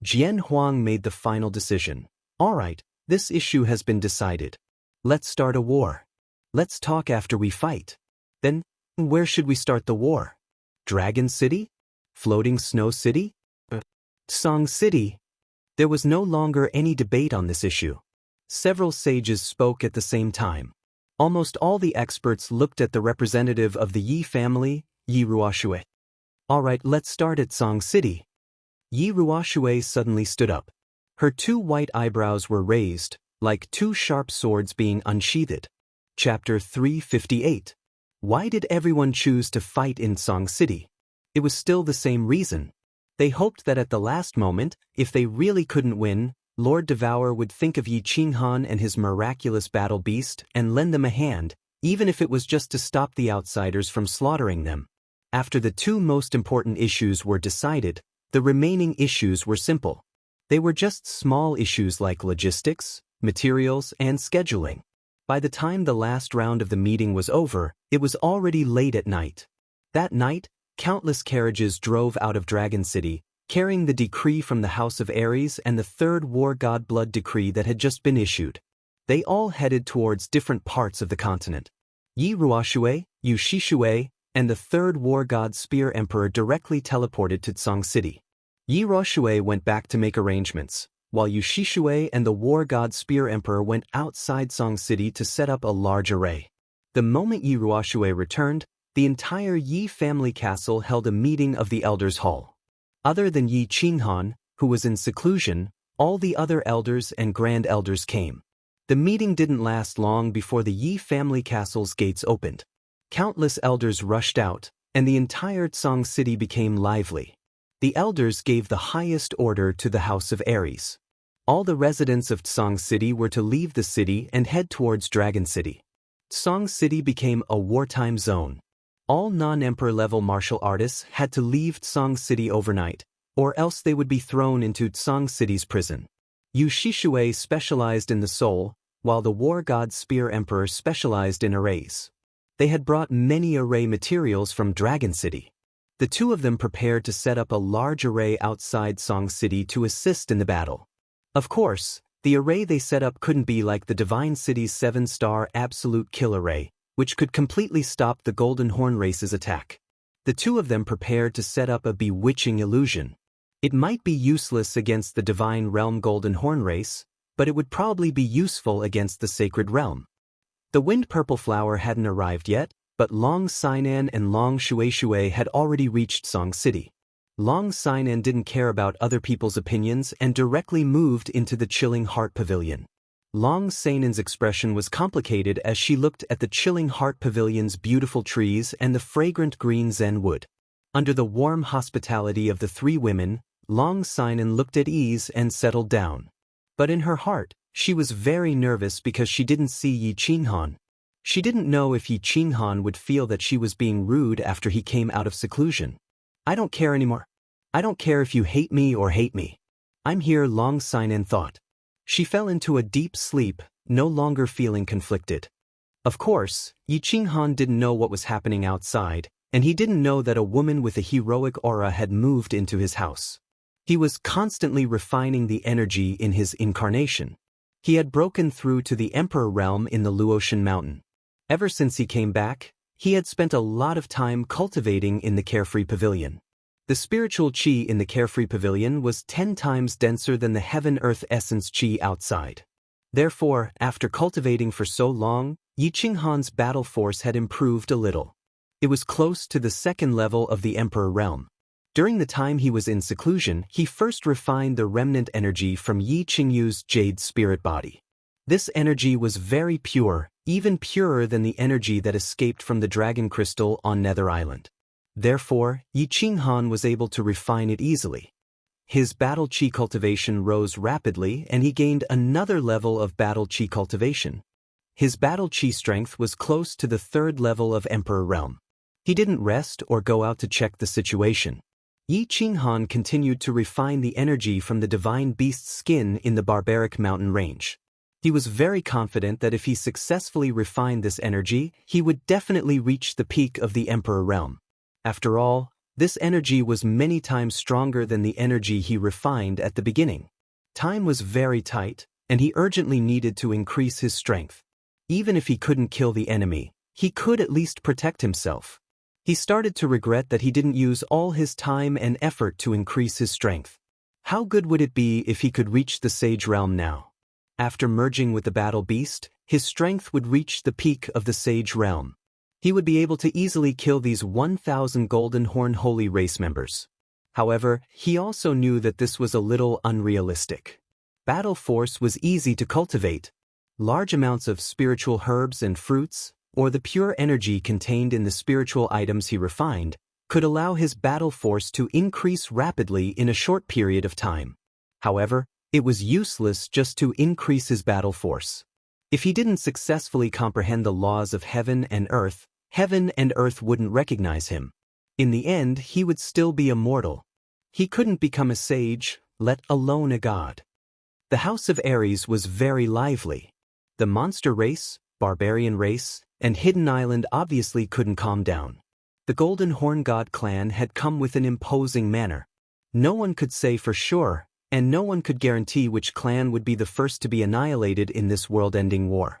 Jian Huang made the final decision. All right, this issue has been decided. Let's start a war. Let's talk after we fight. Then, where should we start the war? Dragon City? Floating Snow City? Song City? There was no longer any debate on this issue. Several sages spoke at the same time. Almost all the experts looked at the representative of the Yi family, Yi Ruoxue. All right, let's start at Song City. Yi Ruoxue suddenly stood up. Her 2 white eyebrows were raised, like 2 sharp swords being unsheathed. Chapter 358. Why did everyone choose to fight in Song City? It was still the same reason. They hoped that at the last moment, if they really couldn't win, Lord Devour would think of Yi Qinghan and his miraculous battle beast and lend them a hand, even if it was just to stop the outsiders from slaughtering them. After the 2 most important issues were decided, the remaining issues were simple. They were just small issues like logistics, materials, and scheduling. By the time the last round of the meeting was over, it was already late at night. That night, countless carriages drove out of Dragon City, carrying the decree from the House of Ares and the 3rd War God Blood Decree that had just been issued. They all headed towards different parts of the continent. Yi Ruoxue, Yu Shishue, and the 3rd War God Spear Emperor directly teleported to Song City. Yi Ruoxue went back to make arrangements, while Yu Shishue and the War God Spear Emperor went outside Song City to set up a large array. The moment Yi Ruoxue returned, the entire Yi family castle held a meeting of the Elders' Hall. Other than Yi Qinghan, who was in seclusion, all the other elders and grand elders came. The meeting didn't last long before the Yi family castle's gates opened. Countless elders rushed out, and the entire Tsang city became lively. The elders gave the highest order to the House of Ares. All the residents of Tsang City were to leave the city and head towards Dragon City. Tsang City became a wartime zone. All non-emperor level martial artists had to leave Tsang City overnight, or else they would be thrown into Tsang City's prison. Yu Shishue specialized in the soul, while the war god Spear Emperor specialized in arrays. They had brought many array materials from Dragon City. The two of them prepared to set up a large array outside Tsang City to assist in the battle. Of course, the array they set up couldn't be like the Divine City's 7-star Absolute Kill Array, which could completely stop the Golden Horn race's attack. The two of them prepared to set up a bewitching illusion. It might be useless against the Divine Realm Golden Horn race, but it would probably be useful against the Sacred Realm. The Wind Purple Flower hadn't arrived yet, but Long Sainan and Long Shuei had already reached Tsang City. Long Sainan didn't care about other people's opinions and directly moved into the Chilling Heart Pavilion. Long Sainan's expression was complicated as she looked at the Chilling Heart Pavilion's beautiful trees and the fragrant green Zen wood. Under the warm hospitality of the three women, Long Sainan looked at ease and settled down. But in her heart, she was very nervous because she didn't see Yi Qinghan. She didn't know if Yi Qinghan would feel that she was being rude after he came out of seclusion. I don't care anymore. I don't care if you hate me or hate me. I'm here, Long Sainan thought. She fell into a deep sleep, no longer feeling conflicted. Of course, Yi Qinghan didn't know what was happening outside, and he didn't know that a woman with a heroic aura had moved into his house. He was constantly refining the energy in his incarnation. He had broken through to the Emperor Realm in the Luotian Mountain. Ever since he came back, he had spent a lot of time cultivating in the Carefree Pavilion. The spiritual chi in the Carefree Pavilion was 10 times denser than the Heaven-Earth Essence chi outside. Therefore, after cultivating for so long, Yi Qinghan's battle force had improved a little. It was close to the second level of the Emperor Realm. During the time he was in seclusion, he first refined the remnant energy from Yi Qingyu's Jade Spirit Body. This energy was very pure, even purer than the energy that escaped from the Dragon Crystal on Nether Island. Therefore, Yi Qinghan was able to refine it easily. His battle chi cultivation rose rapidly and he gained another level of battle chi cultivation. His battle chi strength was close to the third level of Emperor Realm. He didn't rest or go out to check the situation. Yi Qinghan continued to refine the energy from the Divine Beast's skin in the barbaric mountain range. He was very confident that if he successfully refined this energy, he would definitely reach the peak of the Emperor Realm. After all, this energy was many times stronger than the energy he refined at the beginning. Time was very tight, and he urgently needed to increase his strength. Even if he couldn't kill the enemy, he could at least protect himself. He started to regret that he didn't use all his time and effort to increase his strength. How good would it be if he could reach the Sage Realm now? After merging with the Battle Beast, his strength would reach the peak of the Sage Realm. He would be able to easily kill these 1,000 Golden Horn Holy Race members. However, he also knew that this was a little unrealistic. Battle force was easy to cultivate. Large amounts of spiritual herbs and fruits, or the pure energy contained in the spiritual items he refined, could allow his battle force to increase rapidly in a short period of time. However, it was useless just to increase his battle force. If he didn't successfully comprehend the laws of heaven and earth wouldn't recognize him. In the end, he would still be a mortal. He couldn't become a sage, let alone a god. The House of Ares was very lively. The monster race, barbarian race, and Hidden Island obviously couldn't calm down. The Golden Horn God clan had come with an imposing manner. No one could say for sure, and no one could guarantee which clan would be the first to be annihilated in this world-ending war.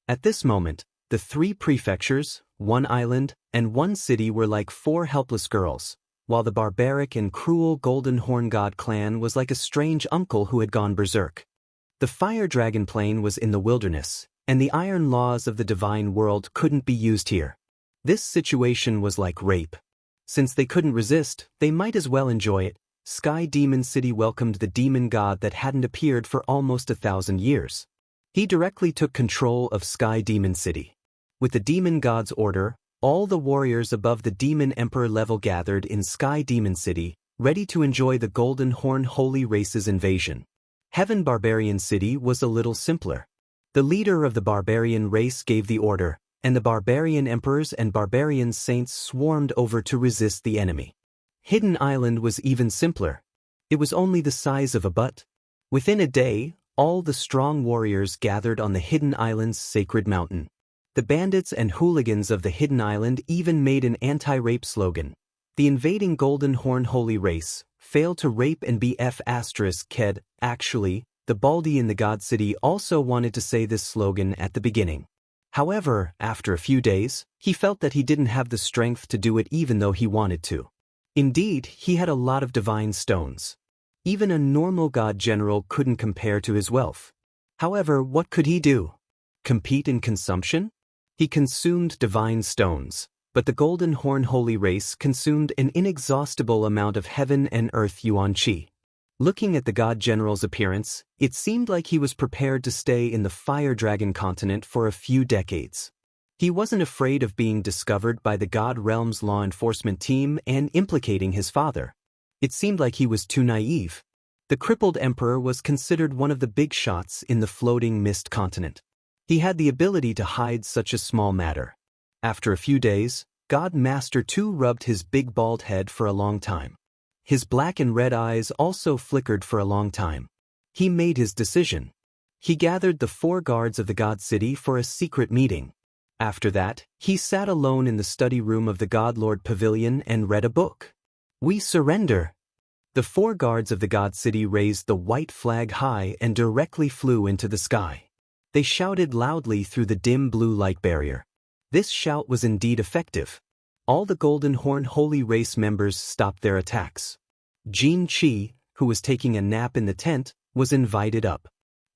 At this moment, the 3 prefectures, 1 island, and 1 city were like 4 helpless girls, while the barbaric and cruel Golden Horn God clan was like a strange uncle who had gone berserk. The Fire Dragon Plain was in the wilderness, and the iron laws of the divine world couldn't be used here. This situation was like rape. Since they couldn't resist, they might as well enjoy it. Sky Demon City welcomed the demon god that hadn't appeared for almost 1,000 years. He directly took control of Sky Demon City. With the demon god's order, All the warriors above the Demon Emperor level gathered in Sky Demon City, ready to enjoy the Golden Horn Holy Race's invasion. Heaven Barbarian City was a little simpler. The leader of the barbarian race gave the order, and the barbarian emperors and barbarian saints swarmed over to resist the enemy. Hidden Island was even simpler. It was only the size of a butt. Within a day, all the strong warriors gathered on the Hidden Island's sacred mountain. The bandits and hooligans of the Hidden Island even made an anti-rape slogan. The invading Golden Horn Holy Race failed to rape and BF *ked. Actually, the Baldy in the God City also wanted to say this slogan at the beginning. However, after a few days, he felt that he didn't have the strength to do it even though he wanted to. Indeed, he had a lot of divine stones. Even a normal god general couldn't compare to his wealth. However, what could he do? Compete in consumption? He consumed divine stones, but the Golden Horn Holy Race consumed an inexhaustible amount of heaven and earth yuan qi. Looking at the god general's appearance, it seemed like he was prepared to stay in the Fire Dragon continent for a few decades. He wasn't afraid of being discovered by the God Realm's law enforcement team and implicating his father. It seemed like he was too naive. The crippled emperor was considered one of the big shots in the floating mist continent. He had the ability to hide such a small matter. After a few days, God Master 2 rubbed his big bald head for a long time. His black and red eyes also flickered for a long time. He made his decision. He gathered the 4 guards of the God City for a secret meeting. After that, he sat alone in the study room of the God Lord Pavilion and read a book. "We surrender." The 4 guards of the God City raised the white flag high and directly flew into the sky. They shouted loudly through the dim blue light barrier. This shout was indeed effective. All the Golden Horn Holy Race members stopped their attacks. Jin Qi, who was taking a nap in the tent, was invited up.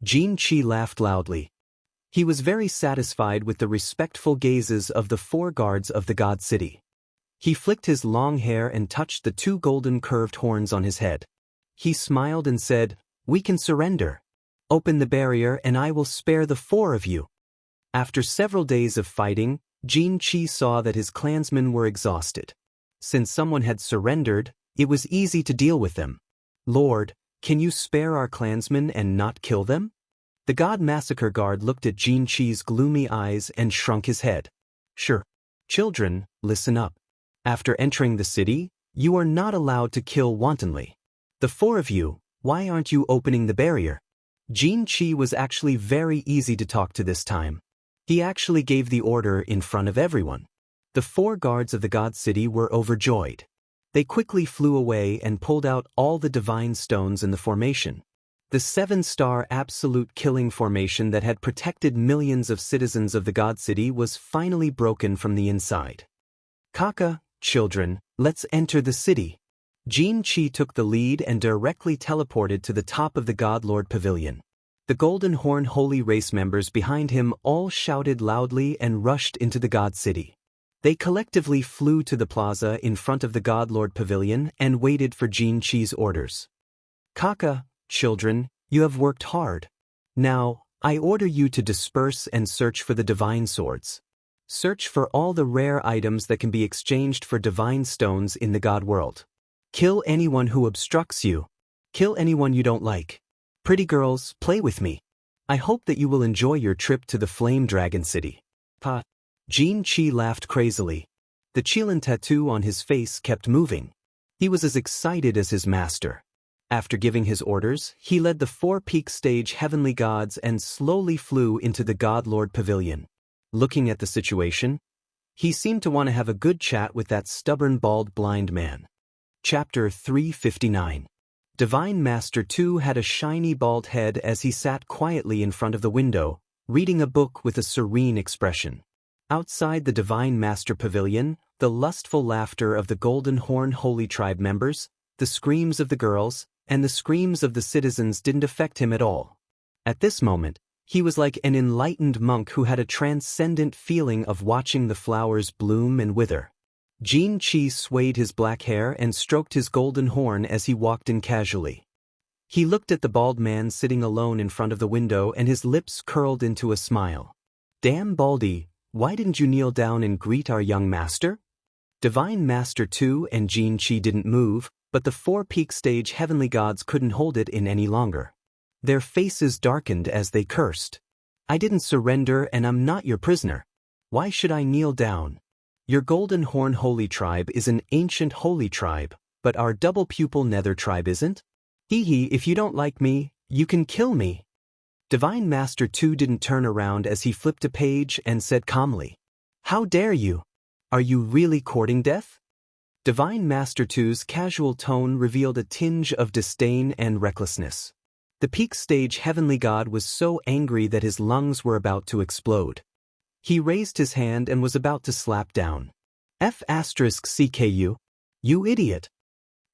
Jin Qi laughed loudly. He was very satisfied with the respectful gazes of the 4 guards of the God City. He flicked his long hair and touched the 2 golden curved horns on his head. He smiled and said, "We can surrender. Open the barrier and I will spare the 4 of you." After several days of fighting, Jin Qi saw that his clansmen were exhausted. Since someone had surrendered, it was easy to deal with them. "Lord, can you spare our clansmen and not kill them?" The God Massacre Guard looked at Jin Qi's gloomy eyes and shrunk his head. "Sure. Children, listen up. After entering the city, you are not allowed to kill wantonly. The 4 of you, why aren't you opening the barrier?" Jin Qi was actually very easy to talk to this time. He actually gave the order in front of everyone. The 4 guards of the God City were overjoyed. They quickly flew away and pulled out all the divine stones in the formation. The 7-star absolute killing formation that had protected millions of citizens of the God City was finally broken from the inside. "Kaka, children, let's enter the city." Jin Qi took the lead and directly teleported to the top of the God Lord Pavilion. The Golden Horn Holy Race members behind him all shouted loudly and rushed into the God City. They collectively flew to the plaza in front of the God Lord Pavilion and waited for Jin Qi's orders. "Kaka, children, you have worked hard. Now, I order you to disperse and search for the divine swords. Search for all the rare items that can be exchanged for divine stones in the God world. Kill anyone who obstructs you. Kill anyone you don't like. Pretty girls, play with me. I hope that you will enjoy your trip to the Flame Dragon City." "Pa." Jin Qi laughed crazily. The Qilin tattoo on his face kept moving. He was as excited as his master. After giving his orders, he led the 4-peak stage heavenly gods and slowly flew into the God Lord Pavilion. Looking at the situation, he seemed to want to have a good chat with that stubborn bald blind man. Chapter 359. Divine Master 2 had a shiny bald head as he sat quietly in front of the window, reading a book with a serene expression. Outside the Divine Master Pavilion, the lustful laughter of the Golden Horn Holy Tribe members, the screams of the girls, and the screams of the citizens didn't affect him at all. At this moment, he was like an enlightened monk who had a transcendent feeling of watching the flowers bloom and wither. Jin Qi swayed his black hair and stroked his golden horn as he walked in casually. He looked at the bald man sitting alone in front of the window and his lips curled into a smile. "Damn Baldy, Why didn't you kneel down and greet our young master? Divine Master 2 and Xianxia didn't move, but the 4-peak stage heavenly gods couldn't hold it in any longer. Their faces darkened as they cursed. I didn't surrender and I'm not your prisoner. Why should I kneel down? Your Golden Horn Holy Tribe is an ancient holy tribe, but our double pupil Nether tribe isn't? If you don't like me, you can kill me. Divine Master 2 didn't turn around as he flipped a page and said calmly, How dare you? Are you really courting death? Divine Master 2's casual tone revealed a tinge of disdain and recklessness. The peak stage heavenly god was so angry that his lungs were about to explode. He raised his hand and was about to slap down. F***CKU. You idiot.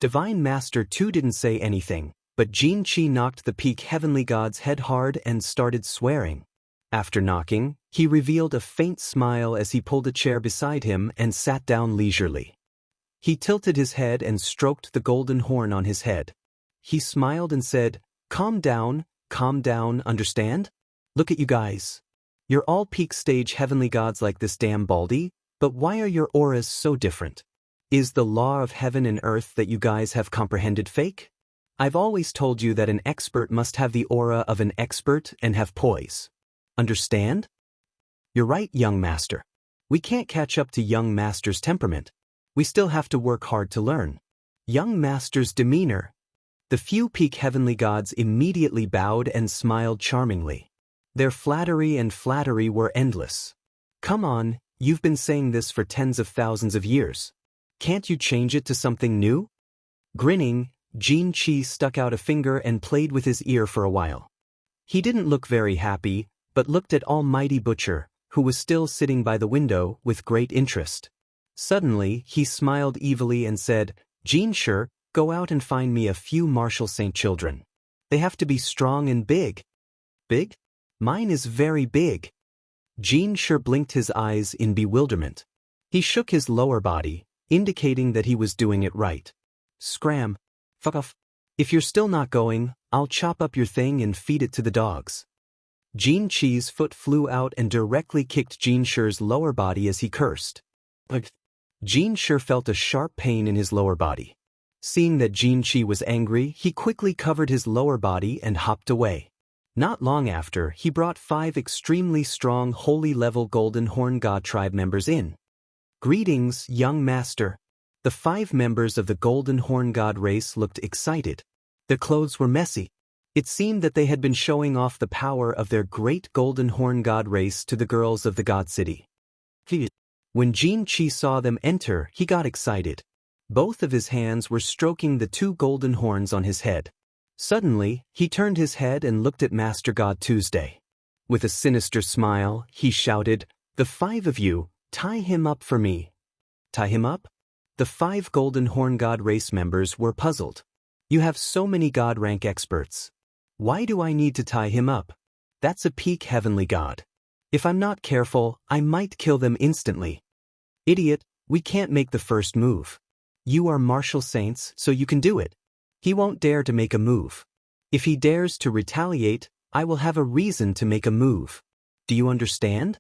Divine Master 2 didn't say anything, but Xianxia knocked the peak heavenly god's head hard and started swearing. After knocking, he revealed a faint smile as he pulled a chair beside him and sat down leisurely. He tilted his head and stroked the golden horn on his head. He smiled and said, calm down, understand? Look at you guys. You're all peak stage heavenly gods like this damn Baldy, but why are your auras so different? Is the law of heaven and earth that you guys have comprehended fake? I've always told you that an expert must have the aura of an expert and have poise. Understand? You're right, young master. We can't catch up to young master's temperament. We still have to work hard to learn. Young master's demeanor. The few peak heavenly gods immediately bowed and smiled charmingly. Their flattery were endless. Come on, you've been saying this for tens of thousands of years. Can't you change it to something new? Grinning, Xianxia stuck out a finger and played with his ear for a while. He didn't look very happy, but looked at Almighty Butcher, who was still sitting by the window, with great interest. Suddenly, he smiled evilly and said, Xianxia, go out and find me a few martial saint children. They have to be strong and big. Big? Mine is very big. Xianxia blinked his eyes in bewilderment. He shook his lower body, indicating that he was doing it right. Scram. Fuck off. If you're still not going, I'll chop up your thing and feed it to the dogs. Xianxia's foot flew out and directly kicked Xianxia's lower body as he cursed. Xianxia felt a sharp pain in his lower body. Seeing that Xianxia was angry, he quickly covered his lower body and hopped away. Not long after, he brought 5 extremely strong holy-level Golden Horn God tribe members in. Greetings, young master. The 5 members of the Golden Horn God race looked excited. Their clothes were messy. It seemed that they had been showing off the power of their great Golden Horn God race to the girls of the God City. When Xianxia saw them enter, he got excited. Both of his hands were stroking the 2 golden horns on his head. Suddenly, he turned his head and looked at Master God Tuesday. With a sinister smile, he shouted, The 5 of you, tie him up for me. Tie him up? The 5 Golden Horn God race members were puzzled. You have so many God rank experts. Why do I need to tie him up? That's a peak heavenly god. If I'm not careful, I might kill them instantly. Idiot, we can't make the first move. You are martial saints, so you can do it. He won't dare to make a move. If he dares to retaliate, I will have a reason to make a move. Do you understand?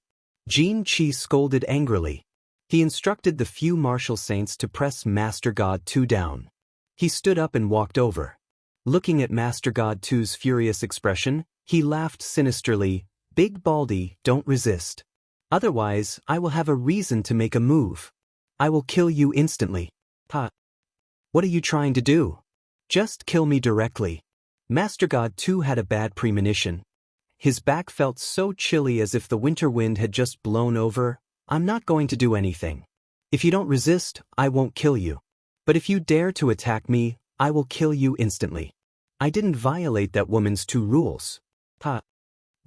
Xianxia scolded angrily. He instructed the few martial saints to press Master God 2 down. He stood up and walked over. Looking at Master God 2's furious expression, he laughed sinisterly, Big Baldy, don't resist. Otherwise, I will have a reason to make a move. I will kill you instantly. Ha! What are you trying to do? Just kill me directly. Master God 2 had a bad premonition. His back felt so chilly as if the winter wind had just blown over. I'm not going to do anything. If you don't resist, I won't kill you. But if you dare to attack me, I will kill you instantly. I didn't violate that woman's 2 rules. Ha!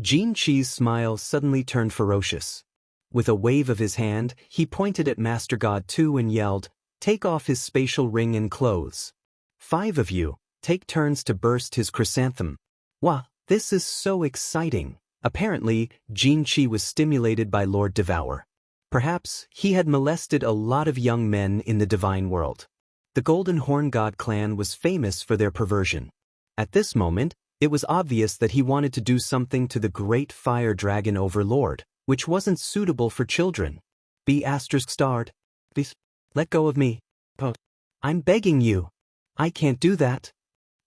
Xianxia's smile suddenly turned ferocious. With a wave of his hand, he pointed at Master God 2 and yelled, Take off his spatial ring and clothes. 5 of you, take turns to burst his chrysanthemum. Wah, this is so exciting. Apparently, Xianxia was stimulated by Lord Devour. Perhaps he had molested a lot of young men in the divine world. The Golden Horn God clan was famous for their perversion. At this moment, it was obvious that he wanted to do something to the great fire dragon overlord, which wasn't suitable for children. B****. Please, let go of me. Oh, I'm begging you. I can't do that.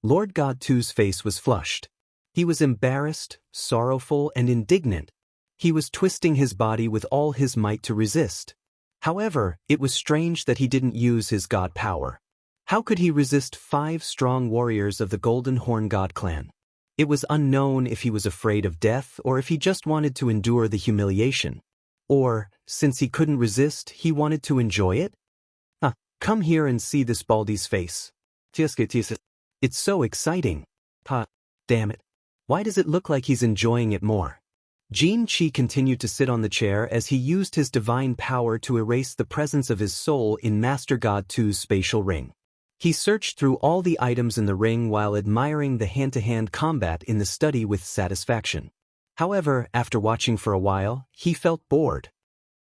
Lord God 2's face was flushed. He was embarrassed, sorrowful, and indignant. He was twisting his body with all his might to resist. However, it was strange that he didn't use his god power. How could he resist 5 strong warriors of the Golden Horn God clan? It was unknown if he was afraid of death or if he just wanted to endure the humiliation. Or, since he couldn't resist, he wanted to enjoy it? Come here and see this Baldy's face. It's so exciting. Damn it. Why does it look like he's enjoying it more? Xianxia continued to sit on the chair as he used his divine power to erase the presence of his soul in Master God 2's spatial ring. He searched through all the items in the ring while admiring the hand-to-hand combat in the study with satisfaction. However, after watching for a while, he felt bored.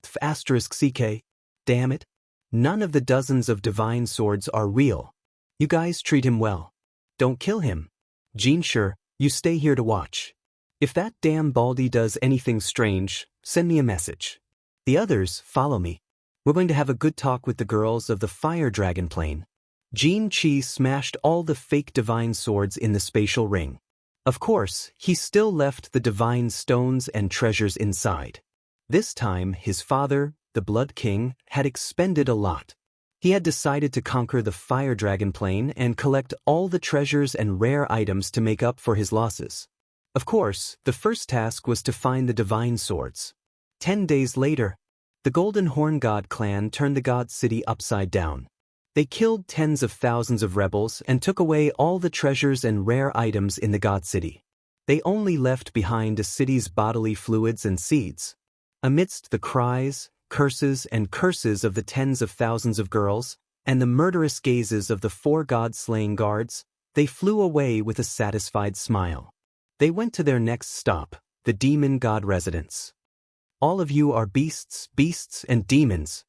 *CK. Damn it. None of the dozens of divine swords are real. You guys treat him well. Don't kill him. Xianxia, you stay here to watch. If that damn Baldy does anything strange, send me a message. The others, follow me. We're going to have a good talk with the girls of the Fire Dragon Plane. Xianxia smashed all the fake divine swords in the spatial ring. Of course, he still left the divine stones and treasures inside. This time, his father, the Blood King, had expended a lot. He had decided to conquer the Fire Dragon Plane and collect all the treasures and rare items to make up for his losses. Of course, the first task was to find the divine swords. 10 days later, the Golden Horn God clan turned the God City upside down. They killed tens of thousands of rebels and took away all the treasures and rare items in the God City. They only left behind the city's bodily fluids and seeds. Amidst the cries, curses, and curses of the tens of thousands of girls, and the murderous gazes of the 4 god-slaying guards, they flew away with a satisfied smile. They went to their next stop, the demon god residence. All of you are beasts, and demons.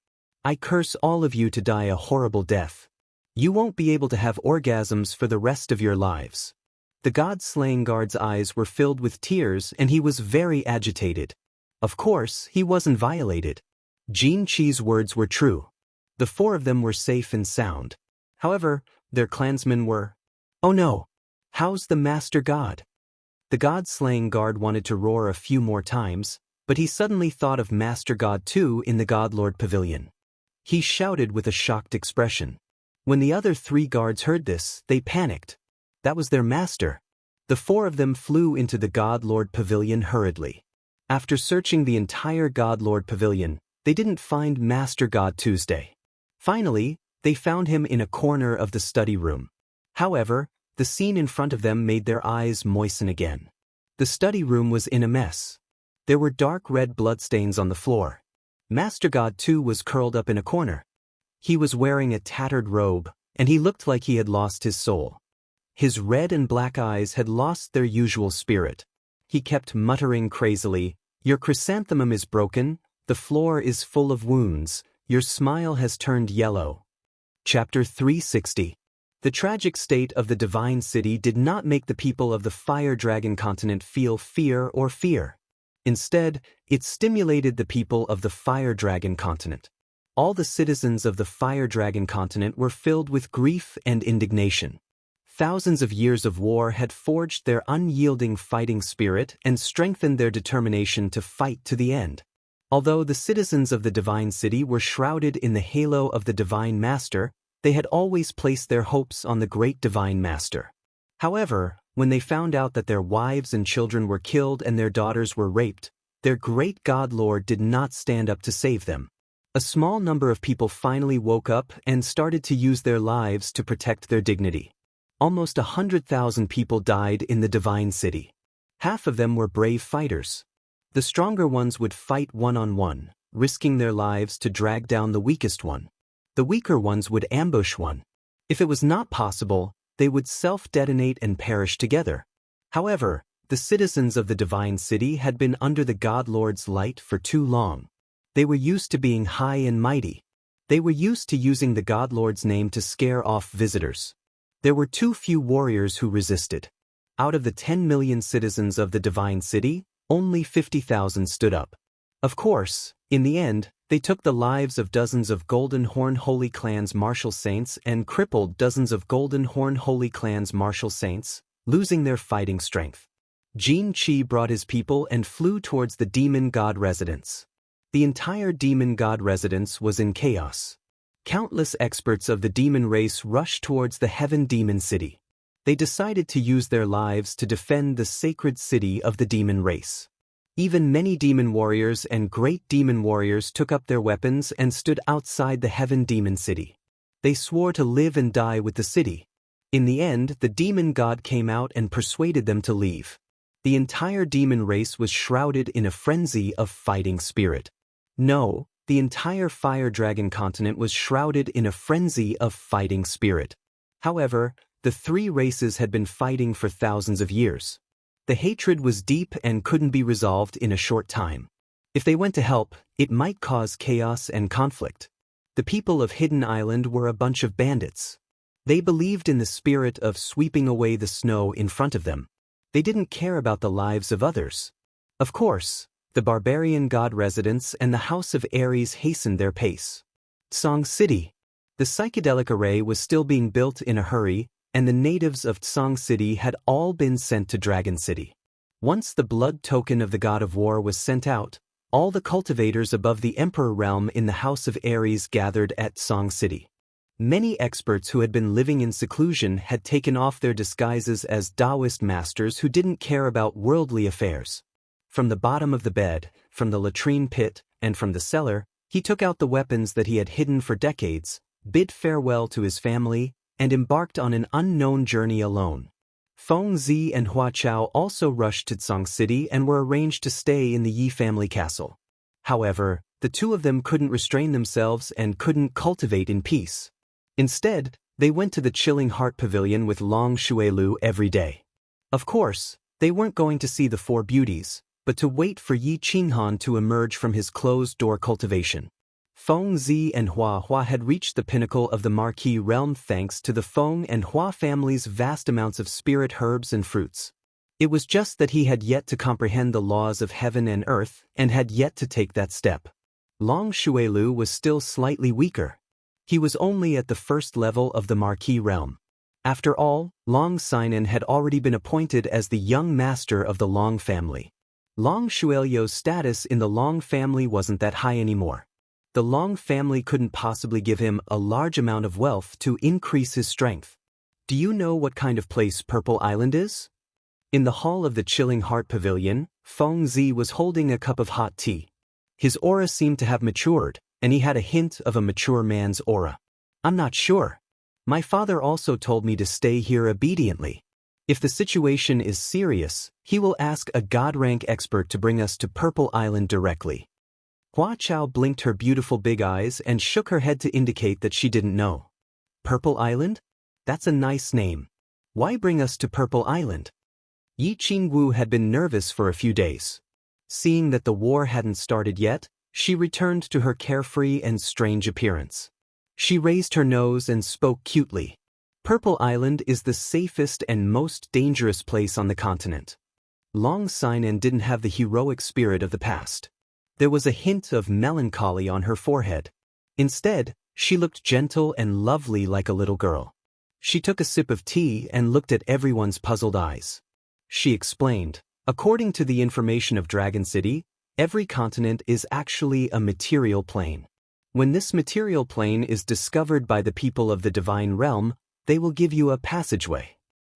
I curse all of you to die a horrible death. You won't be able to have orgasms for the rest of your lives. The god-slaying guard's eyes were filled with tears and he was very agitated. Of course, he wasn't violated. Xianxia's words were true. The 4 of them were safe and sound. However, their clansmen were. Oh no! How's the Master God? The god-slaying guard wanted to roar a few more times, but he suddenly thought of Master God 2 in the God-Lord Pavilion. He shouted with a shocked expression. When the other 3 guards heard this, they panicked. That was their master. The 4 of them flew into the God-Lord Pavilion hurriedly. After searching the entire God-Lord Pavilion, they didn't find Master God Tuesday. Finally, they found him in a corner of the study room. However, the scene in front of them made their eyes moisten again. The study room was in a mess. There were dark red bloodstains on the floor. Master God 2 was curled up in a corner. He was wearing a tattered robe, and he looked like he had lost his soul. His red and black eyes had lost their usual spirit. He kept muttering crazily, "Your chrysanthemum is broken, the floor is full of wounds, your smile has turned yellow." Chapter 360. The tragic state of the Divine City did not make the people of the Fire Dragon continent feel fear or fear. Instead, it stimulated the people of the Fire Dragon continent. All the citizens of the Fire Dragon continent were filled with grief and indignation. Thousands of years of war had forged their unyielding fighting spirit and strengthened their determination to fight to the end. Although the citizens of the Divine City were shrouded in the halo of the Divine Master, they had always placed their hopes on the great Divine Master. However, when they found out that their wives and children were killed and their daughters were raped, their great God Lord did not stand up to save them. A small number of people finally woke up and started to use their lives to protect their dignity. Almost 100,000 people died in the Divine City. Half of them were brave fighters. The stronger ones would fight one-on-one, risking their lives to drag down the weakest one. The weaker ones would ambush one. If it was not possible, they would self-detonate and perish together. However, the citizens of the Divine City had been under the God Lord's light for too long. They were used to being high and mighty. They were used to using the God Lord's name to scare off visitors. There were too few warriors who resisted. Out of the 10 million citizens of the Divine City, only 50,000 stood up. Of course, in the end, they took the lives of dozens of Golden Horn Holy Clan's martial saints and crippled dozens of Golden Horn Holy Clan's martial saints, losing their fighting strength. Jin Qi brought his people and flew towards the demon god residence. The entire demon god residence was in chaos. Countless experts of the demon race rushed towards the heaven demon city. They decided to use their lives to defend the sacred city of the demon race. Even many demon warriors and great demon warriors took up their weapons and stood outside the heaven demon city. They swore to live and die with the city. In the end, the demon god came out and persuaded them to leave. The entire demon race was shrouded in a frenzy of fighting spirit. No, the entire fire dragon continent was shrouded in a frenzy of fighting spirit. However, the three races had been fighting for thousands of years. The hatred was deep and couldn't be resolved in a short time. If they went to help, it might cause chaos and conflict. The people of Hidden Island were a bunch of bandits. They believed in the spirit of sweeping away the snow in front of them. They didn't care about the lives of others. Of course, the barbarian god residents and the House of Ares hastened their pace. Tsong City. The psychedelic array was still being built in a hurry, and the natives of Tsong City had all been sent to Dragon City. Once the blood token of the god of war was sent out, all the cultivators above the Emperor realm in the House of Ares gathered at Tsong City. Many experts who had been living in seclusion had taken off their disguises as Taoist masters who didn't care about worldly affairs. From the bottom of the bed, from the latrine pit, and from the cellar, he took out the weapons that he had hidden for decades, bid farewell to his family, and embarked on an unknown journey alone. Feng Zi and Hua Chao also rushed to Tsong City and were arranged to stay in the Yi family castle. However, the two of them couldn't restrain themselves and couldn't cultivate in peace. Instead, they went to the Chilling Heart Pavilion with Long Shuelu every day. Of course, they weren't going to see the four beauties, but to wait for Yi Qinghan to emerge from his closed-door cultivation. Feng Zi and Hua had reached the pinnacle of the Marquis realm thanks to the Feng and Hua family's vast amounts of spirit herbs and fruits. It was just that he had yet to comprehend the laws of heaven and earth and had yet to take that step. Long Shuelu was still slightly weaker. He was only at the first level of the Marquis realm. After all, Long Sinan had already been appointed as the young master of the Long family. Long Shuelio's status in the Long family wasn't that high anymore. The Long family couldn't possibly give him a large amount of wealth to increase his strength. Do you know what kind of place Purple Island is? In the hall of the Chilling Heart Pavilion, Feng Zi was holding a cup of hot tea. His aura seemed to have matured, and he had a hint of a mature man's aura. I'm not sure. My father also told me to stay here obediently. If the situation is serious, he will ask a god-rank expert to bring us to Purple Island directly. Hua Chao blinked her beautiful big eyes and shook her head to indicate that she didn't know. Purple Island? That's a nice name. Why bring us to Purple Island? Yi Qingwu had been nervous for a few days. Seeing that the war hadn't started yet, she returned to her carefree and strange appearance. She raised her nose and spoke cutely. Purple Island is the safest and most dangerous place on the continent. Long Sinan didn't have the heroic spirit of the past. There was a hint of melancholy on her forehead. Instead, she looked gentle and lovely like a little girl. She took a sip of tea and looked at everyone's puzzled eyes. She explained, according to the information of Dragon City, every continent is actually a material plane. When this material plane is discovered by the people of the divine realm, they will give you a passageway.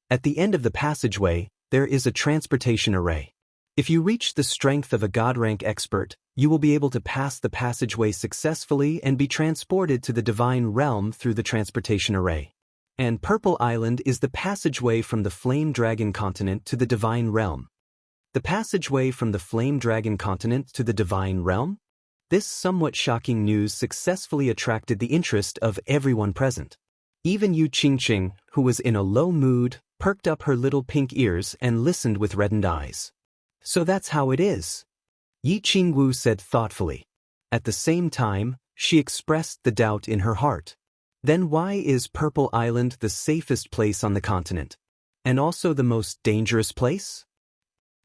At the end of the passageway, there is a transportation array. If you reach the strength of a god-rank expert, you will be able to pass the passageway successfully and be transported to the divine realm through the transportation array. And Purple Island is the passageway from the Flame Dragon continent to the divine realm. The passageway from the Flame Dragon continent to the divine realm? This somewhat shocking news successfully attracted the interest of everyone present. Even Yu Qingqing, who was in a low mood, perked up her little pink ears and listened with reddened eyes. So that's how it is, Yi Qingwu said thoughtfully. At the same time, she expressed the doubt in her heart. Then why is Purple Island the safest place on the continent? And also the most dangerous place?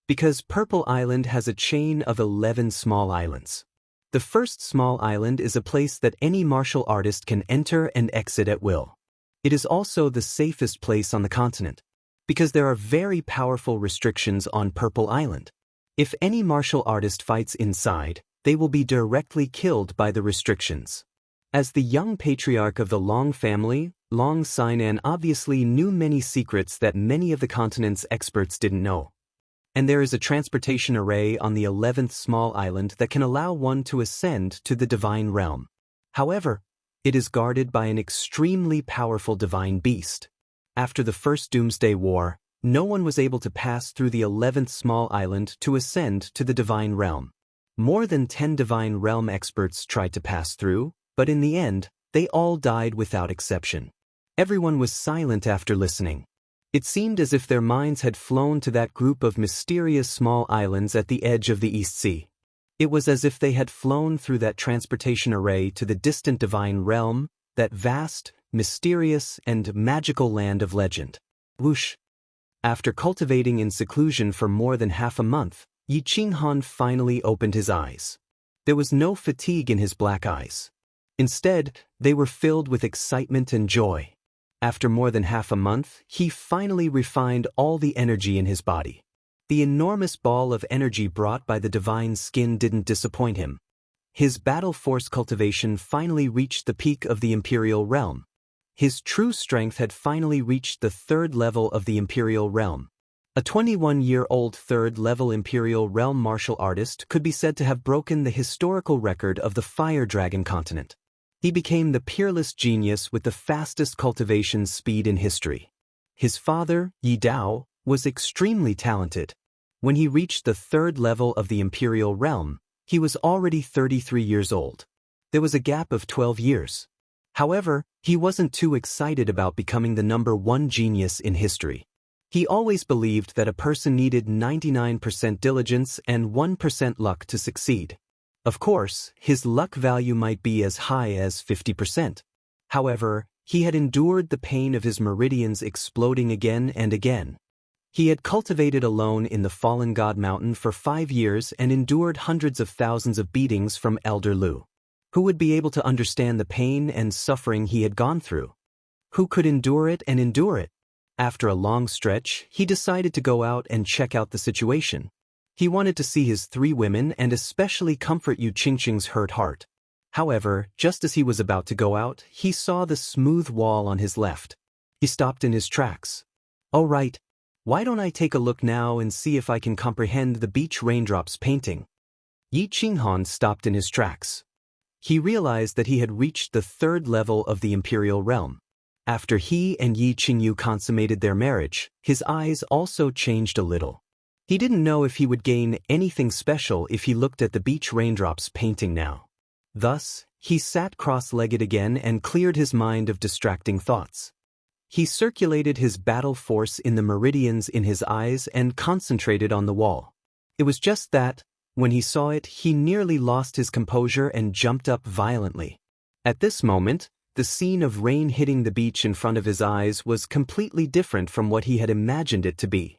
Because Purple Island has a chain of 11 small islands. The first small island is a place that any martial artist can enter and exit at will. It is also the safest place on the continent, because there are very powerful restrictions on Purple Island. If any martial artist fights inside, they will be directly killed by the restrictions. As the young patriarch of the Long family, Long Sinan obviously knew many secrets that many of the continent's experts didn't know. And there is a transportation array on the 11th small island that can allow one to ascend to the divine realm. However, it is guarded by an extremely powerful divine beast. After the First Doomsday War, no one was able to pass through the 11th small island to ascend to the divine realm. More than 10 divine realm experts tried to pass through, but in the end, they all died without exception. Everyone was silent after listening. It seemed as if their minds had flown to that group of mysterious small islands at the edge of the East Sea. It was as if they had flown through that transportation array to the distant divine realm, that vast, mysterious, and magical land of legend. Whoosh! After cultivating in seclusion for more than half a month, Yi Qinghan finally opened his eyes. There was no fatigue in his black eyes. Instead, they were filled with excitement and joy. After more than half a month, he finally refined all the energy in his body. The enormous ball of energy brought by the divine skin didn't disappoint him. His battle force cultivation finally reached the peak of the Imperial Realm. His true strength had finally reached the 3rd level of the Imperial Realm. A 21-year-old 3rd level Imperial Realm martial artist could be said to have broken the historical record of the Fire Dragon continent. He became the peerless genius with the fastest cultivation speed in history. His father, Yi Dao, was extremely talented. When he reached the 3rd level of the Imperial Realm, he was already 33 years old. There was a gap of 12 years. However, he wasn't too excited about becoming the #1 genius in history. He always believed that a person needed 99% diligence and 1% luck to succeed. Of course, his luck value might be as high as 50%. However, he had endured the pain of his meridians exploding again and again. He had cultivated alone in the Fallen God Mountain for 5 years and endured hundreds of thousands of beatings from Elder Lu. Who would be able to understand the pain and suffering he had gone through? Who could endure it and endure it? After a long stretch, he decided to go out and check out the situation. He wanted to see his 3 women and especially comfort Yu Qingqing's hurt heart. However, just as he was about to go out, he saw the smooth wall on his left. He stopped in his tracks. "Oh right, why don't I take a look now and see if I can comprehend the beach raindrops painting?" Yi Qinghan stopped in his tracks. He realized that he had reached the 3rd level of the Imperial Realm. After he and Yi Qingyu consummated their marriage, his eyes also changed a little. He didn't know if he would gain anything special if he looked at the beach raindrops painting now. Thus, he sat cross-legged again and cleared his mind of distracting thoughts. He circulated his battle force in the meridians in his eyes and concentrated on the wall. It was just that, when he saw it, he nearly lost his composure and jumped up violently. At this moment, the scene of rain hitting the beach in front of his eyes was completely different from what he had imagined it to be.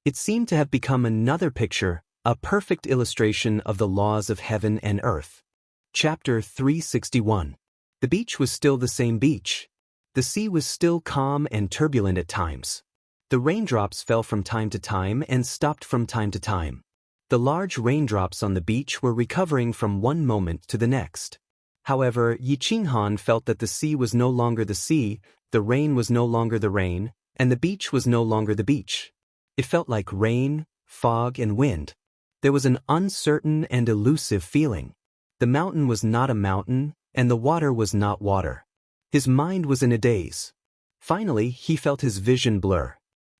It seemed to have become another picture, a perfect illustration of the laws of heaven and earth. Chapter 361. The beach was still the same beach. The sea was still calm and turbulent at times. The raindrops fell from time to time and stopped from time to time. The large raindrops on the beach were recovering from one moment to the next. However, Yi Qinghan felt that the sea was no longer the sea, the rain was no longer the rain, and the beach was no longer the beach. It felt like rain, fog, and wind. There was an uncertain and elusive feeling. The mountain was not a mountain, and the water was not water. His mind was in a daze. Finally, he felt his vision blur.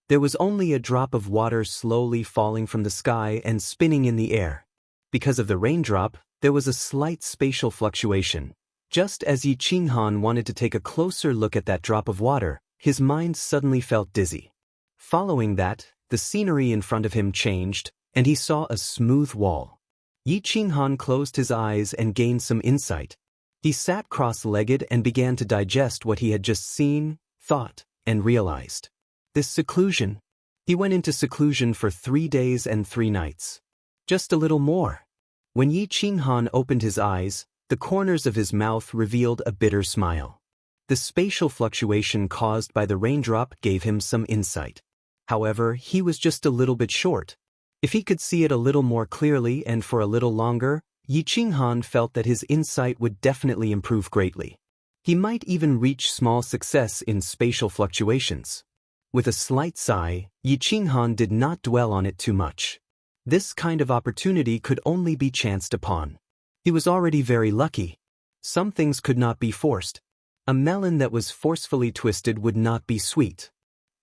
There was only a drop of water slowly falling from the sky and spinning in the air. Because of the raindrop, there was a slight spatial fluctuation. Just as Yi Qinghan wanted to take a closer look at that drop of water, his mind suddenly felt dizzy. Following that, the scenery in front of him changed, and he saw a smooth wall. Yi Qinghan closed his eyes and gained some insight. He sat cross-legged and began to digest what he had just seen, thought, and realized. This seclusion. He went into seclusion for 3 days and 3 nights. Just a little more. When Yi Qinghan opened his eyes, the corners of his mouth revealed a bitter smile. The spatial fluctuation caused by the raindrop gave him some insight. However, he was just a little bit short. If he could see it a little more clearly and for a little longer, Yi Qinghan felt that his insight would definitely improve greatly. He might even reach small success in spatial fluctuations. With a slight sigh, Yi Qinghan did not dwell on it too much. This kind of opportunity could only be chanced upon. He was already very lucky. Some things could not be forced. A melon that was forcefully twisted would not be sweet.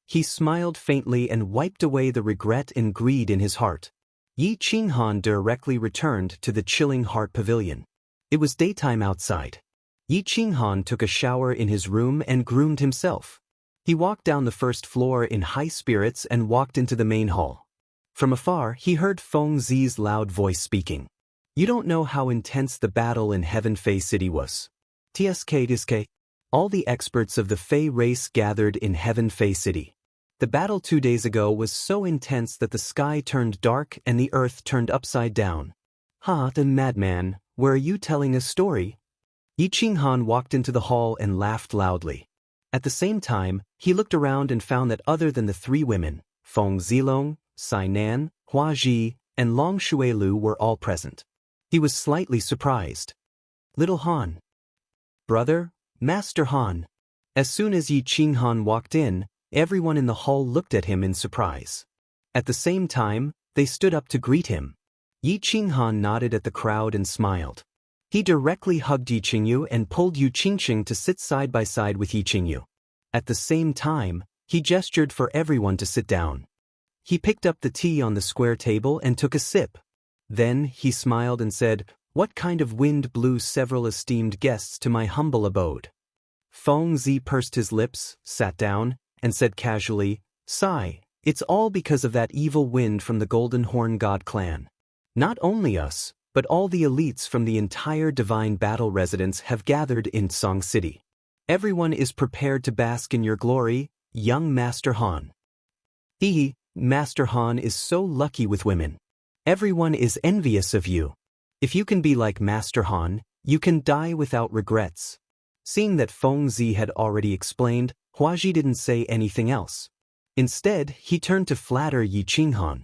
He smiled faintly and wiped away the regret and greed in his heart. Yi Qinghan directly returned to the chilling heart pavilion. It was daytime outside. Yi Qinghan took a shower in his room and groomed himself. He walked down the first floor in high spirits and walked into the main hall. From afar, he heard Feng Zi's loud voice speaking. You don't know how intense the battle in Heaven Fei City was. TSK. All the experts of the Fei race gathered in Heaven Fei City. The battle 2 days ago was so intense that the sky turned dark and the earth turned upside down. Ha, the madman, where are you telling a story? Yi Qinghan walked into the hall and laughed loudly. At the same time, he looked around and found that other than the 3 women, Feng Zilong, Sai Nan, Hua Ji, and Long Shuelu were all present. He was slightly surprised. Little Han. Brother, Master Han. As soon as Yi Qinghan walked in, everyone in the hall looked at him in surprise. At the same time, they stood up to greet him. Yi Qinghan nodded at the crowd and smiled. He directly hugged Yi Qingyu and pulled Yu Qingxing to sit side by side with Yi Qingyu. At the same time, he gestured for everyone to sit down. He picked up the tea on the square table and took a sip. Then, he smiled and said, What kind of wind blew several esteemed guests to my humble abode? Feng Zi pursed his lips, sat down, and said casually, Sigh, it's all because of that evil wind from the Golden Horn God clan. Not only us, but all the elites from the entire Divine Battle residence have gathered in Song City. Everyone is prepared to bask in your glory, young Master Han. Master Han is so lucky with women. Everyone is envious of you. If you can be like Master Han, you can die without regrets. Seeing that Feng Zi had already explained, Huaji didn't say anything else. Instead, he turned to flatter Yi Qinghan.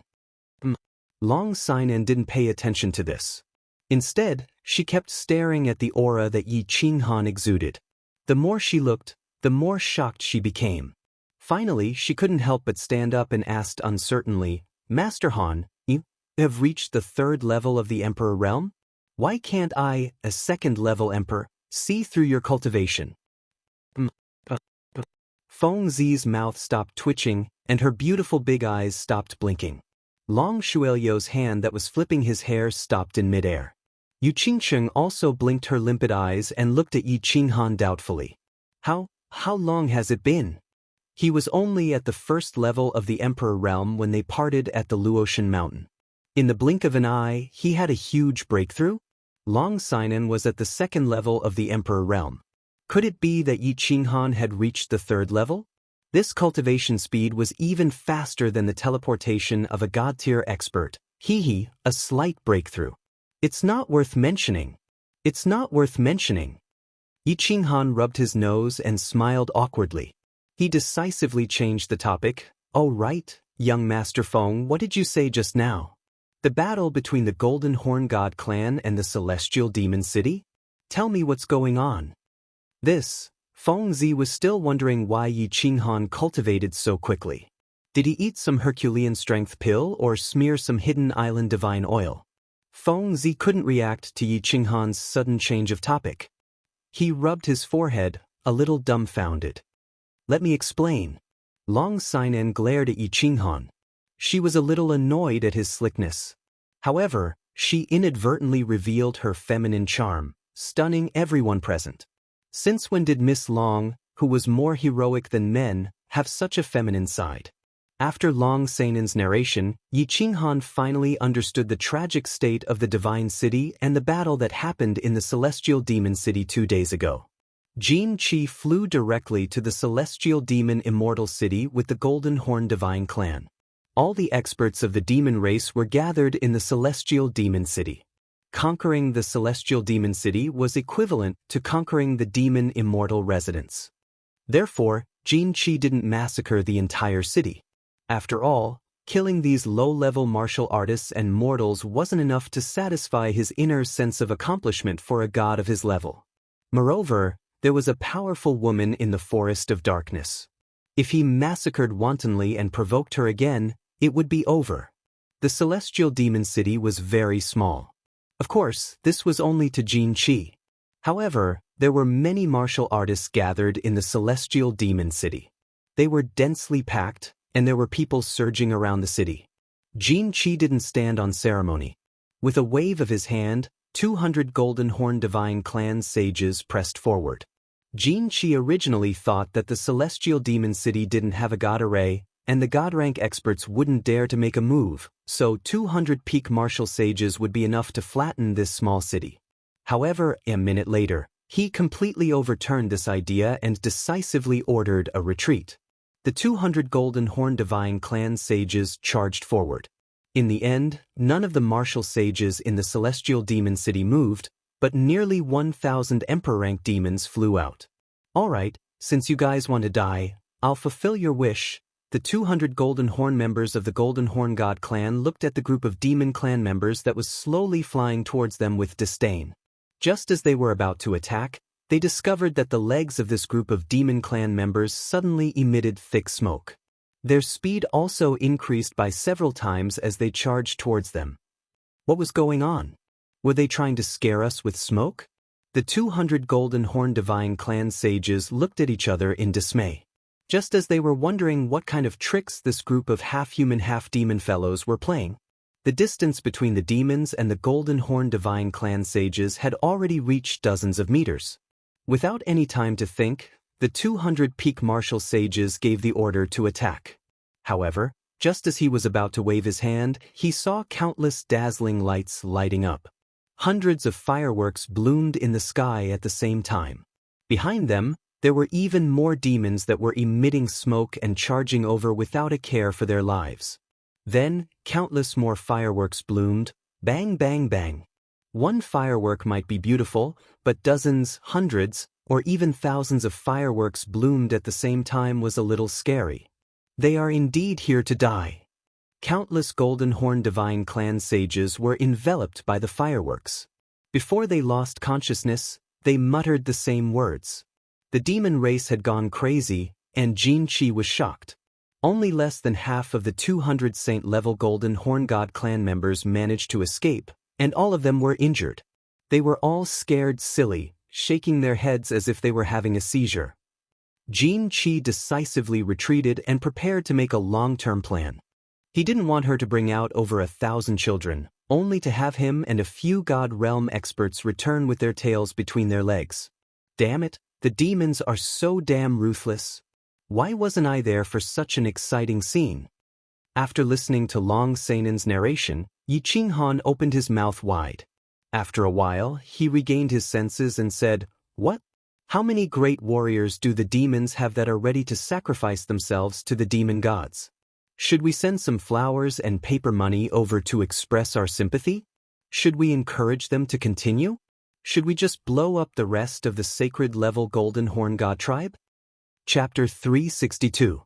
Long Sinan didn't pay attention to this. Instead, she kept staring at the aura that Yi Qinghan exuded. The more she looked, the more shocked she became. Finally, she couldn't help but stand up and asked uncertainly, Master Han, you have reached the 3rd level of the Emperor realm? Why can't I, a 2nd level Emperor, see through your cultivation? Feng Zi's mouth stopped twitching, and her beautiful big eyes stopped blinking. Long Shuelyo's hand that was flipping his hair stopped in midair. Yu Qingxing also blinked her limpid eyes and looked at Yi Qinghan doubtfully. How long has it been? He was only at the 1st level of the Emperor realm when they parted at the Luotian mountain. In the blink of an eye, he had a huge breakthrough? Long Sinan was at the 2nd level of the Emperor realm. Could it be that Yi Qinghan had reached the 3rd level? This cultivation speed was even faster than the teleportation of a god-tier expert. A slight breakthrough. It's not worth mentioning. It's not worth mentioning. Yi Qinghan rubbed his nose and smiled awkwardly. He decisively changed the topic. Oh right, young Master Feng, what did you say just now? The battle between the Golden Horn God clan and the Celestial Demon City? Tell me what's going on. Feng Zi was still wondering why Yi Qinghan cultivated so quickly. Did he eat some Herculean strength pill or smear some hidden island divine oil? Feng Zi couldn't react to Yi Qinghan's sudden change of topic. He rubbed his forehead, a little dumbfounded. Let me explain. Long Sinan glared at Yi Qinghan. She was a little annoyed at his slickness. However, she inadvertently revealed her feminine charm, stunning everyone present. Since when did Miss Long, who was more heroic than men, have such a feminine side? After Long Sinan's narration, Yi Qinghan finally understood the tragic state of the Divine City and the battle that happened in the Celestial Demon City 2 days ago. Jin Qi flew directly to the Celestial Demon Immortal City with the Golden Horn Divine Clan. All the experts of the demon race were gathered in the celestial demon city. Conquering the celestial demon city was equivalent to conquering the demon immortal residence. Therefore, Xianxia didn't massacre the entire city. After all, killing these low-level martial artists and mortals wasn't enough to satisfy his inner sense of accomplishment for a god of his level. Moreover, there was a powerful woman in the forest of darkness. If he massacred wantonly and provoked her again, it would be over. The celestial demon city was very small. Of course, this was only to Xianxia. However, there were many martial artists gathered in the celestial demon city. They were densely packed, and there were people surging around the city. Xianxia didn't stand on ceremony. With a wave of his hand, 200 Golden Horn Divine Clan sages pressed forward. Xianxia originally thought that the celestial demon city didn't have a god array, and the god rank experts wouldn't dare to make a move, so 200 peak martial sages would be enough to flatten this small city. However, a minute later, he completely overturned this idea and decisively ordered a retreat. The 200 Golden Horn Divine Clan sages charged forward. In the end, none of the martial sages in the celestial demon city moved, but nearly 1,000 emperor-rank demons flew out. Alright, since you guys want to die, I'll fulfill your wish. The 200 Golden Horn members of the Golden Horn God clan looked at the group of demon clan members that was slowly flying towards them with disdain. Just as they were about to attack, they discovered that the legs of this group of demon clan members suddenly emitted thick smoke. Their speed also increased by several times as they charged towards them. What was going on? Were they trying to scare us with smoke? The 200 Golden Horn Divine Clan sages looked at each other in dismay. Just as they were wondering what kind of tricks this group of half-human half-demon fellows were playing, the distance between the demons and the Golden Horn Divine Clan sages had already reached dozens of meters. Without any time to think, the 200 peak martial sages gave the order to attack. However, just as he was about to wave his hand, he saw countless dazzling lights lighting up. Hundreds of fireworks bloomed in the sky at the same time. Behind them, there were even more demons that were emitting smoke and charging over without a care for their lives. Then, countless more fireworks bloomed, bang bang bang. One firework might be beautiful, but dozens, hundreds, or even thousands of fireworks bloomed at the same time was a little scary. They are indeed here to die. Countless Golden Horn Divine Clan sages were enveloped by the fireworks. Before they lost consciousness, they muttered the same words. The demon race had gone crazy, and Xianxia was shocked. Only less than half of the 200 saint-level Golden Horn God clan members managed to escape, and all of them were injured. They were all scared silly, shaking their heads as if they were having a seizure. Xianxia decisively retreated and prepared to make a long-term plan. He didn't want her to bring out over 1,000 children, only to have him and a few God Realm experts return with their tails between their legs. Damn it, the demons are so damn ruthless. Why wasn't I there for such an exciting scene? After listening to Long Seinen's narration, Yiqinghan opened his mouth wide. After a while, he regained his senses and said, "What? How many great warriors do the demons have that are ready to sacrifice themselves to the demon gods? Should we send some flowers and paper money over to express our sympathy? Should we encourage them to continue? Should we just blow up the rest of the sacred-level Golden Horn God tribe?" Chapter 362.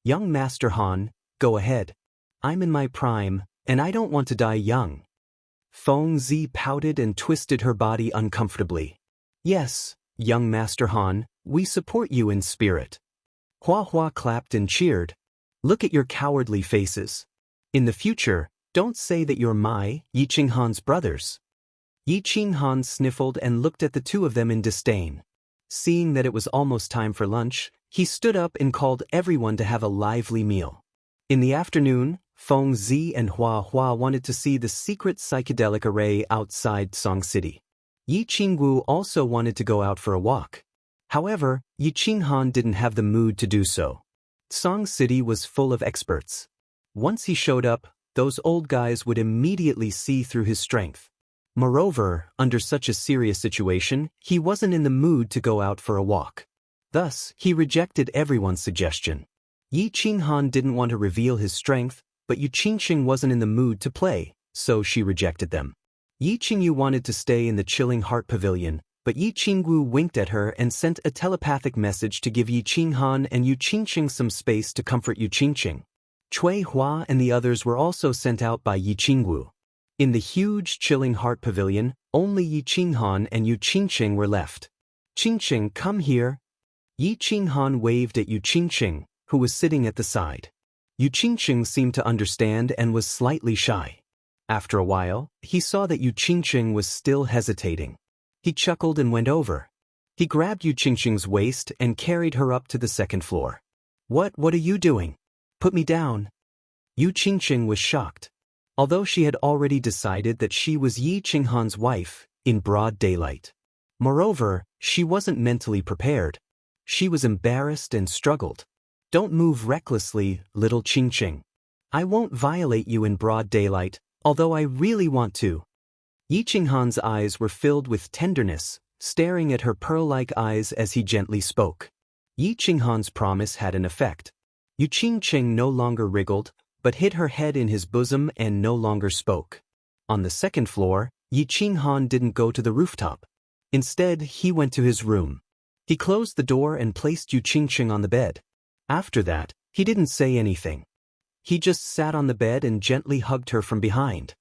Young Master Han, go ahead. I'm in my prime, and I don't want to die young. Feng Zi pouted and twisted her body uncomfortably. Yes, young Master Han, we support you in spirit. Hua Hua clapped and cheered. Look at your cowardly faces. In the future, don't say that you're Yiqinghan's brothers. Yiqinghan sniffled and looked at the two of them in disdain. Seeing that it was almost time for lunch, he stood up and called everyone to have a lively meal. In the afternoon, Feng Zi and Hua Hua wanted to see the secret psychedelic array outside Song City. Yi Qingwu also wanted to go out for a walk. However, Yiqinghan didn't have the mood to do so. Song City was full of experts. Once he showed up, those old guys would immediately see through his strength. Moreover, under such a serious situation, he wasn't in the mood to go out for a walk. Thus, he rejected everyone's suggestion. Yi Qinghan didn't want to reveal his strength, but Yu Qingqing wasn't in the mood to play, so she rejected them. Yi Qingyu wanted to stay in the Chilling Heart Pavilion, but Yi Qingwu winked at her and sent a telepathic message to give Yi Qinghan and Yu Qingqing some space to comfort Yu Qingqing. Cui Hua and the others were also sent out by Yi Qingwu. In the huge Chilling Heart Pavilion, only Yi Qinghan and Yu Qingqing were left. Qingqing, come here. Yi Qinghan waved at Yu Qingqing, who was sitting at the side. Yu Qingqing seemed to understand and was slightly shy. After a while, he saw that Yu Qingqing was still hesitating. He chuckled and went over. He grabbed Yu Qingqing's waist and carried her up to the second floor. What are you doing? Put me down. Yu Qingqing was shocked. Although she had already decided that she was Yi Qinghan's wife, in broad daylight. Moreover, she wasn't mentally prepared. She was embarrassed and struggled. Don't move recklessly, little Qingqing. I won't violate you in broad daylight, although I really want to. Yi Qinghan's eyes were filled with tenderness, staring at her pearl-like eyes as he gently spoke. Yi Qinghan's promise had an effect. Yu Qingqing no longer wriggled, but hid her head in his bosom and no longer spoke. On the second floor, Yi Qinghan didn't go to the rooftop. Instead, he went to his room. He closed the door and placed Yu Qingqing on the bed. After that, he didn't say anything. He just sat on the bed and gently hugged her from behind.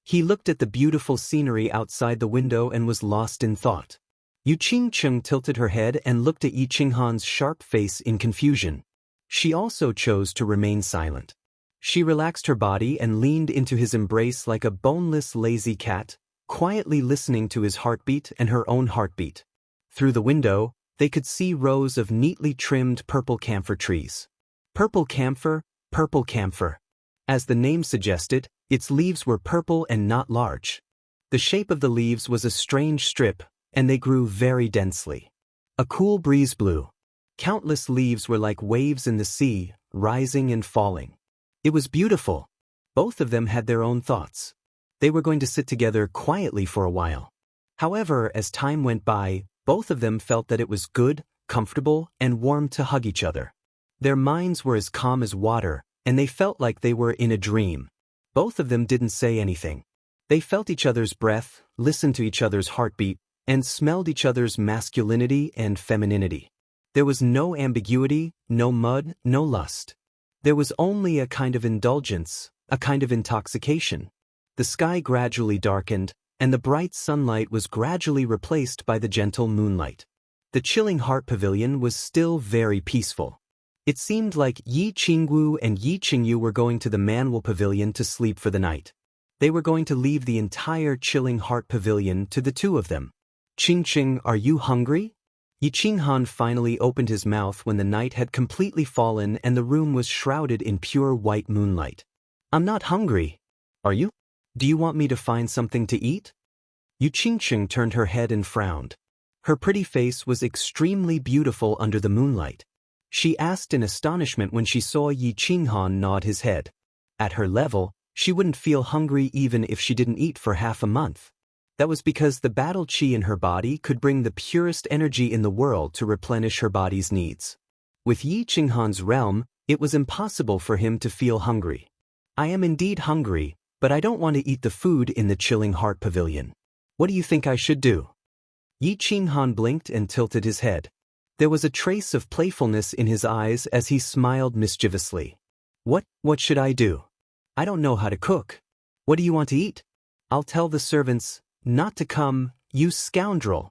He looked at the beautiful scenery outside the window and was lost in thought. Yu Qingqing tilted her head and looked at Yi Qinghan's sharp face in confusion. She also chose to remain silent. She relaxed her body and leaned into his embrace like a boneless, lazy cat, quietly listening to his heartbeat and her own heartbeat. Through the window, they could see rows of neatly trimmed purple camphor trees. Purple camphor, purple camphor. As the name suggested, its leaves were purple and not large. The shape of the leaves was a strange strip, and they grew very densely. A cool breeze blew. Countless leaves were like waves in the sea, rising and falling. It was beautiful. Both of them had their own thoughts. They were going to sit together quietly for a while. However, as time went by, both of them felt that it was good, comfortable, and warm to hug each other. Their minds were as calm as water, and they felt like they were in a dream. Both of them didn't say anything. They felt each other's breath, listened to each other's heartbeat, and smelled each other's masculinity and femininity. There was no ambiguity, no mud, no lust. There was only a kind of indulgence, a kind of intoxication. The sky gradually darkened, and the bright sunlight was gradually replaced by the gentle moonlight. The Chilling Heart Pavilion was still very peaceful. It seemed like Yi Qingwu and Yi Qingyu were going to the Manwell Pavilion to sleep for the night. They were going to leave the entire Chilling Heart Pavilion to the two of them. Qingqing, are you hungry? Yi Qinghan finally opened his mouth when the night had completely fallen and the room was shrouded in pure white moonlight. I'm not hungry. Are you? Do you want me to find something to eat? Yu Qingqing turned her head and frowned. Her pretty face was extremely beautiful under the moonlight. She asked in astonishment when she saw Yi Qinghan nod his head. At her level, she wouldn't feel hungry even if she didn't eat for half a month. That was because the battle chi in her body could bring the purest energy in the world to replenish her body's needs. With Yi Qinghan's realm, it was impossible for him to feel hungry. I am indeed hungry, but I don't want to eat the food in the Chilling Heart Pavilion. What do you think I should do? Yi Qinghan blinked and tilted his head. There was a trace of playfulness in his eyes as he smiled mischievously. What should I do? I don't know how to cook. What do you want to eat? I'll tell the servants not to come, you scoundrel.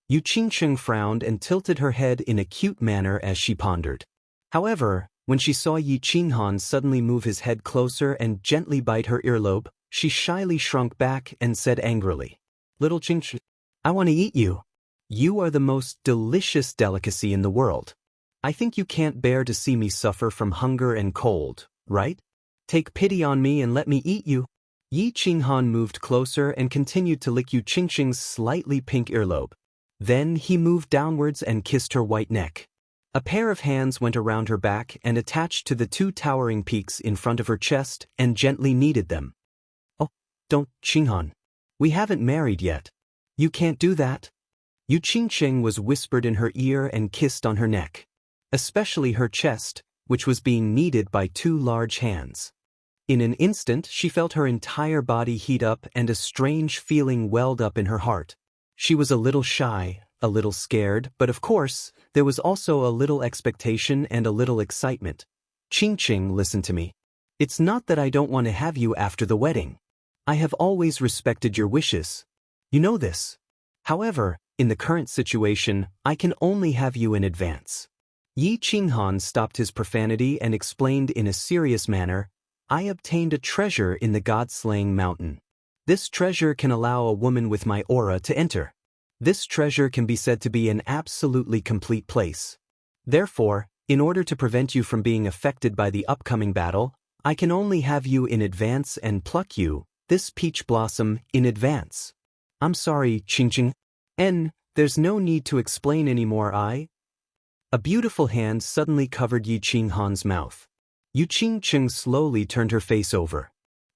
Yu Qingqing frowned and tilted her head in a cute manner as she pondered. However, when she saw Yi Qinghan suddenly move his head closer and gently bite her earlobe, she shyly shrunk back and said angrily, Little Qingqing, I want to eat you. You are the most delicious delicacy in the world. I think you can't bear to see me suffer from hunger and cold, right? Take pity on me and let me eat you. Yi Qinghan moved closer and continued to lick Yu Qingqing's slightly pink earlobe. Then he moved downwards and kissed her white neck. A pair of hands went around her back and attached to the two towering peaks in front of her chest and gently kneaded them. Oh, don't, Qinghan. We haven't married yet. You can't do that. Yu Qingqing was whispered in her ear and kissed on her neck. Especially her chest, which was being kneaded by two large hands. In an instant she felt her entire body heat up and a strange feeling welled up in her heart. She was a little shy, a little scared, but of course, there was also a little expectation and a little excitement. Qingqing, listen to me. It's not that I don't want to have you after the wedding. I have always respected your wishes. You know this. However, in the current situation, I can only have you in advance. Yi Qinghan stopped his profanity and explained in a serious manner, I obtained a treasure in the God-slaying mountain. This treasure can allow a woman with my aura to enter. This treasure can be said to be an absolutely complete place. Therefore, in order to prevent you from being affected by the upcoming battle, I can only have you in advance and pluck you, this peach blossom, in advance. I'm sorry, Qingqing. There's no need to explain anymore. A beautiful hand suddenly covered Yi Qinghan's mouth. Yu Qingqing slowly turned her face over.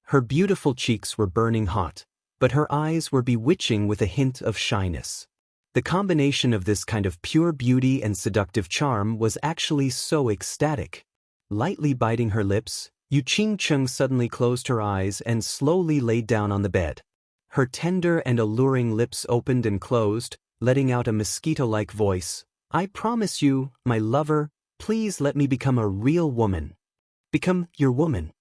Her beautiful cheeks were burning hot, but her eyes were bewitching with a hint of shyness. The combination of this kind of pure beauty and seductive charm was actually so ecstatic. Lightly biting her lips, Yu Qingqing suddenly closed her eyes and slowly laid down on the bed. Her tender and alluring lips opened and closed, letting out a mosquito-like voice. I promise you, my lover, please let me become a real woman. Become your woman.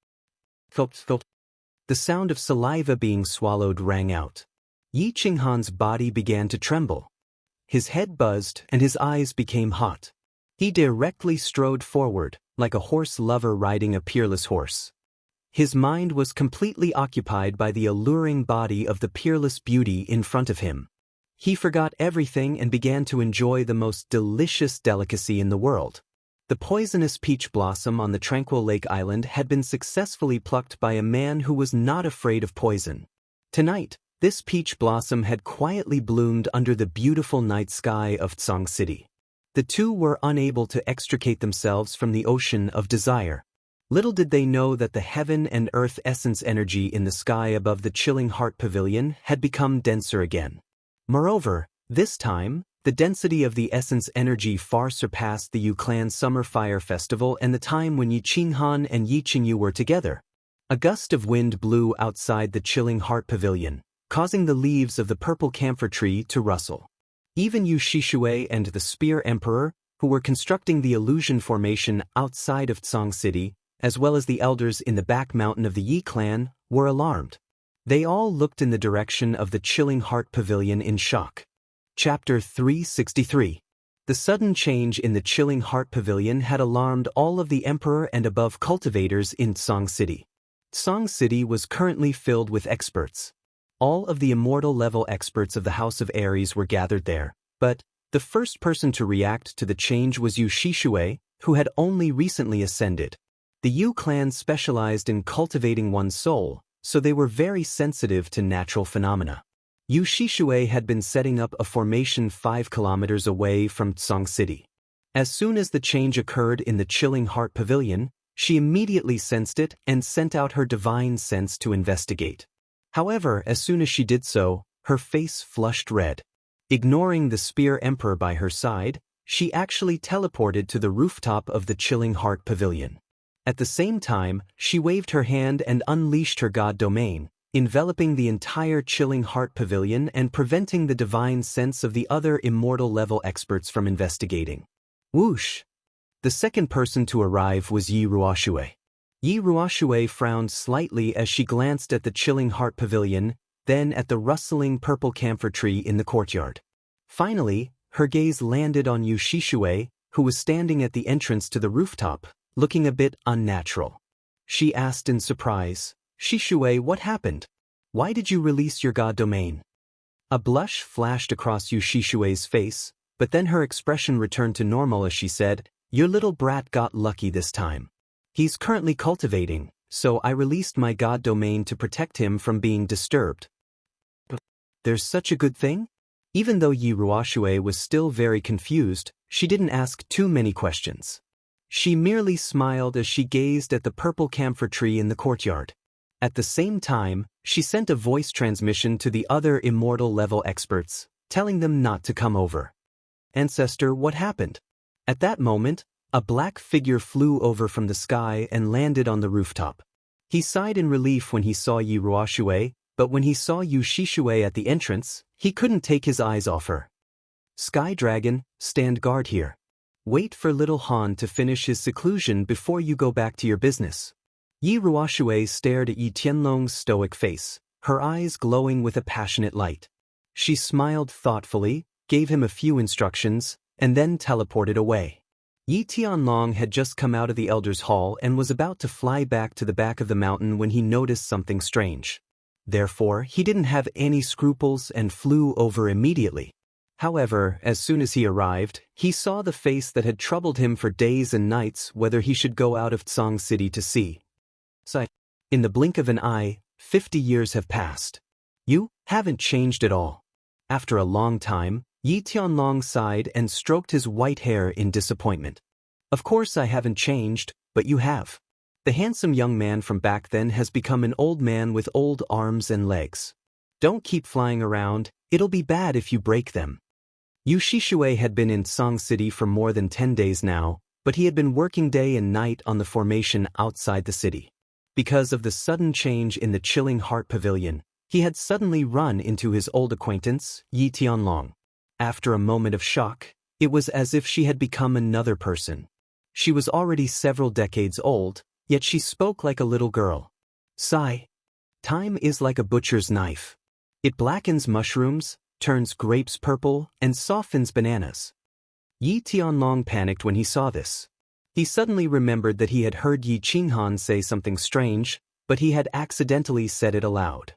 The sound of saliva being swallowed rang out. Yi Qinghan's body began to tremble. His head buzzed and his eyes became hot. He directly strode forward, like a horse lover riding a peerless horse. His mind was completely occupied by the alluring body of the peerless beauty in front of him. He forgot everything and began to enjoy the most delicious delicacy in the world. The poisonous peach blossom on the tranquil lake island had been successfully plucked by a man who was not afraid of poison. Tonight, this peach blossom had quietly bloomed under the beautiful night sky of Tsang City. The two were unable to extricate themselves from the ocean of desire. Little did they know that the heaven and earth essence energy in the sky above the chilling heart pavilion had become denser again. Moreover, this time, the density of the essence energy far surpassed the Yu Clan Summer Fire Festival and the time when Yi Qinghan and Yi Qingyu were together. A gust of wind blew outside the chilling heart pavilion, causing the leaves of the purple camphor tree to rustle. Even Yu Shishui and the Spear Emperor, who were constructing the illusion formation outside of Tsang City, as well as the elders in the back mountain of the Yi clan, were alarmed. They all looked in the direction of the chilling heart pavilion in shock. Chapter 363. The sudden change in the chilling heart pavilion had alarmed all of the emperor and above cultivators in Tsang City. Tsang City was currently filled with experts. All of the immortal level experts of the House of Aries were gathered there, but the first person to react to the change was Yu Shishui, who had only recently ascended. The Yu clan specialized in cultivating one's soul, so they were very sensitive to natural phenomena. Yu Shishui had been setting up a formation 5 kilometers away from Tsang City. As soon as the change occurred in the chilling heart pavilion, she immediately sensed it and sent out her divine sense to investigate. However, as soon as she did so, her face flushed red. Ignoring the Spear Emperor by her side, she actually teleported to the rooftop of the chilling heart pavilion. At the same time, she waved her hand and unleashed her god domain, enveloping the entire chilling heart pavilion and preventing the divine sense of the other immortal level experts from investigating. Whoosh! The second person to arrive was Yi Ruoshui. Yi Ruoshui frowned slightly as she glanced at the chilling heart pavilion, then at the rustling purple camphor tree in the courtyard. Finally, her gaze landed on Yu Shishui, who was standing at the entrance to the rooftop, looking a bit unnatural. She asked in surprise, Shishui, what happened? Why did you release your god domain? A blush flashed across Yu Shishui's face, but then her expression returned to normal as she said, your little brat got lucky this time. He's currently cultivating, so I released my god domain to protect him from being disturbed. There's such a good thing? Even though Yi Ruoshui was still very confused, she didn't ask too many questions. She merely smiled as she gazed at the purple camphor tree in the courtyard. At the same time, she sent a voice transmission to the other immortal level experts, telling them not to come over. Ancestor, what happened? At that moment, A black figure flew over from the sky and landed on the rooftop. He sighed in relief when he saw Yi Ruoshui, but when he saw Yu Shishui at the entrance, he couldn't take his eyes off her. Sky Dragon, stand guard here. Wait for little Han to finish his seclusion before you go back to your business. Yi Ruoshui stared at Yi Tianlong's stoic face, her eyes glowing with a passionate light. She smiled thoughtfully, gave him a few instructions, and then teleported away. Yi Tianlong had just come out of the Elder's Hall and was about to fly back to the back of the mountain when he noticed something strange. Therefore, he didn't have any scruples and flew over immediately. However, as soon as he arrived, he saw the face that had troubled him for days and nights whether he should go out of Tsang City to see. So, in the blink of an eye, 50 years have passed. You haven't changed at all. After a long time, Yi Tianlong sighed and stroked his white hair in disappointment. Of course I haven't changed, but you have. The handsome young man from back then has become an old man with old arms and legs. Don't keep flying around, it'll be bad if you break them. Yu Shishui had been in Tsang City for more than 10 days now, but he had been working day and night on the formation outside the city. Because of the sudden change in the Chilling Heart Pavilion, he had suddenly run into his old acquaintance, Yi Tianlong. After a moment of shock, it was as if she had become another person. She was already several decades old, yet she spoke like a little girl. Sigh. Time is like a butcher's knife. It blackens mushrooms, turns grapes purple, and softens bananas. Yi Tianlong panicked when he saw this. He suddenly remembered that he had heard Yi Qinghan say something strange, but he had accidentally said it aloud.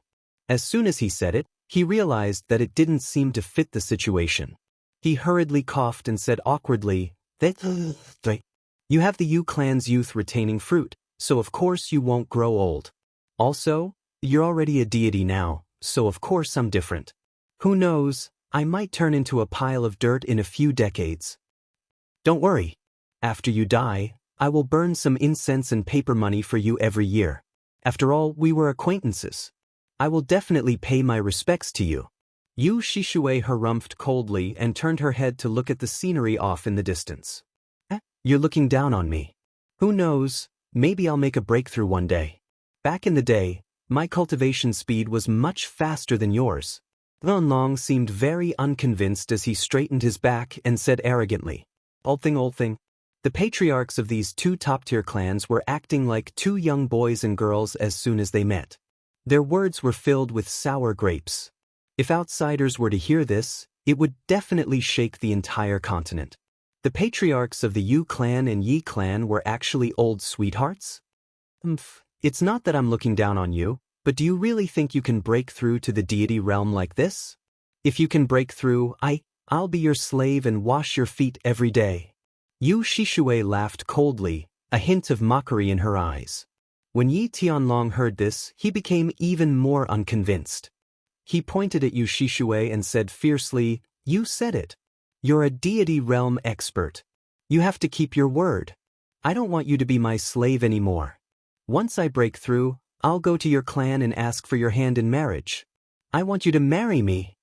As soon as he said it, he realized that it didn't seem to fit the situation. He hurriedly coughed and said awkwardly, You have the Yu clan's youth retaining fruit, so of course you won't grow old. Also, you're already a deity now, so of course I'm different. Who knows, I might turn into a pile of dirt in a few decades. Don't worry. After you die, I will burn some incense and paper money for you every year. After all, we were acquaintances. I will definitely pay my respects to you. Yu Shishui harumphed coldly and turned her head to look at the scenery off in the distance. You're looking down on me. Who knows, maybe I'll make a breakthrough one day. Back in the day, my cultivation speed was much faster than yours. Long seemed very unconvinced as he straightened his back and said arrogantly, Old thing. The patriarchs of these two top-tier clans were acting like two young boys and girls as soon as they met. Their words were filled with sour grapes. If outsiders were to hear this, it would definitely shake the entire continent. The patriarchs of the Yu clan and Yi clan were actually old sweethearts? It's not that I'm looking down on you, but do you really think you can break through to the deity realm like this? If you can break through, I'll be your slave and wash your feet every day. Yu Shishui laughed coldly, a hint of mockery in her eyes. When Yi Tianlong heard this, he became even more unconvinced. He pointed at Yu Shishui and said fiercely, You said it. You're a deity realm expert. You have to keep your word. I don't want you to be my slave anymore. Once I break through, I'll go to your clan and ask for your hand in marriage. I want you to marry me.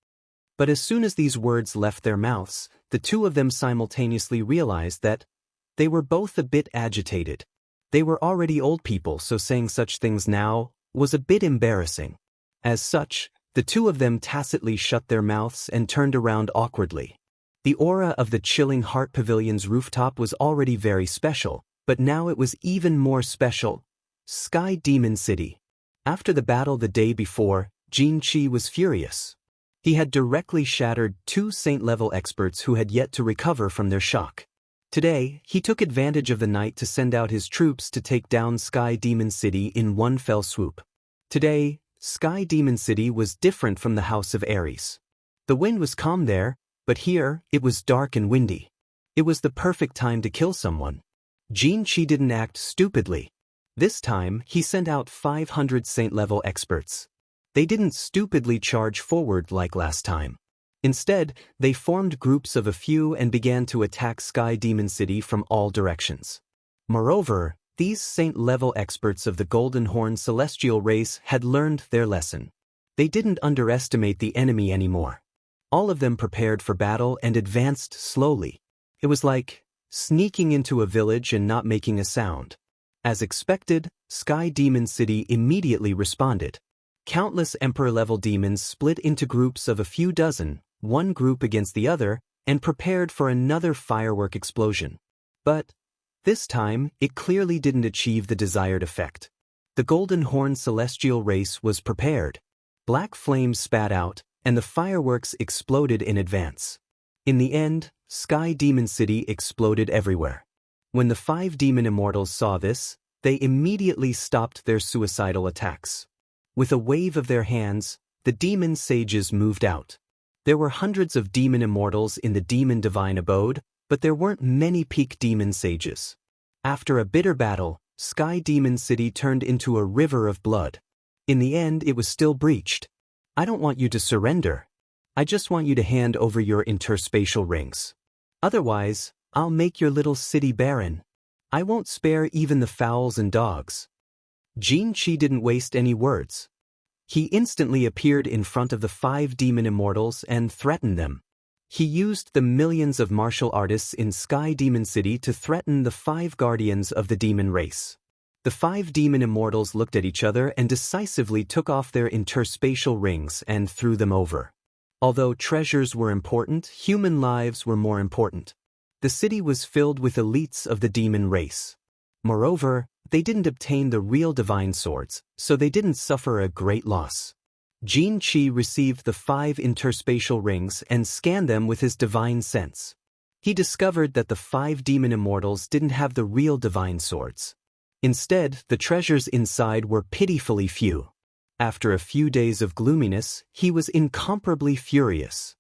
But as soon as these words left their mouths, the two of them simultaneously realized that they were both a bit agitated. They were already old people, so saying such things now was a bit embarrassing. As such, the two of them tacitly shut their mouths and turned around awkwardly. The aura of the Chilling Heart Pavilion's rooftop was already very special, but now it was even more special. Sky Demon City. After the battle the day before, Jin Qi was furious. He had directly shattered two saint-level experts who had yet to recover from their shock. Today, he took advantage of the night to send out his troops to take down Sky Demon City in one fell swoop. Today, Sky Demon City was different from the House of Ares. The wind was calm there, but here, it was dark and windy. It was the perfect time to kill someone. Jin Qi didn't act stupidly. This time, he sent out 500 saint-level experts. They didn't stupidly charge forward like last time. Instead, they formed groups of a few and began to attack Sky Demon City from all directions. Moreover, these saint-level experts of the Golden Horn celestial race had learned their lesson. They didn't underestimate the enemy anymore. All of them prepared for battle and advanced slowly. It was like sneaking into a village and not making a sound. As expected, Sky Demon City immediately responded. Countless Emperor-level demons split into groups of a few dozen, one group against the other, and prepared for another firework explosion. But this time, it clearly didn't achieve the desired effect. The Golden Horn celestial race was prepared. Black flames spat out, and the fireworks exploded in advance. In the end, Sky Demon City exploded everywhere. When the 5 demon immortals saw this, they immediately stopped their suicidal attacks. With a wave of their hands, the demon sages moved out. There were hundreds of demon immortals in the demon divine abode, but there weren't many peak demon sages. After a bitter battle, Sky Demon City turned into a river of blood. In the end, it was still breached. I don't want you to surrender. I just want you to hand over your interspatial rings. Otherwise, I'll make your little city barren. I won't spare even the fowls and dogs. Xianxia didn't waste any words. He instantly appeared in front of the 5 demon immortals and threatened them. He used the millions of martial artists in Sky Demon City to threaten the 5 guardians of the demon race. The 5 demon immortals looked at each other and decisively took off their interspatial rings and threw them over. Although treasures were important, human lives were more important. The city was filled with elites of the demon race. Moreover, they didn't obtain the real divine swords, so they didn't suffer a great loss. Xianxia received the 5 interspatial rings and scanned them with his divine sense. He discovered that the 5 demon immortals didn't have the real divine swords. Instead, the treasures inside were pitifully few. After a few days of gloominess, he was incomparably furious.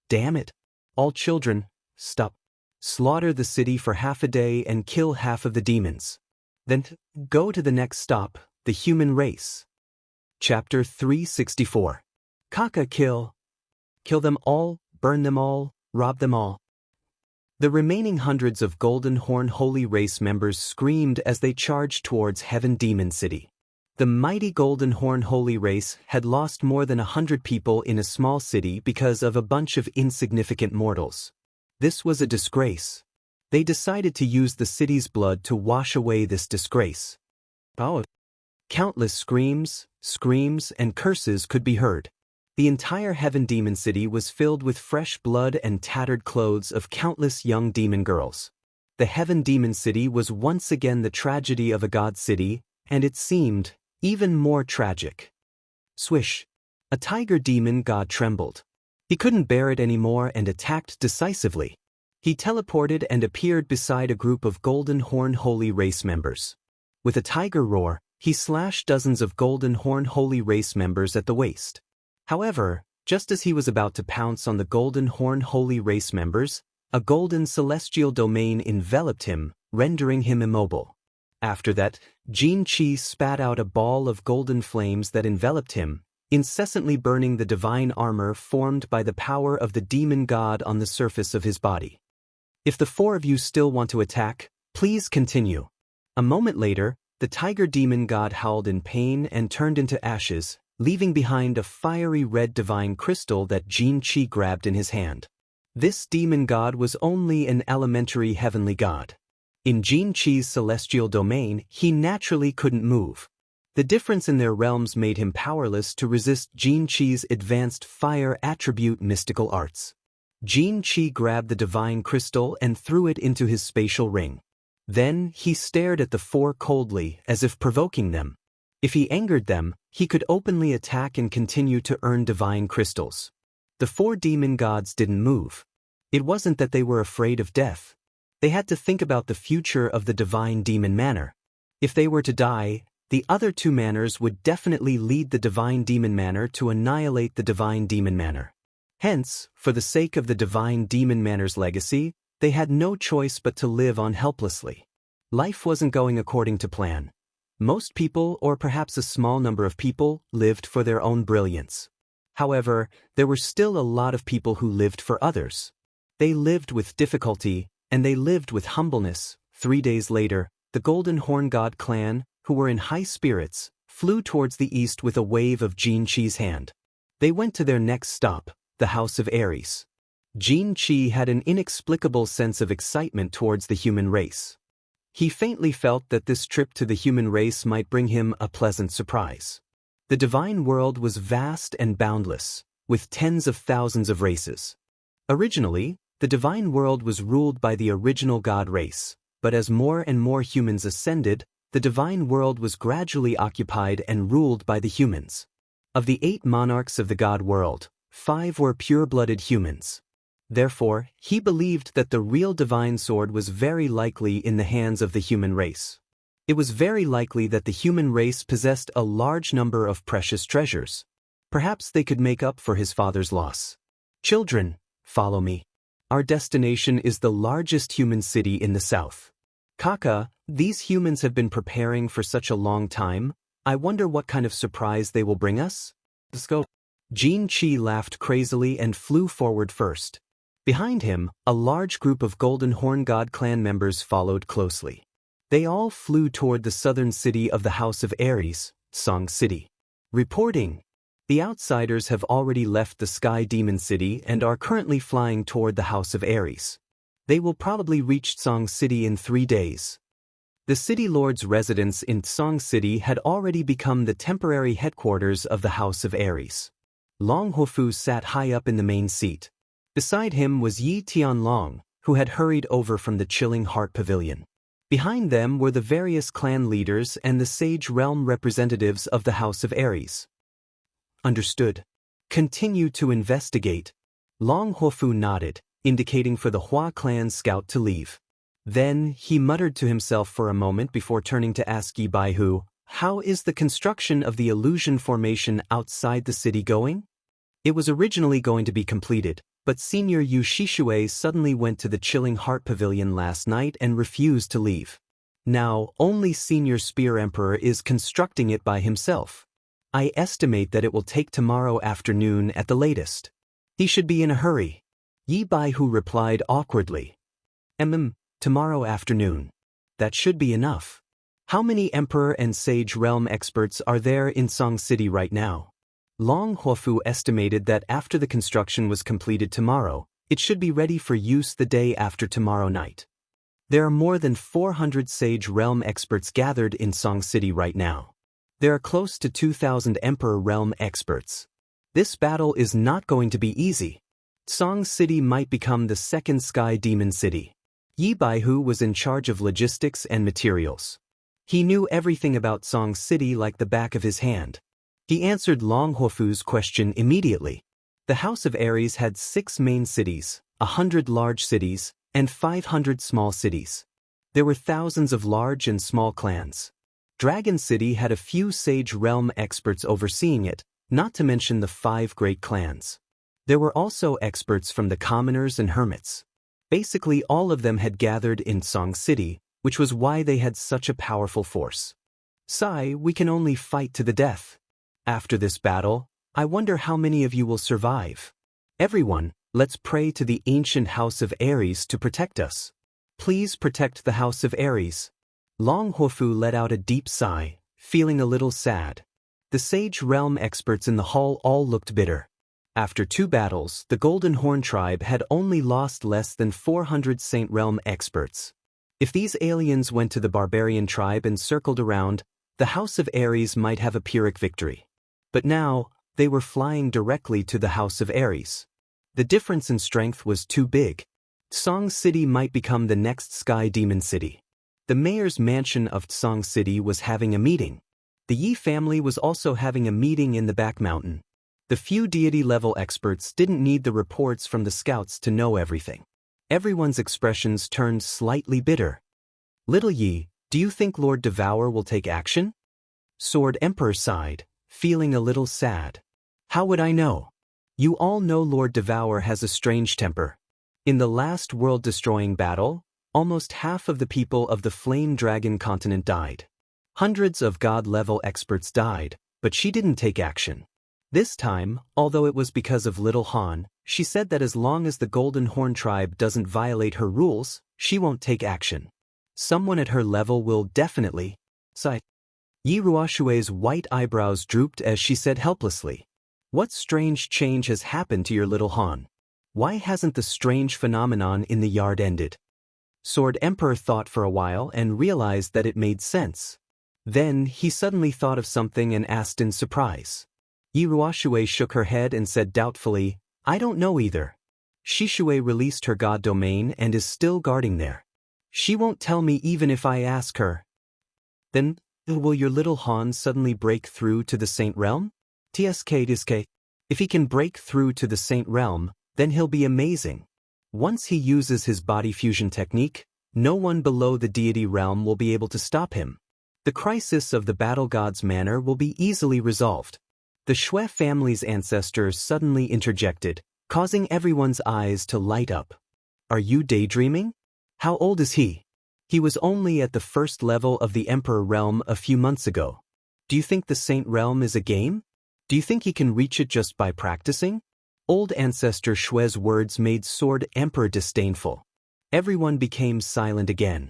Damn it! All children, stop. Slaughter the city for half a day and kill half of the demons. Then go to the next stop, the human race. Chapter 364. Kaka kill. Kill them all, burn them all, rob them all. The remaining hundreds of Golden Horn Holy Race members screamed as they charged towards Heaven Demon City. The mighty Golden Horn Holy Race had lost more than 100 people in a small city because of a bunch of insignificant mortals. This was a disgrace. They decided to use the city's blood to wash away this disgrace. Countless screams, and curses could be heard. The entire Heaven Demon City was filled with fresh blood and tattered clothes of countless young demon girls. The Heaven Demon City was once again the tragedy of a god city, and it seemed even more tragic. Swish! A tiger demon god trembled. He couldn't bear it anymore and attacked decisively. He teleported and appeared beside a group of Golden Horn Holy Race members. With a tiger roar, he slashed dozens of Golden Horn Holy Race members at the waist. However, just as he was about to pounce on the Golden Horn Holy Race members, a golden celestial domain enveloped him, rendering him immobile. After that, Xianxia spat out a ball of golden flames that enveloped him, incessantly burning the divine armor formed by the power of the demon god on the surface of his body. If the 4 of you still want to attack, please continue. A moment later, the tiger demon god howled in pain and turned into ashes, leaving behind a fiery red divine crystal that Xianxia grabbed in his hand. This demon god was only an elementary heavenly god. In Xianxia's celestial domain, he naturally couldn't move. The difference in their realms made him powerless to resist Xianxia's advanced fire attribute mystical arts. Xianxia grabbed the divine crystal and threw it into his spatial ring. Then he stared at the 4 coldly, as if provoking them. If he angered them, he could openly attack and continue to earn divine crystals. The 4 demon gods didn't move. It wasn't that they were afraid of death. They had to think about the future of the divine demon manor. If they were to die, the other 2 manors would definitely lead the divine demon manor to annihilate the divine demon manor. Hence, for the sake of the divine demon manor's legacy, they had no choice but to live on helplessly. Life wasn't going according to plan. Most people, or perhaps a small number of people, lived for their own brilliance. However, there were still a lot of people who lived for others. They lived with difficulty, and they lived with humbleness. 3 days later, the Golden Horn God clan, who were in high spirits, flew towards the east with a wave of Xianxia's hand. They went to their next stop, the House of Ares. Jin Qi had an inexplicable sense of excitement towards the human race. He faintly felt that this trip to the human race might bring him a pleasant surprise. The divine world was vast and boundless, with tens of thousands of races. Originally, the divine world was ruled by the original god race, but as more and more humans ascended, the divine world was gradually occupied and ruled by the humans. Of the 8 monarchs of the god world, 5 were pure-blooded humans. Therefore, he believed that the real divine sword was very likely in the hands of the human race. It was very likely that the human race possessed a large number of precious treasures. Perhaps they could make up for his father's loss. Children, follow me. Our destination is the largest human city in the south. Kaka, these humans have been preparing for such a long time. I wonder what kind of surprise they will bring us? Let's go. Jin Qi laughed crazily and flew forward first. Behind him, a large group of Golden Horn God clan members followed closely. They all flew toward the southern city of the House of Ares, Song City. Reporting. The outsiders have already left the Sky Demon City and are currently flying toward the House of Ares. They will probably reach Song City in 3 days. The city lord's residence in Song City had already become the temporary headquarters of the House of Ares. Long Hofu sat high up in the main seat. Beside him was Yi Tianlong, who had hurried over from the Chilling Heart Pavilion. Behind them were the various clan leaders and the Sage Realm representatives of the House of Ares. Understood. Continue to investigate. Long Hofu nodded, indicating for the Hua clan scout to leave. Then, he muttered to himself for a moment before turning to ask Yi Baihu, "How is the construction of the illusion formation outside the city going?" It was originally going to be completed, but Senior Yu Shishue suddenly went to the Chilling Heart Pavilion last night and refused to leave. Now, only Senior Spear Emperor is constructing it by himself. I estimate that it will take tomorrow afternoon at the latest. He should be in a hurry. Yi Baihu replied awkwardly. Tomorrow afternoon. That should be enough. How many Emperor and Sage Realm experts are there in Song City right now? Long Huofu estimated that after the construction was completed tomorrow, it should be ready for use the day after tomorrow night. There are more than 400 Sage Realm experts gathered in Song City right now. There are close to 2,000 Emperor Realm experts. This battle is not going to be easy. Song City might become the second Sky Demon City. Yi Baihu was in charge of logistics and materials. He knew everything about Song City like the back of his hand. He answered Long Huofu's question immediately. The House of Ares had 6 main cities, 100 large cities, and 500 small cities. There were thousands of large and small clans. Dragon City had a few Sage Realm experts overseeing it, not to mention the 5 great clans. There were also experts from the commoners and hermits. Basically all of them had gathered in Song City, which was why they had such a powerful force. Sai, we can only fight to the death. After this battle, I wonder how many of you will survive. Everyone, let's pray to the ancient House of Ares to protect us. Please protect the House of Ares. Long Huofu let out a deep sigh, feeling a little sad. The Sage Realm experts in the hall all looked bitter. After 2 battles, the Golden Horn tribe had only lost less than 400 Saint Realm experts. If these aliens went to the barbarian tribe and circled around, the House of Ares might have a Pyrrhic victory. But now, they were flying directly to the House of Ares. The difference in strength was too big. Song City might become the next Sky Demon City. The mayor's mansion of Song City was having a meeting. The Yi family was also having a meeting in the back mountain. The few deity-level experts didn't need the reports from the scouts to know everything. Everyone's expressions turned slightly bitter. Little Yi, do you think Lord Devour will take action? Sword Emperor sighed, feeling a little sad. How would I know? You all know Lord Devour has a strange temper. In the last world-destroying battle, almost half of the people of the Flame Dragon continent died. Hundreds of god-level experts died, but she didn't take action. This time, although it was because of Little Han, she said that as long as the Golden Horn tribe doesn't violate her rules, she won't take action. Someone at her level will definitely sigh. Yi Ruoshue's white eyebrows drooped as she said helplessly, "What strange change has happened to your Little Han?" Why hasn't the strange phenomenon in the yard ended? Sword Emperor thought for a while and realized that it made sense. Then he suddenly thought of something and asked in surprise. Yi Ruoshui shook her head and said doubtfully, I don't know either. Shishui released her god domain and is still guarding there. She won't tell me even if I ask her. Then, will your little Han suddenly break through to the Saint Realm? TSK. If he can break through to the Saint Realm, then he'll be amazing. Once he uses his body fusion technique, no one below the deity realm will be able to stop him. The crisis of the battle god's manor will be easily resolved. The Shui family's ancestors suddenly interjected, causing everyone's eyes to light up. Are you daydreaming? How old is he? He was only at the first level of the Emperor realm a few months ago. Do you think the Saint realm is a game? Do you think he can reach it just by practicing? Old ancestor Shui's words made Sword Emperor disdainful. Everyone became silent again.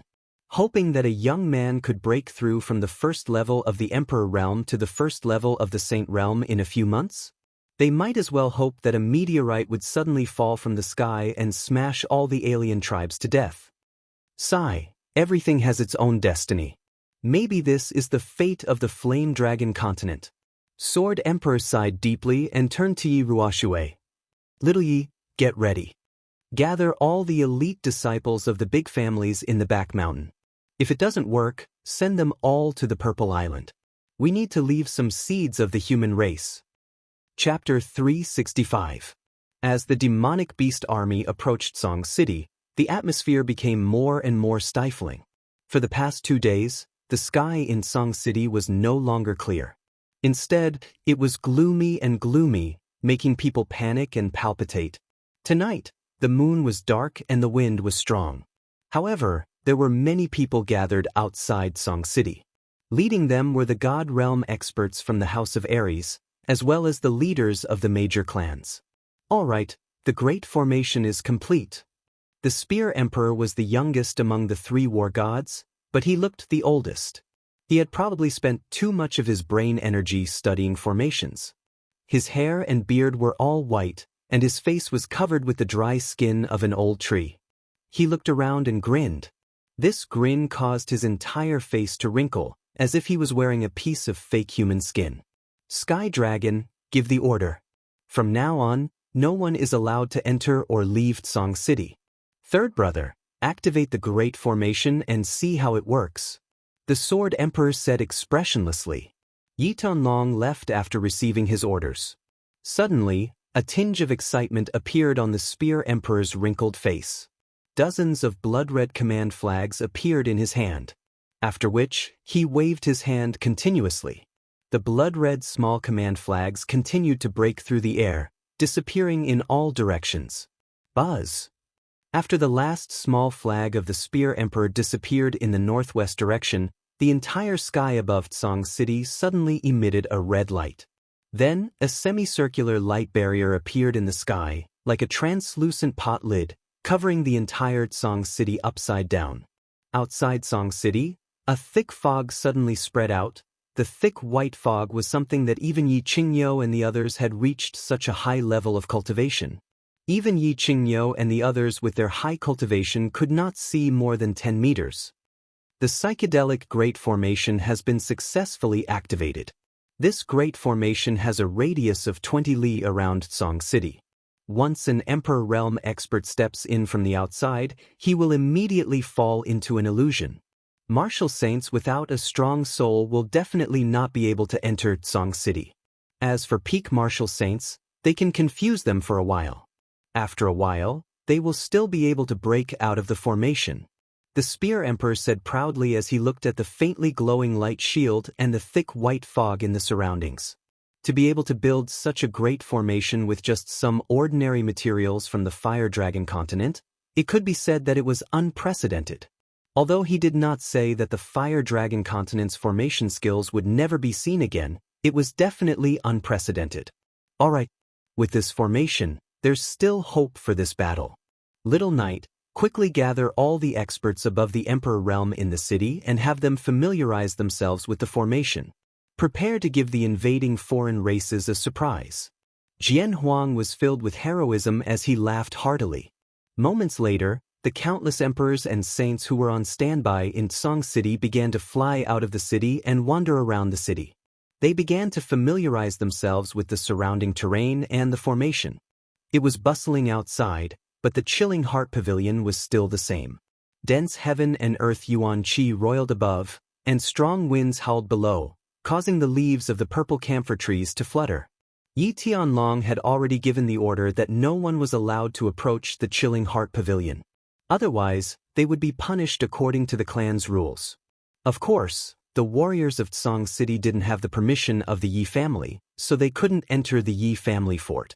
Hoping that a young man could break through from the first level of the Emperor realm to the first level of the Saint realm in a few months? They might as well hope that a meteorite would suddenly fall from the sky and smash all the alien tribes to death. Sigh, everything has its own destiny. Maybe this is the fate of the Flame Dragon continent. Sword Emperor sighed deeply and turned to Yi Ruoshui. Little Yi, get ready. Gather all the elite disciples of the big families in the back mountain. If it doesn't work, send them all to the Purple Island. We need to leave some seeds of the human race. Chapter 365. As the demonic beast army approached Song City, the atmosphere became more and more stifling. For the past 2 days, the sky in Song City was no longer clear. Instead, it was gloomy and gloomy, making people panic and palpitate. Tonight, the moon was dark and the wind was strong. However, there were many people gathered outside Song City. Leading them were the God Realm experts from the House of Ares, as well as the leaders of the major clans. All right, the Great Formation is complete. The Spear Emperor was the youngest among the 3 war gods, but he looked the oldest. He had probably spent too much of his brain energy studying formations. His hair and beard were all white, and his face was covered with the dry skin of an old tree. He looked around and grinned. This grin caused his entire face to wrinkle, as if he was wearing a piece of fake human skin. Sky Dragon, give the order. From now on, no one is allowed to enter or leave Song City. Third brother, activate the Great Formation and see how it works. The Sword Emperor said expressionlessly. Yi Tonlong left after receiving his orders. Suddenly, a tinge of excitement appeared on the Spear Emperor's wrinkled face. Dozens of blood-red command flags appeared in his hand. After which, he waved his hand continuously. The blood-red small command flags continued to break through the air, disappearing in all directions. Buzz! After the last small flag of the Spear Emperor disappeared in the northwest direction, the entire sky above Song City suddenly emitted a red light. Then, a semicircular light barrier appeared in the sky, like a translucent pot lid, covering the entire Song City upside down. Outside Song City, a thick fog suddenly spread out. The thick white fog was something that even Yi Qingyou and the others had reached such a high level of cultivation. Even Yi Qingyou and the others with their high cultivation could not see more than 10 meters. The psychedelic Great Formation has been successfully activated. This Great Formation has a radius of 20 li around Song City. Once an Emperor Realm expert steps in from the outside, he will immediately fall into an illusion. Martial saints without a strong soul will definitely not be able to enter Song City. As for peak martial saints, they can confuse them for a while. After a while, they will still be able to break out of the formation. The Spear Emperor said proudly as he looked at the faintly glowing light shield and the thick white fog in the surroundings. To be able to build such a great formation with just some ordinary materials from the Fire Dragon continent, it could be said that it was unprecedented. Although he did not say that the Fire Dragon continent's formation skills would never be seen again, it was definitely unprecedented. Alright, with this formation, there's still hope for this battle. Little Knight, quickly gather all the experts above the Emperor Realm in the city and have them familiarize themselves with the formation. Prepare to give the invading foreign races a surprise. Jian Huang was filled with heroism as he laughed heartily. Moments later, the countless emperors and saints who were on standby in Song City began to fly out of the city and wander around the city. They began to familiarize themselves with the surrounding terrain and the formation. It was bustling outside, but the chilling heart pavilion was still the same. Dense heaven and earth yuan qi roiled above, and strong winds howled below, causing the leaves of the purple camphor trees to flutter. Yi Tianlong had already given the order that no one was allowed to approach the chilling heart pavilion. Otherwise, they would be punished according to the clan's rules. Of course, the warriors of Tsong City didn't have the permission of the Yi family, so they couldn't enter the Yi family fort.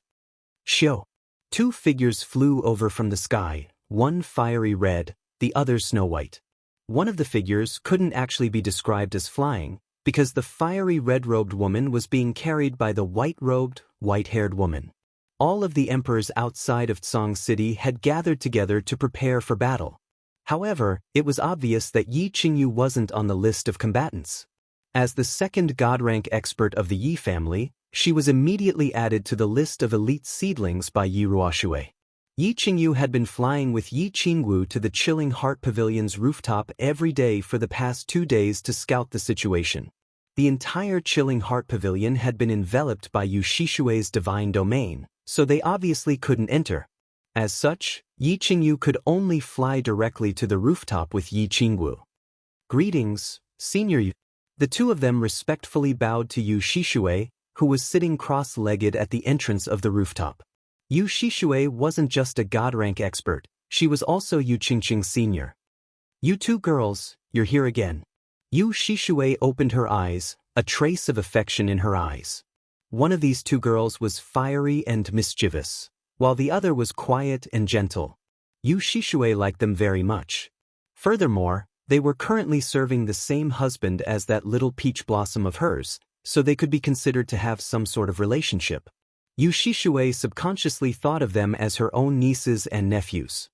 Xiao. Two figures flew over from the sky, one fiery red, the other snow white. One of the figures couldn't actually be described as flying, because the fiery red-robed woman was being carried by the white-robed, white-haired woman. All of the emperors outside of Tsong City had gathered together to prepare for battle. However, it was obvious that Yi Qingyu wasn't on the list of combatants. As the second god-rank expert of the Yi family, she was immediately added to the list of elite seedlings by Yi Ruoshui. Yi Qingyu had been flying with Yi Qingwu to the Chilling Heart Pavilion's rooftop every day for the past 2 days to scout the situation. The entire Chilling Heart Pavilion had been enveloped by Yu Shishui's divine domain, so they obviously couldn't enter. As such, Yi Qingyu could only fly directly to the rooftop with Yi Qingwu. Greetings, Senior Yu. The two of them respectfully bowed to Yu Shishui, who was sitting cross-legged at the entrance of the rooftop. Yu Shishui wasn't just a god-rank expert, she was also Yu Qingqing Senior. You two girls, you're here again. Yu Shishui opened her eyes, a trace of affection in her eyes. One of these two girls was fiery and mischievous, while the other was quiet and gentle. Yu Shishui liked them very much. Furthermore, they were currently serving the same husband as that little peach blossom of hers, so they could be considered to have some sort of relationship. Yu Shishui subconsciously thought of them as her own nieces and nephews.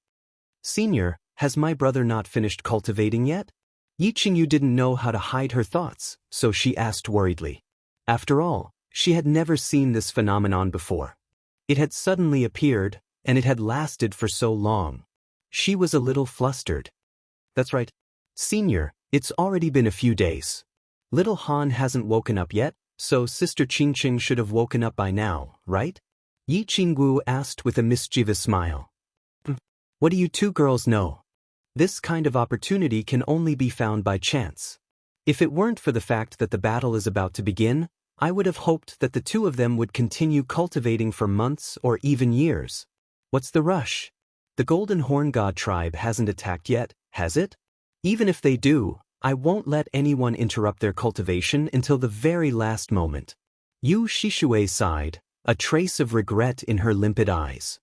Senior, has my brother not finished cultivating yet? Yi Qingyu didn't know how to hide her thoughts, so she asked worriedly. After all, she had never seen this phenomenon before. It had suddenly appeared, and it had lasted for so long. She was a little flustered. That's right. Senior, it's already been a few days. Little Han hasn't woken up yet, so Sister Qingqing should have woken up by now, right? Yi Qingwu asked with a mischievous smile. What do you two girls know? This kind of opportunity can only be found by chance. If it weren't for the fact that the battle is about to begin, I would have hoped that the two of them would continue cultivating for months or even years. What's the rush? The Golden Horn God tribe hasn't attacked yet, has it? Even if they do, I won't let anyone interrupt their cultivation until the very last moment. Yu Shishui sighed, a trace of regret in her limpid eyes.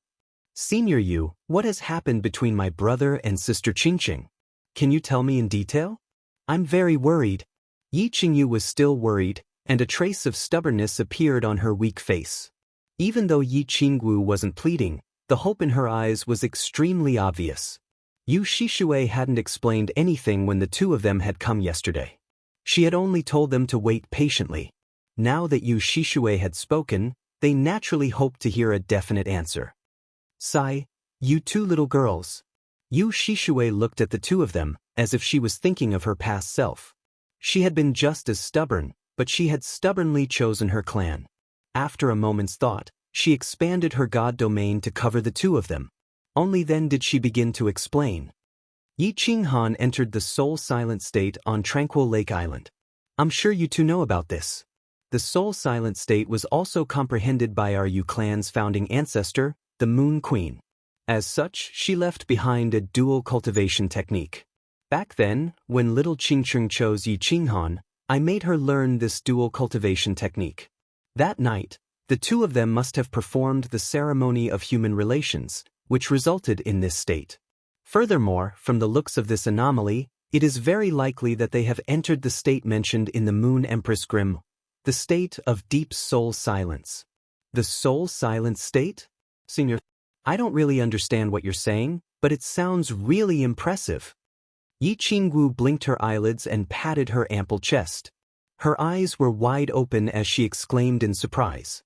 Senior Yu, what has happened between my brother and Sister Qingqing? Can you tell me in detail? I'm very worried. Yi Qingyu was still worried, and a trace of stubbornness appeared on her weak face. Even though Yi Qingwu wasn't pleading, the hope in her eyes was extremely obvious. Yu Shishui hadn't explained anything when the two of them had come yesterday. She had only told them to wait patiently. Now that Yu Shishui had spoken, they naturally hoped to hear a definite answer. Sigh, you two little girls. Yu Shishui looked at the two of them, as if she was thinking of her past self. She had been just as stubborn, but she had stubbornly chosen her clan. After a moment's thought, she expanded her god domain to cover the two of them. Only then did she begin to explain. Yi Qinghan entered the Soul Silent State on Tranquil Lake Island. I'm sure you two know about this. The Soul Silent State was also comprehended by our Yu clan's founding ancestor, the Moon Queen. As such, she left behind a dual cultivation technique. Back then, when little Qingqing chose Yi Qinghan, I made her learn this dual cultivation technique. That night, the two of them must have performed the ceremony of human relations, which resulted in this state. Furthermore, from the looks of this anomaly, it is very likely that they have entered the state mentioned in the Moon Empress Grimm, the state of deep soul silence. The soul silent state? Senior, I don't really understand what you're saying, but it sounds really impressive. Yi Qingwu blinked her eyelids and patted her ample chest. Her eyes were wide open as she exclaimed in surprise.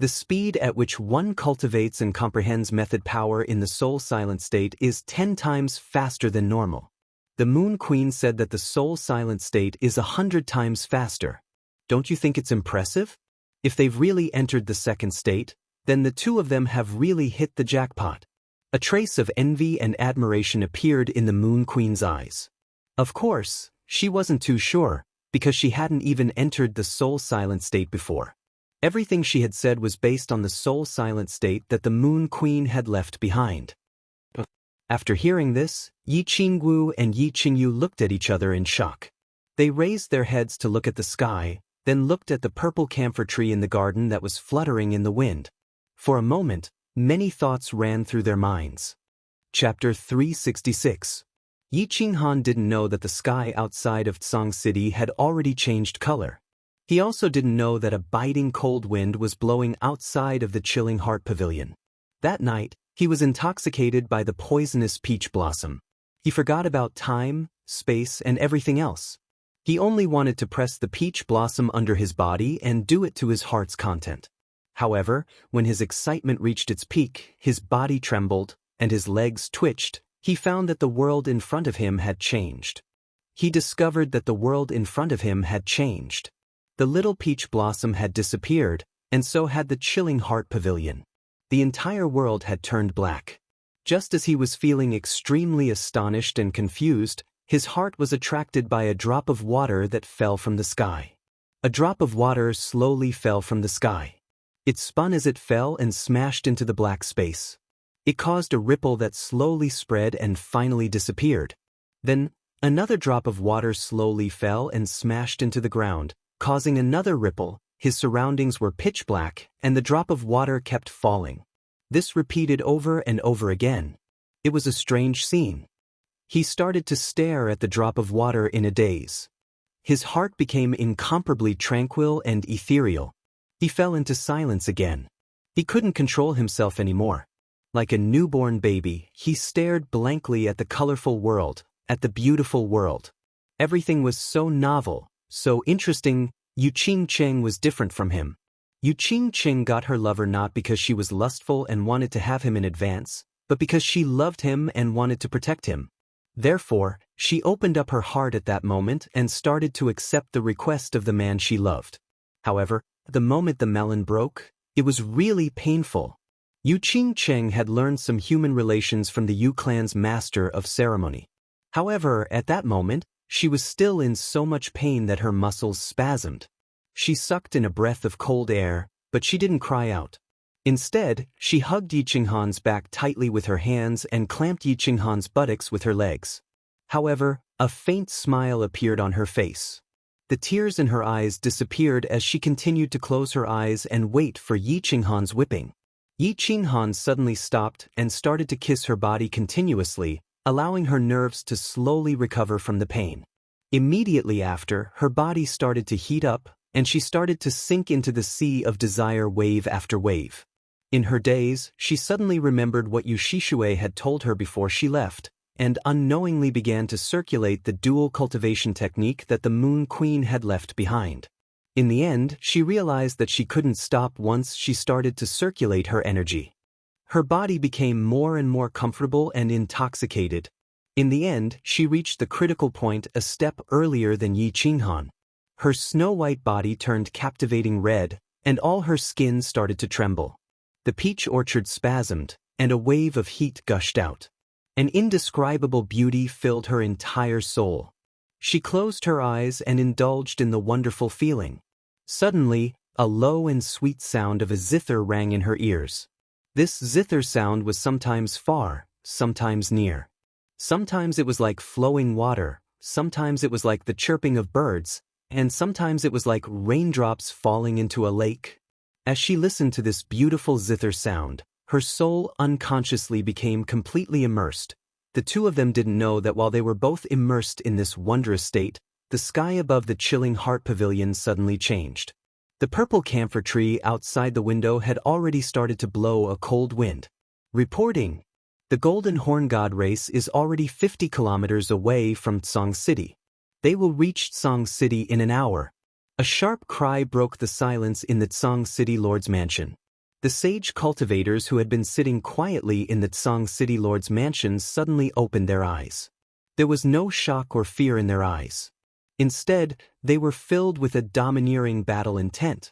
The speed at which one cultivates and comprehends method power in the soul-silent state is 10 times faster than normal. The Moon Queen said that the soul-silent state is 100 times faster. Don't you think it's impressive? If they've really entered the second state, then the two of them have really hit the jackpot. A trace of envy and admiration appeared in the Moon Queen's eyes. Of course, she wasn't too sure, because she hadn't even entered the soul-silent state before. Everything she had said was based on the soul-silent state that the Moon Queen had left behind. After hearing this, Yi Qingwu and Yi Qingyu looked at each other in shock. They raised their heads to look at the sky, then looked at the purple camphor tree in the garden that was fluttering in the wind. For a moment, many thoughts ran through their minds. Chapter 366. Yi Qinghan didn't know that the sky outside of Tsang City had already changed color. He also didn't know that a biting cold wind was blowing outside of the chilling heart pavilion. That night, he was intoxicated by the poisonous peach blossom. He forgot about time, space, and everything else. He only wanted to press the peach blossom under his body and do it to his heart's content. However, when his excitement reached its peak, his body trembled, and his legs twitched. He found that the world in front of him had changed. He discovered that the world in front of him had changed. The little peach blossom had disappeared, and so had the chilling heart pavilion. The entire world had turned black. Just as he was feeling extremely astonished and confused, his heart was attracted by a drop of water that fell from the sky. A drop of water slowly fell from the sky. It spun as it fell and smashed into the black space. It caused a ripple that slowly spread and finally disappeared. Then, another drop of water slowly fell and smashed into the ground, causing another ripple. His surroundings were pitch black, and the drop of water kept falling. This repeated over and over again. It was a strange scene. He started to stare at the drop of water in a daze. His heart became incomparably tranquil and ethereal. He fell into silence again. He couldn't control himself anymore. Like a newborn baby, he stared blankly at the colorful world, at the beautiful world. Everything was so novel, so interesting. Yu Qingcheng was different from him. Yu Qingcheng got her lover not because she was lustful and wanted to have him in advance, but because she loved him and wanted to protect him. Therefore, she opened up her heart at that moment and started to accept the request of the man she loved. However, the moment the melon broke, it was really painful. Yu Qingcheng had learned some human relations from the Yu clan's master of ceremony. However, at that moment, she was still in so much pain that her muscles spasmed. She sucked in a breath of cold air, but she didn't cry out. Instead, she hugged Yi Qinghan's back tightly with her hands and clamped Yi Qinghan's buttocks with her legs. However, a faint smile appeared on her face. The tears in her eyes disappeared as she continued to close her eyes and wait for Yi Qinghan's whipping. Yi Qinghan suddenly stopped and started to kiss her body continuously, allowing her nerves to slowly recover from the pain. Immediately after, her body started to heat up, and she started to sink into the sea of desire wave after wave. In her daze, she suddenly remembered what Yu Shishue had told her before she left, and unknowingly began to circulate the dual cultivation technique that the Moon Queen had left behind. In the end, she realized that she couldn't stop once she started to circulate her energy. Her body became more and more comfortable and intoxicated. In the end, she reached the critical point a step earlier than Yi Qinghan. Her snow-white body turned captivating red, and all her skin started to tremble. The peach orchard spasmed, and a wave of heat gushed out. An indescribable beauty filled her entire soul. She closed her eyes and indulged in the wonderful feeling. Suddenly, a low and sweet sound of a zither rang in her ears. This zither sound was sometimes far, sometimes near. Sometimes it was like flowing water, sometimes it was like the chirping of birds, and sometimes it was like raindrops falling into a lake. As she listened to this beautiful zither sound, her soul unconsciously became completely immersed. The two of them didn't know that while they were both immersed in this wondrous state, the sky above the chilling heart pavilion suddenly changed. The purple camphor tree outside the window had already started to blow a cold wind. Reporting. The Golden Horn God race is already 50 kilometers away from Tsang City. They will reach Tsang City in an hour. A sharp cry broke the silence in the Tsang City Lord's mansion. The sage cultivators who had been sitting quietly in the Tsang City Lord's mansions suddenly opened their eyes. There was no shock or fear in their eyes. Instead, they were filled with a domineering battle intent.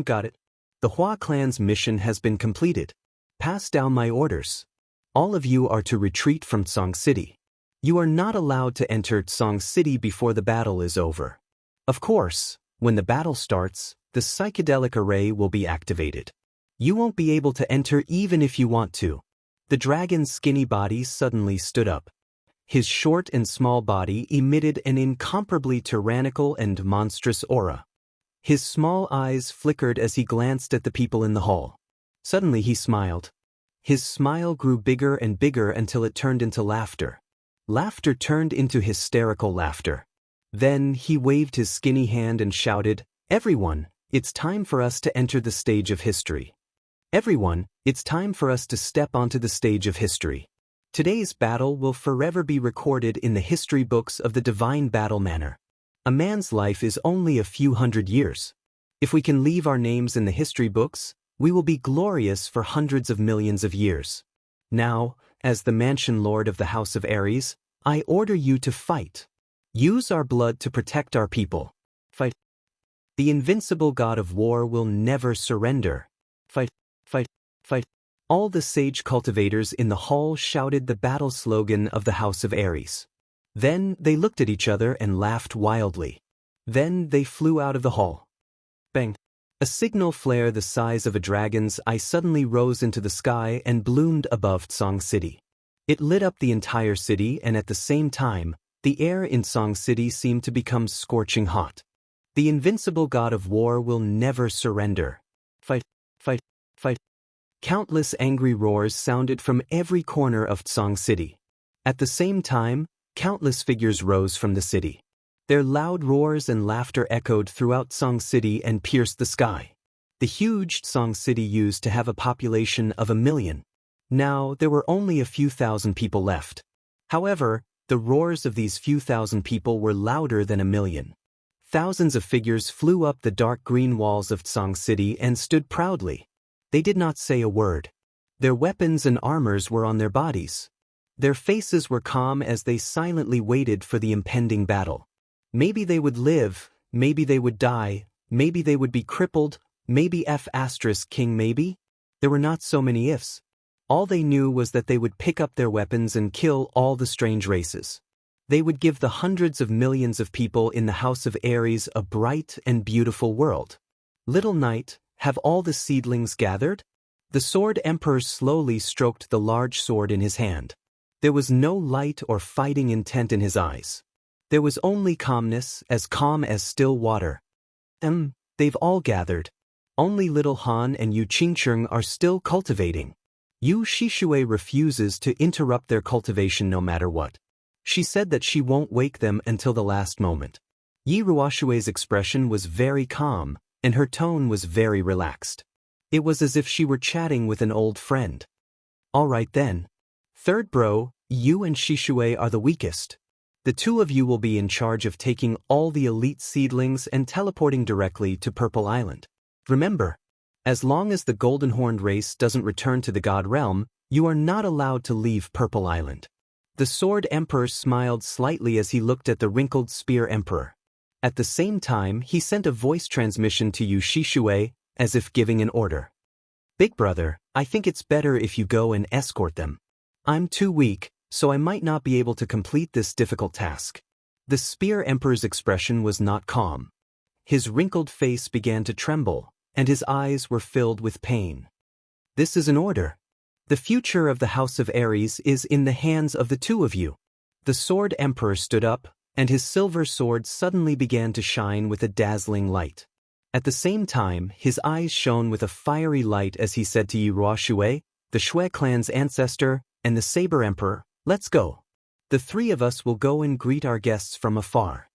Got it. The Hua clan's mission has been completed. Pass down my orders. All of you are to retreat from Tsang City. You are not allowed to enter Tsang City before the battle is over. Of course, when the battle starts, the psychedelic array will be activated. You won't be able to enter even if you want to. The dragon's skinny body suddenly stood up. His short and small body emitted an incomparably tyrannical and monstrous aura. His small eyes flickered as he glanced at the people in the hall. Suddenly he smiled. His smile grew bigger and bigger until it turned into laughter. Laughter turned into hysterical laughter. Then he waved his skinny hand and shouted, "Everyone, it's time for us to enter the stage of history. Everyone, it's time for us to step onto the stage of history. Today's battle will forever be recorded in the history books of the divine battle manner. A man's life is only a few hundred years. If we can leave our names in the history books, we will be glorious for hundreds of millions of years. Now, as the mansion lord of the House of Aries, I order you to fight. Use our blood to protect our people. Fight. The invincible god of war will never surrender. Fight, fight, fight." All the sage cultivators in the hall shouted the battle slogan of the House of Aries. Then they looked at each other and laughed wildly. Then they flew out of the hall. Bang! A signal flare the size of a dragon's eye suddenly rose into the sky and bloomed above Tsang City. It lit up the entire city, and at the same time, the air in Tsang City seemed to become scorching hot. The invincible god of war will never surrender. Fight, fight, fight. Countless angry roars sounded from every corner of Tsang City. At the same time, countless figures rose from the city. Their loud roars and laughter echoed throughout Tsang City and pierced the sky. The huge Tsang City used to have a population of 1 million. Now there were only a few thousand people left. However, the roars of these few thousand people were louder than 1 million. Thousands of figures flew up the dark green walls of Tsang City and stood proudly. They did not say a word. Their weapons and armors were on their bodies. Their faces were calm as they silently waited for the impending battle. Maybe they would live, maybe they would die, maybe they would be crippled, maybe King maybe? There were not so many ifs. All they knew was that they would pick up their weapons and kill all the strange races. They would give the hundreds of millions of people in the House of Aries a bright and beautiful world. Little Knight, have all the seedlings gathered? The Sword Emperor slowly stroked the large sword in his hand. There was no light or fighting intent in his eyes. There was only calmness, as calm as still water. They've all gathered. Only little Han and Yu Qingcheng are still cultivating. Yu Shishui refuses to interrupt their cultivation no matter what. She said that she won't wake them until the last moment. Yi Ruoshui's expression was very calm, and her tone was very relaxed. It was as if she were chatting with an old friend. All right then. Third bro, you and Shishui are the weakest. The two of you will be in charge of taking all the elite seedlings and teleporting directly to Purple Island. Remember, as long as the Golden Horned race doesn't return to the God Realm, you are not allowed to leave Purple Island. The Sword Emperor smiled slightly as he looked at the wrinkled Spear Emperor. At the same time, he sent a voice transmission to Yu Shishui, as if giving an order. Big brother, I think it's better if you go and escort them. I'm too weak, so I might not be able to complete this difficult task. The Spear Emperor's expression was not calm. His wrinkled face began to tremble, and his eyes were filled with pain. This is an order. The future of the House of Aries is in the hands of the two of you. The Sword Emperor stood up, and his silver sword suddenly began to shine with a dazzling light. At the same time, his eyes shone with a fiery light as he said to Yi Ruoshui, the Shui clan's ancestor, and the Saber Emperor, let's go. The three of us will go and greet our guests from afar.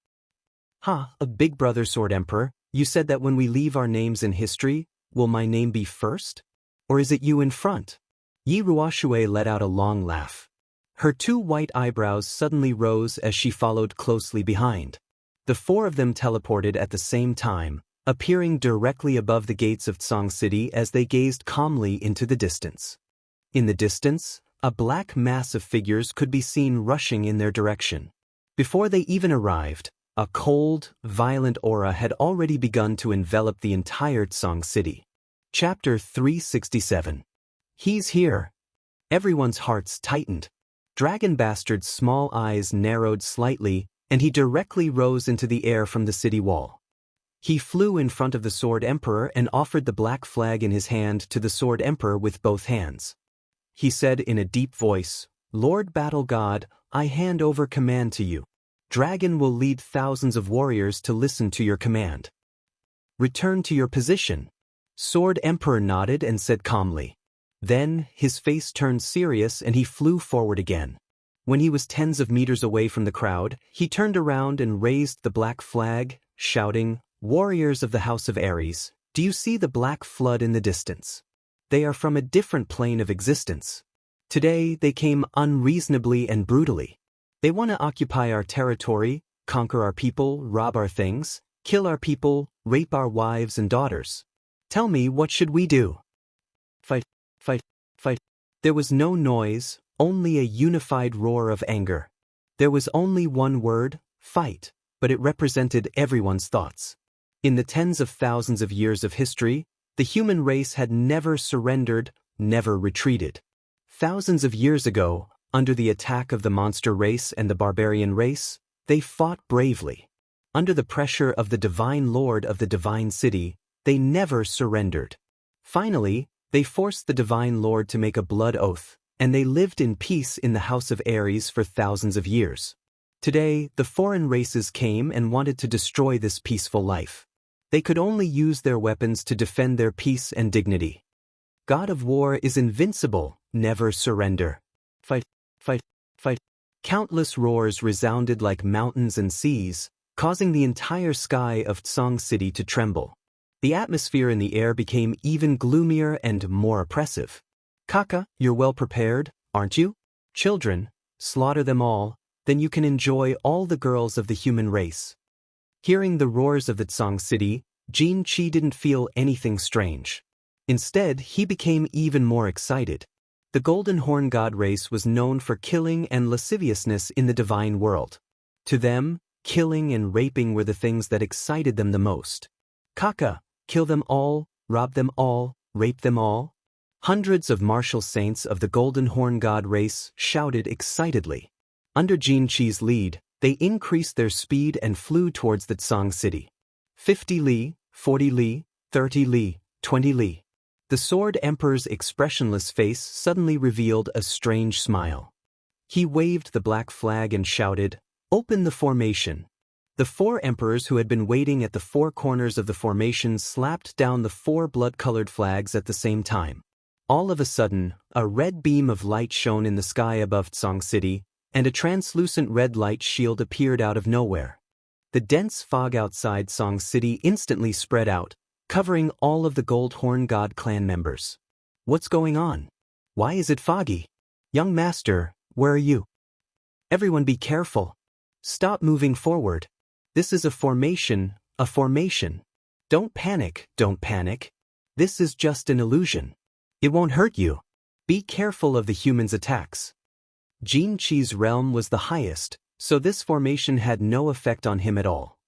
A big brother Sword Emperor, you said that when we leave our names in history, will my name be first? Or is it you in front? Yi Ruoshui let out a long laugh. Her two white eyebrows suddenly rose as she followed closely behind. The four of them teleported at the same time, appearing directly above the gates of Tsang City as they gazed calmly into the distance. In the distance, a black mass of figures could be seen rushing in their direction. Before they even arrived, a cold, violent aura had already begun to envelop the entire Tsang City. Chapter 367. He's here. Everyone's hearts tightened. Dragon Bastard's small eyes narrowed slightly, and he directly rose into the air from the city wall. He flew in front of the Sword Emperor and offered the black flag in his hand to the Sword Emperor with both hands. He said in a deep voice, "Lord Battle God, I hand over command to you. Dragon will lead thousands of warriors to listen to your command. Return to your position." Sword Emperor nodded and said calmly. Then, his face turned serious and he flew forward again. When he was tens of meters away from the crowd, he turned around and raised the black flag, shouting, "Warriors of the House of Ares, do you see the black flood in the distance? They are from a different plane of existence. Today, they came unreasonably and brutally. They want to occupy our territory, conquer our people, rob our things, kill our people, rape our wives and daughters. Tell me, what should we do?" Fight, fight, fight. There was no noise, only a unified roar of anger. There was only one word, fight, but it represented everyone's thoughts. In the tens of thousands of years of history, the human race had never surrendered, never retreated. Thousands of years ago, under the attack of the monster race and the barbarian race, they fought bravely. Under the pressure of the divine lord of the divine city, they never surrendered. Finally, they forced the divine lord to make a blood oath, and they lived in peace in the House of Ares for thousands of years. Today, the foreign races came and wanted to destroy this peaceful life. They could only use their weapons to defend their peace and dignity. God of War is invincible, never surrender. Fight, fight, fight. Countless roars resounded like mountains and seas, causing the entire sky of Tsang City to tremble. The atmosphere in the air became even gloomier and more oppressive. "Kaka, you're well prepared, aren't you? Children, slaughter them all, then you can enjoy all the girls of the human race." Hearing the roars of the Tsang City, Xianxia didn't feel anything strange. Instead, he became even more excited. The Golden Horn God race was known for killing and lasciviousness in the divine world. To them, killing and raping were the things that excited them the most. "Kaka, kill them all, rob them all, rape them all." Hundreds of martial saints of the Golden Horn God race shouted excitedly. Under Xianxia's lead, they increased their speed and flew towards the Tsang City. 50 li, 40 li, 30 li, 20 li. The Sword Emperor's expressionless face suddenly revealed a strange smile. He waved the black flag and shouted, "Open the formation." The four emperors who had been waiting at the four corners of the formation slapped down the four blood-colored flags at the same time. All of a sudden, a red beam of light shone in the sky above Tsang City, and a translucent red light shield appeared out of nowhere. The dense fog outside Tsang City instantly spread out, covering all of the Gold Horn God clan members. "What's going on? Why is it foggy? Young master, where are you? Everyone be careful. Stop moving forward. This is a formation, a formation. Don't panic, don't panic. This is just an illusion. It won't hurt you. Be careful of the humans' attacks." Xianxia's realm was the highest, so this formation had no effect on him at all.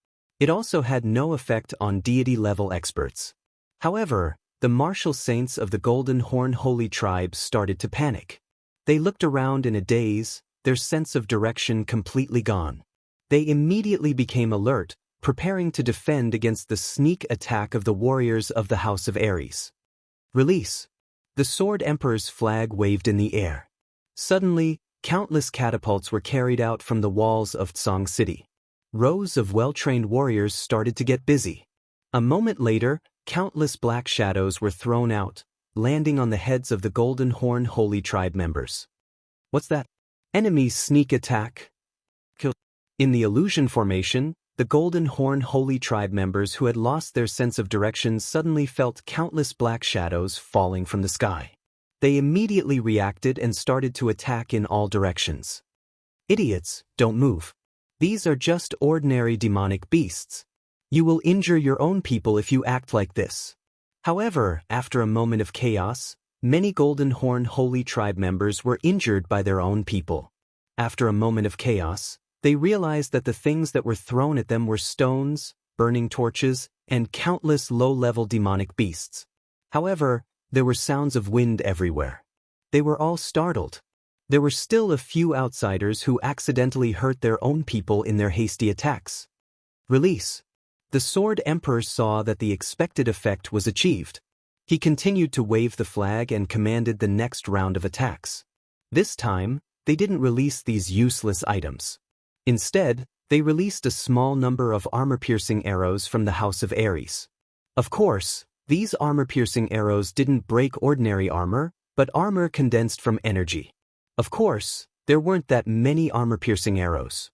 It also had no effect on deity-level experts. However, the martial saints of the Golden Horn Holy Tribe started to panic. They looked around in a daze, their sense of direction completely gone. They immediately became alert, preparing to defend against the sneak attack of the warriors of the House of Ares. "Release." The Sword Emperor's flag waved in the air. Suddenly, countless catapults were carried out from the walls of Tsang City. Rows of well-trained warriors started to get busy. A moment later, countless black shadows were thrown out, landing on the heads of the Golden Horn Holy Tribe members. "What's that? Enemy sneak attack? Kill." In the illusion formation, the Golden Horn Holy Tribe members who had lost their sense of direction suddenly felt countless black shadows falling from the sky. They immediately reacted and started to attack in all directions. "Idiots, don't move. These are just ordinary demonic beasts. You will injure your own people if you act like this. However, after a moment of chaos, many Golden Horn Holy Tribe members were injured by their own people. After a moment of chaos, they realized that the things that were thrown at them were stones, burning torches, and countless low-level demonic beasts. However, there were sounds of wind everywhere. They were all startled. There were still a few outsiders who accidentally hurt their own people in their hasty attacks. Release. The Sword Emperor saw that the expected effect was achieved. He continued to wave the flag and commanded the next round of attacks. This time, they didn't release these useless items. Instead, they released a small number of armor-piercing arrows from the House of Ares. Of course, these armor-piercing arrows didn't break ordinary armor, but armor condensed from energy. Of course, there weren't that many armor-piercing arrows.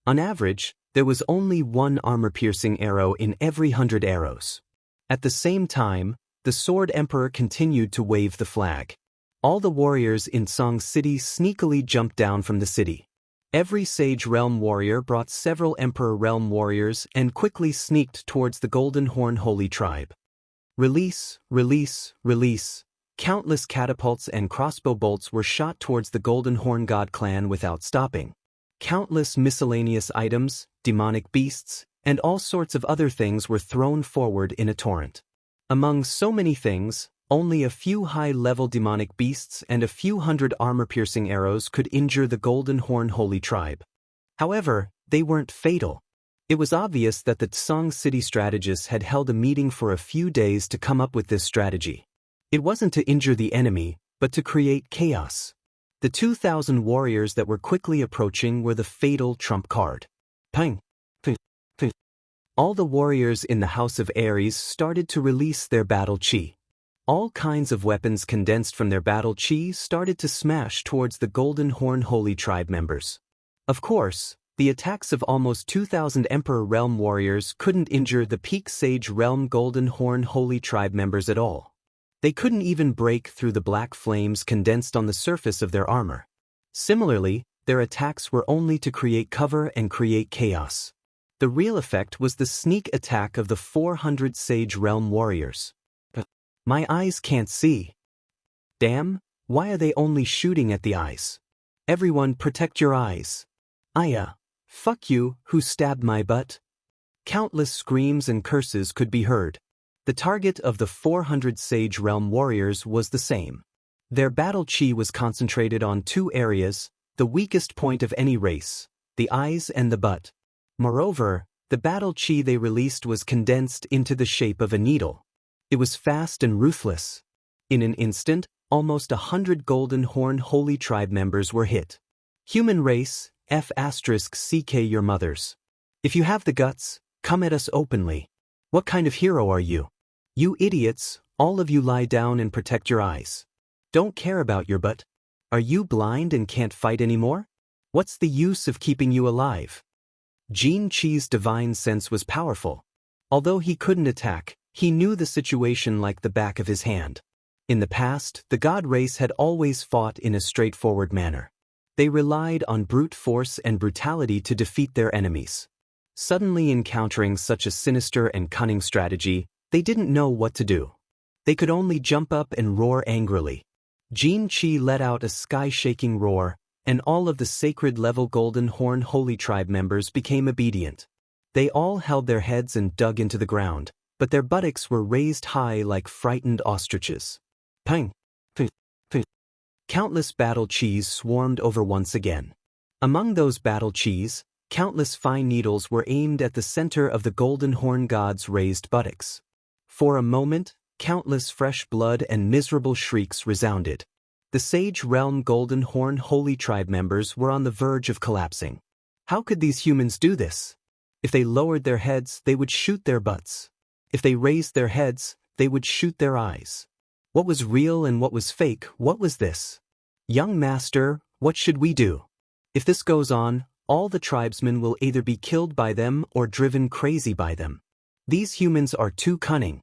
On average, there was only one armor-piercing arrow in every 100 arrows. At the same time, the Sword Emperor continued to wave the flag. All the warriors in Song City sneakily jumped down from the city. Every Sage Realm warrior brought several Emperor Realm warriors and quickly sneaked towards the Golden Horn Holy Tribe. Release, release, release. Countless catapults and crossbow bolts were shot towards the Golden Horn God clan without stopping. Countless miscellaneous items, demonic beasts, and all sorts of other things were thrown forward in a torrent. Among so many things, only a few high-level demonic beasts and a few hundred armor-piercing arrows could injure the Golden Horn Holy Tribe. However, they weren't fatal. It was obvious that the Tsang City strategists had held a meeting for a few days to come up with this strategy. It wasn't to injure the enemy, but to create chaos. The 2,000 warriors that were quickly approaching were the fatal trump card. Pang! Pang! Pang! All the warriors in the House of Ares started to release their battle chi. All kinds of weapons condensed from their battle chi started to smash towards the Golden Horn Holy Tribe members. Of course, the attacks of almost 2,000 Emperor Realm warriors couldn't injure the Peak Sage Realm Golden Horn Holy Tribe members at all. They couldn't even break through the black flames condensed on the surface of their armor. Similarly, their attacks were only to create cover and create chaos. The real effect was the sneak attack of the 400 Sage Realm warriors. My eyes can't see. Damn, why are they only shooting at the eyes? Everyone protect your eyes. Fuck you, who stabbed my butt? Countless screams and curses could be heard. The target of the 400 Sage Realm warriors was the same. Their battle chi was concentrated on two areas, the weakest point of any race, the eyes and the butt. Moreover, the battle chi they released was condensed into the shape of a needle. It was fast and ruthless. In an instant, almost 100 Golden Horn Holy Tribe members were hit. Human race, *CK your mothers. If you have the guts, come at us openly. What kind of hero are you? You idiots, all of you lie down and protect your eyes. Don't care about your butt. Are you blind and can't fight anymore? What's the use of keeping you alive? Jin Qi's divine sense was powerful. Although he couldn't attack, he knew the situation like the back of his hand. In the past, the god race had always fought in a straightforward manner. They relied on brute force and brutality to defeat their enemies. Suddenly encountering such a sinister and cunning strategy, they didn't know what to do. They could only jump up and roar angrily. Jin Qi let out a sky-shaking roar, and all of the sacred-level Golden Horn Holy Tribe members became obedient. They all held their heads and dug into the ground, but their buttocks were raised high like frightened ostriches. Pang! Pang! Pang! Countless battle chis swarmed over once again. Among those battle chis, countless fine needles were aimed at the center of the Golden Horn God's raised buttocks. For a moment, countless fresh blood and miserable shrieks resounded. The Sage Realm Golden Horn Holy Tribe members were on the verge of collapsing. How could these humans do this? If they lowered their heads, they would shoot their butts. If they raised their heads, they would shoot their eyes. What was real and what was fake? What was this? Young master, what should we do? If this goes on, all the tribesmen will either be killed by them or driven crazy by them. These humans are too cunning.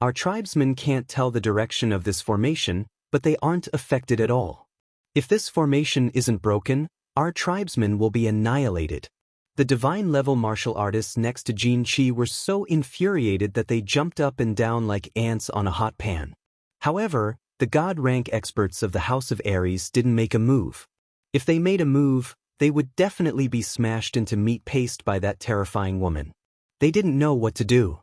Our tribesmen can't tell the direction of this formation, but they aren't affected at all. If this formation isn't broken, our tribesmen will be annihilated. The divine-level martial artists next to Xianxia were so infuriated that they jumped up and down like ants on a hot pan. However, the god-rank experts of the House of Aries didn't make a move. If they made a move, they would definitely be smashed into meat paste by that terrifying woman. They didn't know what to do.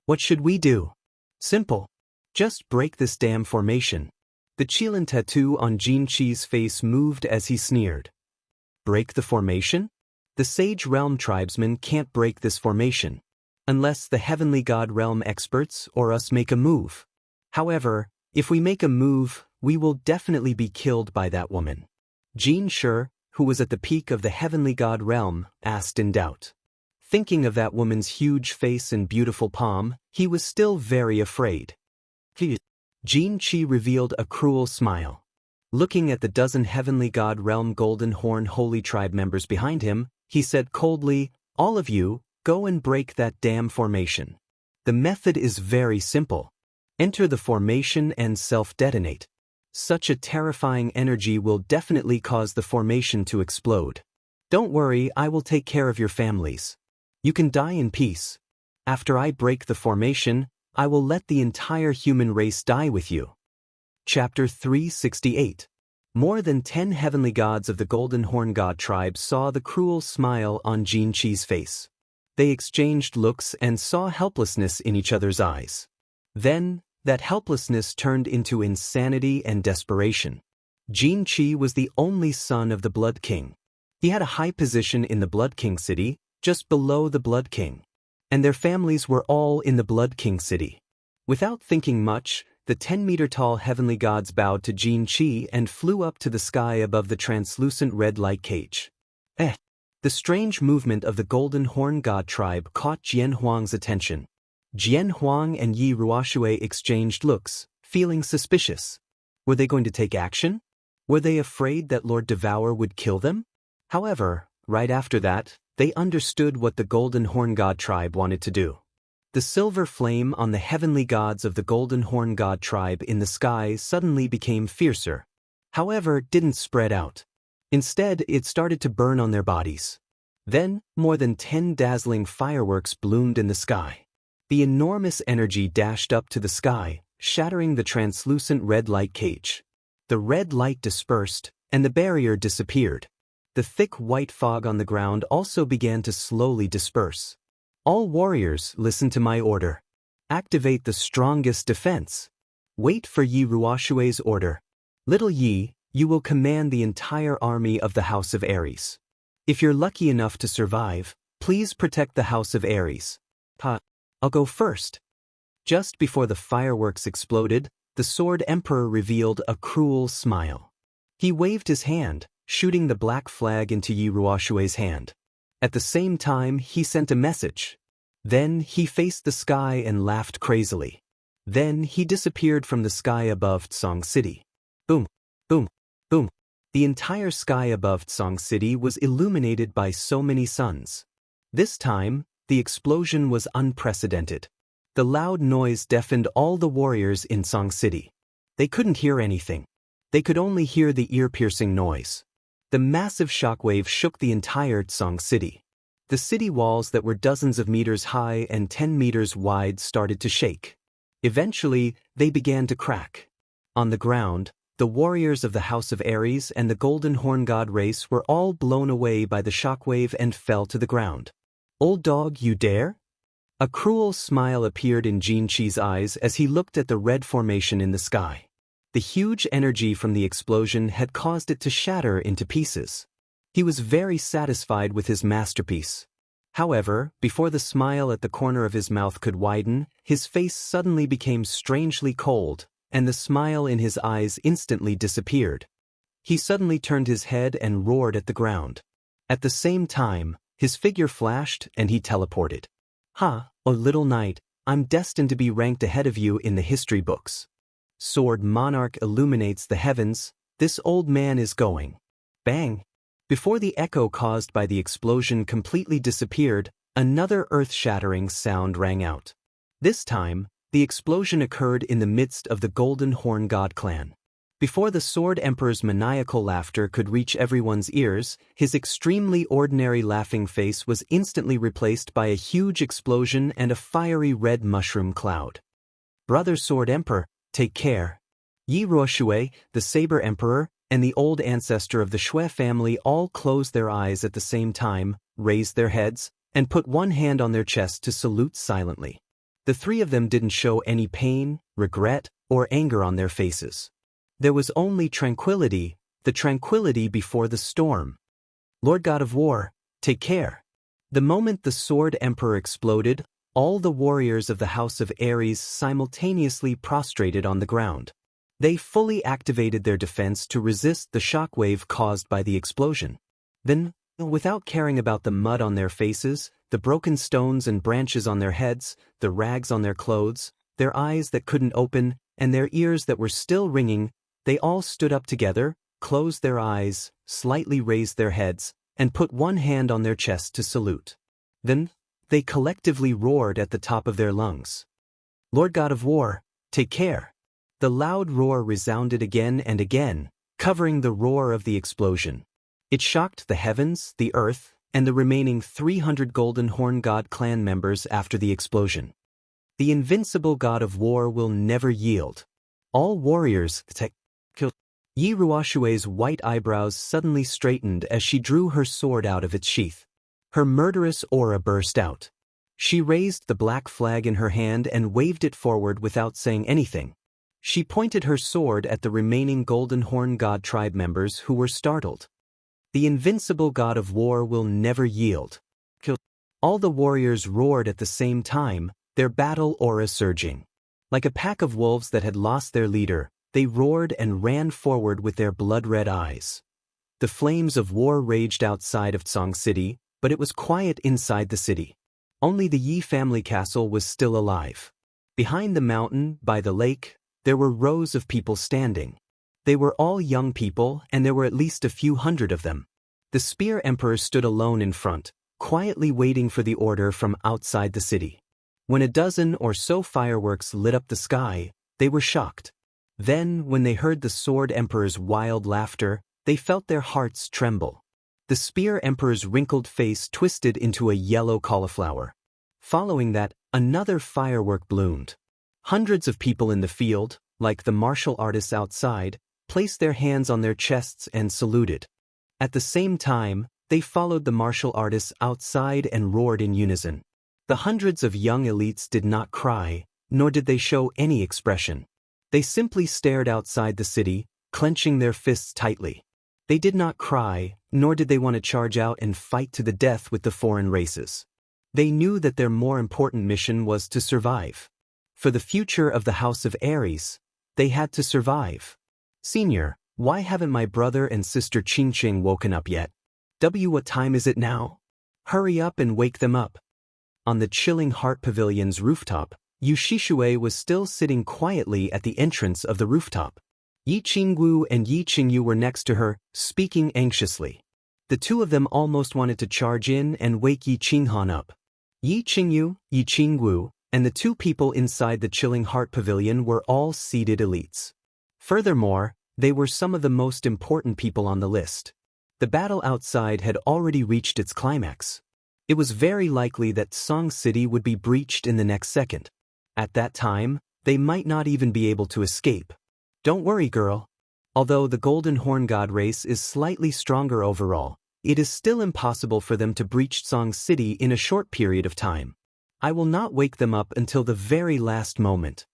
What should we do? Simple. Just break this damn formation. The Qilin tattoo on Xianxia's face moved as he sneered. Break the formation? The Sage Realm tribesmen can't break this formation, unless the Heavenly God Realm experts or us make a move. However, if we make a move, we will definitely be killed by that woman. Xianxia, who was at the peak of the Heavenly God Realm, asked in doubt. Thinking of that woman's huge face and beautiful palm, he was still very afraid. Xianxia revealed a cruel smile. Looking at the dozen Heavenly God Realm Golden Horn Holy Tribe members behind him, he said coldly, "All of you, go and break that damn formation. The method is very simple. Enter the formation and self-detonate. Such a terrifying energy will definitely cause the formation to explode. Don't worry, I will take care of your families. You can die in peace. After I break the formation, I will let the entire human race die with you." Chapter 368. More than 10 heavenly gods of the Golden Horn God tribe saw the cruel smile on Xianxia's face. They exchanged looks and saw helplessness in each other's eyes. Then, that helplessness turned into insanity and desperation. Xianxia was the only son of the Blood King. He had a high position in the Blood King city, just below the Blood King. And their families were all in the Blood King city. Without thinking much, the 10-meter-tall heavenly gods bowed to Xianxia and flew up to the sky above the translucent red light cage. The strange movement of the Golden Horn God tribe caught Jian Huang's attention. Jian Huang and Yi Ruoshui exchanged looks, feeling suspicious. Were they going to take action? Were they afraid that Lord Devour would kill them? However, right after that, they understood what the Golden Horn God tribe wanted to do. The silver flame on the heavenly gods of the Golden Horn God tribe in the sky suddenly became fiercer. However, it didn't spread out. Instead, it started to burn on their bodies. Then, more than 10 dazzling fireworks bloomed in the sky. The enormous energy dashed up to the sky, shattering the translucent red light cage. The red light dispersed, and the barrier disappeared. The thick white fog on the ground also began to slowly disperse. All warriors, listen to my order. Activate the strongest defense. Wait for Yi Ruoshui's order. Little Yi, you will command the entire army of the House of Aries. If you're lucky enough to survive, please protect the House of Aries. I'll go first. Just before the fireworks exploded, the Sword Emperor revealed a cruel smile. He waved his hand, shooting the black flag into Yi Ruoshui's hand. At the same time, he sent a message. Then he faced the sky and laughed crazily. Then he disappeared from the sky above Tsong City. Boom, boom, boom. The entire sky above Tsong City was illuminated by so many suns. This time, the explosion was unprecedented. The loud noise deafened all the warriors in Tsong City. They couldn't hear anything. They could only hear the ear-piercing noise. The massive shockwave shook the entire Tsong City. The city walls that were dozens of meters high and 10 meters wide started to shake. Eventually, they began to crack. On the ground, the warriors of the House of Aries and the Golden Horn God race were all blown away by the shockwave and fell to the ground. "Old dog, you dare?" A cruel smile appeared in Xianxia's eyes as he looked at the red formation in the sky. The huge energy from the explosion had caused it to shatter into pieces. He was very satisfied with his masterpiece. However, before the smile at the corner of his mouth could widen, his face suddenly became strangely cold, and the smile in his eyes instantly disappeared. He suddenly turned his head and roared at the ground. At the same time, his figure flashed and he teleported. "Ha, O little knight, I'm destined to be ranked ahead of you in the history books. Sword Monarch illuminates the heavens, this old man is going." Bang! Before the echo caused by the explosion completely disappeared, another earth-shattering sound rang out. This time, the explosion occurred in the midst of the Golden Horn God clan. Before the Sword Emperor's maniacal laughter could reach everyone's ears, his extremely ordinary laughing face was instantly replaced by a huge explosion and a fiery red mushroom cloud. Brother Sword Emperor, take care. Yi Ruoshui, the Saber Emperor, and the old ancestor of the Shui family all closed their eyes at the same time, raised their heads, and put one hand on their chest to salute silently. The three of them didn't show any pain, regret, or anger on their faces. There was only tranquility, the tranquility before the storm. Lord God of War, take care. The moment the Sword Emperor exploded, all the warriors of the House of Ares simultaneously prostrated on the ground. They fully activated their defense to resist the shockwave caused by the explosion. Then, without caring about the mud on their faces, the broken stones and branches on their heads, the rags on their clothes, their eyes that couldn't open, and their ears that were still ringing, they all stood up together, closed their eyes, slightly raised their heads, and put one hand on their chest to salute. Then, they collectively roared at the top of their lungs. Lord God of War, take care. The loud roar resounded again and again, covering the roar of the explosion. It shocked the heavens, the earth, and the remaining 300 Golden Horn God clan members after the explosion. The invincible God of War will never yield. All warriors killed. Yi Ruoshui's white eyebrows suddenly straightened as she drew her sword out of its sheath. Her murderous aura burst out. She raised the black flag in her hand and waved it forward without saying anything. She pointed her sword at the remaining Golden Horn God tribe members who were startled. The invincible God of War will never yield. All the warriors roared at the same time, their battle aura surging. Like a pack of wolves that had lost their leader, they roared and ran forward with their blood-red eyes. The flames of war raged outside of Song City, but it was quiet inside the city. Only the Yi family castle was still alive. Behind the mountain, by the lake, there were rows of people standing. They were all young people, and there were at least a few hundred of them. The Spear Emperor stood alone in front, quietly waiting for the order from outside the city. When a dozen or so fireworks lit up the sky, they were shocked. Then, when they heard the Sword Emperor's wild laughter, they felt their hearts tremble. The Spear Emperor's wrinkled face twisted into a yellow cauliflower. Following that, another firework bloomed. Hundreds of people in the field, like the martial artists outside, placed their hands on their chests and saluted. At the same time, they followed the martial artists outside and roared in unison. The hundreds of young elites did not cry, nor did they show any expression. They simply stared outside the city, clenching their fists tightly. They did not cry, nor did they want to charge out and fight to the death with the foreign races. They knew that their more important mission was to survive. For the future of the House of Ares, they had to survive. Senior, why haven't my brother and sister Qingqing woken up yet? What time is it now? Hurry up and wake them up. On the chilling Heart Pavilion's rooftop, Yu Shishue was still sitting quietly at the entrance of the rooftop. Yi Qingwu and Yi Qingyu were next to her, speaking anxiously. The two of them almost wanted to charge in and wake Yi Qinghan up. Yi Qingyu, Yi Qingwu, and the two people inside the chilling Heart Pavilion were all seated elites. Furthermore, they were some of the most important people on the list. The battle outside had already reached its climax. It was very likely that Song City would be breached in the next second. At that time, they might not even be able to escape. Don't worry, girl. Although the Golden Horn God race is slightly stronger overall, it is still impossible for them to breach Song City in a short period of time. I will not wake them up until the very last moment.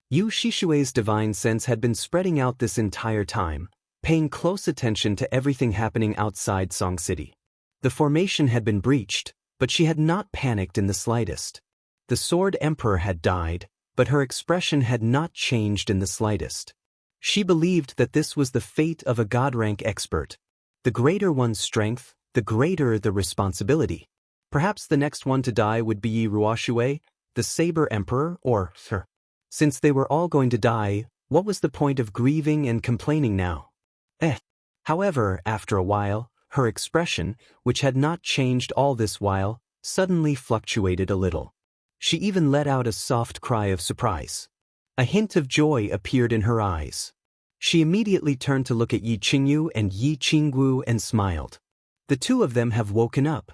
Yu Shishue's divine sense had been spreading out this entire time, paying close attention to everything happening outside Song City. The formation had been breached, but she had not panicked in the slightest. The Sword Emperor had died, but her expression had not changed in the slightest. She believed that this was the fate of a God-rank expert. The greater one's strength, the greater the responsibility. Perhaps the next one to die would be Yi Ruoshue, the Saber Emperor, or her. Since they were all going to die, what was the point of grieving and complaining now? However, after a while, her expression, which had not changed all this while, suddenly fluctuated a little. She even let out a soft cry of surprise. A hint of joy appeared in her eyes. She immediately turned to look at Yi Qingyu and Yi Qingwu and smiled. The two of them have woken up.